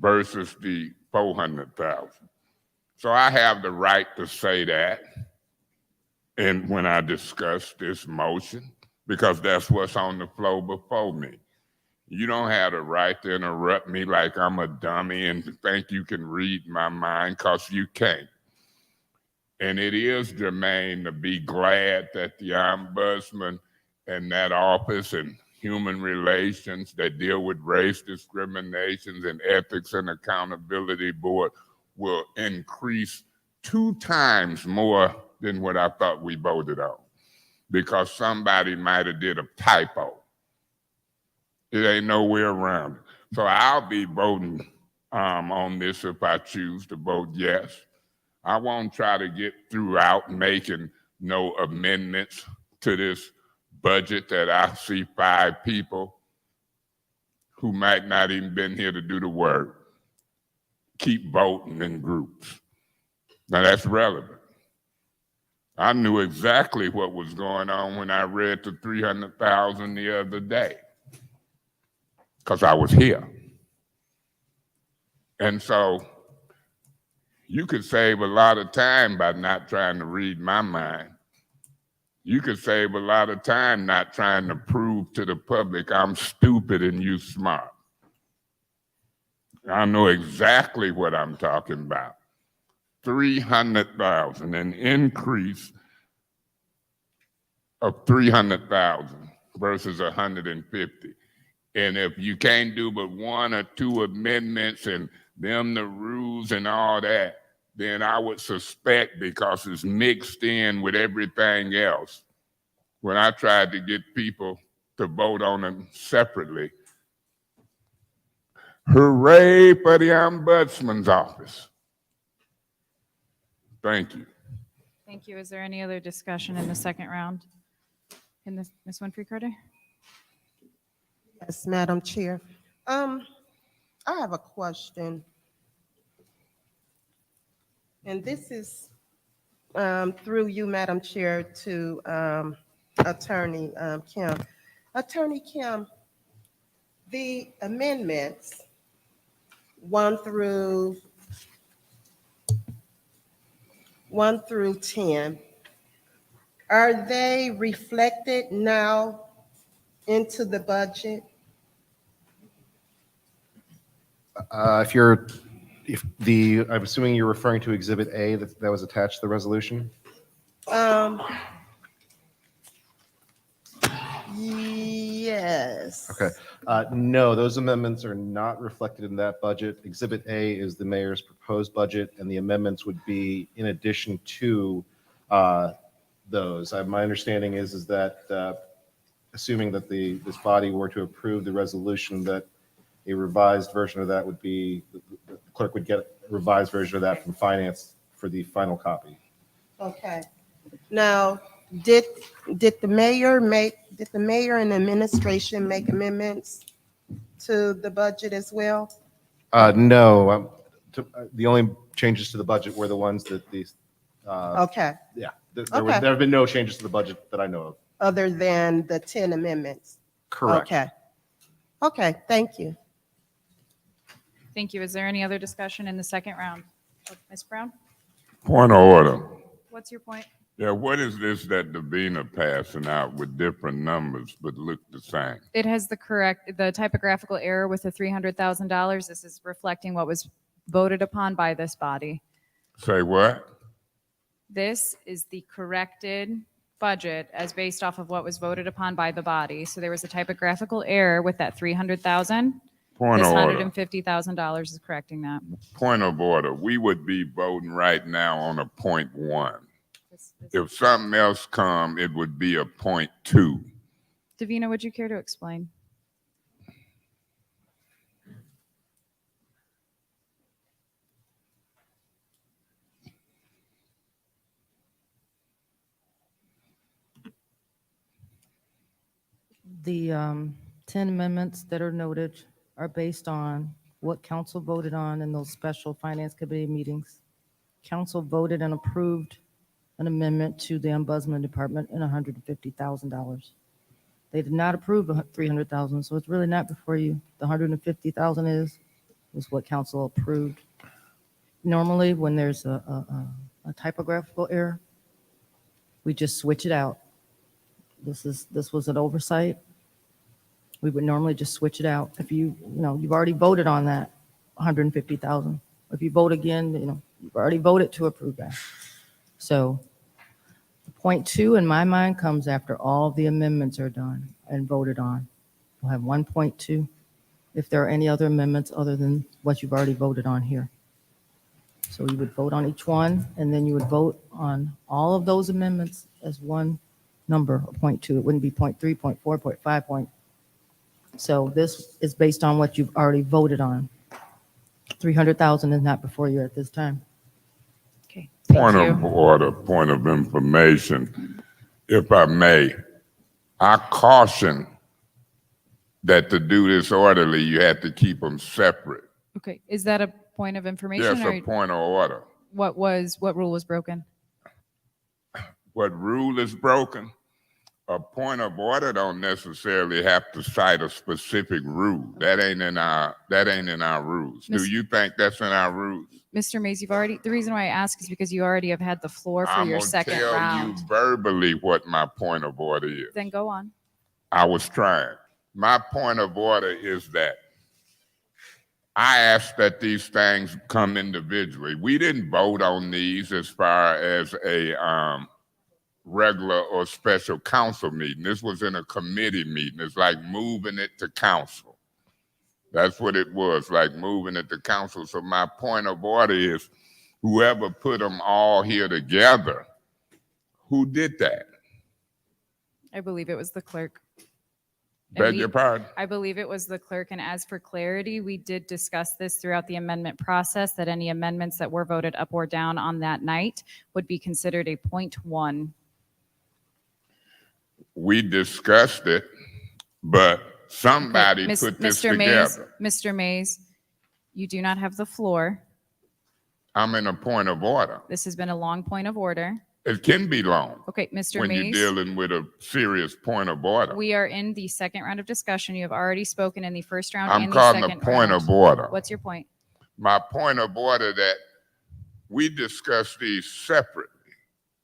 versus the 400,000. So I have the right to say that. And when I discuss this motion, because that's what's on the floor before me. You don't have the right to interrupt me like I'm a dummy and think you can read my mind, because you can't. And it is germane to be glad that the ombudsman and that office and human relations that deal with race discriminations and ethics and accountability board will increase 2 times more than what I thought we voted on, because somebody might have did a typo. It ain't no way around it. So I'll be voting on this if I choose to vote yes. I won't try to get throughout making no amendments to this budget that I see 5 people who might not even been here to do the work keep voting in groups. Now that's relevant. I knew exactly what was going on when I read the 300,000 the other day, because I was here. And so you could save a lot of time by not trying to read my mind. You could save a lot of time not trying to prove to the public I'm stupid and you smart. I know exactly what I'm talking about. 300,000, an increase of 300,000 versus 150. And if you can't do but 1 or 2 amendments and them the rules and all that, then I would suspect, because it's mixed in with everything else, when I tried to get people to vote on them separately, hooray for the Ombudsman's office. Thank you. Thank you. Is there any other discussion in the second round? Ms. Winfrey Carter? Yes, Madam Chair. I have a question. And this is through you, Madam Chair, to Attorney Kim. Attorney Kim, the amendments 1 through 10, are they reflected now into the budget? I'm assuming you're referring to Exhibit A that was attached to the resolution? Yes. Okay. No, those amendments are not reflected in that budget. Exhibit A is the mayor's proposed budget, and the amendments would be in addition to those. My understanding is that assuming that this body were to approve the resolution, that a revised version of that would be, the clerk would get a revised version of that from finance for the final copy. Okay. Now, did the mayor and administration make amendments to the budget as well? No, the only changes to the budget were the ones that these. Okay. Yeah, there Okay. have been no changes to the budget that I know of. Other than the 10 amendments? Correct. Okay. Okay, thank you. Thank you. Is there any other discussion in the second round? Ms. Brown? Point of order. What's your point? Yeah, what is this that Davina passing out with different numbers but look the same? It has the typographical error with the $300,000. This is reflecting what was voted upon by this body. Say what? This is the corrected budget as based off of what was voted upon by the body. So there was a typographical error with that 300,000. Point This of order. $150,000 is correcting that. Point of order. We would be voting right now on a .1. If something else come, it would be a .2. Davina, would you care to explain? The 10 amendments that are noted are based on what council voted on in those special finance committee meetings. Council voted and approved an amendment to the ombudsman department in $150,000. They did not approve $300,000, so it's really not before you. The $150,000 is what council approved. Normally, when there's a typographical error, we just switch it out. This was an oversight. We would normally just switch it out. If you've already voted on that $150,000. If you vote again, you've already voted to approve that. So .2 in my mind comes after all the amendments are done and voted on. We'll have 1.2. If there are any other amendments other than what you've already voted on here. So you would vote on each one, and then you would vote on all of those amendments as one number, or 0.2. It wouldn't be 0.3, 0.4, 0.5. So this is based on what you've already voted on. 300,000 is not before you at this time. Okay, thank Point you. of order, point of information, if I may. I caution that to do this orderly, you have to keep them separate. Okay, is that a point of information? Yes, or a point of order. what rule was broken? What rule is broken? A point of order don't necessarily have to cite a specific rule. That ain't in our rules. Do you think that's in our rules? Mr. Mays, the reason why I ask is because you already have had the floor for your second I'm round. gonna tell you verbally what my point of order is. Then go on. I was trying. My point of order is that I asked that these things come individually. We didn't vote on these as far as a regular or special council meeting. This was in a committee meeting. It's like moving it to council. That's what it was, like moving it to council. So my point of order is whoever put them all here together, who did that? I believe it was the clerk. Beg your pardon? I believe it was the clerk. And as for clarity, we did discuss this throughout the amendment process, that any amendments that were voted up or down on that night would be considered a 0.1. We discussed it, but somebody put this together. Mr. Mays, you do not have the floor. I'm in a point of order. This has been a long point of order. It can be long Okay, Mr. when Mays. you're dealing with a serious point of order. We are in the second round of discussion. You have already spoken in the first round I'm and the calling a second point round. of order. What's your point? My point of order that we discussed these separately,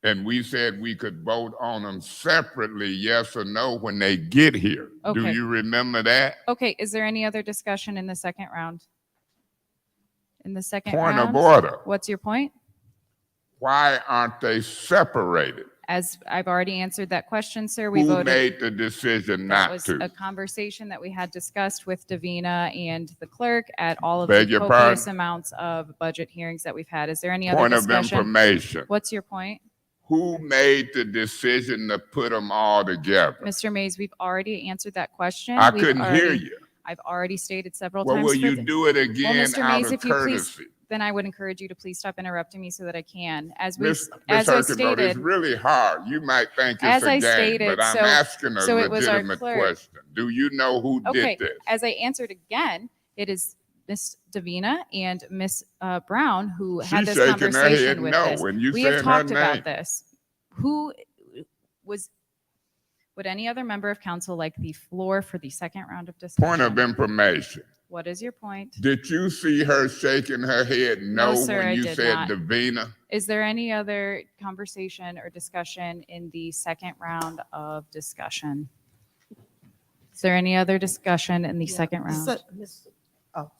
and we said we could vote on them separately, yes or no, when they get here. Do Okay. you remember that? Okay, is there any other discussion in the second round? In the second Point round? of order. What's your point? Why aren't they separated? As I've already answered that question, sir, we Who voted. made the decision That not was to? a conversation that we had discussed with Davina and the clerk at all of Beg the your copious pardon? amounts of budget hearings that we've had. Is there any other Point of discussion? information. What's your point? Who made the decision to put them all together? Mr. Mays, we've already answered that question. I We've couldn't hear already- you. I've already stated several Well, times. will for you the- do it Well, again Mr. out Mays, of if you please, courtesy? then I would encourage you to please stop interrupting me so that I can. As we, Miss as I Hurkenberg, it's stated, really hard. You might think it's As a I game, stated, but I'm so- asking a so it was our legitimate clerk. question. Do you know who okay, did this? as I answered again, it is Miss Davina and Miss Brown who had She's this shaking her conversation head with no, this. and you We have saying her talked name. about this. Who was? Would any other member of council like the floor for the second round of discussion? Point of information. What is your point? Did you see her shaking her head no, sir, when I you did said not. Davina? Is there any other conversation or discussion in the second round of discussion? Is there any other discussion in the second round? Oh,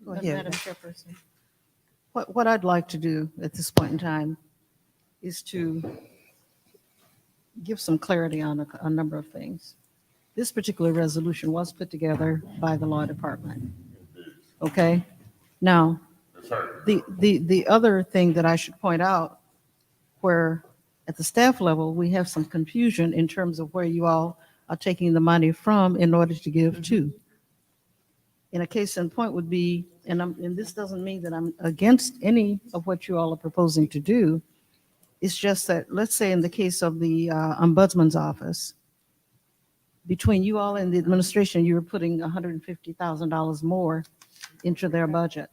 go Madam ahead. Chairperson, what I'd like to do at this point in time is to give some clarity on a number of things. This particular resolution was put together by the law department. Okay? Now, the other thing that I should point out, where at the staff level, we have some confusion in terms of where you all are taking the money from in order to give to. In a case in point would be, and this doesn't mean that I'm against any of what you all are proposing to do. It's just that, let's say in the case of the ombudsman's office, between you all and the administration, you're putting $150,000 more into their budget.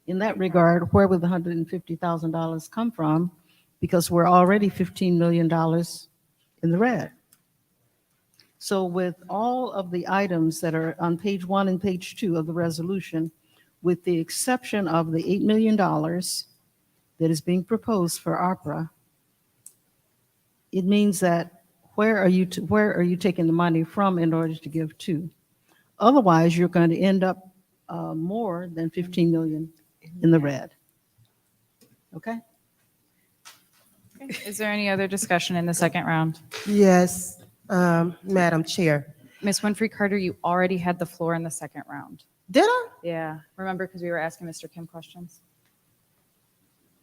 In that regard, where would the $150,000 come from? Because we're already $15 million in the red. So with all of the items that are on page 1 and page 2 of the resolution, with the exception of the $8 million that is being proposed for opera, it means that where are you taking the money from in order to give to? Otherwise, you're going to end up more than 15 million in the red. Okay? Is there any other discussion in the second round? Yes, Madam Chair. Ms. Winfrey Carter, you already had the floor in the second round. Did I? Yeah, remember, because we were asking Mr. Kim questions?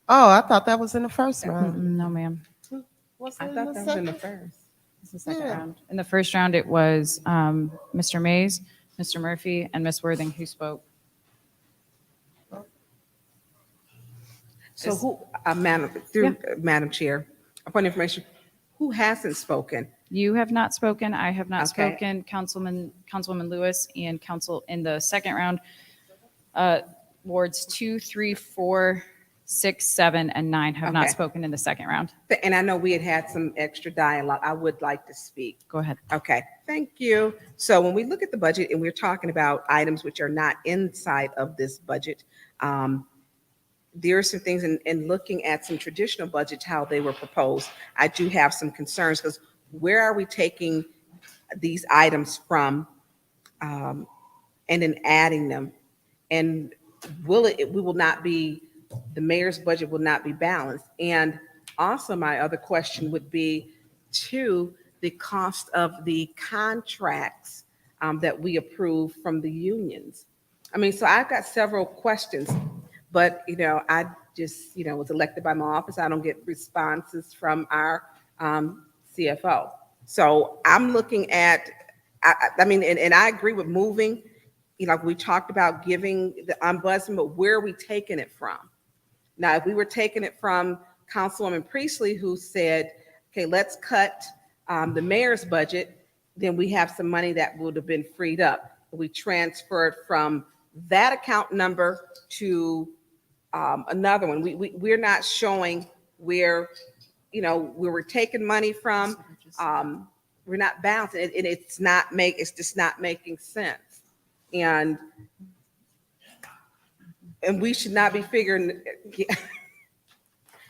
Oh, I thought that was in the first round. No, ma'am. Was I it thought that was in the second? first. It's the second Yeah. round. In the first round, it was Mr. Mays, Mr. Murphy, and Ms. Worthing who spoke. So who, Madam Chair, upon information, who hasn't spoken? You have not spoken. I have not Okay. spoken. Councilwoman Lewis and council in the second round. Wards 2, 3, 4, 6, 7, and 9 have not Okay. spoken in the second round. And I know we had some extra dialogue. I would like to speak. Go ahead. Okay, thank you. So when we look at the budget and we're talking about items which are not inside of this budget, there are some things in looking at some traditional budgets, how they were proposed. I do have some concerns because where are we taking these items from and then adding them? And we will not be, the mayor's budget will not be balanced. And also my other question would be to the cost of the contracts that we approve from the unions. I mean, so I've got several questions, but I just, was elected by my office. I don't get responses from our CFO. So I'm looking at, I mean, and I agree with moving, we talked about giving the ombudsman, but where are we taking it from? Now, if we were taking it from Councilwoman Priestley, who said, okay, let's cut the mayor's budget, then we have some money that would have been freed up. We transferred from that account number to another one. We're not showing where, where we're taking money from. We're not balancing it, and it's just not making sense. And we should not be figuring.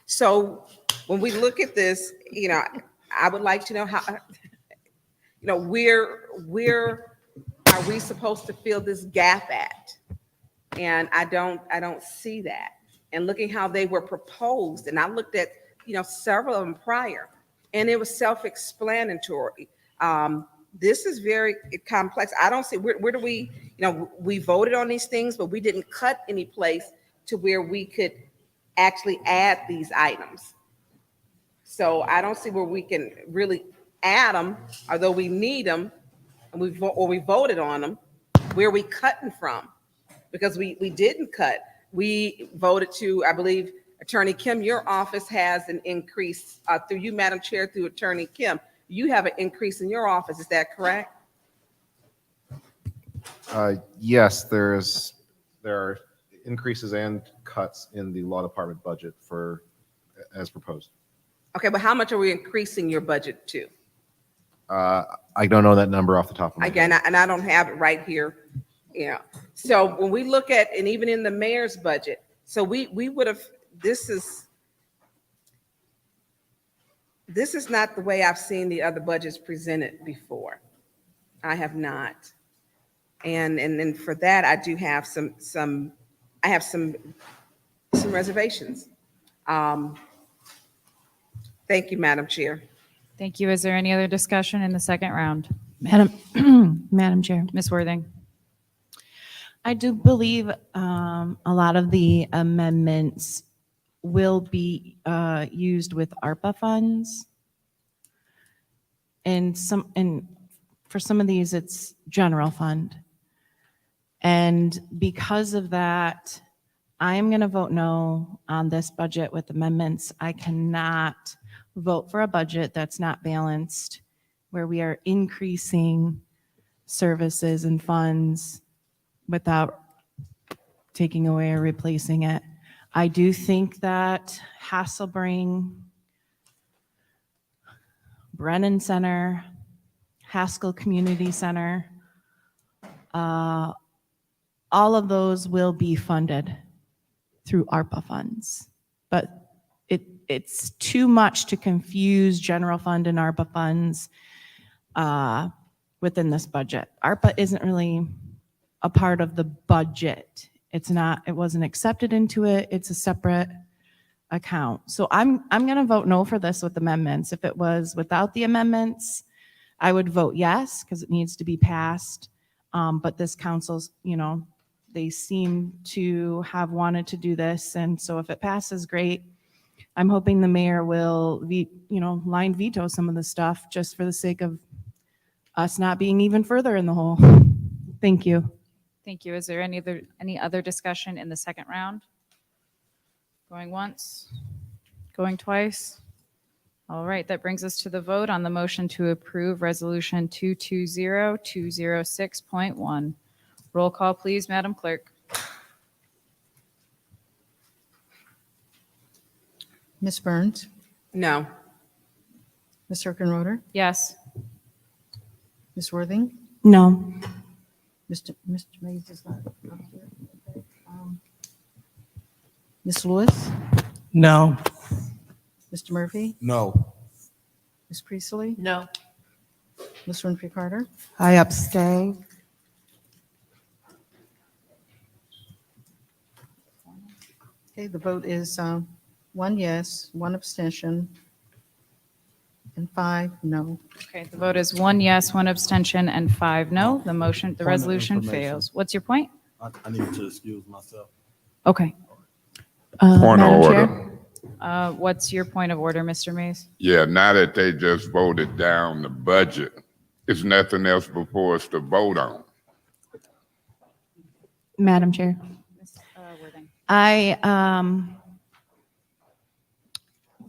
So when we look at this, I would like to know how, where are we supposed to fill this gap at? And I don't see that. And looking how they were proposed, and I looked at, several of them prior, and it was self-explanatory. This is very complex. I don't see, where do we, we voted on these things, but we didn't cut any place to where we could actually add these items. So I don't see where we can really add them, although we need them, and we voted on them. Where are we cutting from? Because we didn't cut. We voted to, I believe, Attorney Kim, your office has an increase through you, Madam Chair, through Attorney Kim. You have an increase in your office, is that correct? Yes, there are increases and cuts in the law department budget as proposed. Okay, but how much are we increasing your budget to? I don't know that number off the top of my head. Again, and I don't have it right here. So when we look at, and even in the mayor's budget, so we would have, this is not the way I've seen the other budgets presented before. I have not. And then for that, I do have some reservations. Thank you, Madam Chair. Thank you. Is there any other discussion in the second round? Madam Chair. Ms. Worthing? I do believe a lot of the amendments will be used with ARPA funds. And for some of these, it's general fund. And because of that, I am going to vote no on this budget with amendments. I cannot vote for a budget that's not balanced, where we are increasing services and funds without taking away or replacing it. I do think that Hasselbring, Brennan Center, Haskell Community Center, all of those will be funded through ARPA funds. But it's too much to confuse general fund and ARPA funds within this budget. ARPA isn't really a part of the budget. It wasn't accepted into it. It's a separate account. So I'm going to vote no for this with amendments. If it was without the amendments, I would vote yes, because it needs to be passed. But this council's, they seem to have wanted to do this, and so if it passes, great. I'm hoping the mayor will, line veto some of the stuff just for the sake of us not being even further in the hole. Thank you. Thank you. Is there any other discussion in the second round? Going once, going twice? All right, that brings us to the vote on the motion to approve Resolution 220206.1. Roll call, please, Madam Clerk. Ms. Burns, No. Ms. Herkenroder, Yes. Ms. Worthing, No. Mr. Mays is not here. Okay. Ms. Lewis, No. Mr. Murphy, No. Ms. Priestley, No. Ms. Winfrey Carter, I abstain. okay, the vote is 1 yes, 1 abstention, and 5 no. Okay, the vote is 1 yes, 1 abstention, and 5 no. The resolution information. fails. What's your point? I need to excuse myself. Okay. Point of Madam order. Chair? What's your point of order, Mr. Mays? Yeah, now that they just voted down the budget, there's nothing else before us to vote on. Madam Chair? Worthing.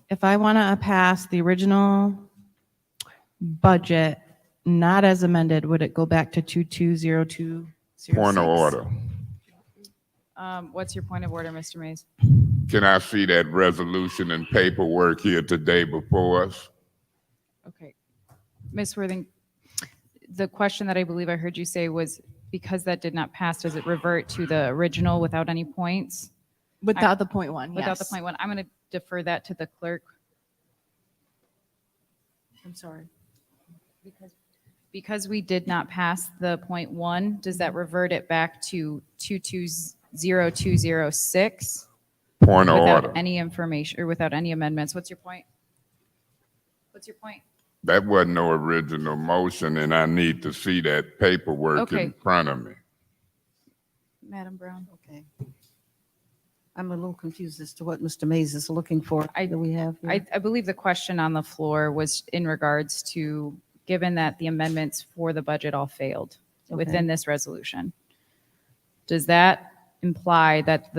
If I want to pass the original budget, not as amended, would it go back to 220206? Point of order. What's your point of order, Mr. Mays? Can I see that resolution and paperwork here today before us? Okay. Ms. Worthing, the question that I believe I heard you say was, because that did not pass, does it revert to the original without any points? Without the point one, Without the yes. point one. I'm going to defer that to the clerk. I'm sorry. Because we did not pass the point one, does that revert it back to 220206? Point of Without order. any information or without any amendments? What's your point? What's your point? That wasn't no original motion, and I need to see that paperwork Okay. in front of me. Madam Brown? Okay. I'm a little confused as to what Mr. Mays is looking for. That we have here. I believe the question on the floor was in regards to, given that the amendments for the budget all failed within this resolution, does that imply that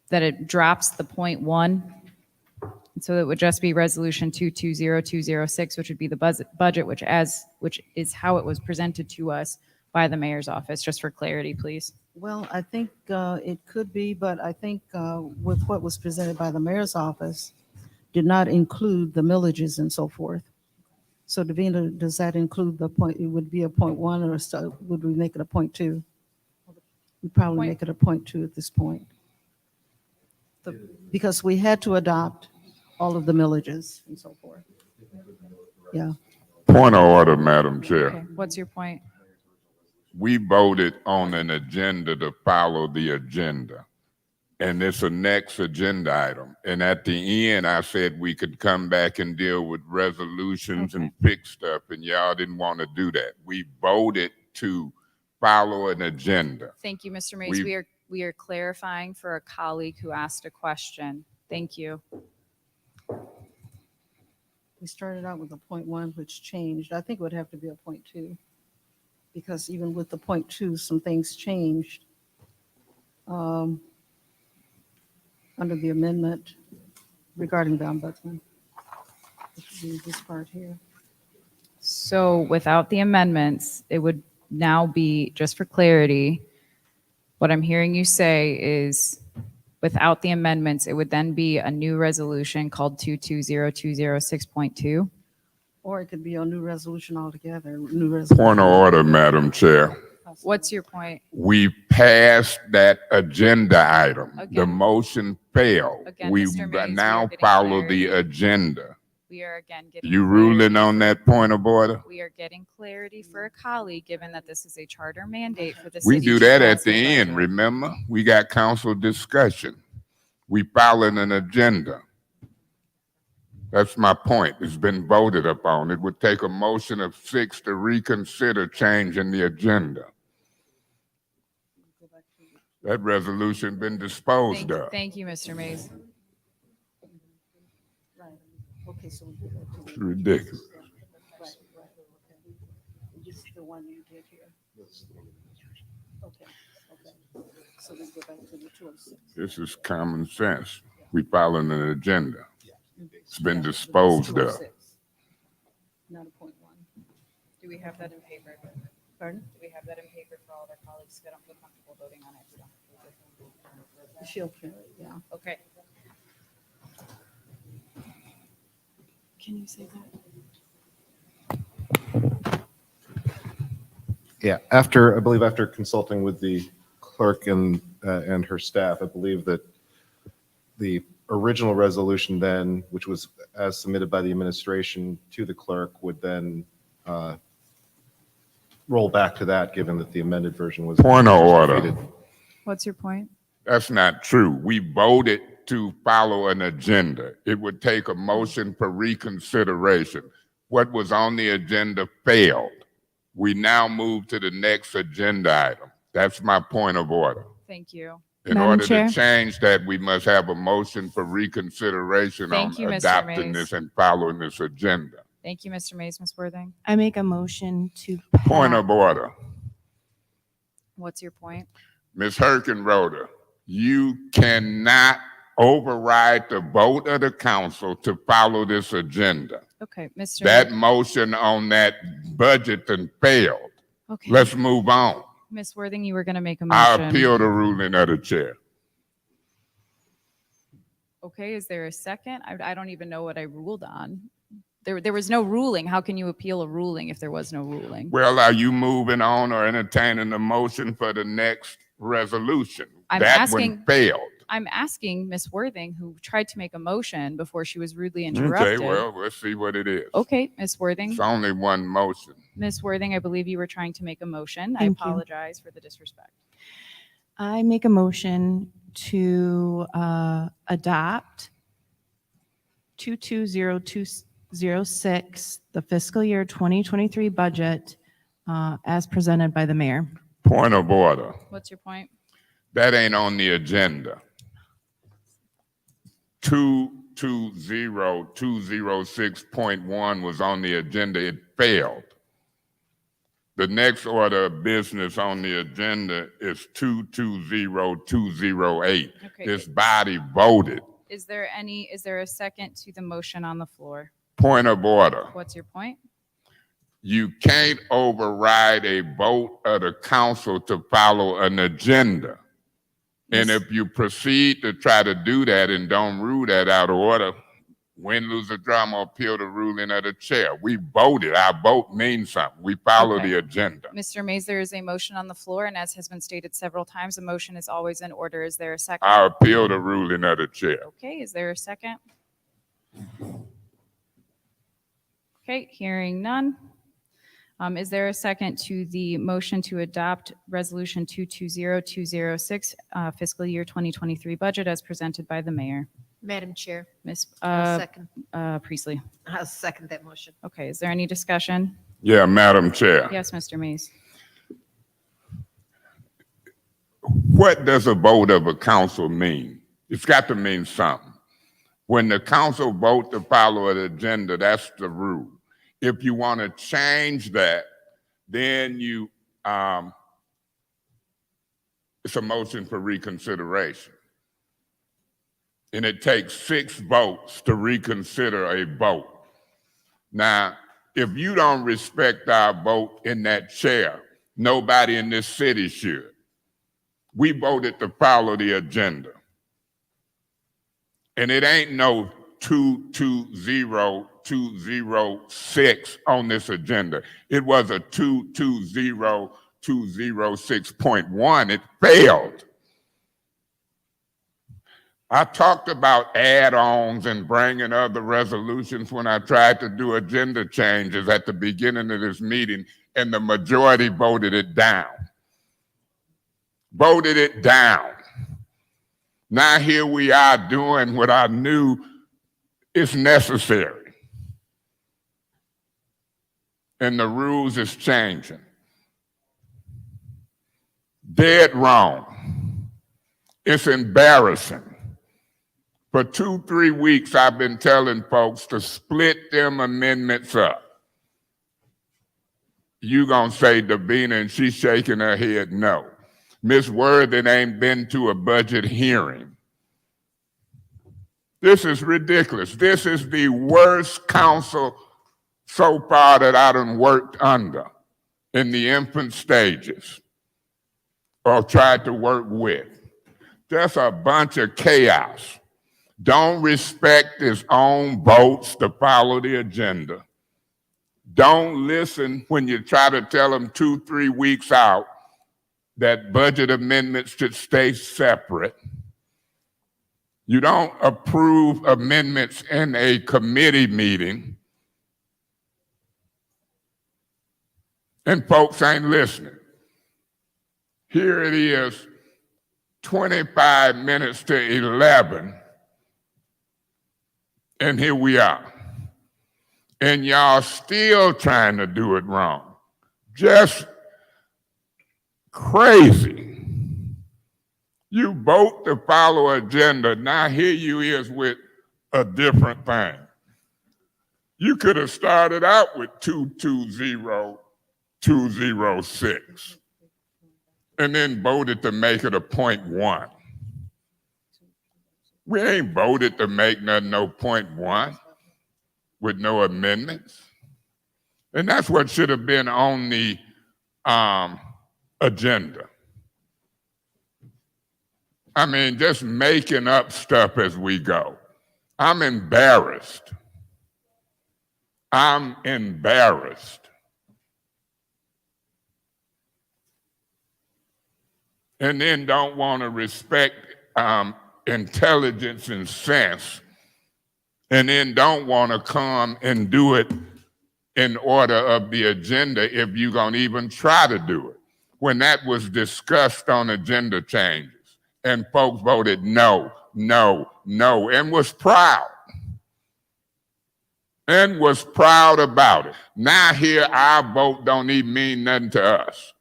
it drops the point one? And so it would just be resolution 220206, which would be the budget, which is how it was presented to us by the mayor's office, just for clarity, please. Well, I think it could be, but I think with what was presented by the mayor's office did not include the millages and so forth. So Davina, does that include the point? It would be a point one, or so would we make it a point two? We'd probably make it a point two at this point. Because we had to adopt all of the millages and so forth. Yeah. Point of order, Madam Chair. Okay, what's your point? We voted on an agenda to follow the agenda. And it's a next agenda item. And at the end, I said we could come back and deal with resolutions and fix stuff, and y'all didn't want to do that. We voted to follow an agenda. Thank you, Mr. Mays. We are clarifying for a colleague who asked a question. Thank you. We started out with a point one, which changed. I think it would have to be a point two. Because even with the point two, some things changed under the amendment regarding the ombudsman. This part here. So without the amendments, it would now be, just for clarity, what I'm hearing you say is without the amendments, it would then be a new resolution called 220206.2. Or it could be a new resolution altogether. New Point resolution. of order, Madam Chair. What's your point? We passed that agenda item. The Again. motion failed. Again, We Mr. Mays, we are now getting follow clarity. the agenda. We are again getting. You ruling on that point of order? We are getting clarity for a colleague, given that this is a charter mandate for the We city. do to that at pass the end, budget. remember? We got council discussion. We following an agenda. That's my point. It's been voted upon. It would take a motion of 6 to reconsider changing the agenda. That resolution been disposed of. Thank you, Mr. Mays. Okay, so It's ridiculous. this is the one you did here. Okay, okay. So we go back to the 206. This is common sense. We following an agenda. It's been disposed of. Not a point one. Do we have that in paper? Pardon? Do we have that in paper for all of our colleagues? I don't feel comfortable voting on it. if we don't have paper. She'll carry it, yeah. Okay. Can you say that? Yeah, I believe after consulting with the clerk and her staff, I believe that the original resolution then, which was as submitted by the administration to the clerk, would then roll back to that, given that the amended version was. Point of order. defeated. What's your point? That's not true. We voted to follow an agenda. It would take a motion for reconsideration. What was on the agenda failed. We now move to the next agenda item. That's my point of order. Thank you. In Madam order Chair? to change that, we must have a motion for reconsideration on Thank you, Mr. adopting Mays. this and following this agenda. Thank you, Mr. Mays. Ms. Worthing, I make a motion to. Point of order. what's your point? Ms. Herkenroder, you cannot override the vote of the council to follow this agenda. Okay, Mr. That motion on that budget then failed. Okay. Let's move on. Ms. Worthing, you were going to make a I motion. appeal the ruling of the chair. Okay, is there a second? I don't even know what I ruled on. There was no ruling. How can you appeal a ruling if there was no ruling? Well, are you moving on or entertaining the motion for the next resolution? I'm That asking- one failed. I'm asking Ms. Worthing, who tried to make a motion before she was rudely Okay, interrupted. well, let's see what it is. Okay, Ms. Worthing. It's only one motion. Ms. Worthing, I believe you were trying to make a motion. I Thank you. apologize for the disrespect. I make a motion to adopt 220206, the fiscal year 2023 budget as presented by the mayor. Point of order. What's your point? That ain't on the agenda. 220206.1 was on the agenda. It failed. The next order of business on the agenda is 220208. Okay. This body voted. Is there a second to the motion on the floor? Point of order. What's your point? You can't override a vote of the council to follow an agenda. And if you proceed to try to do that and don't rule that out of order, win, lose, or draw, I'm gonna appeal the ruling of the chair. We voted. Our vote means something. We follow Okay. the agenda. Mr. Mays, there is a motion on the floor, and as has been stated several times, a motion is always in order. Is there a second? I appeal the ruling of the chair. Okay, is there a second? Okay, hearing none. Is there a second to the motion to adopt Resolution 220206, fiscal year 2023 budget as presented by the mayor? Madam Chair, Ms. I'll second. Priestley. I'll second that motion. Okay, is there any discussion? Yeah, Madam Chair. Yes, Mr. Mays. What does a vote of a council mean? It's got to mean something. When the council vote to follow an agenda, that's the rule. If you want to change that, then it's a motion for reconsideration. And it takes 6 votes to reconsider a vote. Now, if you don't respect our vote in that chair, nobody in this city should. We voted to follow the agenda. And it ain't no 220206 on this agenda. It was a 220206.1. It failed. I talked about add-ons and bringing other resolutions when I tried to do agenda changes at the beginning of this meeting, and the majority voted it down. Voted it down. Now here we are doing what I knew it's necessary. And the rules is changing. Dead wrong. It's embarrassing. For 2-3 weeks, I've been telling folks to split them amendments up. You gonna say Davina, and she's shaking her head no. Ms. Worthen ain't been to a budget hearing. This is ridiculous. This is the worst council so far that I done worked under in the infant stages or tried to work with. Just a bunch of chaos. Don't respect his own votes to follow the agenda. Don't listen when you try to tell them 2-3 weeks out that budget amendments should stay separate. You don't approve amendments in a committee meeting. And folks ain't listening. Here it is, 25 minutes to 11. And here we are. And y'all still trying to do it wrong. Just crazy. You vote to follow agenda. Now here you is with a different thing. You could have started out with 220-206 and then voted to make it a .1. We ain't voted to make nothing no .1 with no amendments. And that's what should have been on the agenda. I mean, just making up stuff as we go. I'm embarrassed. I'm embarrassed. And then don't want to respect intelligence and sense, and then don't want to come and do it in order of the agenda if you're going to even try to do it. When that was discussed on agenda changes, and folks voted no, no, no, and was proud. And was proud about it. Now here, our vote don't even mean nothing to us.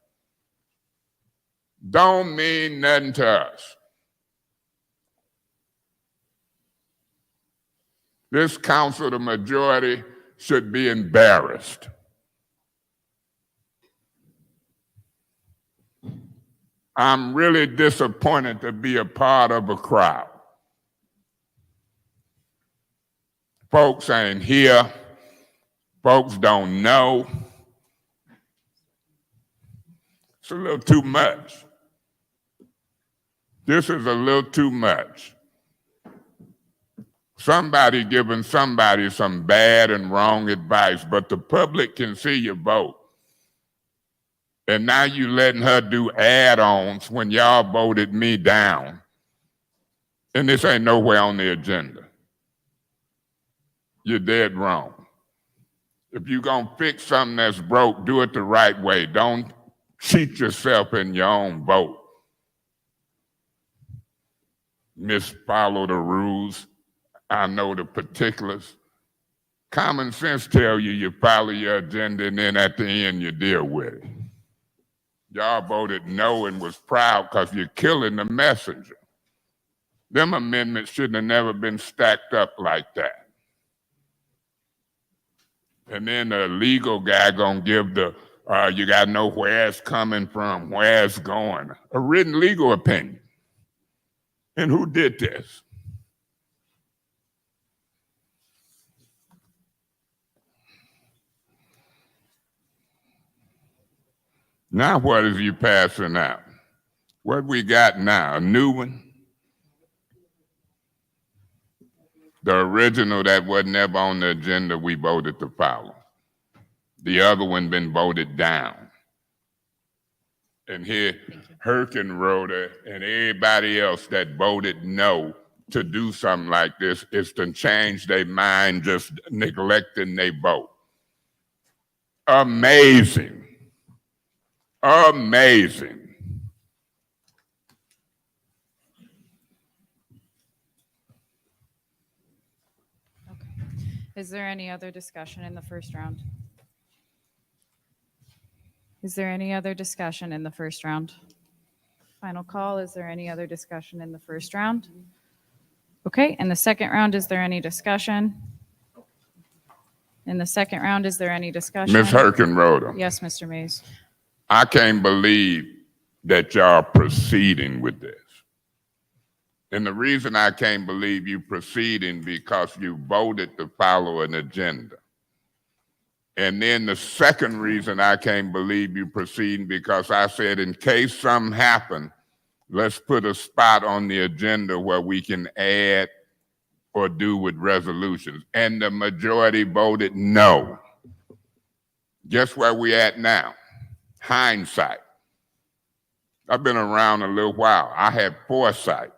Don't mean nothing to us. This council, the majority, should be embarrassed. I'm really disappointed to be a part of a crowd. Folks ain't here. Folks don't know. It's a little too much. This is a little too much. Somebody giving somebody some bad and wrong advice, but the public can see your vote. And now you letting her do add-ons when y'all voted me down. And this ain't nowhere on the agenda. You're dead wrong. If you're gonna fix something that's broke, do it the right way. Don't cheat yourself in your own vote. Misfollow the rules. I know the particulars. Common sense tell you you follow your agenda and then at the end you deal with it. Y'all voted no and was proud because you're killing the messenger. Them amendments shouldn't have never been stacked up like that. And then the legal guy gonna give the, you gotta know where it's coming from, where it's going. A written legal opinion. And who did this? Now what is you passing out? What we got now, a new one? The original that was never on the agenda, we voted to follow. The other one been voted down. And here, Herkenroder and everybody else that voted no to do something like this is to change their mind, just neglecting their vote. Amazing. Amazing. Okay. Is there any other discussion in the first round? Is there any other discussion in the first round? Final call, is there any other discussion in the first round? Okay, in the second round, is there any discussion? In the second round, is there any discussion? Ms. Herkenroder, Yes, Mr. Mays. I can't believe that y'all proceeding with this. And the reason I can't believe you proceeding because you voted to follow an agenda. And then the second reason I can't believe you proceeding because I said in case something happened, let's put a spot on the agenda where we can add or do with resolutions. And the majority voted no. Guess where we at now? Hindsight. I've been around a little while. I had foresight.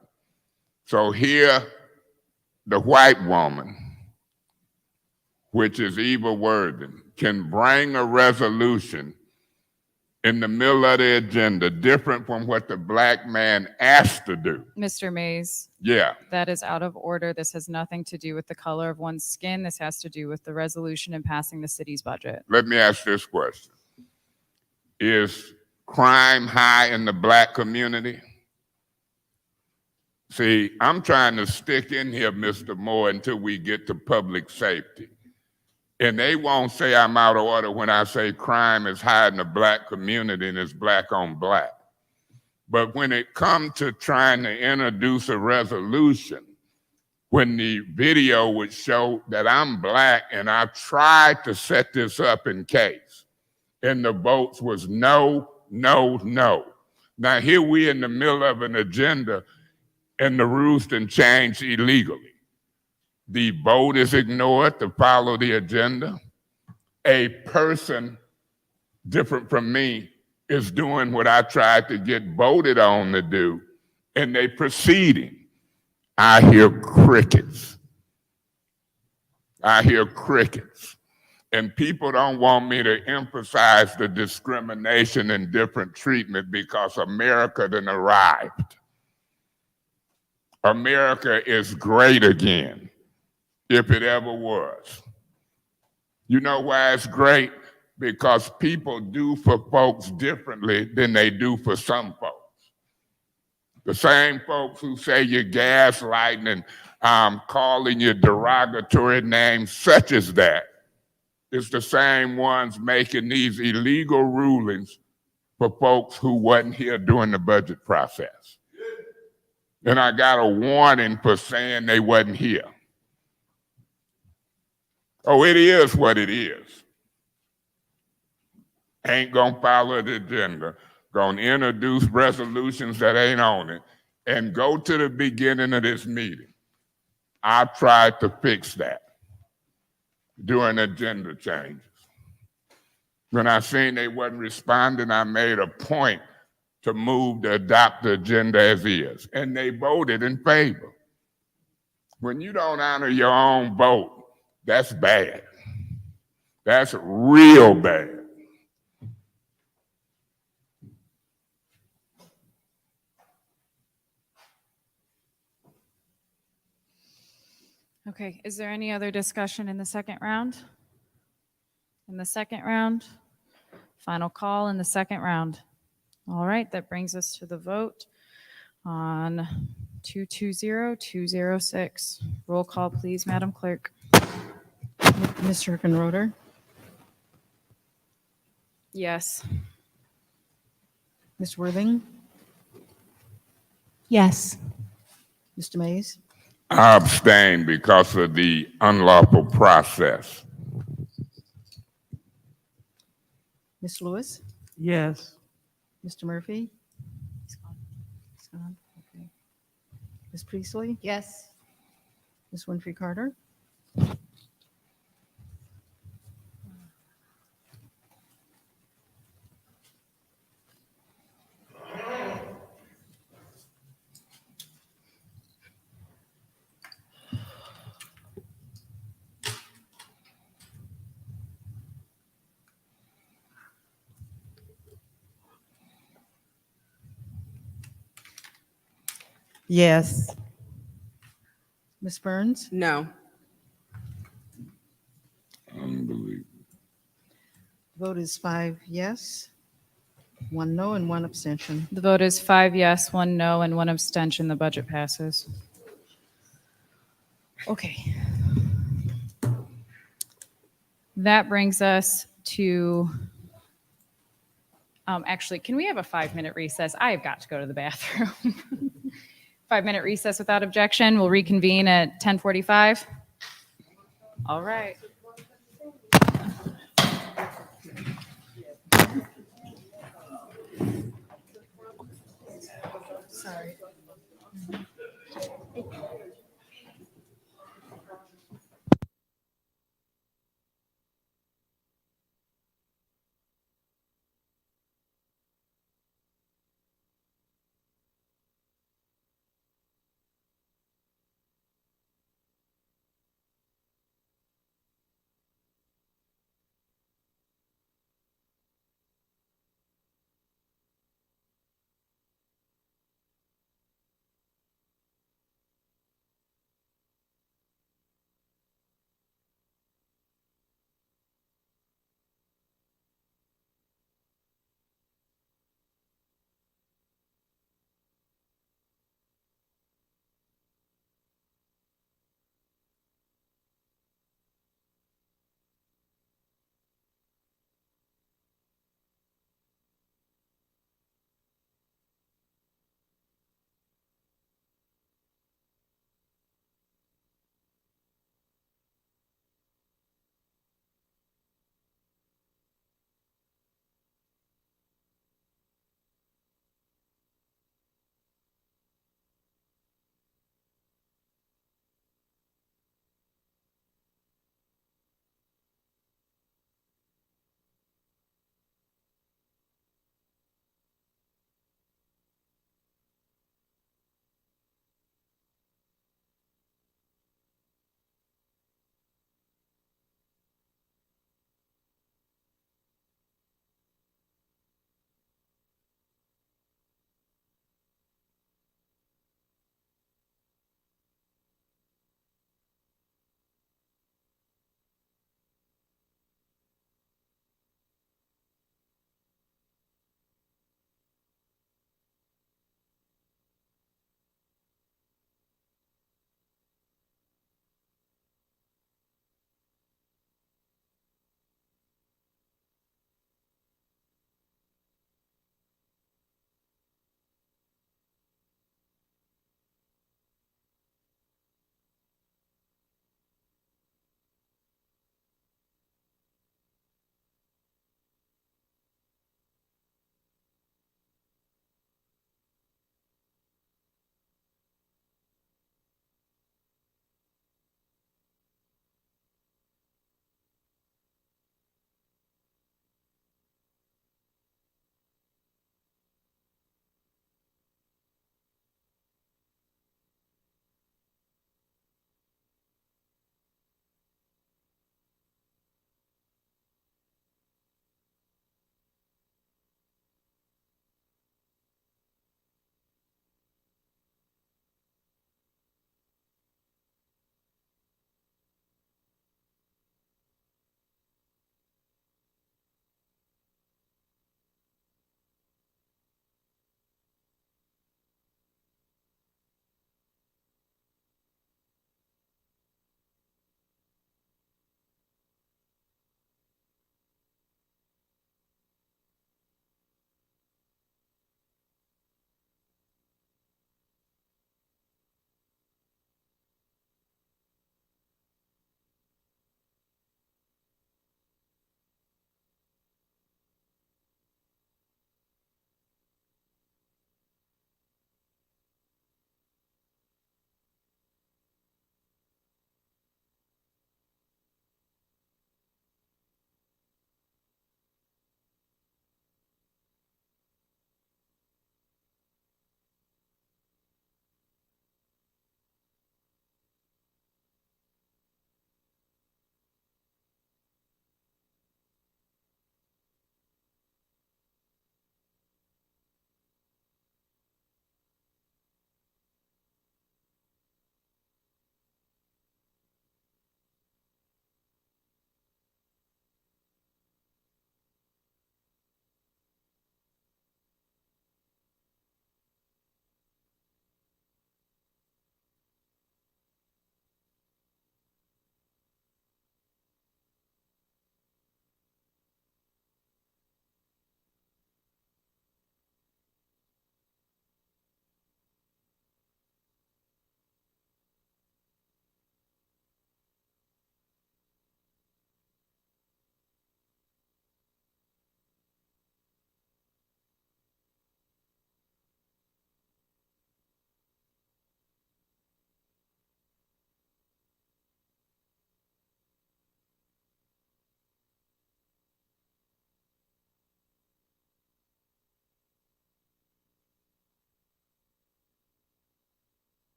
So here, the white woman, which is Eva Worthing, can bring a resolution in the middle of the agenda different from what the black man asked to do. Mr. Mays, Yeah. that is out of order. This has nothing to do with the color of one's skin. This has to do with the resolution and passing the city's budget. Let me ask this question. Is crime high in the black community? See, I'm trying to stick in here, Mr. Moore, until we get to public safety. And they won't say I'm out of order when I say crime is high in the black community and it's black on black. But when it comes to trying to introduce a resolution, when the video would show that I'm black and I tried to set this up in case, and the votes was no, no, no. Now here we in the middle of an agenda and the rules can change illegally. The vote is ignored to follow the agenda. A person different from me is doing what I tried to get voted on to do, and they proceeding. I hear crickets. I hear crickets. And people don't want me to emphasize the discrimination and different treatment because America done arrived. America is great again, if it ever was. You know why it's great? Because people do for folks differently than they do for some folks. The same folks who say you're gaslighting and calling you derogatory names such as that, it's the same ones making these illegal rulings for folks who wasn't here during the budget process. And I got a warning for saying they wasn't here. Oh, it is what it is. Ain't gonna follow the agenda, gonna introduce resolutions that ain't on it, and go to the beginning of this meeting. I tried to fix that during agenda changes. When I seen they wasn't responding, I made a point to move to adopt the agenda as is, and they voted in favor. When you don't honor your own vote, that's bad. That's real bad. Okay, is there any other discussion in the second round? In the second round? Final call in the second round. All right, that brings us to the vote on 220-206. Roll call, please, Madam Clerk. Ms. Herkenroder, Yes. Ms. Worthing, Yes. Mr. Mays, I abstain because of the unlawful process. Ms. Lewis, Yes. Mr. Murphy. He's gone. Okay. Ms. Priestley, Yes. Ms. Winfrey Carter, Yes. Ms. Burns, No. Unbelievable. Vote is 5 yes, 1 no, and 1 abstention. The vote is 5 yes, 1 no, and 1 abstention. The budget passes. Okay. That brings us to, actually, can we have a 5-minute recess? I have got to go to the bathroom. 5-minute recess without objection. We'll reconvene at 10:45. All right. Sorry.